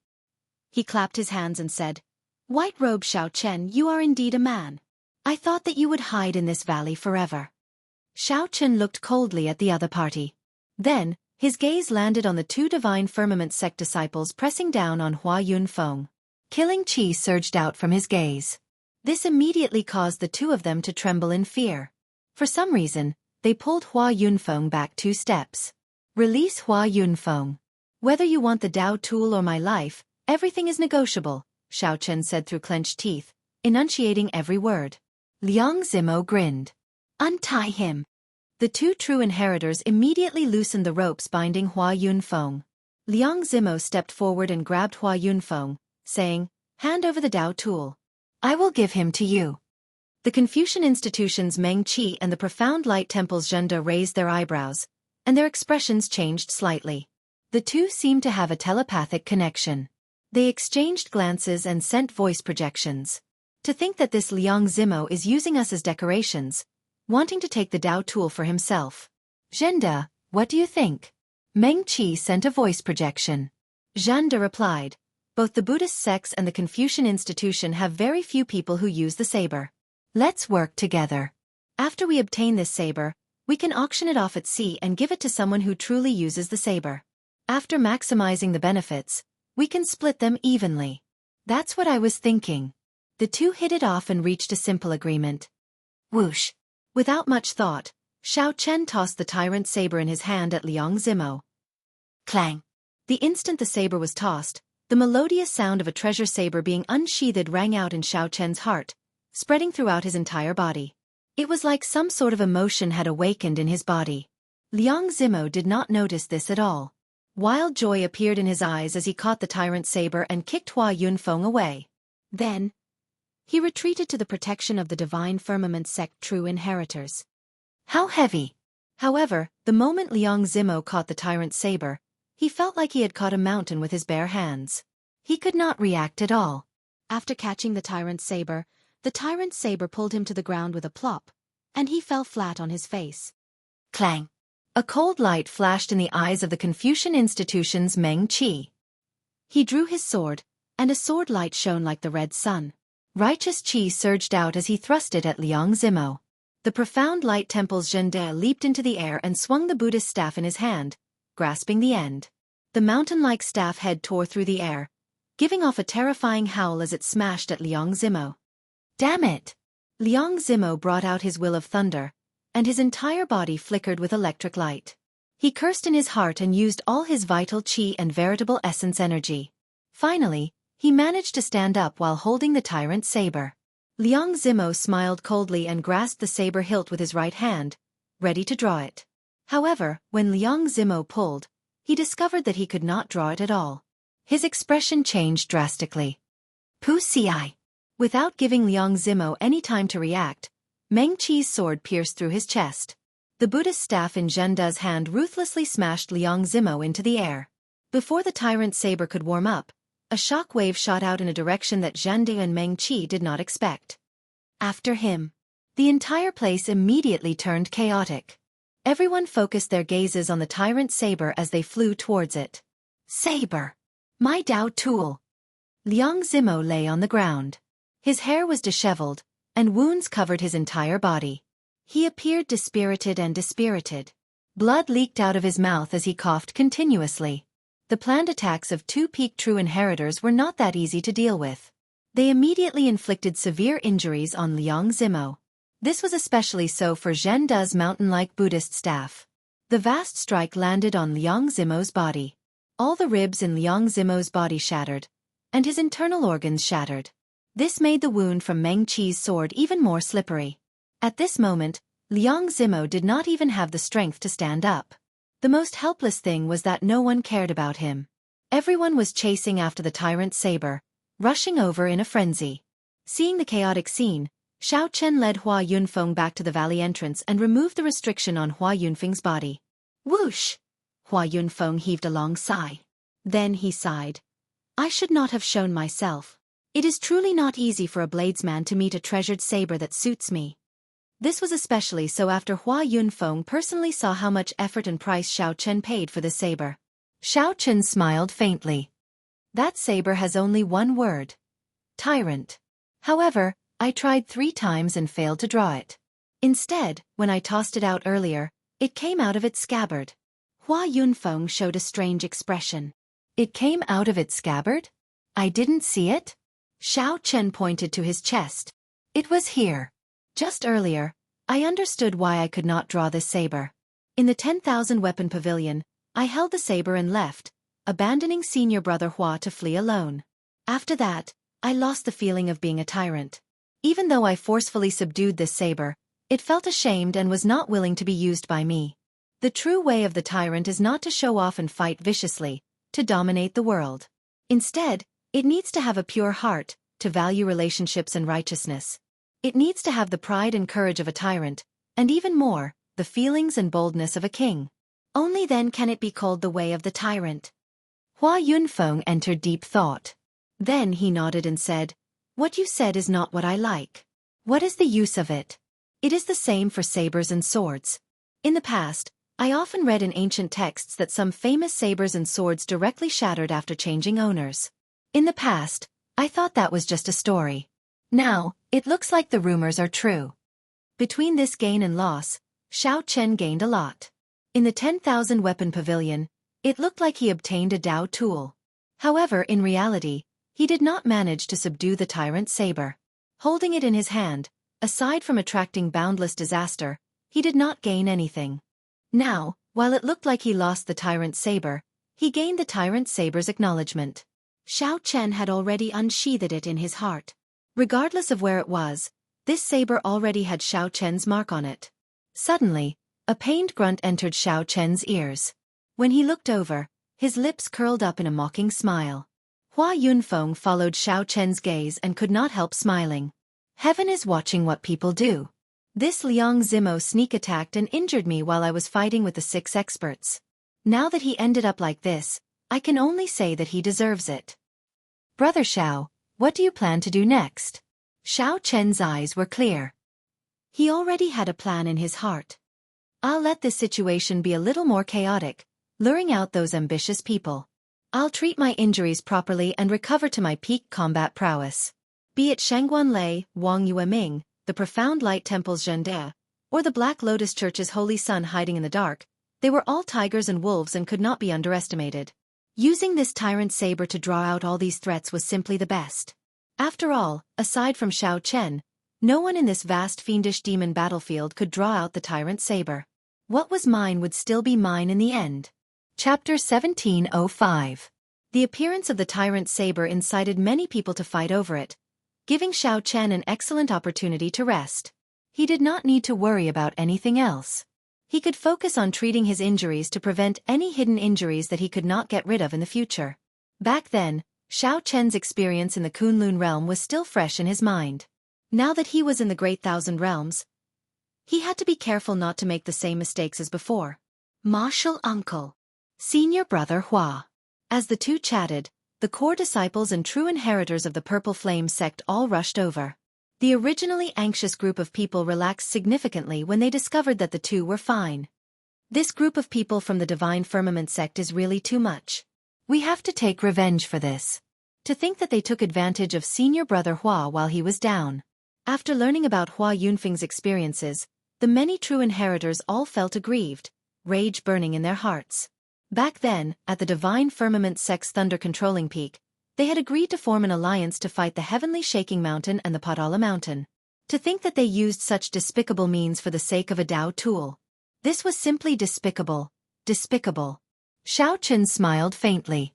Speaker 2: He clapped his hands and said, "White Robe Xiao Chen, you are indeed a man. I thought that you would hide in this valley forever." Xiao Chen looked coldly at the other party. Then, his gaze landed on the 2 Divine Firmament sect disciples pressing down on Hua Yunfeng. Killing chi surged out from his gaze. This immediately caused the 2 of them to tremble in fear. For some reason, they pulled Hua Yunfeng back 2 steps. "Release Hua Yunfeng. Whether you want the Dao tool or my life, everything is negotiable," Xiao Chen said through clenched teeth, enunciating every word. Liang Zimo grinned. "Untie him." The 2 true inheritors immediately loosened the ropes binding Hua Yunfeng. Liang Zimo stepped forward and grabbed Hua Yunfeng, saying, "Hand over the Dao tool. I will give him to you." The Confucian institution's Meng Qi and the Profound Light Temple's Zhenda raised their eyebrows, and their expressions changed slightly. The 2 seemed to have a telepathic connection. They exchanged glances and sent voice projections. To think that this Liang Zimo is using us as decorations, wanting to take the Dao tool for himself. "Zhenda, what do you think?" Meng Qi sent a voice projection. Zhenda replied, "Both the Buddhist sects and the Confucian institution have very few people who use the saber. Let's work together. After we obtain this saber, we can auction it off at sea and give it to someone who truly uses the saber. After maximizing the benefits, we can split them evenly." "That's what I was thinking." The 2 hit it off and reached a simple agreement. Whoosh! Without much thought, Xiao Chen tossed the tyrant's saber in his hand at Liang Zimo. Clang! The instant the saber was tossed, the melodious sound of a treasure saber being unsheathed rang out in Xiao Chen's heart, spreading throughout his entire body. It was like some sort of emotion had awakened in his body. Liang Zimo did not notice this at all. Wild joy appeared in his eyes as he caught the tyrant's saber and kicked Hua Yunfeng away. Then, he retreated to the protection of the Divine Firmament sect true inheritors. How heavy! However, the moment Liang Zimo caught the tyrant's saber, he felt like he had caught a mountain with his bare hands. He could not react at all. After catching the tyrant's saber pulled him to the ground with a plop, and he fell flat on his face. Clang! A cold light flashed in the eyes of the Confucian institution's Meng Qi. He drew his sword, and a sword light shone like the red sun. Righteous Qi surged out as he thrust it at Liang Zimo. The Profound Light Temple's Zhenda leaped into the air and swung the Buddhist staff in his hand, grasping the end. The mountain-like staff head tore through the air, giving off a terrifying howl as it smashed at Liang Zimo. Damn it! Liang Zimo brought out his will of thunder, and his entire body flickered with electric light. He cursed in his heart and used all his vital qi and veritable essence energy. Finally, he managed to stand up while holding the tyrant's saber. Liang Zimo smiled coldly and grasped the saber hilt with his right hand, ready to draw it. However, when Liang Zimo pulled, he discovered that he could not draw it at all. His expression changed drastically. Pu Ci. Without giving Liang Zimo any time to react, Meng Qi's sword pierced through his chest. The Buddhist staff in Zhen De's hand ruthlessly smashed Liang Zimo into the air. Before the tyrant saber could warm up, a shock wave shot out in a direction that Zhen De and Meng Qi did not expect. After him, the entire place immediately turned chaotic. Everyone focused their gazes on the tyrant saber as they flew towards it. Saber! My Dao tool! Liang Zimo lay on the ground. His hair was disheveled, and wounds covered his entire body. He appeared dispirited and dispirited. Blood leaked out of his mouth as he coughed continuously. The planned attacks of two peak true inheritors were not that easy to deal with. They immediately inflicted severe injuries on Liang Zimo. This was especially so for Zhen De's mountain-like Buddhist staff. The vast strike landed on Liang Zimo's body. All the ribs in Liang Zimo's body shattered, and his internal organs shattered. This made the wound from Meng Qi's sword even more slippery. At this moment, Liang Zimo did not even have the strength to stand up. The most helpless thing was that no one cared about him. Everyone was chasing after the tyrant saber, rushing over in a frenzy. Seeing the chaotic scene, Xiao Chen led Hua Yunfeng back to the valley entrance and removed the restriction on Hua Yunfeng's body. Whoosh! Hua Yunfeng heaved a long sigh. Then he sighed. I should not have shown myself. It is truly not easy for a bladesman to meet a treasured saber that suits me. This was especially so after Hua Yunfeng personally saw how much effort and price Xiao Chen paid for the saber. Xiao Chen smiled faintly. That saber has only one word. Tyrant. However, I tried 3 times and failed to draw it. Instead, when I tossed it out earlier, it came out of its scabbard. Hua Yunfeng showed a strange expression. It came out of its scabbard? I didn't see it? Xiao Chen pointed to his chest. It was here. Just earlier, I understood why I could not draw this saber. In the 10,000 weapon pavilion, I held the saber and left, abandoning senior brother Hua to flee alone. After that, I lost the feeling of being a tyrant. Even though I forcefully subdued this saber, it felt ashamed and was not willing to be used by me. The true way of the tyrant is not to show off and fight viciously, to dominate the world. Instead, it needs to have a pure heart, to value relationships and righteousness. It needs to have the pride and courage of a tyrant, and even more, the feelings and boldness of a king. Only then can it be called the way of the tyrant. Hua Yunfeng entered deep thought. Then he nodded and said, What you said is not what I like. What is the use of it? It is the same for sabers and swords. In the past, I often read in ancient texts that some famous sabers and swords directly shattered after changing owners. In the past, I thought that was just a story. Now, it looks like the rumors are true. Between this gain and loss, Xiao Chen gained a lot. In the 10,000 weapon pavilion, it looked like he obtained a Dao tool. However, in reality, he did not manage to subdue the tyrant saber. Holding it in his hand, aside from attracting boundless disaster, he did not gain anything. Now, while it looked like he lost the tyrant saber, he gained the tyrant saber's acknowledgement. Xiao Chen had already unsheathed it in his heart. Regardless of where it was, this saber already had Xiao Chen's mark on it. Suddenly, a pained grunt entered Xiao Chen's ears. When he looked over, his lips curled up in a mocking smile. Hua Yunfeng followed Xiao Chen's gaze and could not help smiling. Heaven is watching what people do. This Liang Zimo sneak attacked and injured me while I was fighting with the 6 experts. Now that he ended up like this, I can only say that he deserves it. Brother Xiao, what do you plan to do next? Xiao Chen's eyes were clear. He already had a plan in his heart. I'll let this situation be a little more chaotic, luring out those ambitious people. I'll treat my injuries properly and recover to my peak combat prowess. Be it Shangguan Lei, Wang Yueming, the profound light temple's Zhen De, or the Black Lotus Church's holy sun hiding in the dark, they were all tigers and wolves and could not be underestimated. Using this tyrant saber to draw out all these threats was simply the best. After all, aside from Xiao Chen, no one in this vast fiendish demon battlefield could draw out the tyrant saber. What was mine would still be mine in the end. Chapter 1705. The appearance of the tyrant saber incited many people to fight over it, giving Xiao Chen an excellent opportunity to rest. He did not need to worry about anything else. He could focus on treating his injuries to prevent any hidden injuries that he could not get rid of in the future. Back then, Xiao Chen's experience in the Kunlun realm was still fresh in his mind. Now that he was in the Great Thousand Realms, he had to be careful not to make the same mistakes as before. Martial Uncle. Senior Brother Hua. As the two chatted, the core disciples and true inheritors of the Purple Flame sect all rushed over. The originally anxious group of people relaxed significantly when they discovered that the two were fine. This group of people from the Divine Firmament sect is really too much. We have to take revenge for this. To think that they took advantage of Senior Brother Hua while he was down. After learning about Hua Yunfeng's experiences, the many true inheritors all felt aggrieved, rage burning in their hearts. Back then, at the Divine Firmament sect's thunder-controlling peak, they had agreed to form an alliance to fight the Heavenly Shaking Mountain and the Padala Mountain. To think that they used such despicable means for the sake of a Tao tool. This was simply despicable. Despicable. Xiao Chen smiled faintly.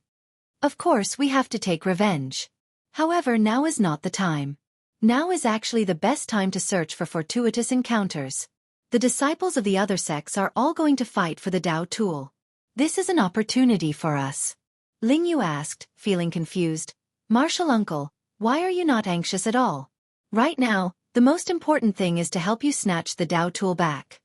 Speaker 2: Of course we have to take revenge. However, now is not the time. Now is actually the best time to search for fortuitous encounters. The disciples of the other sects are all going to fight for the Tao tool. This is an opportunity for us. Ling Yu asked, feeling confused. Martial Uncle, why are you not anxious at all? Right now, the most important thing is to help you snatch the Tao tool back.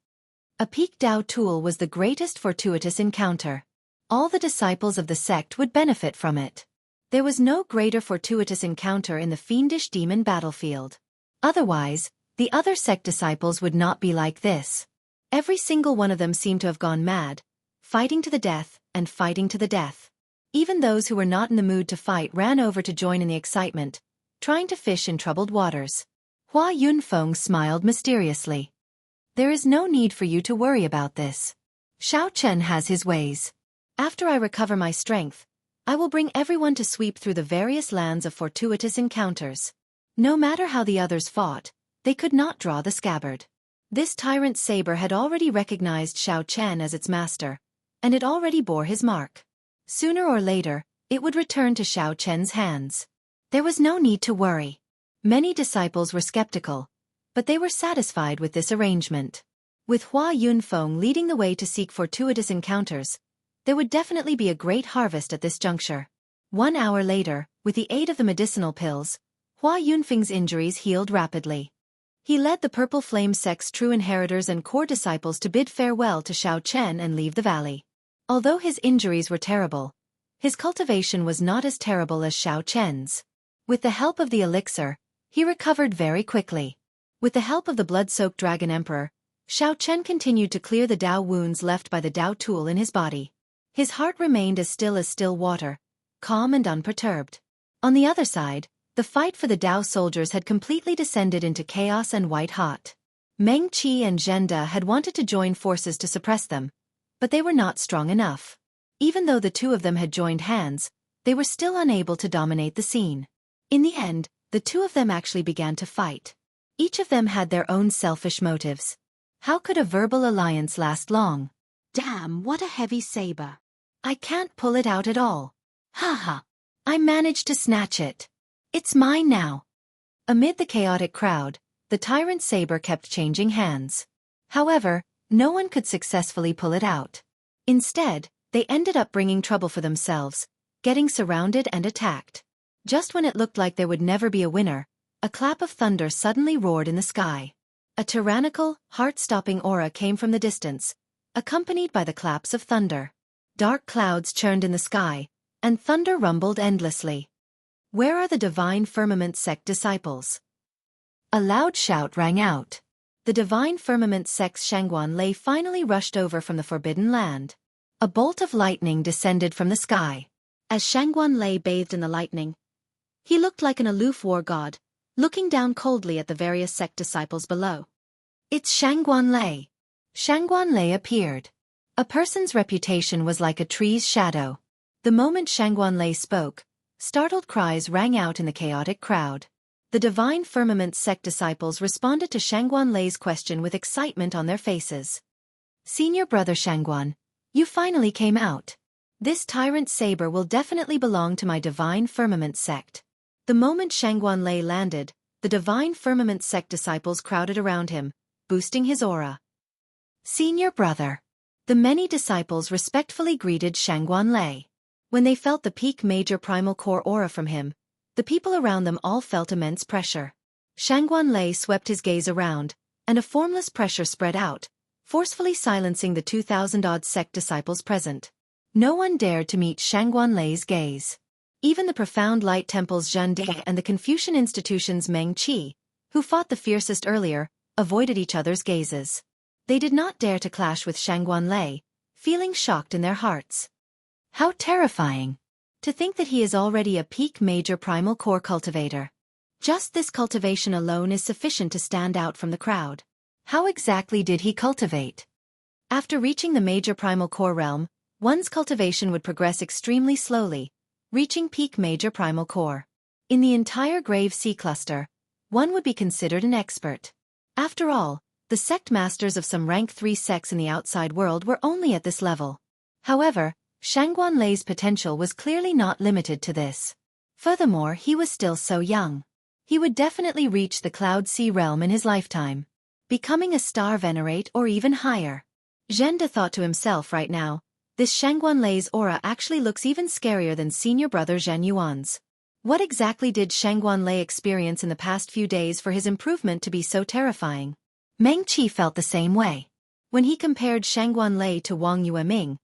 Speaker 2: A peak Tao tool was the greatest fortuitous encounter. All the disciples of the sect would benefit from it. There was no greater fortuitous encounter in the fiendish demon battlefield. Otherwise, the other sect disciples would not be like this. Every single one of them seemed to have gone mad, fighting to the death and fighting to the death. Even those who were not in the mood to fight ran over to join in the excitement, trying to fish in troubled waters. Hua Yunfeng smiled mysteriously. There is no need for you to worry about this. Xiao Chen has his ways. After I recover my strength, I will bring everyone to sweep through the various lands of fortuitous encounters. No matter how the others fought, they could not draw the scabbard. This tyrant saber had already recognized Xiao Chen as its master, and it already bore his mark. Sooner or later, it would return to Xiao Chen's hands. There was no need to worry. Many disciples were skeptical, but they were satisfied with this arrangement. With Hua Yunfeng leading the way to seek fortuitous encounters, there would definitely be a great harvest at this juncture. 1 hour later, with the aid of the medicinal pills, Hua Yunfeng's injuries healed rapidly. He led the Purple Flame sect's true inheritors and core disciples to bid farewell to Xiao Chen and leave the valley. Although his injuries were terrible, his cultivation was not as terrible as Xiao Chen's. With the help of the elixir, he recovered very quickly. With the help of the blood-soaked Dragon Emperor, Xiao Chen continued to clear the Tao wounds left by the Tao tool in his body. His heart remained as still water, calm and unperturbed. On the other side, the fight for the Tao soldiers had completely descended into chaos and white-hot. Meng Qi and Zhenda had wanted to join forces to suppress them, but they were not strong enough. Even though the two of them had joined hands, they were still unable to dominate the scene. In the end, the two of them actually began to fight. Each of them had their own selfish motives. How could a verbal alliance last long? Damn, what a heavy saber. I can't pull it out at all. Haha. I managed to snatch it. It's mine now. Amid the chaotic crowd, the tyrant saber kept changing hands. However, no one could successfully pull it out. Instead, they ended up bringing trouble for themselves, getting surrounded and attacked. Just when it looked like there would never be a winner, a clap of thunder suddenly roared in the sky. A tyrannical, heart-stopping aura came from the distance, accompanied by the claps of thunder. Dark clouds churned in the sky, and thunder rumbled endlessly. Where are the Divine Firmament sect disciples? A loud shout rang out. The Divine Firmament sect's Shangguan Lei finally rushed over from the Forbidden Land. A bolt of lightning descended from the sky. As Shangguan Lei bathed in the lightning, he looked like an aloof war god, looking down coldly at the various sect disciples below. It's Shangguan Lei. Shangguan Lei appeared. A person's reputation was like a tree's shadow. The moment Shangguan Lei spoke, startled cries rang out in the chaotic crowd. The Divine Firmament sect disciples responded to Shangguan Lei's question with excitement on their faces. Senior Brother Shangguan, you finally came out. This tyrant saber will definitely belong to my Divine Firmament sect. The moment Shangguan Lei landed, the Divine Firmament sect disciples crowded around him, boosting his aura. Senior Brother. The many disciples respectfully greeted Shangguan Lei. When they felt the peak major primal core aura from him, the people around them all felt immense pressure. Shangguan swept his gaze around, and a formless pressure spread out, forcefully silencing the 2,000-odd sect disciples present. No one dared to meet Shangguan gaze. Even the profound light temple's Zhen De and the Confucian institution's Meng Qi, who fought the fiercest earlier, avoided each other's gazes. They did not dare to clash with Shangguan, feeling shocked in their hearts. How terrifying! To think that he is already a peak major primal core cultivator. Just this cultivation alone is sufficient to stand out from the crowd. How exactly did he cultivate? After reaching the major primal core realm, one's cultivation would progress extremely slowly, reaching peak major primal core. In the entire Grave Sea cluster, one would be considered an expert. After all, the sect masters of some rank 3 sects in the outside world were only at this level. However, Shangguan potential was clearly not limited to this. Furthermore, he was still so young. He would definitely reach the Cloud Sea realm in his lifetime, becoming a star venerate or even higher. Zhen De thought to himself right now, this Shangguan aura actually looks even scarier than senior brother Zhen Yuan's. What exactly did Shangguan experience in the past few days for his improvement to be so terrifying? Meng Qi felt the same way. When he compared Shangguan to Wang Yueming,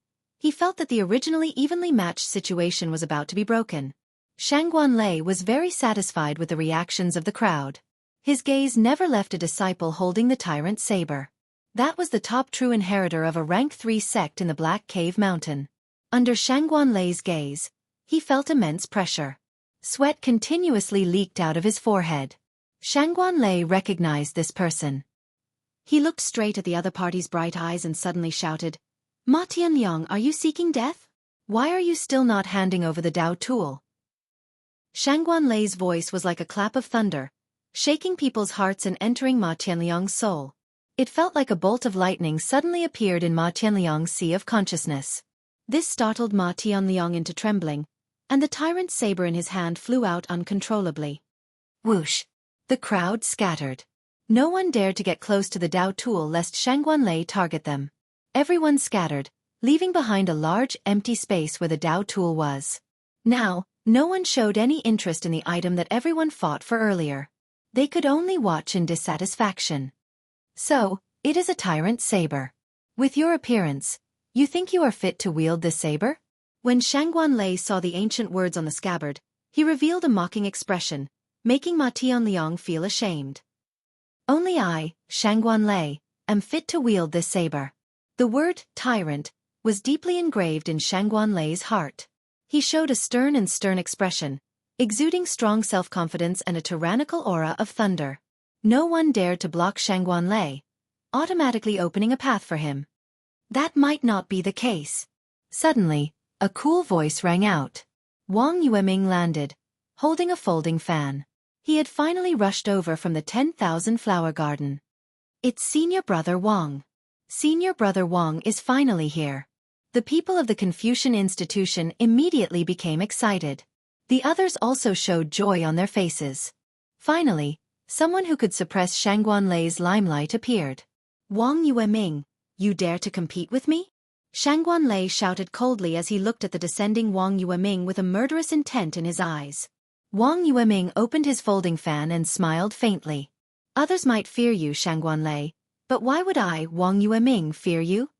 Speaker 2: he felt that the originally evenly matched situation was about to be broken. Shangguan was very satisfied with the reactions of the crowd. His gaze never left a disciple holding the tyrant saber. That was the top true inheritor of a rank 3 sect in the Black Cave Mountain. Under Shangguan gaze, he felt immense pressure. Sweat continuously leaked out of his forehead. Shangguan recognized this person. He looked straight at the other party's bright eyes and suddenly shouted, "Ma Tianliang, are you seeking death? Why are you still not handing over the Dao tool?" Shangguan voice was like a clap of thunder, shaking people's hearts and entering Ma Tianliang's soul. It felt like a bolt of lightning suddenly appeared in Ma Tianliang's sea of consciousness. This startled Ma Tianliang into trembling, and the tyrant's saber in his hand flew out uncontrollably. Whoosh! The crowd scattered. No one dared to get close to the Dao tool lest Shangguan target them. Everyone scattered, leaving behind a large, empty space where the Dao tool was. Now, no one showed any interest in the item that everyone fought for earlier. They could only watch in dissatisfaction. So, it is a tyrant saber. With your appearance, you think you are fit to wield this saber? When Shangguan saw the ancient words on the scabbard, he revealed a mocking expression, making Ma Tianliang feel ashamed. Only I, Shangguan am fit to wield this saber. The word, tyrant, was deeply engraved in Shangguan heart. He showed a stern expression, exuding strong self-confidence and a tyrannical aura of thunder. No one dared to block Shangguan automatically opening a path for him. That might not be the case. Suddenly, a cool voice rang out. Wang Yueming landed, holding a folding fan. He had finally rushed over from the 10,000 flower garden. It's Senior Brother Wang. Senior Brother Wang is finally here. The people of the Confucian institution immediately became excited. The others also showed joy on their faces. Finally, someone who could suppress Shangguan limelight appeared. Wang Yueming, you dare to compete with me? Shangguan shouted coldly as he looked at the descending Wang Yueming with a murderous intent in his eyes. Wang Yueming opened his folding fan and smiled faintly. Others might fear you, Shangguan but why would I, Wang Yueming, fear you?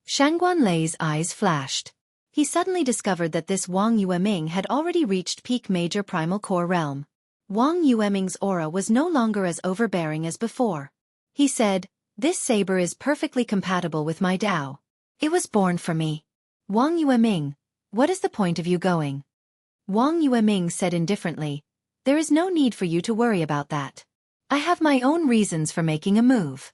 Speaker 2: Shangguan eyes flashed. He suddenly discovered that this Wang Yueming had already reached peak major primal core realm. Wang Yueming's aura was no longer as overbearing as before. He said, "This saber is perfectly compatible with my Dao. It was born for me. Wang Yueming, what is the point of you going?" Wang Yueming said indifferently, "There is no need for you to worry about that. I have my own reasons for making a move."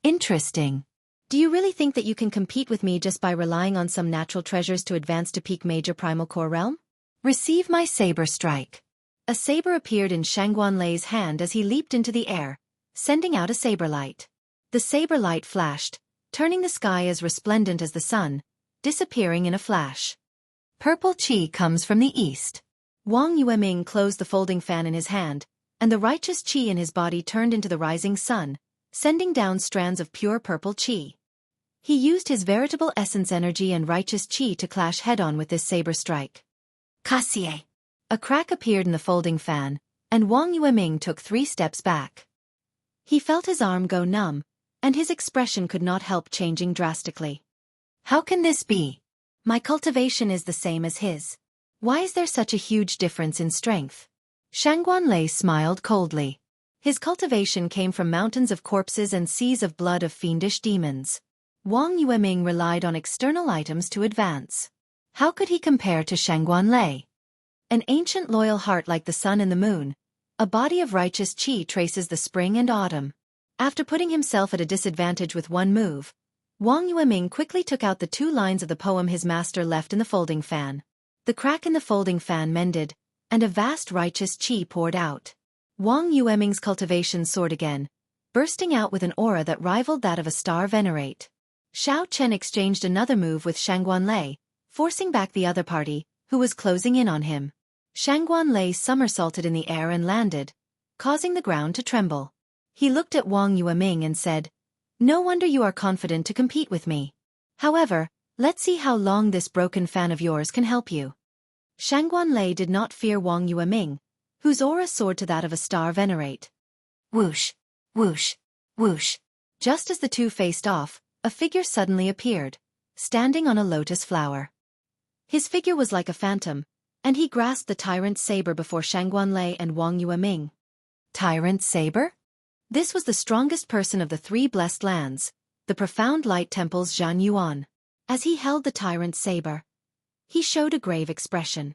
Speaker 2: Interesting. Do you really think that you can compete with me just by relying on some natural treasures to advance to peak major primal core realm? Receive my saber strike. A saber appeared in Shangguan hand as he leaped into the air, sending out a saber light. The saber light flashed, turning the sky as resplendent as the sun, disappearing in a flash. Purple qi comes from the east. Wang Yueming closed the folding fan in his hand, and the righteous qi in his body turned into the rising sun, sending down strands of pure purple qi. He used his veritable essence energy and righteous chi to clash head-on with this saber strike. Kasie! A crack appeared in the folding fan, and Wang Yueming took 3 steps back. He felt his arm go numb, and his expression could not help changing drastically. How can this be? My cultivation is the same as his. Why is there such a huge difference in strength? Shangguanlei smiled coldly. His cultivation came from mountains of corpses and seas of blood of fiendish demons. Wang Yueming relied on external items to advance. How could he compare to Shangguanlei? An ancient loyal heart like the sun and the moon, a body of righteous chi traces the spring and autumn. After putting himself at a disadvantage with one move, Wang Yueming quickly took out the 2 lines of the poem his master left in the folding fan. The crack in the folding fan mended, and a vast righteous chi poured out. Wang Yueming's cultivation soared again, bursting out with an aura that rivaled that of a star venerate. Xiao Chen exchanged another move with Shangguanlei, forcing back the other party, who was closing in on him. Shangguanlei somersaulted in the air and landed, causing the ground to tremble. He looked at Wang Yueming and said, "No wonder you are confident to compete with me. However, let's see how long this broken fan of yours can help you." Shangguanlei did not fear Wang Yueming, whose aura soared to that of a star venerate. Whoosh, whoosh, whoosh. Just as the two faced off, a figure suddenly appeared, standing on a lotus flower. His figure was like a phantom, and he grasped the tyrant's saber before Shangguanlei and Wang Yueming. Tyrant saber? This was the strongest person of the 3 blessed lands, the profound light temple's Zhan Yuan. As he held the tyrant's saber, he showed a grave expression.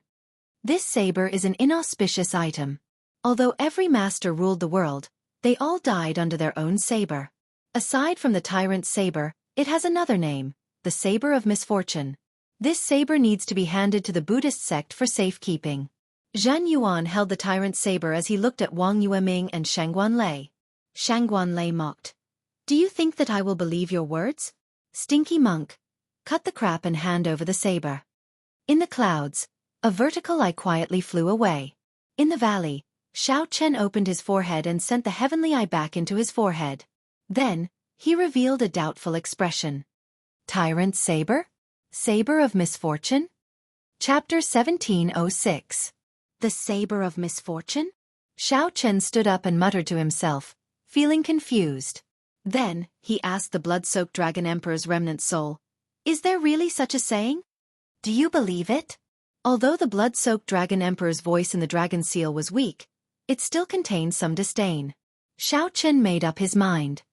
Speaker 2: This saber is an inauspicious item. Although every master ruled the world, they all died under their own saber. Aside from the tyrant's saber, it has another name, the saber of misfortune. This saber needs to be handed to the Buddhist sect for safekeeping. Zhan Yuan held the tyrant's saber as he looked at Wang Yueming and Shangguanlei. Shangguanlei mocked. "Do you think that I will believe your words? Stinky monk. Cut the crap and hand over the saber." In the clouds, a vertical eye quietly flew away. In the valley, Xiao Chen opened his forehead and sent the heavenly eye back into his forehead. Then, he revealed a doubtful expression. Tyrant saber? Saber of misfortune? Chapter 1706. The saber of misfortune? Xiao Chen stood up and muttered to himself, feeling confused. Then, he asked the blood-soaked Dragon Emperor's remnant soul, "Is there really such a saying? Do you believe it?" Although the blood-soaked Dragon Emperor's voice in the dragon seal was weak, it still contained some disdain. Xiao Chen made up his mind.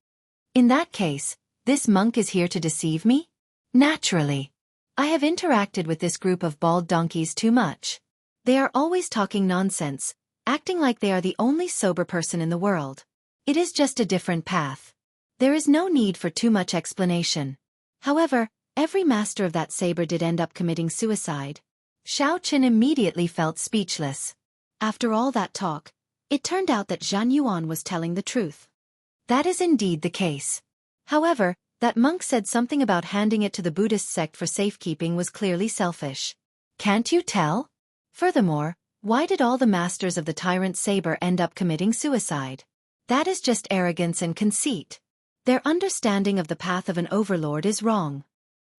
Speaker 2: In that case, this monk is here to deceive me? Naturally. I have interacted with this group of bald donkeys too much. They are always talking nonsense, acting like they are the only sober person in the world. It is just a different path. There is no need for too much explanation. However, every master of that saber did end up committing suicide. Xiao Chen immediately felt speechless. After all that talk, it turned out that Zhan Yuan was telling the truth. That is indeed the case. However, that monk said something about handing it to the Buddhist sect for safekeeping was clearly selfish. Can't you tell? Furthermore, why did all the masters of the tyrant saber end up committing suicide? That is just arrogance and conceit. Their understanding of the path of an overlord is wrong.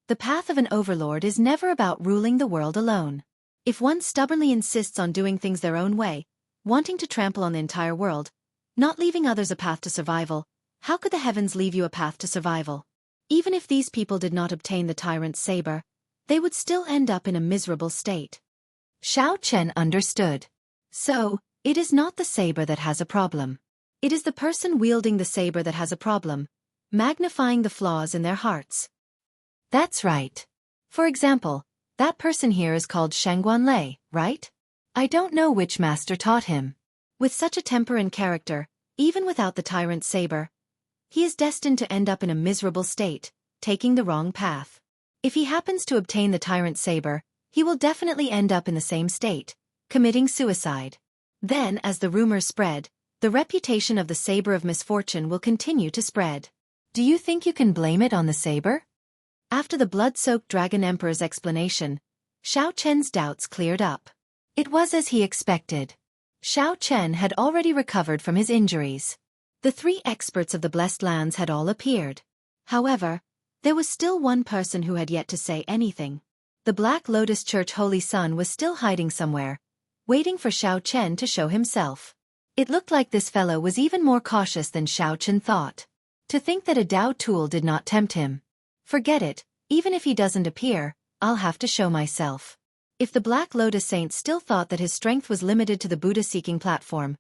Speaker 2: The path of an overlord is never about ruling the world alone. If one stubbornly insists on doing things their own way, wanting to trample on the entire world, not leaving others a path to survival, how could the heavens leave you a path to survival? Even if these people did not obtain the tyrant's saber, they would still end up in a miserable state. Xiao Chen understood. So, it is not the saber that has a problem. It is the person wielding the saber that has a problem, magnifying the flaws in their hearts. That's right. For example, that person here is called Shangguanlei, right? I don't know which master taught him. With such a temper and character, even without the tyrant's saber, he is destined to end up in a miserable state, taking the wrong path. If he happens to obtain the tyrant's saber, he will definitely end up in the same state, committing suicide. Then, as the rumors spread, the reputation of the saber of misfortune will continue to spread. Do you think you can blame it on the saber? After the blood-soaked Dragon Emperor's explanation, Xiao Chen's doubts cleared up. It was as he expected. Xiao Chen had already recovered from his injuries. The 3 experts of the Blessed Lands had all appeared. However, There was still one person who had yet to say anything. The Black Lotus Church Holy Son was still hiding somewhere, waiting for Xiao Chen to show himself. It looked like this fellow was even more cautious than Xiao Chen thought. To think that a Dao tool did not tempt him. Forget it, even if he doesn't appear, I'll have to show myself. If the Black Lotus Saint still thought that his strength was limited to the Buddha-seeking platform,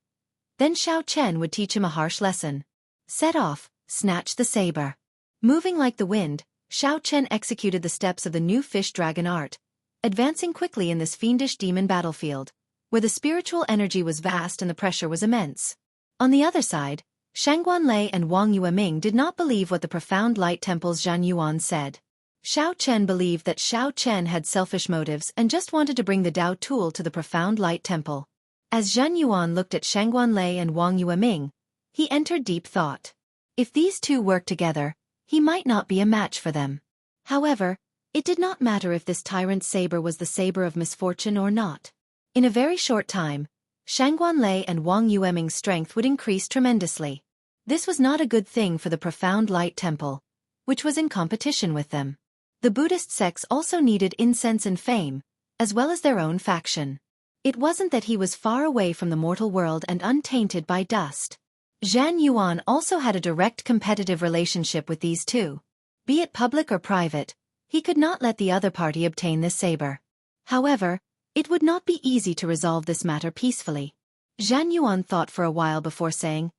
Speaker 2: then Xiao Chen would teach him a harsh lesson. Set off, snatch the saber. Moving like the wind, Xiao Chen executed the steps of the new fish dragon art, advancing quickly in this fiendish demon battlefield, where the spiritual energy was vast and the pressure was immense. On the other side, Shangguan Lei and Wang Yueming did not believe what the profound light temple's Zhan Yuan said. Xiao Chen believed that Xiao Chen had selfish motives and just wanted to bring the Dao tool to the profound light temple. As Zhan Yuan looked at Shangguan Lei and Wang Yueming, he entered deep thought. If these two worked together, he might not be a match for them. However, it did not matter if this tyrant's saber was the saber of misfortune or not. In a very short time, Shangguan Lei and Wang Yueming's strength would increase tremendously. This was not a good thing for the profound light temple, which was in competition with them. The Buddhist sects also needed incense and fame, as well as their own faction. It wasn't that he was far away from the mortal world and untainted by dust. Zhan Yuan also had a direct competitive relationship with these two. Be it public or private, he could not let the other party obtain this saber. However, it would not be easy to resolve this matter peacefully. Zhan Yuan thought for a while before saying,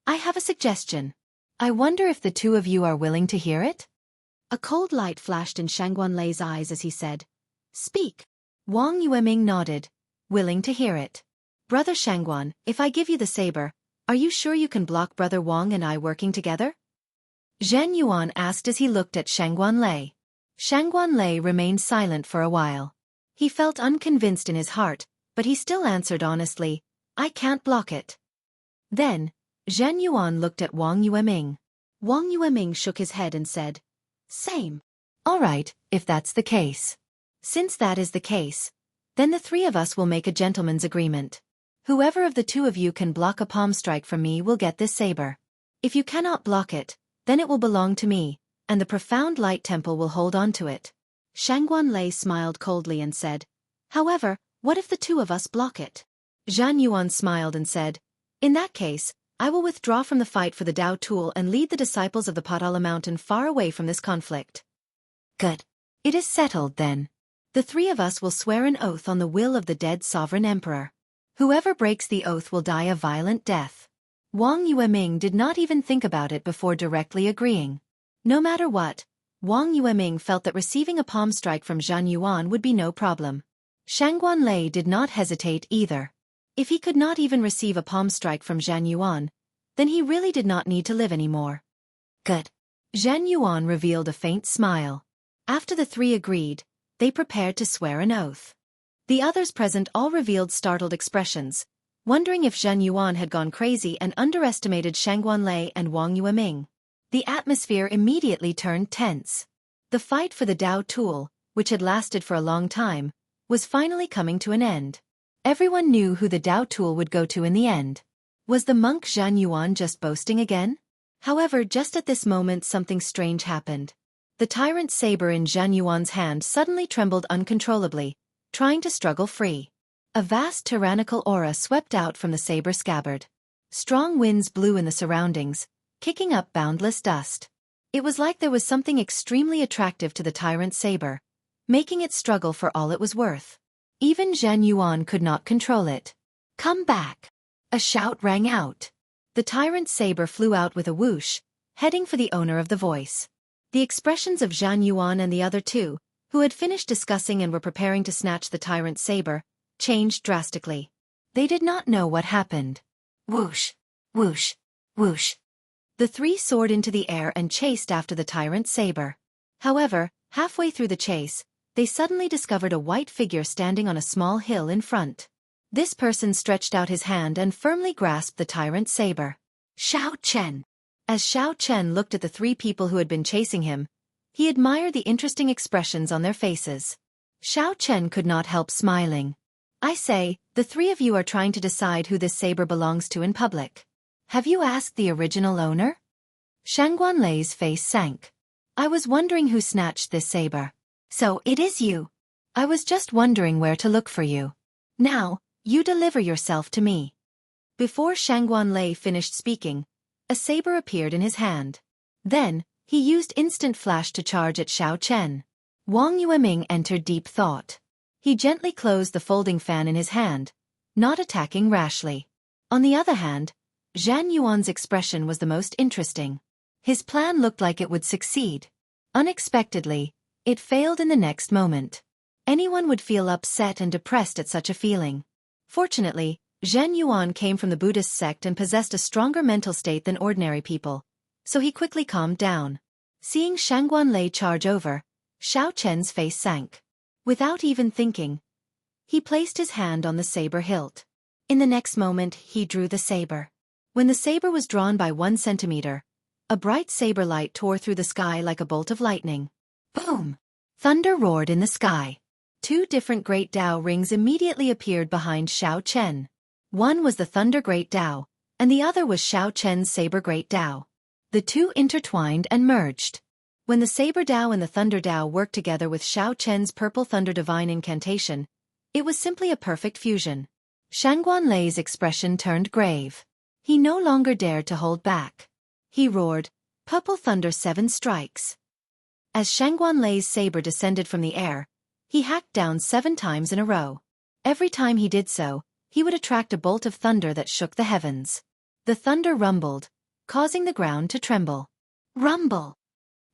Speaker 2: I have a suggestion. I wonder if the two of you are willing to hear it? A cold light flashed in Shangguan Lei's eyes as he said, Speak. Wang Yueming nodded, willing to hear it. Brother Shangguan, if I give you the saber, are you sure you can block Brother Wang and I working together? Zhan Yuan asked as he looked at Shangguan Lei. Shangguan Lei remained silent for a while. He felt unconvinced in his heart, but he still answered honestly, I can't block it. Then, Zhan Yuan looked at Wang Yueming. Wang Yueming shook his head and said, Same. All right, if that's the case. Since that is the case, then the three of us will make a gentleman's agreement. Whoever of the two of you can block a palm strike from me will get this saber. If you cannot block it, then it will belong to me, and the profound light temple will hold on to it. Shangguan Lei smiled coldly and said, However, what if the two of us block it? Zhan Yuan smiled and said, In that case, I will withdraw from the fight for the Dao tool and lead the disciples of the Patala mountain far away from this conflict. Good. It is settled then. The three of us will swear an oath on the will of the dead sovereign emperor. Whoever breaks the oath will die a violent death. Wang Yueming did not even think about it before directly agreeing. No matter what, Wang Yueming felt that receiving a palm strike from Zhan Yuan would be no problem. Shangguan Lei did not hesitate either. If he could not even receive a palm strike from Zhan Yuan, then he really did not need to live anymore. Good. Zhan Yuan revealed a faint smile. After the three agreed, they prepared to swear an oath. The others present all revealed startled expressions, wondering if Zhan Yuan had gone crazy and underestimated Shangguan Lei and Wang Yueming. The atmosphere immediately turned tense. The fight for the Dao tool, which had lasted for a long time, was finally coming to an end. Everyone knew who the Dao tool would go to in the end. Was the monk Zhan Yuan just boasting again? However, just at this moment something strange happened. The tyrant's saber in Zhan Yuan's hand suddenly trembled uncontrollably, trying to struggle free. A vast tyrannical aura swept out from the saber scabbard. Strong winds blew in the surroundings, kicking up boundless dust. It was like there was something extremely attractive to the tyrant's saber, making it struggle for all it was worth. Even Zhan Yuan could not control it. Come back! A shout rang out. The tyrant's saber flew out with a whoosh, heading for the owner of the voice. The expressions of Zhan Yuan and the other two, who had finished discussing and were preparing to snatch the tyrant's saber, changed drastically. They did not know what happened. Whoosh! Whoosh! Whoosh! The three soared into the air and chased after the tyrant's saber. However, halfway through the chase, they suddenly discovered a white figure standing on a small hill in front. This person stretched out his hand and firmly grasped the tyrant's saber. Xiao Chen! As Xiao Chen looked at the three people who had been chasing him, he admired the interesting expressions on their faces. Xiao Chen could not help smiling. I say, the three of you are trying to decide who this saber belongs to in public. Have you asked the original owner? Shangguan Lei's face sank. I was wondering who snatched this saber. So it is you. I was just wondering where to look for you. Now, you deliver yourself to me. Before Shangguan Lei finished speaking, a saber appeared in his hand. Then, he used instant flash to charge at Xiao Chen. Wang Yueming entered deep thought. He gently closed the folding fan in his hand, not attacking rashly. On the other hand, Zhan Yuan's expression was the most interesting. His plan looked like it would succeed. Unexpectedly, it failed in the next moment. Anyone would feel upset and depressed at such a feeling. Fortunately, Zhan Yuan came from the Buddhist sect and possessed a stronger mental state than ordinary people, so he quickly calmed down. Seeing Shangguan Lei charge over, Xiao Chen's face sank. Without even thinking, he placed his hand on the saber hilt. In the next moment, he drew the saber. When the saber was drawn by 1 centimeter, a bright saber light tore through the sky like a bolt of lightning. Boom! Thunder roared in the sky. 2 different Great Dao rings immediately appeared behind Xiao Chen. One was the Thunder Great Dao, and the other was Xiao Chen's Saber Great Dao. The two intertwined and merged. When the Saber Dao and the Thunder Dao worked together with Xiao Chen's Purple Thunder Divine Incantation, it was simply a perfect fusion. Shangguan Lei's expression turned grave. He no longer dared to hold back. He roared, "Purple Thunder 7 strikes." As Shangguan Lei's saber descended from the air, he hacked down 7 times in a row. Every time he did so, he would attract a bolt of thunder that shook the heavens. The thunder rumbled, causing the ground to tremble. Rumble!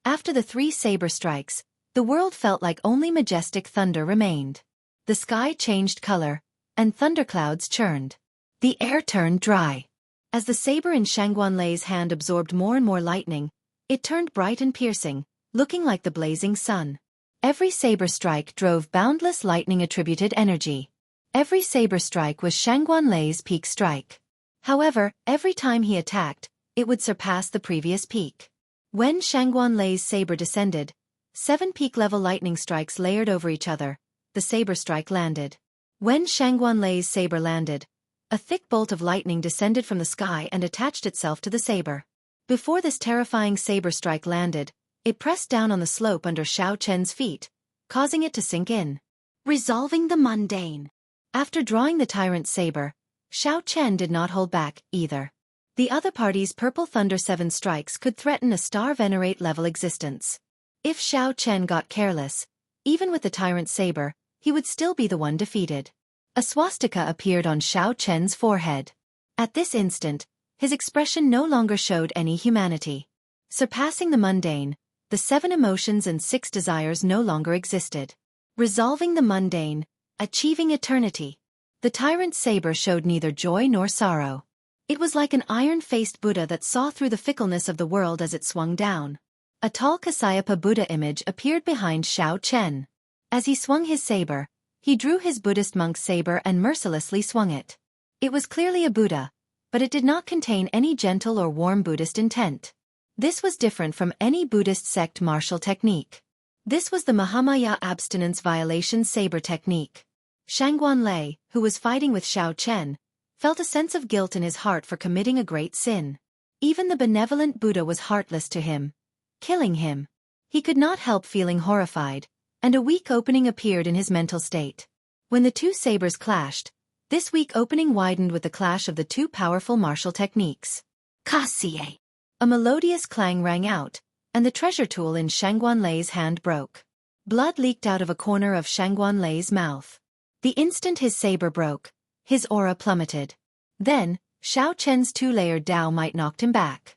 Speaker 2: After the 3 saber strikes, the world felt like only majestic thunder remained. The sky changed color, and thunderclouds churned. The air turned dry. As the saber in Shangguan Lei's hand absorbed more and more lightning, it turned bright and piercing, looking like the blazing sun. Every saber strike drove boundless lightning-attributed energy. Every saber strike was Shangguan Lei's peak strike. However, every time he attacked, it would surpass the previous peak. When Shangguan Lei's saber descended, 7 peak-level lightning strikes layered over each other. The saber strike landed. When Shangguan Lei's saber landed, a thick bolt of lightning descended from the sky and attached itself to the saber. Before this terrifying saber strike landed, it pressed down on the slope under Xiao Chen's feet, causing it to sink in. Resolving the mundane. After drawing the tyrant's saber, Xiao Chen did not hold back, either. The other party's Purple Thunder 7 strikes could threaten a star venerate level existence. If Xiao Chen got careless, even with the tyrant's saber, he would still be the one defeated. A swastika appeared on Xiao Chen's forehead. At this instant, his expression no longer showed any humanity. Surpassing the mundane, the 7 emotions and 6 desires no longer existed. Resolving the mundane, achieving eternity. The tyrant's saber showed neither joy nor sorrow. It was like an iron-faced Buddha that saw through the fickleness of the world as it swung down. A tall Kasyapa Buddha image appeared behind Xiao Chen. As he swung his saber, he drew his Buddhist monk's saber and mercilessly swung it. It was clearly a Buddha, but it did not contain any gentle or warm Buddhist intent. This was different from any Buddhist sect martial technique. This was the Mahamaya abstinence violation saber technique. Shangguan Lei, who was fighting with Xiao Chen, felt a sense of guilt in his heart for committing a great sin. Even the benevolent Buddha was heartless to him, killing him. He could not help feeling horrified, and a weak opening appeared in his mental state. When the 2 sabers clashed, this weak opening widened with the clash of the 2 powerful martial techniques. Kasie! A melodious clang rang out, and the treasure tool in Shangguan Lei's hand broke. Blood leaked out of a corner of Shangguan Lei's mouth. The instant his saber broke, his aura plummeted. Then, Xiao Chen's 2-layered Dao might knocked him back.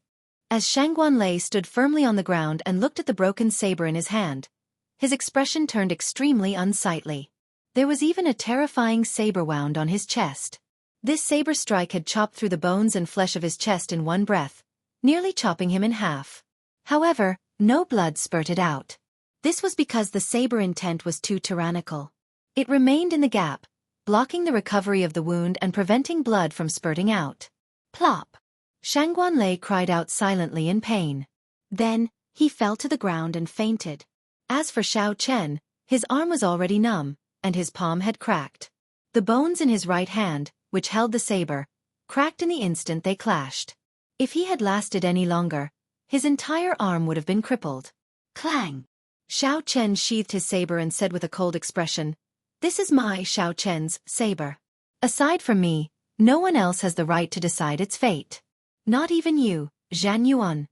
Speaker 2: As Shangguan Lei stood firmly on the ground and looked at the broken saber in his hand, his expression turned extremely unsightly. There was even a terrifying saber wound on his chest. This saber strike had chopped through the bones and flesh of his chest in one breath, nearly chopping him in half. However, no blood spurted out. This was because the saber intent was too tyrannical. It remained in the gap, blocking the recovery of the wound and preventing blood from spurting out. Plop! Shangguan Lei cried out silently in pain. Then, he fell to the ground and fainted. As for Xiao Chen, his arm was already numb, and his palm had cracked. The bones in his right hand, which held the saber, cracked in the instant they clashed. If he had lasted any longer, his entire arm would have been crippled.
Speaker 1: Clang!
Speaker 2: Xiao Chen sheathed his saber and said with a cold expression, "This is my Xiao Chen's saber. Aside from me, no one else has the right to decide its fate. Not even you, Zhan Yuan."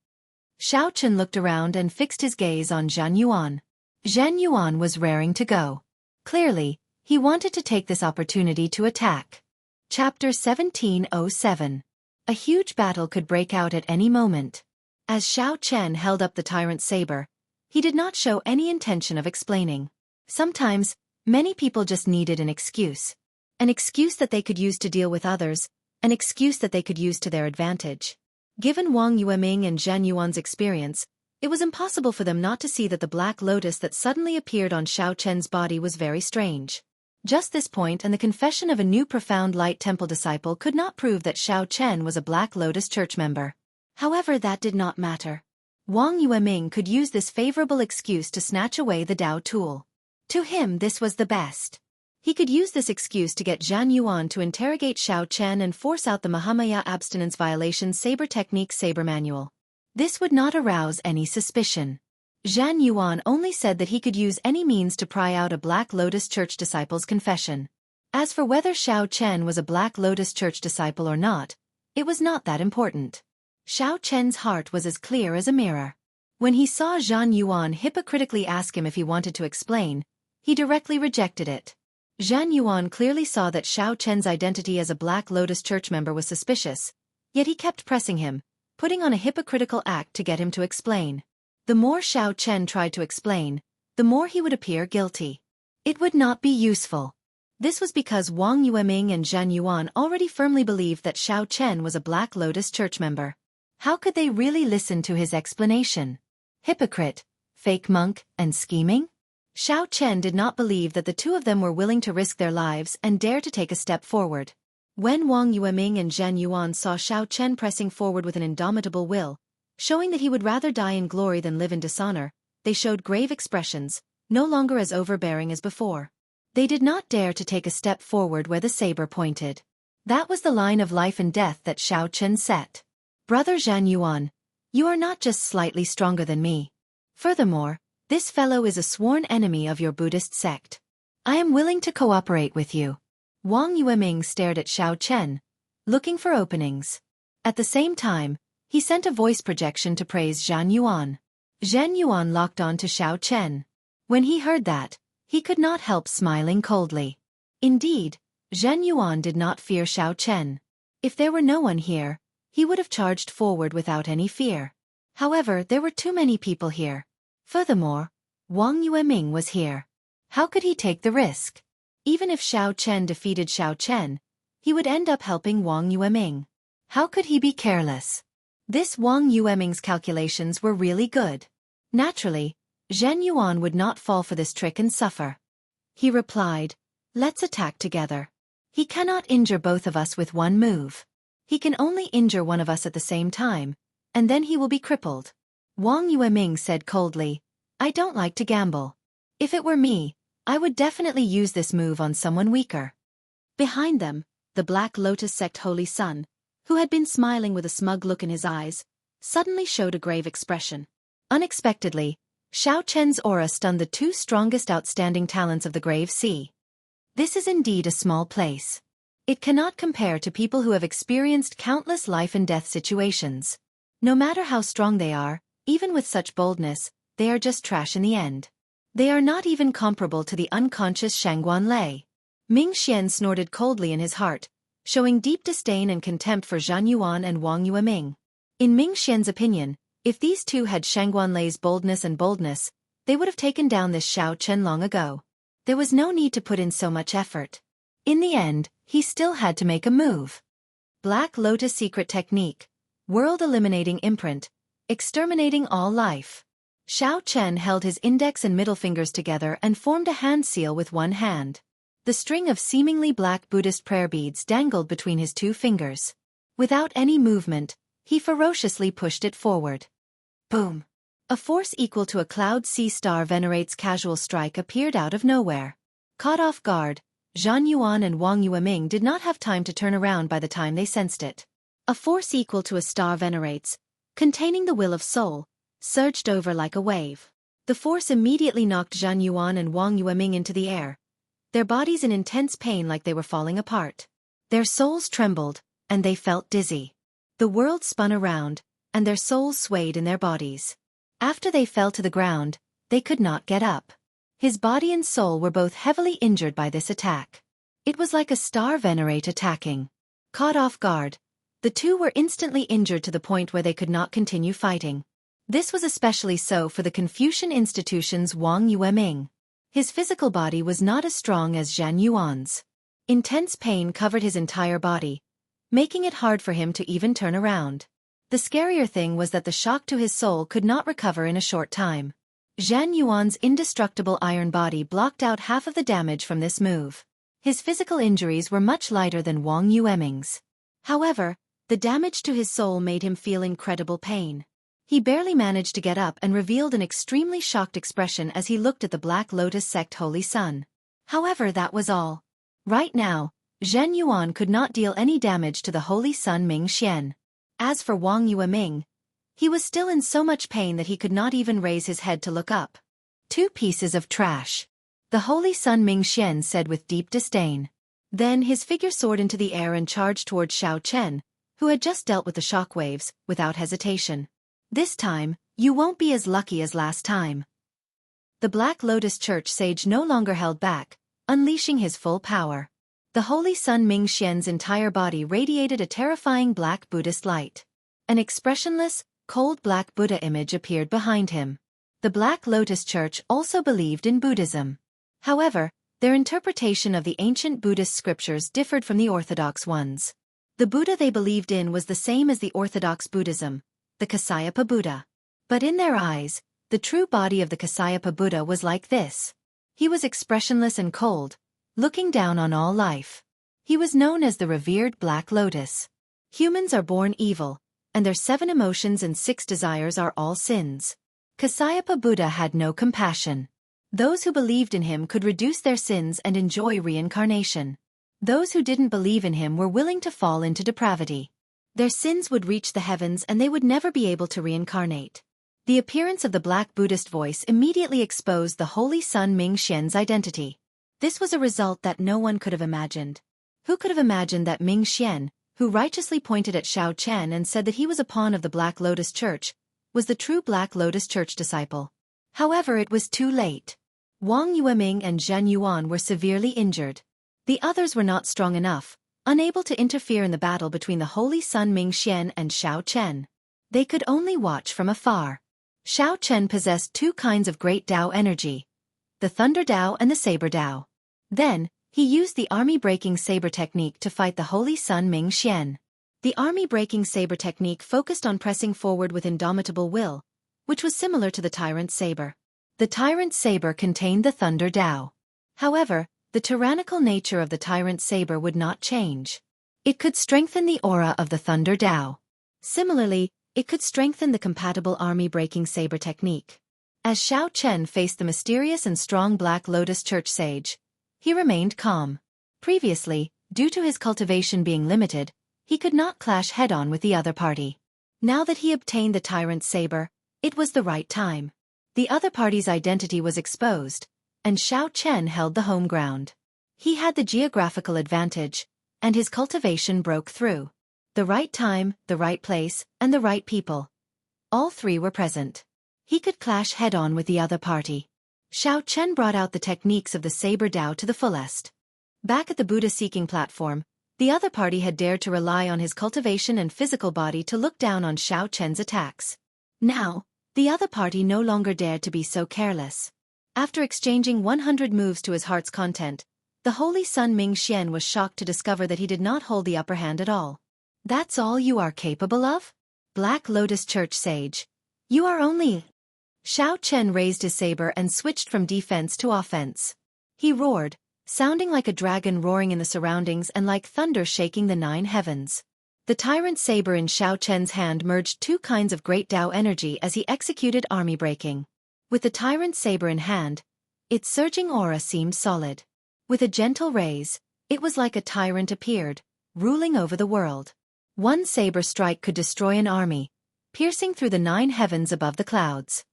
Speaker 2: Xiao Chen looked around and fixed his gaze on Zhan Yuan. Zhan Yuan was raring to go. Clearly, he wanted to take this opportunity to attack. Chapter 1707. A huge battle could break out at any moment. As Xiao Chen held up the tyrant's saber, he did not show any intention of explaining. Sometimes, many people just needed an excuse. An excuse that they could use to deal with others, an excuse that they could use to their advantage. Given Wang Yueming and Zhan Yuan's experience, it was impossible for them not to see that the black lotus that suddenly appeared on Xiao Chen's body was very strange. Just this point and the confession of a new profound light temple disciple could not prove that Xiao Chen was a Black Lotus church member. However, that did not matter. Wang Yueming could use this favorable excuse to snatch away the Dao tool. To him this was the best. He could use this excuse to get Zhan Yuan to interrogate Xiao Chen and force out the Mahamaya abstinence violation saber technique saber manual. This would not arouse any suspicion. Zhan Yuan only said that he could use any means to pry out a Black Lotus Church disciple's confession. As for whether Xiao Chen was a Black Lotus Church disciple or not, it was not that important. Xiao Chen's heart was as clear as a mirror. When he saw Zhan Yuan hypocritically ask him if he wanted to explain, he directly rejected it. Zhan Yuan clearly saw that Xiao Chen's identity as a Black Lotus Church member was suspicious, yet he kept pressing him, putting on a hypocritical act to get him to explain. The more Xiao Chen tried to explain, the more he would appear guilty. It would not be useful. This was because Wang Yueming and Zhan Yuan already firmly believed that Xiao Chen was a Black Lotus Church member. How could they really listen to his explanation? Hypocrite, fake monk, and scheming? Xiao Chen did not believe that the two of them were willing to risk their lives and dare to take a step forward. When Wang Yueming and Zhan Yuan saw Xiao Chen pressing forward with an indomitable will, showing that he would rather die in glory than live in dishonor, they showed grave expressions, no longer as overbearing as before. They did not dare to take a step forward where the saber pointed. That was the line of life and death that Xiao Chen set. Brother Zhan Yuan, you are not just slightly stronger than me. Furthermore, this fellow is a sworn enemy of your Buddhist sect. I am willing to cooperate with you. Wang Yueming stared at Xiao Chen, looking for openings. At the same time, he sent a voice projection to praise Zhan Yuan. Zhan Yuan locked on to Xiao Chen. When he heard that, he could not help smiling coldly. Indeed, Zhan Yuan did not fear Xiao Chen. If there were no one here, he would have charged forward without any fear. However, there were too many people here. Furthermore, Wang Yueming was here. How could he take the risk? Even if Xiao Chen defeated Xiao Chen, he would end up helping Wang Yueming. How could he be careless? This Wang Yueming's calculations were really good. Naturally, Zhan Yuan would not fall for this trick and suffer. He replied, "Let's attack together. He cannot injure both of us with one move. He can only injure one of us at the same time, and then he will be crippled." Wang Yueming said coldly, "I don't like to gamble. If it were me, I would definitely use this move on someone weaker." Behind them, the Black Lotus sect Holy Son, who had been smiling with a smug look in his eyes, suddenly showed a grave expression. Unexpectedly, Xiao Chen's aura stunned the two strongest outstanding talents of the Grave Sea. This is indeed a small place. It cannot compare to people who have experienced countless life and death situations. No matter how strong they are, even with such boldness, they are just trash in the end. They are not even comparable to the unconscious Shangguan Lei. Ming Xian snorted coldly in his heart, showing deep disdain and contempt for Zhan Yuan and Wang Yueming. In Ming Xian's opinion, if these two had Shangguan Lei's boldness, they would have taken down this Xiao Chen long ago. There was no need to put in so much effort. In the end, he still had to make a move. Black Lotus secret technique. World-eliminating imprint. Exterminating all life. Xiao Chen held his index and middle fingers together and formed a hand seal with one hand. The string of seemingly black Buddhist prayer beads dangled between his two fingers. Without any movement, he ferociously pushed it forward. Boom! A force equal to a cloud sea star venerate's casual strike appeared out of nowhere. Caught off guard, Zhan Yuan and Wang Yueming did not have time to turn around by the time they sensed it. A force equal to a star venerate's, containing the will of soul, surged over like a wave. The force immediately knocked Zhan Yuan and Wang Yueming into the air, their bodies in intense pain like they were falling apart. Their souls trembled, and they felt dizzy. The world spun around, and their souls swayed in their bodies. After they fell to the ground, they could not get up. His body and soul were both heavily injured by this attack. It was like a star venerate attacking. Caught off guard, the two were instantly injured to the point where they could not continue fighting. This was especially so for the Confucian institution's Wang Yueming. His physical body was not as strong as Zhan Yuan's. Intense pain covered his entire body, making it hard for him to even turn around. The scarier thing was that the shock to his soul could not recover in a short time. Zhan Yuan's indestructible iron body blocked out half of the damage from this move. His physical injuries were much lighter than Wang Yueming's. However, the damage to his soul made him feel incredible pain. He barely managed to get up and revealed an extremely shocked expression as he looked at the Black Lotus sect Holy Sun. However, that was all. Right now, Zhen Yuan could not deal any damage to the Holy Sun Ming Xian. As for Wang Yueming, he was still in so much pain that he could not even raise his head to look up. 2 pieces of trash, the Holy Sun Ming Xian said with deep disdain. Then his figure soared into the air and charged toward Xiao Chen, who had just dealt with the shockwaves, without hesitation. This time, you won't be as lucky as last time. The Black Lotus Church sage no longer held back, unleashing his full power. The Holy Sun Ming Xian's entire body radiated a terrifying black Buddhist light. An expressionless, cold black Buddha image appeared behind him. The Black Lotus Church also believed in Buddhism. However, their interpretation of the ancient Buddhist scriptures differed from the orthodox ones. The Buddha they believed in was the same as the orthodox Buddhism, the Kasyapa Buddha. But in their eyes, the true body of the Kasyapa Buddha was like this. He was expressionless and cold, looking down on all life. He was known as the revered Black Lotus. Humans are born evil, and their 7 emotions and 6 desires are all sins. Kasyapa Buddha had no compassion. Those who believed in him could reduce their sins and enjoy reincarnation. Those who didn't believe in him were willing to fall into depravity. Their sins would reach the heavens and they would never be able to reincarnate. The appearance of the Black Buddhist voice immediately exposed the Holy Sun Ming Xian's identity. This was a result that no one could have imagined. Who could have imagined that Ming Xian, who righteously pointed at Xiao Chen and said that he was a pawn of the Black Lotus Church, was the true Black Lotus Church disciple? However, it was too late. Wang Yueming and Zhen Yuan were severely injured. The others were not strong enough, unable to interfere in the battle between the Holy Sun Ming Xian and Xiao Chen. They could only watch from afar. Xiao Chen possessed 2 kinds of great Tao energy, the Thunder Tao and the Saber Tao. Then, he used the army-breaking saber technique to fight the Holy Sun Ming Xian. The army-breaking saber technique focused on pressing forward with indomitable will, which was similar to the Tyrant Saber. The Tyrant Saber contained the Thunder Tao. However, the tyrannical nature of the Tyrant Saber would not change. It could strengthen the aura of the Thunder Tao. Similarly, it could strengthen the compatible army-breaking saber technique. As Xiao Chen faced the mysterious and strong Black Lotus Church sage, he remained calm. Previously, due to his cultivation being limited, he could not clash head-on with the other party. Now that he obtained the Tyrant Saber, it was the right time. The other party's identity was exposed, and Xiao Chen held the home ground. He had the geographical advantage, and his cultivation broke through. The right time, the right place, and the right people. All 3 were present. He could clash head-on with the other party. Xiao Chen brought out the techniques of the Saber Tao to the fullest. Back at the Buddha-seeking platform, the other party had dared to rely on his cultivation and physical body to look down on Xiao Chen's attacks. Now, the other party no longer dared to be so careless. After exchanging 100 moves to his heart's content, the Holy Sun Ming Xian was shocked to discover that he did not hold the upper hand at all. That's all you are capable of? Black Lotus Church Sage. You are only... Xiao Chen raised his saber and switched from defense to offense. He roared, sounding like a dragon roaring in the surroundings and like thunder shaking the 9 heavens. The Tyrant Saber in Xiao Chen's hand merged 2 kinds of great Tao energy as he executed army breaking. With the Tyrant Saber in hand, its surging aura seemed solid. With a gentle raise, it was like a tyrant appeared, ruling over the world. One saber strike could destroy an army, piercing through the 9 heavens above the clouds.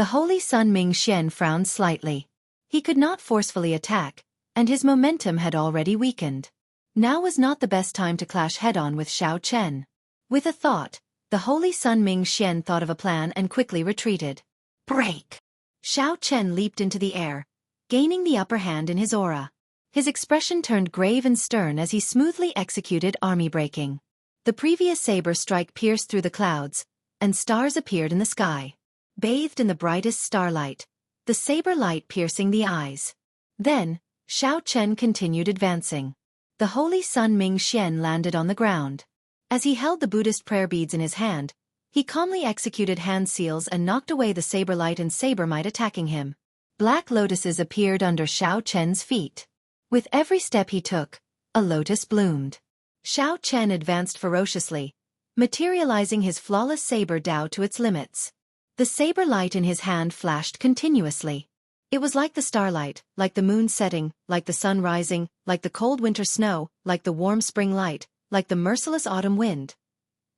Speaker 2: The Holy Sun Ming Xian frowned slightly. He could not forcefully attack, and his momentum had already weakened. Now was not the best time to clash head-on with Xiao Chen. With a thought, the Holy Sun Ming Xian thought of a plan and quickly retreated. Break! Xiao Chen leaped into the air, gaining the upper hand in his aura. His expression turned grave and stern as he smoothly executed army breaking. The previous saber strike pierced through the clouds, and stars appeared in the sky. Bathed in the brightest starlight, the saber light piercing the eyes. Then, Xiao Chen continued advancing. The Holy Sun Ming Xian landed on the ground. As he held the Buddhist prayer beads in his hand, he calmly executed hand seals and knocked away the saber light and saber might attacking him. Black lotuses appeared under Xiao Chen's feet. With every step he took, a lotus bloomed. Xiao Chen advanced ferociously, materializing his flawless saber Dao to its limits. The saber light in his hand flashed continuously. It was like the starlight, like the moon setting, like the sun rising, like the cold winter snow, like the warm spring light, like the merciless autumn wind.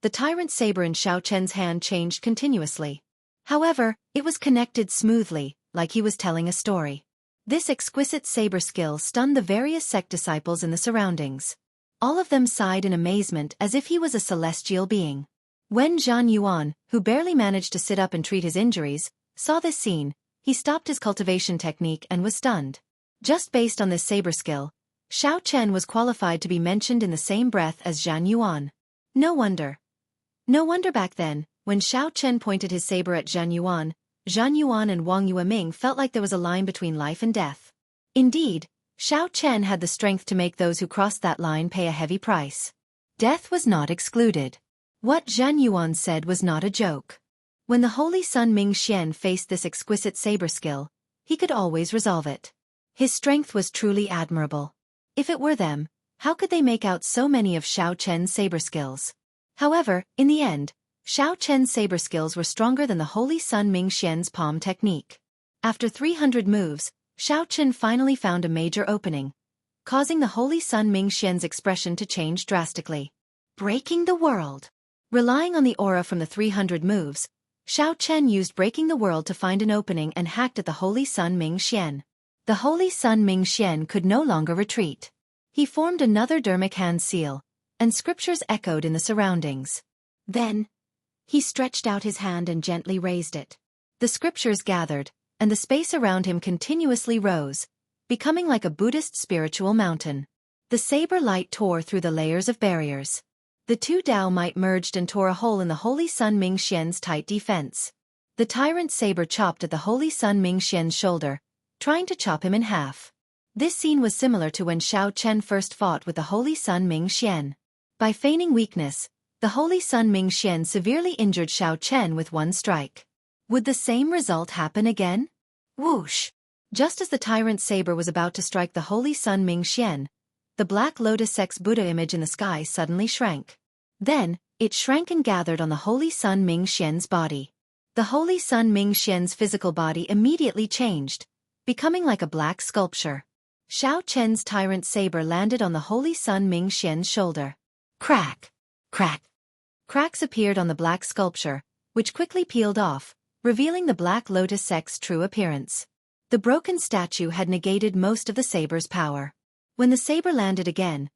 Speaker 2: The tyrant saber in Xiao Chen's hand changed continuously. However, it was connected smoothly, like he was telling a story. This exquisite saber skill stunned the various sect disciples in the surroundings. All of them sighed in amazement as if he was a celestial being. When Zhan Yuan, who barely managed to sit up and treat his injuries, saw this scene, he stopped his cultivation technique and was stunned. Just based on this saber skill, Xiao Chen was qualified to be mentioned in the same breath as Zhan Yuan. No wonder. No wonder back then, when Xiao Chen pointed his saber at Zhan Yuan and Wang Yueming felt like there was a line between life and death. Indeed, Xiao Chen had the strength to make those who crossed that line pay a heavy price. Death was not excluded. What Zhan Yuan said was not a joke. When the Holy Sun Ming Xian faced this exquisite saber skill, he could always resolve it. His strength was truly admirable. If it were them, how could they make out so many of Xiao Chen's saber skills? However, in the end, Xiao Chen's saber skills were stronger than the Holy Sun Ming Xian's palm technique. After 300 moves, Xiao Chen finally found a major opening, causing the Holy Sun Ming Xian's expression to change drastically. Breaking the world. Relying on the aura from the 300 moves, Xiao Chen used Breaking the World to find an opening and hacked at the Holy Sun Ming Xian. The Holy Sun Ming Xian could no longer retreat. He formed another dermic hand seal, and scriptures echoed in the surroundings. Then, he stretched out his hand and gently raised it. The scriptures gathered, and the space around him continuously rose, becoming like a Buddhist spiritual mountain. The saber light tore through the layers of barriers. The two Dao might merged and tore a hole in the Holy Sun Ming Xian's tight defense. The tyrant saber chopped at the Holy Sun Ming Xian's shoulder, trying to chop him in half. This scene was similar to when Xiao Chen first fought with the Holy Sun Ming Xian. By feigning weakness, the Holy Sun Ming Xian severely injured Xiao Chen with one strike. Would the same result happen again? Whoosh! Just as the tyrant saber was about to strike the Holy Sun Ming Xian, the Black Lotus Sex Buddha image in the sky suddenly shrank. Then, it shrank and gathered on the Holy Sun Ming Xian's body. The Holy Sun Ming Xian's physical body immediately changed, becoming like a black sculpture. Xiao Chen's tyrant saber landed on the Holy Sun Ming Xian's shoulder. Crack! Crack! Cracks appeared on the black sculpture, which quickly peeled off, revealing the Black Lotus Sect's true appearance. The broken statue had negated most of the saber's power. When the saber landed again,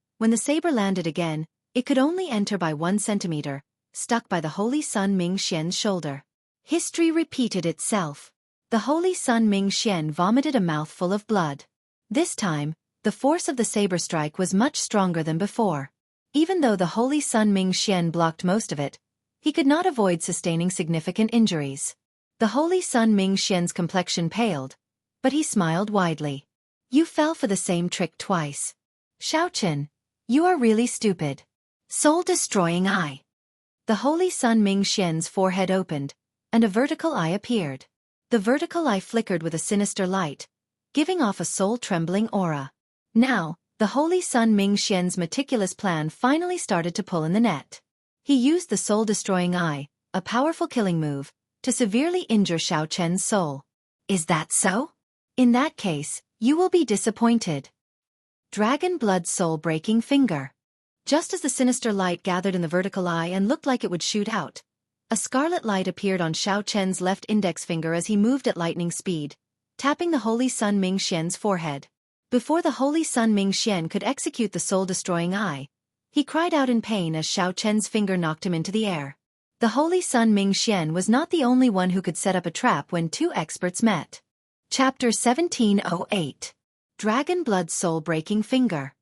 Speaker 2: it could only enter by 1 centimeter, stuck by the Holy Sun Ming Xian's shoulder. History repeated itself. The Holy Sun Ming Xian vomited a mouthful of blood. This time, the force of the saber strike was much stronger than before. Even though the Holy Sun Ming Xian blocked most of it, he could not avoid sustaining significant injuries. The Holy Sun Ming Xian's complexion paled, but he smiled widely. You fell for the same trick twice. Xiao Chen, you are really stupid. Soul-destroying eye. The Holy Sun Ming Xian's forehead opened, and a vertical eye appeared. The vertical eye flickered with a sinister light, giving off a soul-trembling aura. Now, the Holy Sun Ming Xian's meticulous plan finally started to pull in the net. He used the soul-destroying eye, a powerful killing move, to severely injure Xiao Chen's soul. Is that so? In that case, you will be disappointed. Dragon Blood Soul-breaking finger. Just as the sinister light gathered in the vertical eye and looked like it would shoot out, A scarlet light appeared on Xiao Chen's left index finger as he moved at lightning speed, tapping the Holy Sun Ming Xian's forehead. Before the Holy Sun Ming Xian could execute the soul-destroying eye, he cried out in pain as Xiao Chen's finger knocked him into the air. The Holy Sun Ming Xian was not the only one who could set up a trap when two experts met. Chapter 1708. Dragon Blood Soul-Breaking Finger.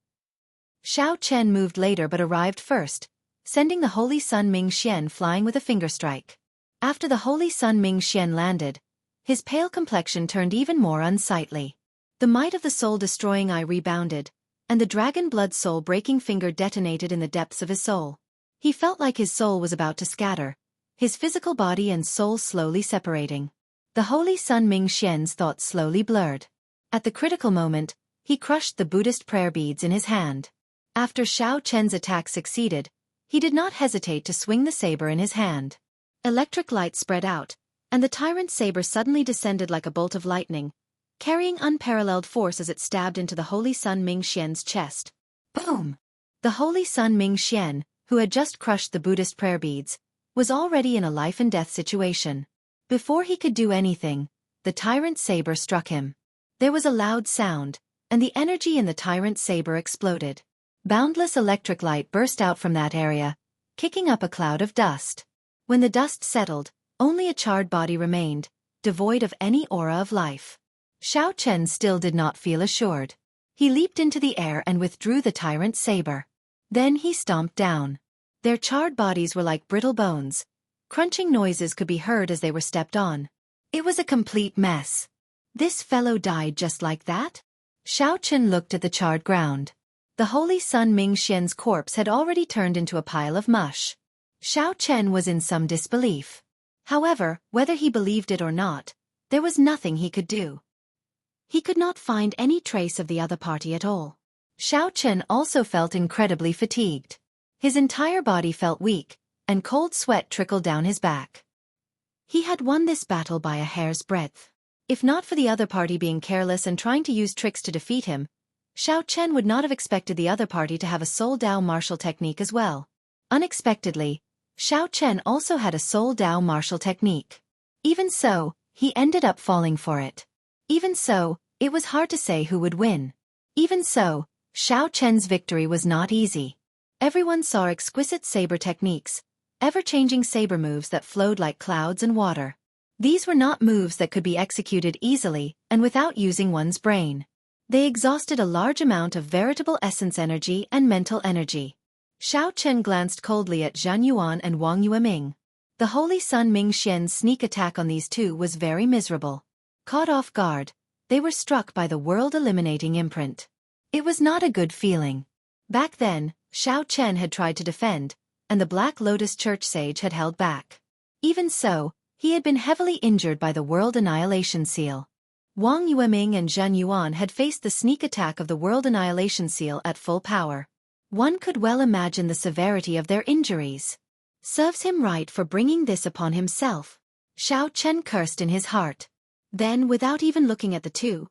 Speaker 2: Xiao Chen moved later but arrived first, sending the Holy Sun Ming Xian flying with a finger strike. After the Holy Sun Ming Xian landed, his pale complexion turned even more unsightly. The might of the soul-destroying eye rebounded, and the dragon blood soul-breaking finger detonated in the depths of his soul. He felt like his soul was about to scatter, his physical body and soul slowly separating. The Holy Sun Ming Xian's thoughts slowly blurred. At the critical moment, he crushed the Buddhist prayer beads in his hand. After Xiao Chen's attack succeeded, he did not hesitate to swing the saber in his hand. Electric light spread out, and the tyrant's saber suddenly descended like a bolt of lightning, carrying unparalleled force as it stabbed into the Holy Sun Ming Xian's chest. Boom! The Holy Sun Ming Xian, who had just crushed the Buddhist prayer beads, was already in a life-and-death situation. Before he could do anything, the tyrant's saber struck him. There was a loud sound, and the energy in the tyrant's saber exploded. Boundless electric light burst out from that area, kicking up a cloud of dust. When the dust settled, only a charred body remained, devoid of any aura of life. Xiao Chen still did not feel assured. He leaped into the air and withdrew the tyrant's saber. Then he stomped down. Their charred bodies were like brittle bones. Crunching noises could be heard as they were stepped on. It was a complete mess. This fellow died just like that? Xiao Chen looked at the charred ground. The Holy Sun Ming Xian's corpse had already turned into a pile of mush. Xiao Chen was in some disbelief. However, whether he believed it or not, there was nothing he could do. He could not find any trace of the other party at all. Xiao Chen also felt incredibly fatigued. His entire body felt weak, and cold sweat trickled down his back. He had won this battle by a hair's breadth. If not for the other party being careless and trying to use tricks to defeat him, Xiao Chen would not have expected the other party to have a Soul Dao martial technique as well. Unexpectedly, Xiao Chen also had a Soul Dao martial technique. Even so, he ended up falling for it. Even so, it was hard to say who would win. Even so, Xiao Chen's victory was not easy. Everyone saw exquisite saber techniques, ever-changing saber moves that flowed like clouds and water. These were not moves that could be executed easily and without using one's brain. They exhausted a large amount of veritable essence energy and mental energy. Xiao Chen glanced coldly at Zhan Yuan and Wang Yueming. The Holy Sun Ming Xian's sneak attack on these two was very miserable. Caught off guard, they were struck by the world-eliminating imprint. It was not a good feeling. Back then, Xiao Chen had tried to defend, and the Black Lotus Church Sage had held back. Even so, he had been heavily injured by the World Annihilation Seal. Wang Yueming and Zhan Yuan had faced the sneak attack of the World Annihilation Seal at full power. One could well imagine the severity of their injuries. Serves him right for bringing this upon himself. Xiao Chen cursed in his heart. Then, without even looking at the two,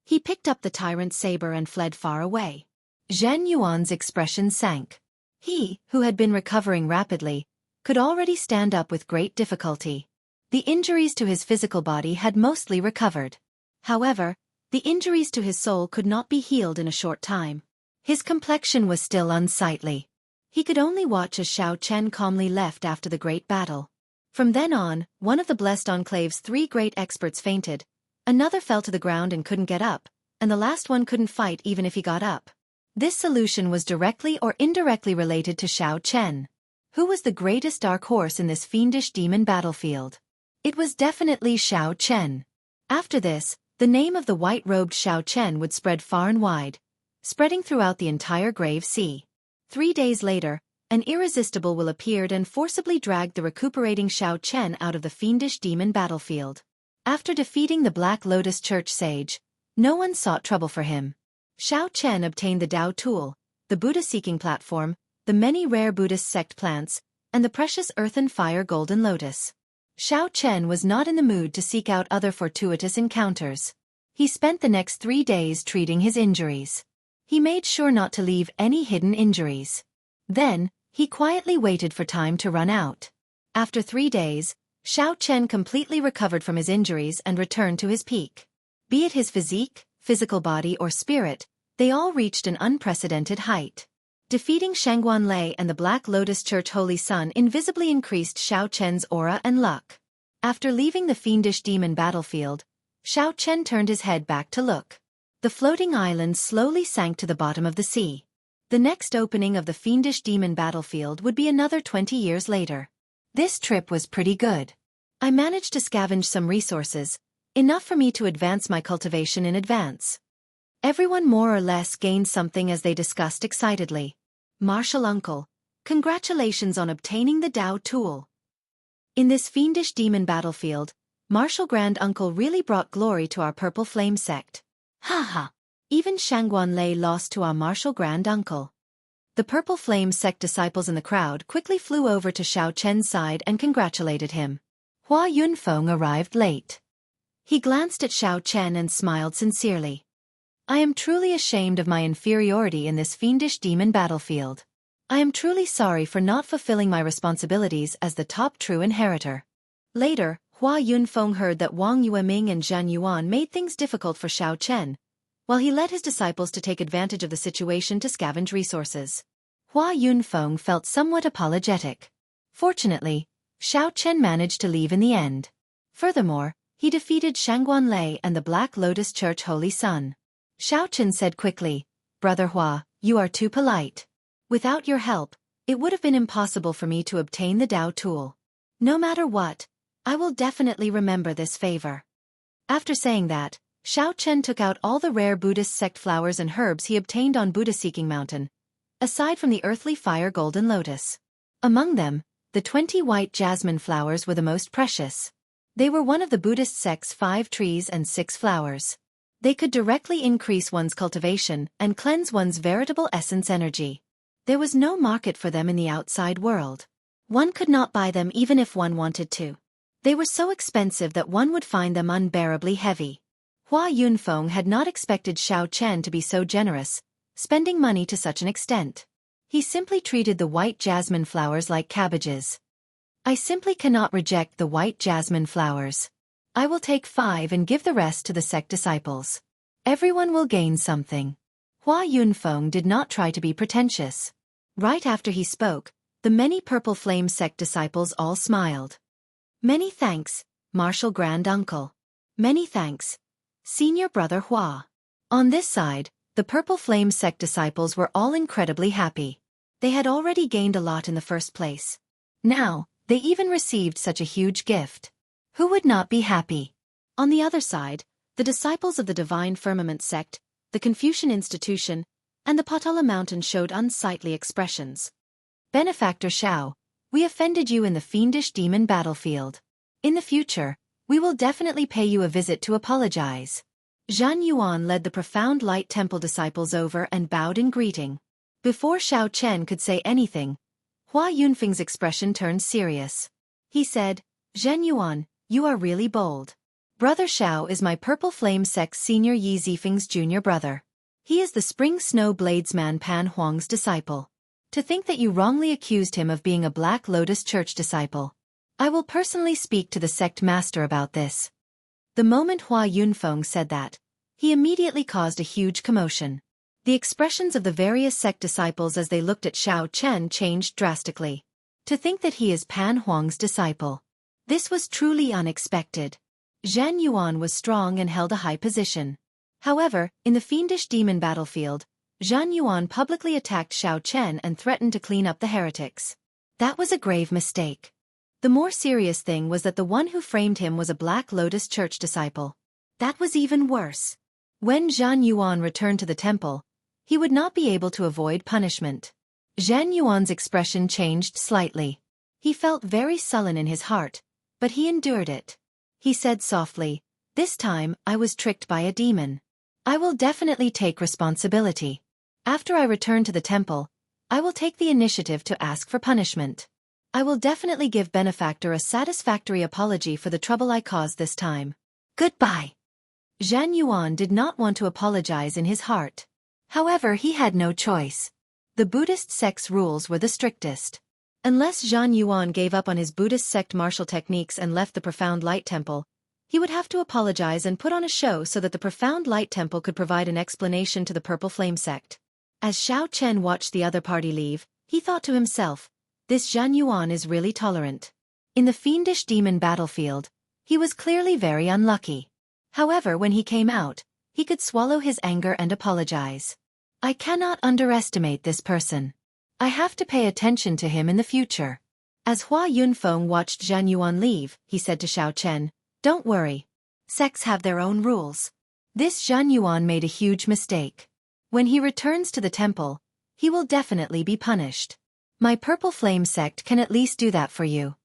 Speaker 2: he picked up the tyrant's saber and fled far away. Zhan Yuan's expression sank. He, who had been recovering rapidly, could already stand up with great difficulty. The injuries to his physical body had mostly recovered. However, the injuries to his soul could not be healed in a short time. His complexion was still unsightly. He could only watch as Xiao Chen calmly left after the great battle. From then on, one of the Blessed Enclave's 3 great experts fainted, another fell to the ground and couldn't get up, and the last one couldn't fight even if he got up. This solution was directly or indirectly related to Xiao Chen. Who was the greatest dark horse in this fiendish demon battlefield? It was definitely Xiao Chen. After this, the name of the white-robed Xiao Chen would spread far and wide, spreading throughout the entire Grave Sea. 3 days later, an irresistible will appeared and forcibly dragged the recuperating Xiao Chen out of the fiendish demon battlefield. After defeating the Black Lotus Church Sage, no one sought trouble for him. Xiao Chen obtained the Dao tool, the Buddha-seeking platform, the many rare Buddhist sect plants, and the precious earth and fire golden lotus. Xiao Chen was not in the mood to seek out other fortuitous encounters. He spent the next 3 days treating his injuries. He made sure not to leave any hidden injuries. Then, he quietly waited for time to run out. After 3 days, Xiao Chen completely recovered from his injuries and returned to his peak. Be it his physique, physical body or spirit, they all reached an unprecedented height. Defeating Shangguan Lei and the Black Lotus Church Holy Sun invisibly increased Xiao Chen's aura and luck. After leaving the fiendish demon battlefield, Xiao Chen turned his head back to look. The floating island slowly sank to the bottom of the sea. The next opening of the fiendish demon battlefield would be another 20 years later. This trip was pretty good. I managed to scavenge some resources, enough for me to advance my cultivation in advance. Everyone more or less gained something as they discussed excitedly. Martial Uncle, congratulations on obtaining the Dao tool. In this fiendish demon battlefield, Martial Grand Uncle really brought glory to our Purple Flame sect. Ha ha! Even Shangguan Lei lost to our Martial Grand Uncle. The Purple Flame sect disciples in the crowd quickly flew over to Xiao Chen's side and congratulated him. Hua Yunfeng arrived late. He glanced at Xiao Chen and smiled sincerely. I am truly ashamed of my inferiority in this fiendish demon battlefield. I am truly sorry for not fulfilling my responsibilities as the top true inheritor. Later, Hua Yunfeng heard that Wang Yueming and Zhan Yuan made things difficult for Xiao Chen, while he led his disciples to take advantage of the situation to scavenge resources. Hua Yunfeng felt somewhat apologetic. Fortunately, Xiao Chen managed to leave in the end. Furthermore, he defeated Shangguan Lei and the Black Lotus Church Holy Sun. Xiao Chen said quickly, Brother Hua, you are too polite. Without your help, it would have been impossible for me to obtain the Dao tool. No matter what, I will definitely remember this favor. After saying that, Xiao Chen took out all the rare Buddhist sect flowers and herbs he obtained on Buddha-seeking mountain, aside from the earthly fire golden lotus. Among them, the 20 white jasmine flowers were the most precious. They were one of the Buddhist sect's 5 trees and 6 flowers. They could directly increase one's cultivation and cleanse one's veritable essence energy. There was no market for them in the outside world. One could not buy them even if one wanted to. They were so expensive that one would find them unbearably heavy. Hua Yunfeng had not expected Xiao Chen to be so generous, spending money to such an extent. He simply treated the white jasmine flowers like cabbages. I simply cannot reject the white jasmine flowers. I will take 5 and give the rest to the sect disciples. Everyone will gain something. Hua Yunfeng did not try to be pretentious. Right after he spoke, the many Purple Flame sect disciples all smiled. Many thanks, Martial Grand Uncle. Many thanks, Senior Brother Hua. On this side, the Purple Flame sect disciples were all incredibly happy. They had already gained a lot in the first place. Now, they even received such a huge gift. Who would not be happy? On the other side, the disciples of the Divine Firmament sect, the Confucian institution, and the Potala Mountain showed unsightly expressions. Benefactor Xiao, we offended you in the fiendish demon battlefield. In the future, we will definitely pay you a visit to apologize. Zhan Yuan led the Profound Light Temple disciples over and bowed in greeting. Before Xiao Chen could say anything, Hua Yunfeng's expression turned serious. He said, Zhen Yuan, you are really bold. Brother Xiao is my Purple Flame sect's senior Yi Zifeng's junior brother. He is the Spring Snow Bladesman Pan Huang's disciple. To think that you wrongly accused him of being a Black Lotus Church disciple. I will personally speak to the sect master about this. The moment Hua Yunfeng said that, he immediately caused a huge commotion. The expressions of the various sect disciples as they looked at Xiao Chen changed drastically. To think that he is Pan Huang's disciple. This was truly unexpected. Zhan Yuan was strong and held a high position. However, in the fiendish demon battlefield, Zhan Yuan publicly attacked Xiao Chen and threatened to clean up the heretics. That was a grave mistake. The more serious thing was that the one who framed him was a Black Lotus Church disciple. That was even worse. When Zhan Yuan returned to the temple, he would not be able to avoid punishment. Zhan Yuan's expression changed slightly. He felt very sullen in his heart, but he endured it. He said softly, This time, I was tricked by a demon. I will definitely take responsibility. After I return to the temple, I will take the initiative to ask for punishment. I will definitely give Benefactor a satisfactory apology for the trouble I caused this time. Goodbye. Zhan Yuan did not want to apologize in his heart. However, he had no choice. The Buddhist sect's rules were the strictest. Unless Zhan Yuan gave up on his Buddhist sect martial techniques and left the Profound Light Temple, he would have to apologize and put on a show so that the Profound Light Temple could provide an explanation to the Purple Flame sect. As Xiao Chen watched the other party leave, he thought to himself, this Zhan Yuan is really tolerant. In the fiendish demon battlefield, he was clearly very unlucky. However, when he came out, he could swallow his anger and apologize. I cannot underestimate this person. I have to pay attention to him in the future. As Hua Yunfeng watched Zhan Yuan leave, he said to Xiao Chen, don't worry. Sects have their own rules. This Zhan Yuan made a huge mistake. When he returns to the temple, he will definitely be punished. My Purple Flame sect can at least do that for you.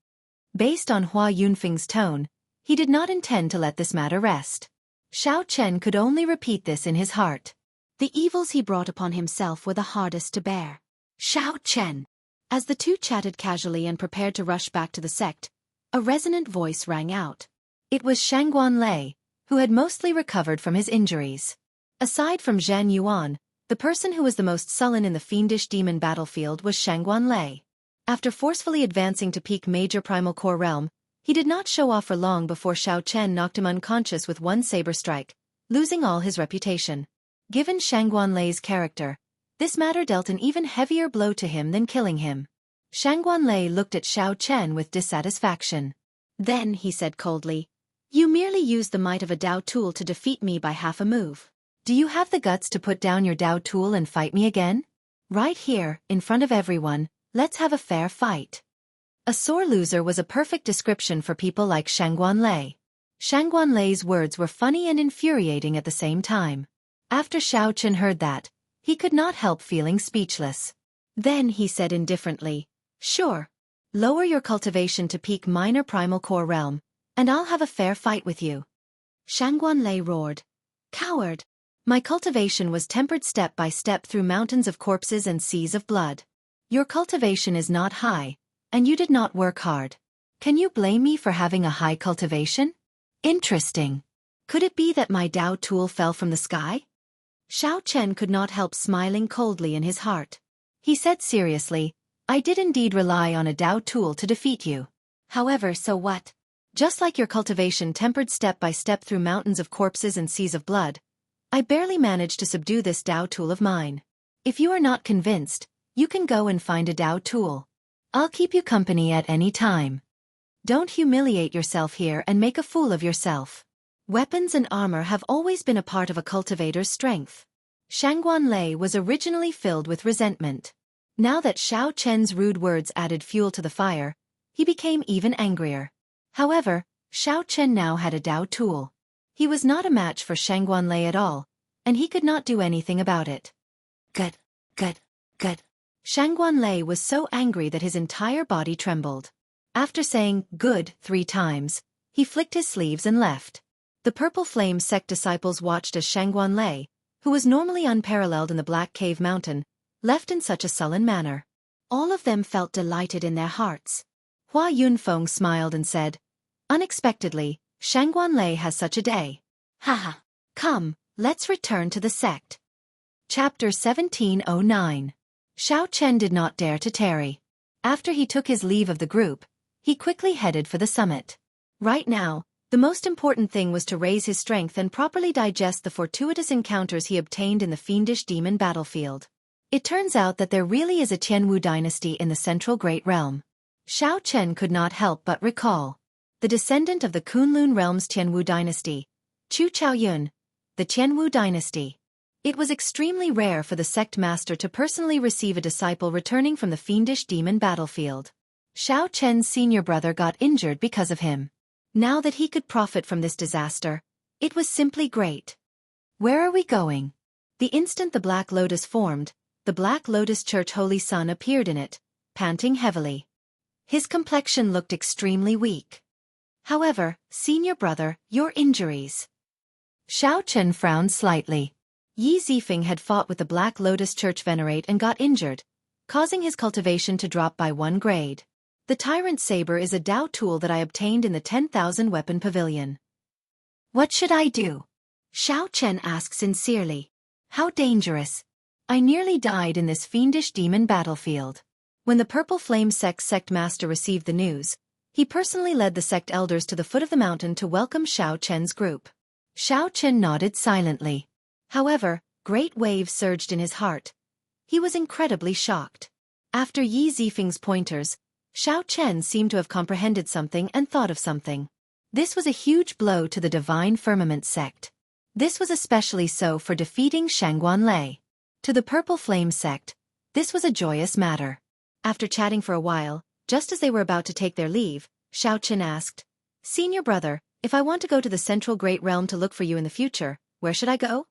Speaker 2: Based on Hua Yunfeng's tone, he did not intend to let this matter rest. Xiao Chen could only repeat this in his heart. The evils he brought upon himself were the hardest to bear. Xiao Chen. As the two chatted casually and prepared to rush back to the sect, a resonant voice rang out. It was Shangguan Lei, who had mostly recovered from his injuries. Aside from Zhan Yuan, the person who was the most sullen in the fiendish demon battlefield was Shangguan Lei. After forcefully advancing to peak Major Primal Core Realm, he did not show off for long before Xiao Chen knocked him unconscious with one saber strike, losing all his reputation. Given Shangguan Lei's character, this matter dealt an even heavier blow to him than killing him. Shangguan Lei looked at Xiao Chen with dissatisfaction. Then, he said coldly, you merely used the might of a Dao tool to defeat me by half a move. Do you have the guts to put down your Dao tool and fight me again? Right here, in front of everyone, let's have a fair fight. A sore loser was a perfect description for people like Shangguan Lei. Shangguan Lei's words were funny and infuriating at the same time. After Xiao Chen heard that, he could not help feeling speechless. Then he said indifferently, sure. Lower your cultivation to peak Minor Primal Core Realm, and I'll have a fair fight with you. Shangguan Lei roared. Coward! My cultivation was tempered step by step through mountains of corpses and seas of blood. Your cultivation is not high, and you did not work hard. Can you blame me for having a high cultivation? Interesting. Could it be that my Dao tool fell from the sky? Xiao Chen could not help smiling coldly in his heart. He said seriously, I did indeed rely on a Dao tool to defeat you. However, so what? Just like your cultivation tempered step by step through mountains of corpses and seas of blood, I barely managed to subdue this Dao tool of mine. If you are not convinced, you can go and find a Dao tool. I'll keep you company at any time. Don't humiliate yourself here and make a fool of yourself. Weapons and armor have always been a part of a cultivator's strength. Shangguan Lei was originally filled with resentment. Now that Xiao Chen's rude words added fuel to the fire, he became even angrier. However, Xiao Chen now had a Dao tool. He was not a match for Shangguan Lei at all, and he could not do anything about it. Gut. Shangguan Lei was so angry that his entire body trembled. After saying, good, 3 times, he flicked his sleeves and left. The Purple Flame sect disciples watched as Shangguan Lei, who was normally unparalleled in the Black Cave Mountain, left in such a sullen manner. All of them felt delighted in their hearts. Hua Yunfeng smiled and said, unexpectedly, Shangguan Lei has such a day. Haha. Come, let's return to the sect. Chapter 1709. Xiao Chen did not dare to tarry. After he took his leave of the group, he quickly headed for the summit. Right now, the most important thing was to raise his strength and properly digest the fortuitous encounters he obtained in the fiendish demon battlefield. It turns out that there really is a Tianwu dynasty in the Central Great Realm. Xiao Chen could not help but recall. The descendant of the Kunlun Realm's Tianwu dynasty, Chu Chaoyun, the Tianwu dynasty. It was extremely rare for the sect master to personally receive a disciple returning from the fiendish demon battlefield. Xiao Chen's senior brother got injured because of him. Now that he could profit from this disaster, it was simply great. Where are we going? The instant the Black Lotus formed, the Black Lotus Church Holy Sun appeared in it, panting heavily. His complexion looked extremely weak. However, senior brother, your injuries. Xiao Chen frowned slightly. Yi Zifeng had fought with the Black Lotus Church Venerate and got injured, causing his cultivation to drop by 1 grade. The Tyrant Saber is a Dao tool that I obtained in the 10,000 Weapon Pavilion. What should I do? Xiao Chen asked sincerely. How dangerous. I nearly died in this fiendish demon battlefield. When the Purple Flame sect master received the news, he personally led the sect elders to the foot of the mountain to welcome Xiao Chen's group. Xiao Chen nodded silently. However, great waves surged in his heart. He was incredibly shocked. After Yi Zifeng's pointers, Xiao Chen seemed to have comprehended something and thought of something. This was a huge blow to the Divine Firmament sect. This was especially so for defeating Shangguan Lei. To the Purple Flame sect, this was a joyous matter. After chatting for a while, just as they were about to take their leave, Xiao Chen asked, "Senior brother, if I want to go to the Central Great Realm to look for you in the future, where should I go?"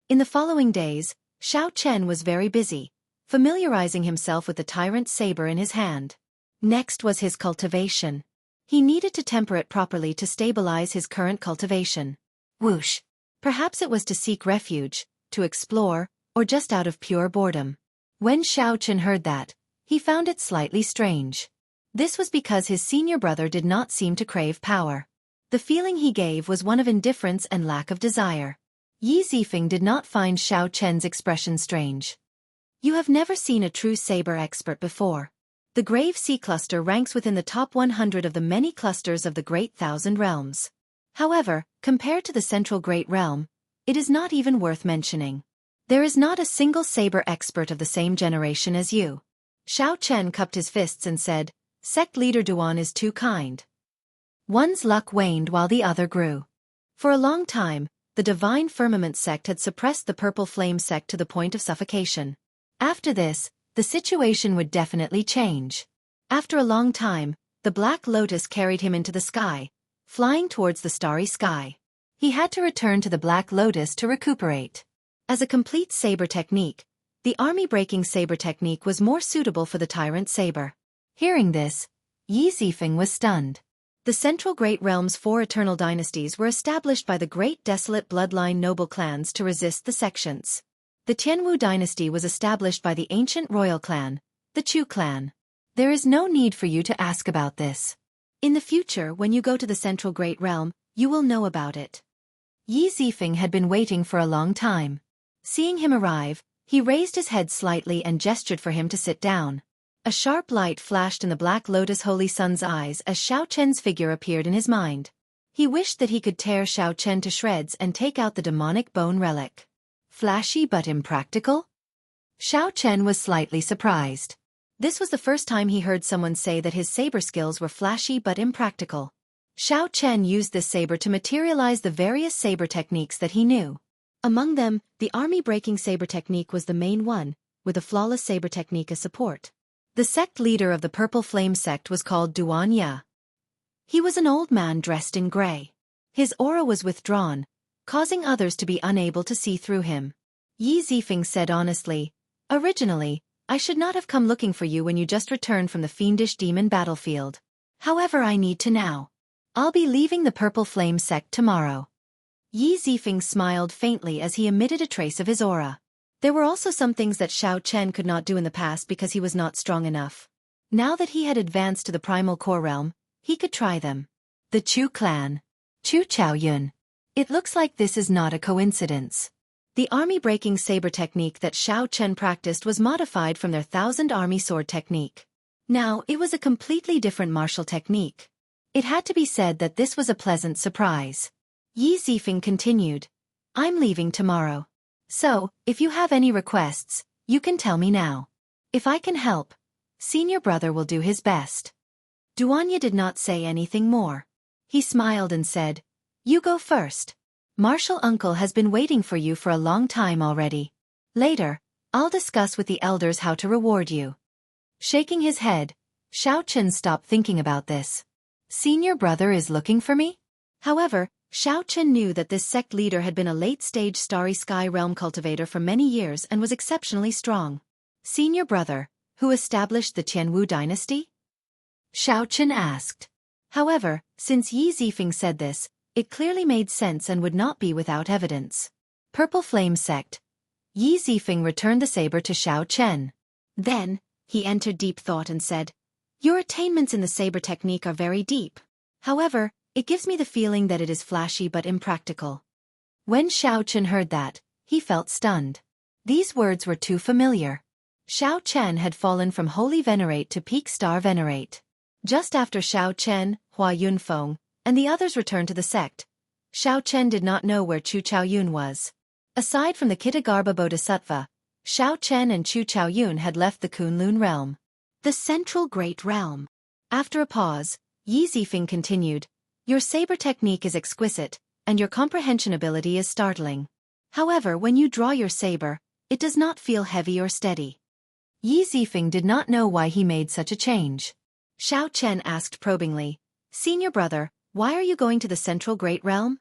Speaker 2: In the following days, Xiao Chen was very busy, familiarizing himself with the tyrant saber in his hand. Next was his cultivation. He needed to temper it properly to stabilize his current cultivation. Whoosh! Perhaps it was to seek refuge, to explore, or just out of pure boredom. When Xiao Chen heard that, he found it slightly strange. This was because his senior brother did not seem to crave power. The feeling he gave was one of indifference and lack of desire. Yi Zifeng did not find Xiao Chen's expression strange. "You have never seen a true saber expert before. The Grave Sea Cluster ranks within the top 100 of the many clusters of the Great Thousand Realms. However, compared to the Central Great Realm, it is not even worth mentioning. There is not a single saber expert of the same generation as you." Xiao Chen cupped his fists and said, "Sect leader Duan is too kind." One's luck waned while the other grew. For a long time, the Divine Firmament sect had suppressed the Purple Flame sect to the point of suffocation. After this, the situation would definitely change. After a long time, the Black Lotus carried him into the sky, flying towards the starry sky. He had to return to the Black Lotus to recuperate. As a complete saber technique, the army-breaking saber technique was more suitable for the tyrant saber. Hearing this, Yi Zifeng was stunned. The Central Great Realm's 4 eternal dynasties were established by the great desolate bloodline noble clans to resist the sections. The Tianwu dynasty was established by the ancient royal clan, the Chu clan. There is no need for you to ask about this. In the future, when you go to the Central Great Realm, you will know about it. Yi Zifeng had been waiting for a long time. Seeing him arrive, he raised his head slightly and gestured for him to sit down. A sharp light flashed in the Black Lotus Holy Sun's eyes as Xiao Chen's figure appeared in his mind. He wished that he could tear Xiao Chen to shreds and take out the demonic bone relic. Flashy but impractical? Xiao Chen was slightly surprised. This was the first time he heard someone say that his saber skills were flashy but impractical. Xiao Chen used this saber to materialize the various saber techniques that he knew. Among them, the army-breaking saber technique was the main one, with a flawless saber technique as support. The sect leader of the Purple Flame sect was called Duan Ya. He was an old man dressed in gray. His aura was withdrawn, causing others to be unable to see through him. Yi Zifeng said honestly, "Originally, I should not have come looking for you when you just returned from the fiendish demon battlefield. However, I need to now. I'll be leaving the Purple Flame sect tomorrow." Yi Zifeng smiled faintly as he emitted a trace of his aura. There were also some things that Xiao Chen could not do in the past because he was not strong enough. Now that he had advanced to the Primal Core Realm, he could try them. The Chu clan. Chu Chaoyun. It looks like this is not a coincidence. The army-breaking saber technique that Xiao Chen practiced was modified from their 1,000 army sword technique. Now, it was a completely different martial technique. It had to be said that this was a pleasant surprise. Yi Zifeng continued, "I'm leaving tomorrow. So, if you have any requests, you can tell me now. If I can help, senior brother will do his best." Duanya did not say anything more. He smiled and said, "You go first. Martial uncle has been waiting for you for a long time already. Later, I'll discuss with the elders how to reward you." Shaking his head, Xiao Chen stopped thinking about this. Senior brother is looking for me? However, Xiao Chen knew that this sect leader had been a late-stage Starry Sky Realm cultivator for many years and was exceptionally strong. Senior brother, who established the Tianwu dynasty? Xiao Chen asked. However, since Yi Zifeng said this, it clearly made sense and would not be without evidence. Purple Flame sect. Yi Zifeng returned the saber to Xiao Chen. Then, he entered deep thought and said, "Your attainments in the saber technique are very deep. However, it gives me the feeling that it is flashy but impractical." When Xiao Chen heard that, he felt stunned. These words were too familiar. Xiao Chen had fallen from Holy Venerate to Peak Star Venerate. Just after Xiao Chen, Hua Yunfeng, and the others returned to the sect, Xiao Chen did not know where Chu Chaoyun was. Aside from the Kitagarbha Bodhisattva, Xiao Chen and Chu Chaoyun had left the Kunlun realm. The Central Great Realm. After a pause, Yi Zifeng continued, "Your saber technique is exquisite, and your comprehension ability is startling. However, when you draw your saber, it does not feel heavy or steady." Yi Zifeng did not know why he made such a change. Xiao Chen asked probingly, "Senior brother, why are you going to the Central Great Realm?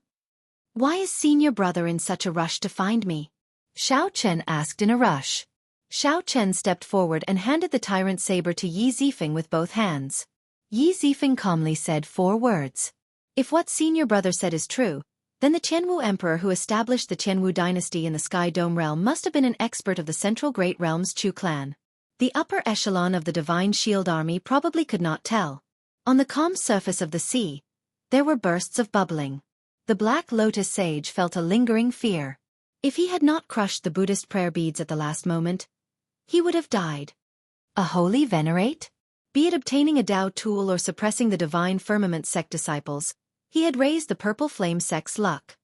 Speaker 2: Why is senior brother in such a rush to find me?" Xiao Chen asked in a rush. Xiao Chen stepped forward and handed the tyrant saber to Yi Zifeng with both hands. Yi Zifeng calmly said 4 words. If what senior brother said is true, then the Qianwu emperor who established the Qianwu dynasty in the Sky Dome realm must have been an expert of the Central Great Realm's Chu clan. The upper echelon of the Divine Shield Army probably could not tell. On the calm surface of the sea, there were bursts of bubbling. The Black Lotus sage felt a lingering fear. If he had not crushed the Buddhist prayer beads at the last moment, he would have died. A holy venerate? Be it obtaining a Dao tool or suppressing the Divine Firmament sect disciples, he had raised the Purple Flame sect's luck.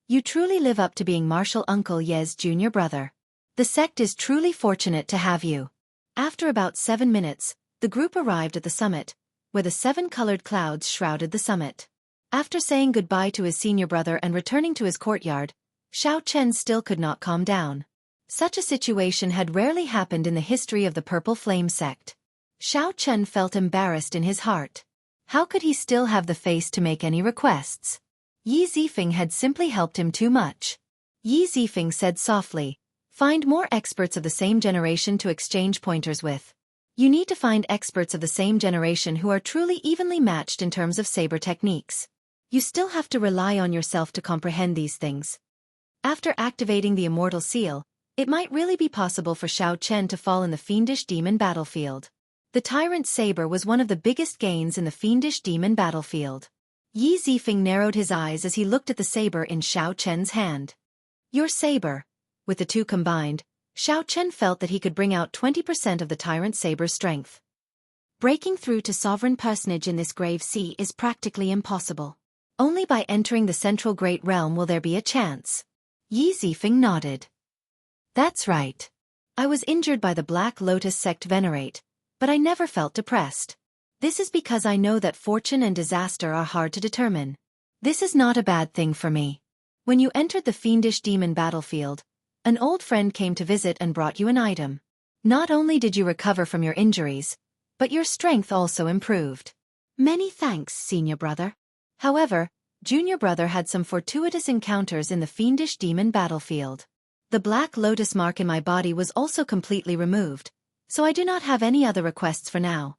Speaker 2: You truly live up to being Martial Uncle Ye's junior brother. The sect is truly fortunate to have you. After about 7 minutes, the group arrived at the summit, where the 7 colored clouds shrouded the summit. After saying goodbye to his senior brother and returning to his courtyard, Xiao Chen still could not calm down. Such a situation had rarely happened in the history of the Purple Flame sect. Xiao Chen felt embarrassed in his heart. How could he still have the face to make any requests? Yi Zifeng had simply helped him too much. Yi Zifeng said softly, "Find more experts of the same generation to exchange pointers with. You need to find experts of the same generation who are truly evenly matched in terms of saber techniques. You still have to rely on yourself to comprehend these things." After activating the Immortal Seal, it might really be possible for Xiao Chen to fall in the Fiendish Demon battlefield. The Tyrant Saber was one of the biggest gains in the Fiendish Demon battlefield. Yi Zifeng narrowed his eyes as he looked at the saber in Xiao Chen's hand. Your saber. With the two combined, Xiao Chen felt that he could bring out 20% of the Tyrant Saber's strength. Breaking through to sovereign personage in this grave sea is practically impossible. Only by entering the Central Great Realm will there be a chance. Yi Zifeng nodded. That's right. I was injured by the Black Lotus sect venerate, but I never felt depressed. This is because I know that fortune and disaster are hard to determine. This is not a bad thing for me. When you entered the Fiendish Demon battlefield, an old friend came to visit and brought you an item. Not only did you recover from your injuries, but your strength also improved. Many thanks, senior brother. However, junior brother had some fortuitous encounters in the Fiendish Demon battlefield. The Black Lotus mark in my body was also completely removed, so I do not have any other requests for now.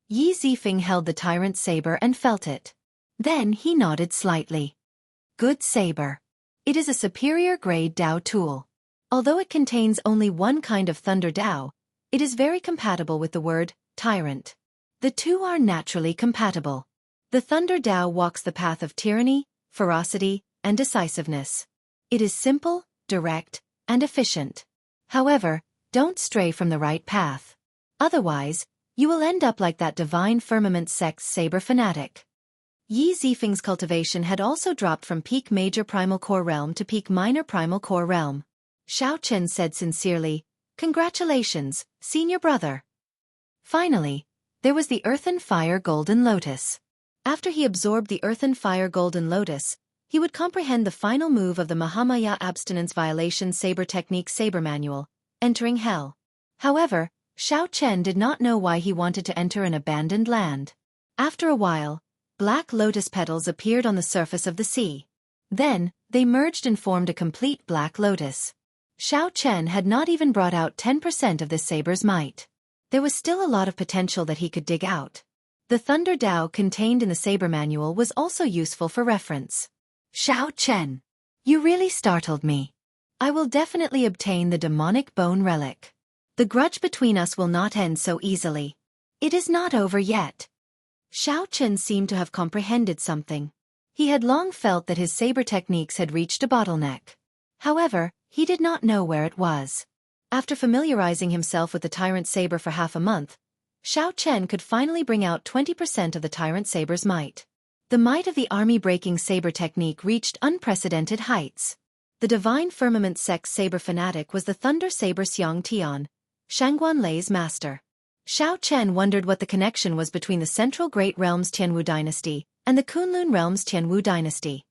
Speaker 2: Yi Zifeng held the Tyrant Saber and felt it. Then he nodded slightly. Good saber. It is a superior grade Dao tool. Although it contains only one kind of Thunder Dao, it is very compatible with the word Tyrant. The two are naturally compatible. The Thunder Dao walks the path of tyranny, ferocity, and decisiveness. It is simple, direct, and efficient. However, don't stray from the right path. Otherwise, you will end up like that Divine Firmament sect's saber fanatic. Yi Zifeng's cultivation had also dropped from peak Major Primal Core Realm to peak Minor Primal Core Realm. Xiao Chen said sincerely, "Congratulations, senior brother." Finally, there was the Earthen Fire Golden Lotus. After he absorbed the Earthen Fire Golden Lotus, he would comprehend the final move of the Mahamaya Abstinence Violation Saber Technique Saber Manual, entering Hell. However, Xiao Chen did not know why he wanted to enter an abandoned land. After a while, black lotus petals appeared on the surface of the sea. Then, they merged and formed a complete black lotus. Xiao Chen had not even brought out 10% of this saber's might. There was still a lot of potential that he could dig out. The Thunder Dao contained in the saber manual was also useful for reference. Xiao Chen, you really startled me. I will definitely obtain the demonic bone relic. The grudge between us will not end so easily. It is not over yet. Xiao Chen seemed to have comprehended something. He had long felt that his saber techniques had reached a bottleneck. However, he did not know where it was.
Speaker 1: After familiarizing himself with the tyrant saber for half a month, Xiao Chen could finally bring out 20% of the tyrant saber's might. The might of the army-breaking saber technique reached unprecedented heights. The divine firmament sex saber fanatic was the thunder saber Xiang Tian, Shangguan Lei's master. Xiao Chen wondered what the connection was between the central great realm's Tianwu dynasty and the Kunlun realm's Tianwu dynasty.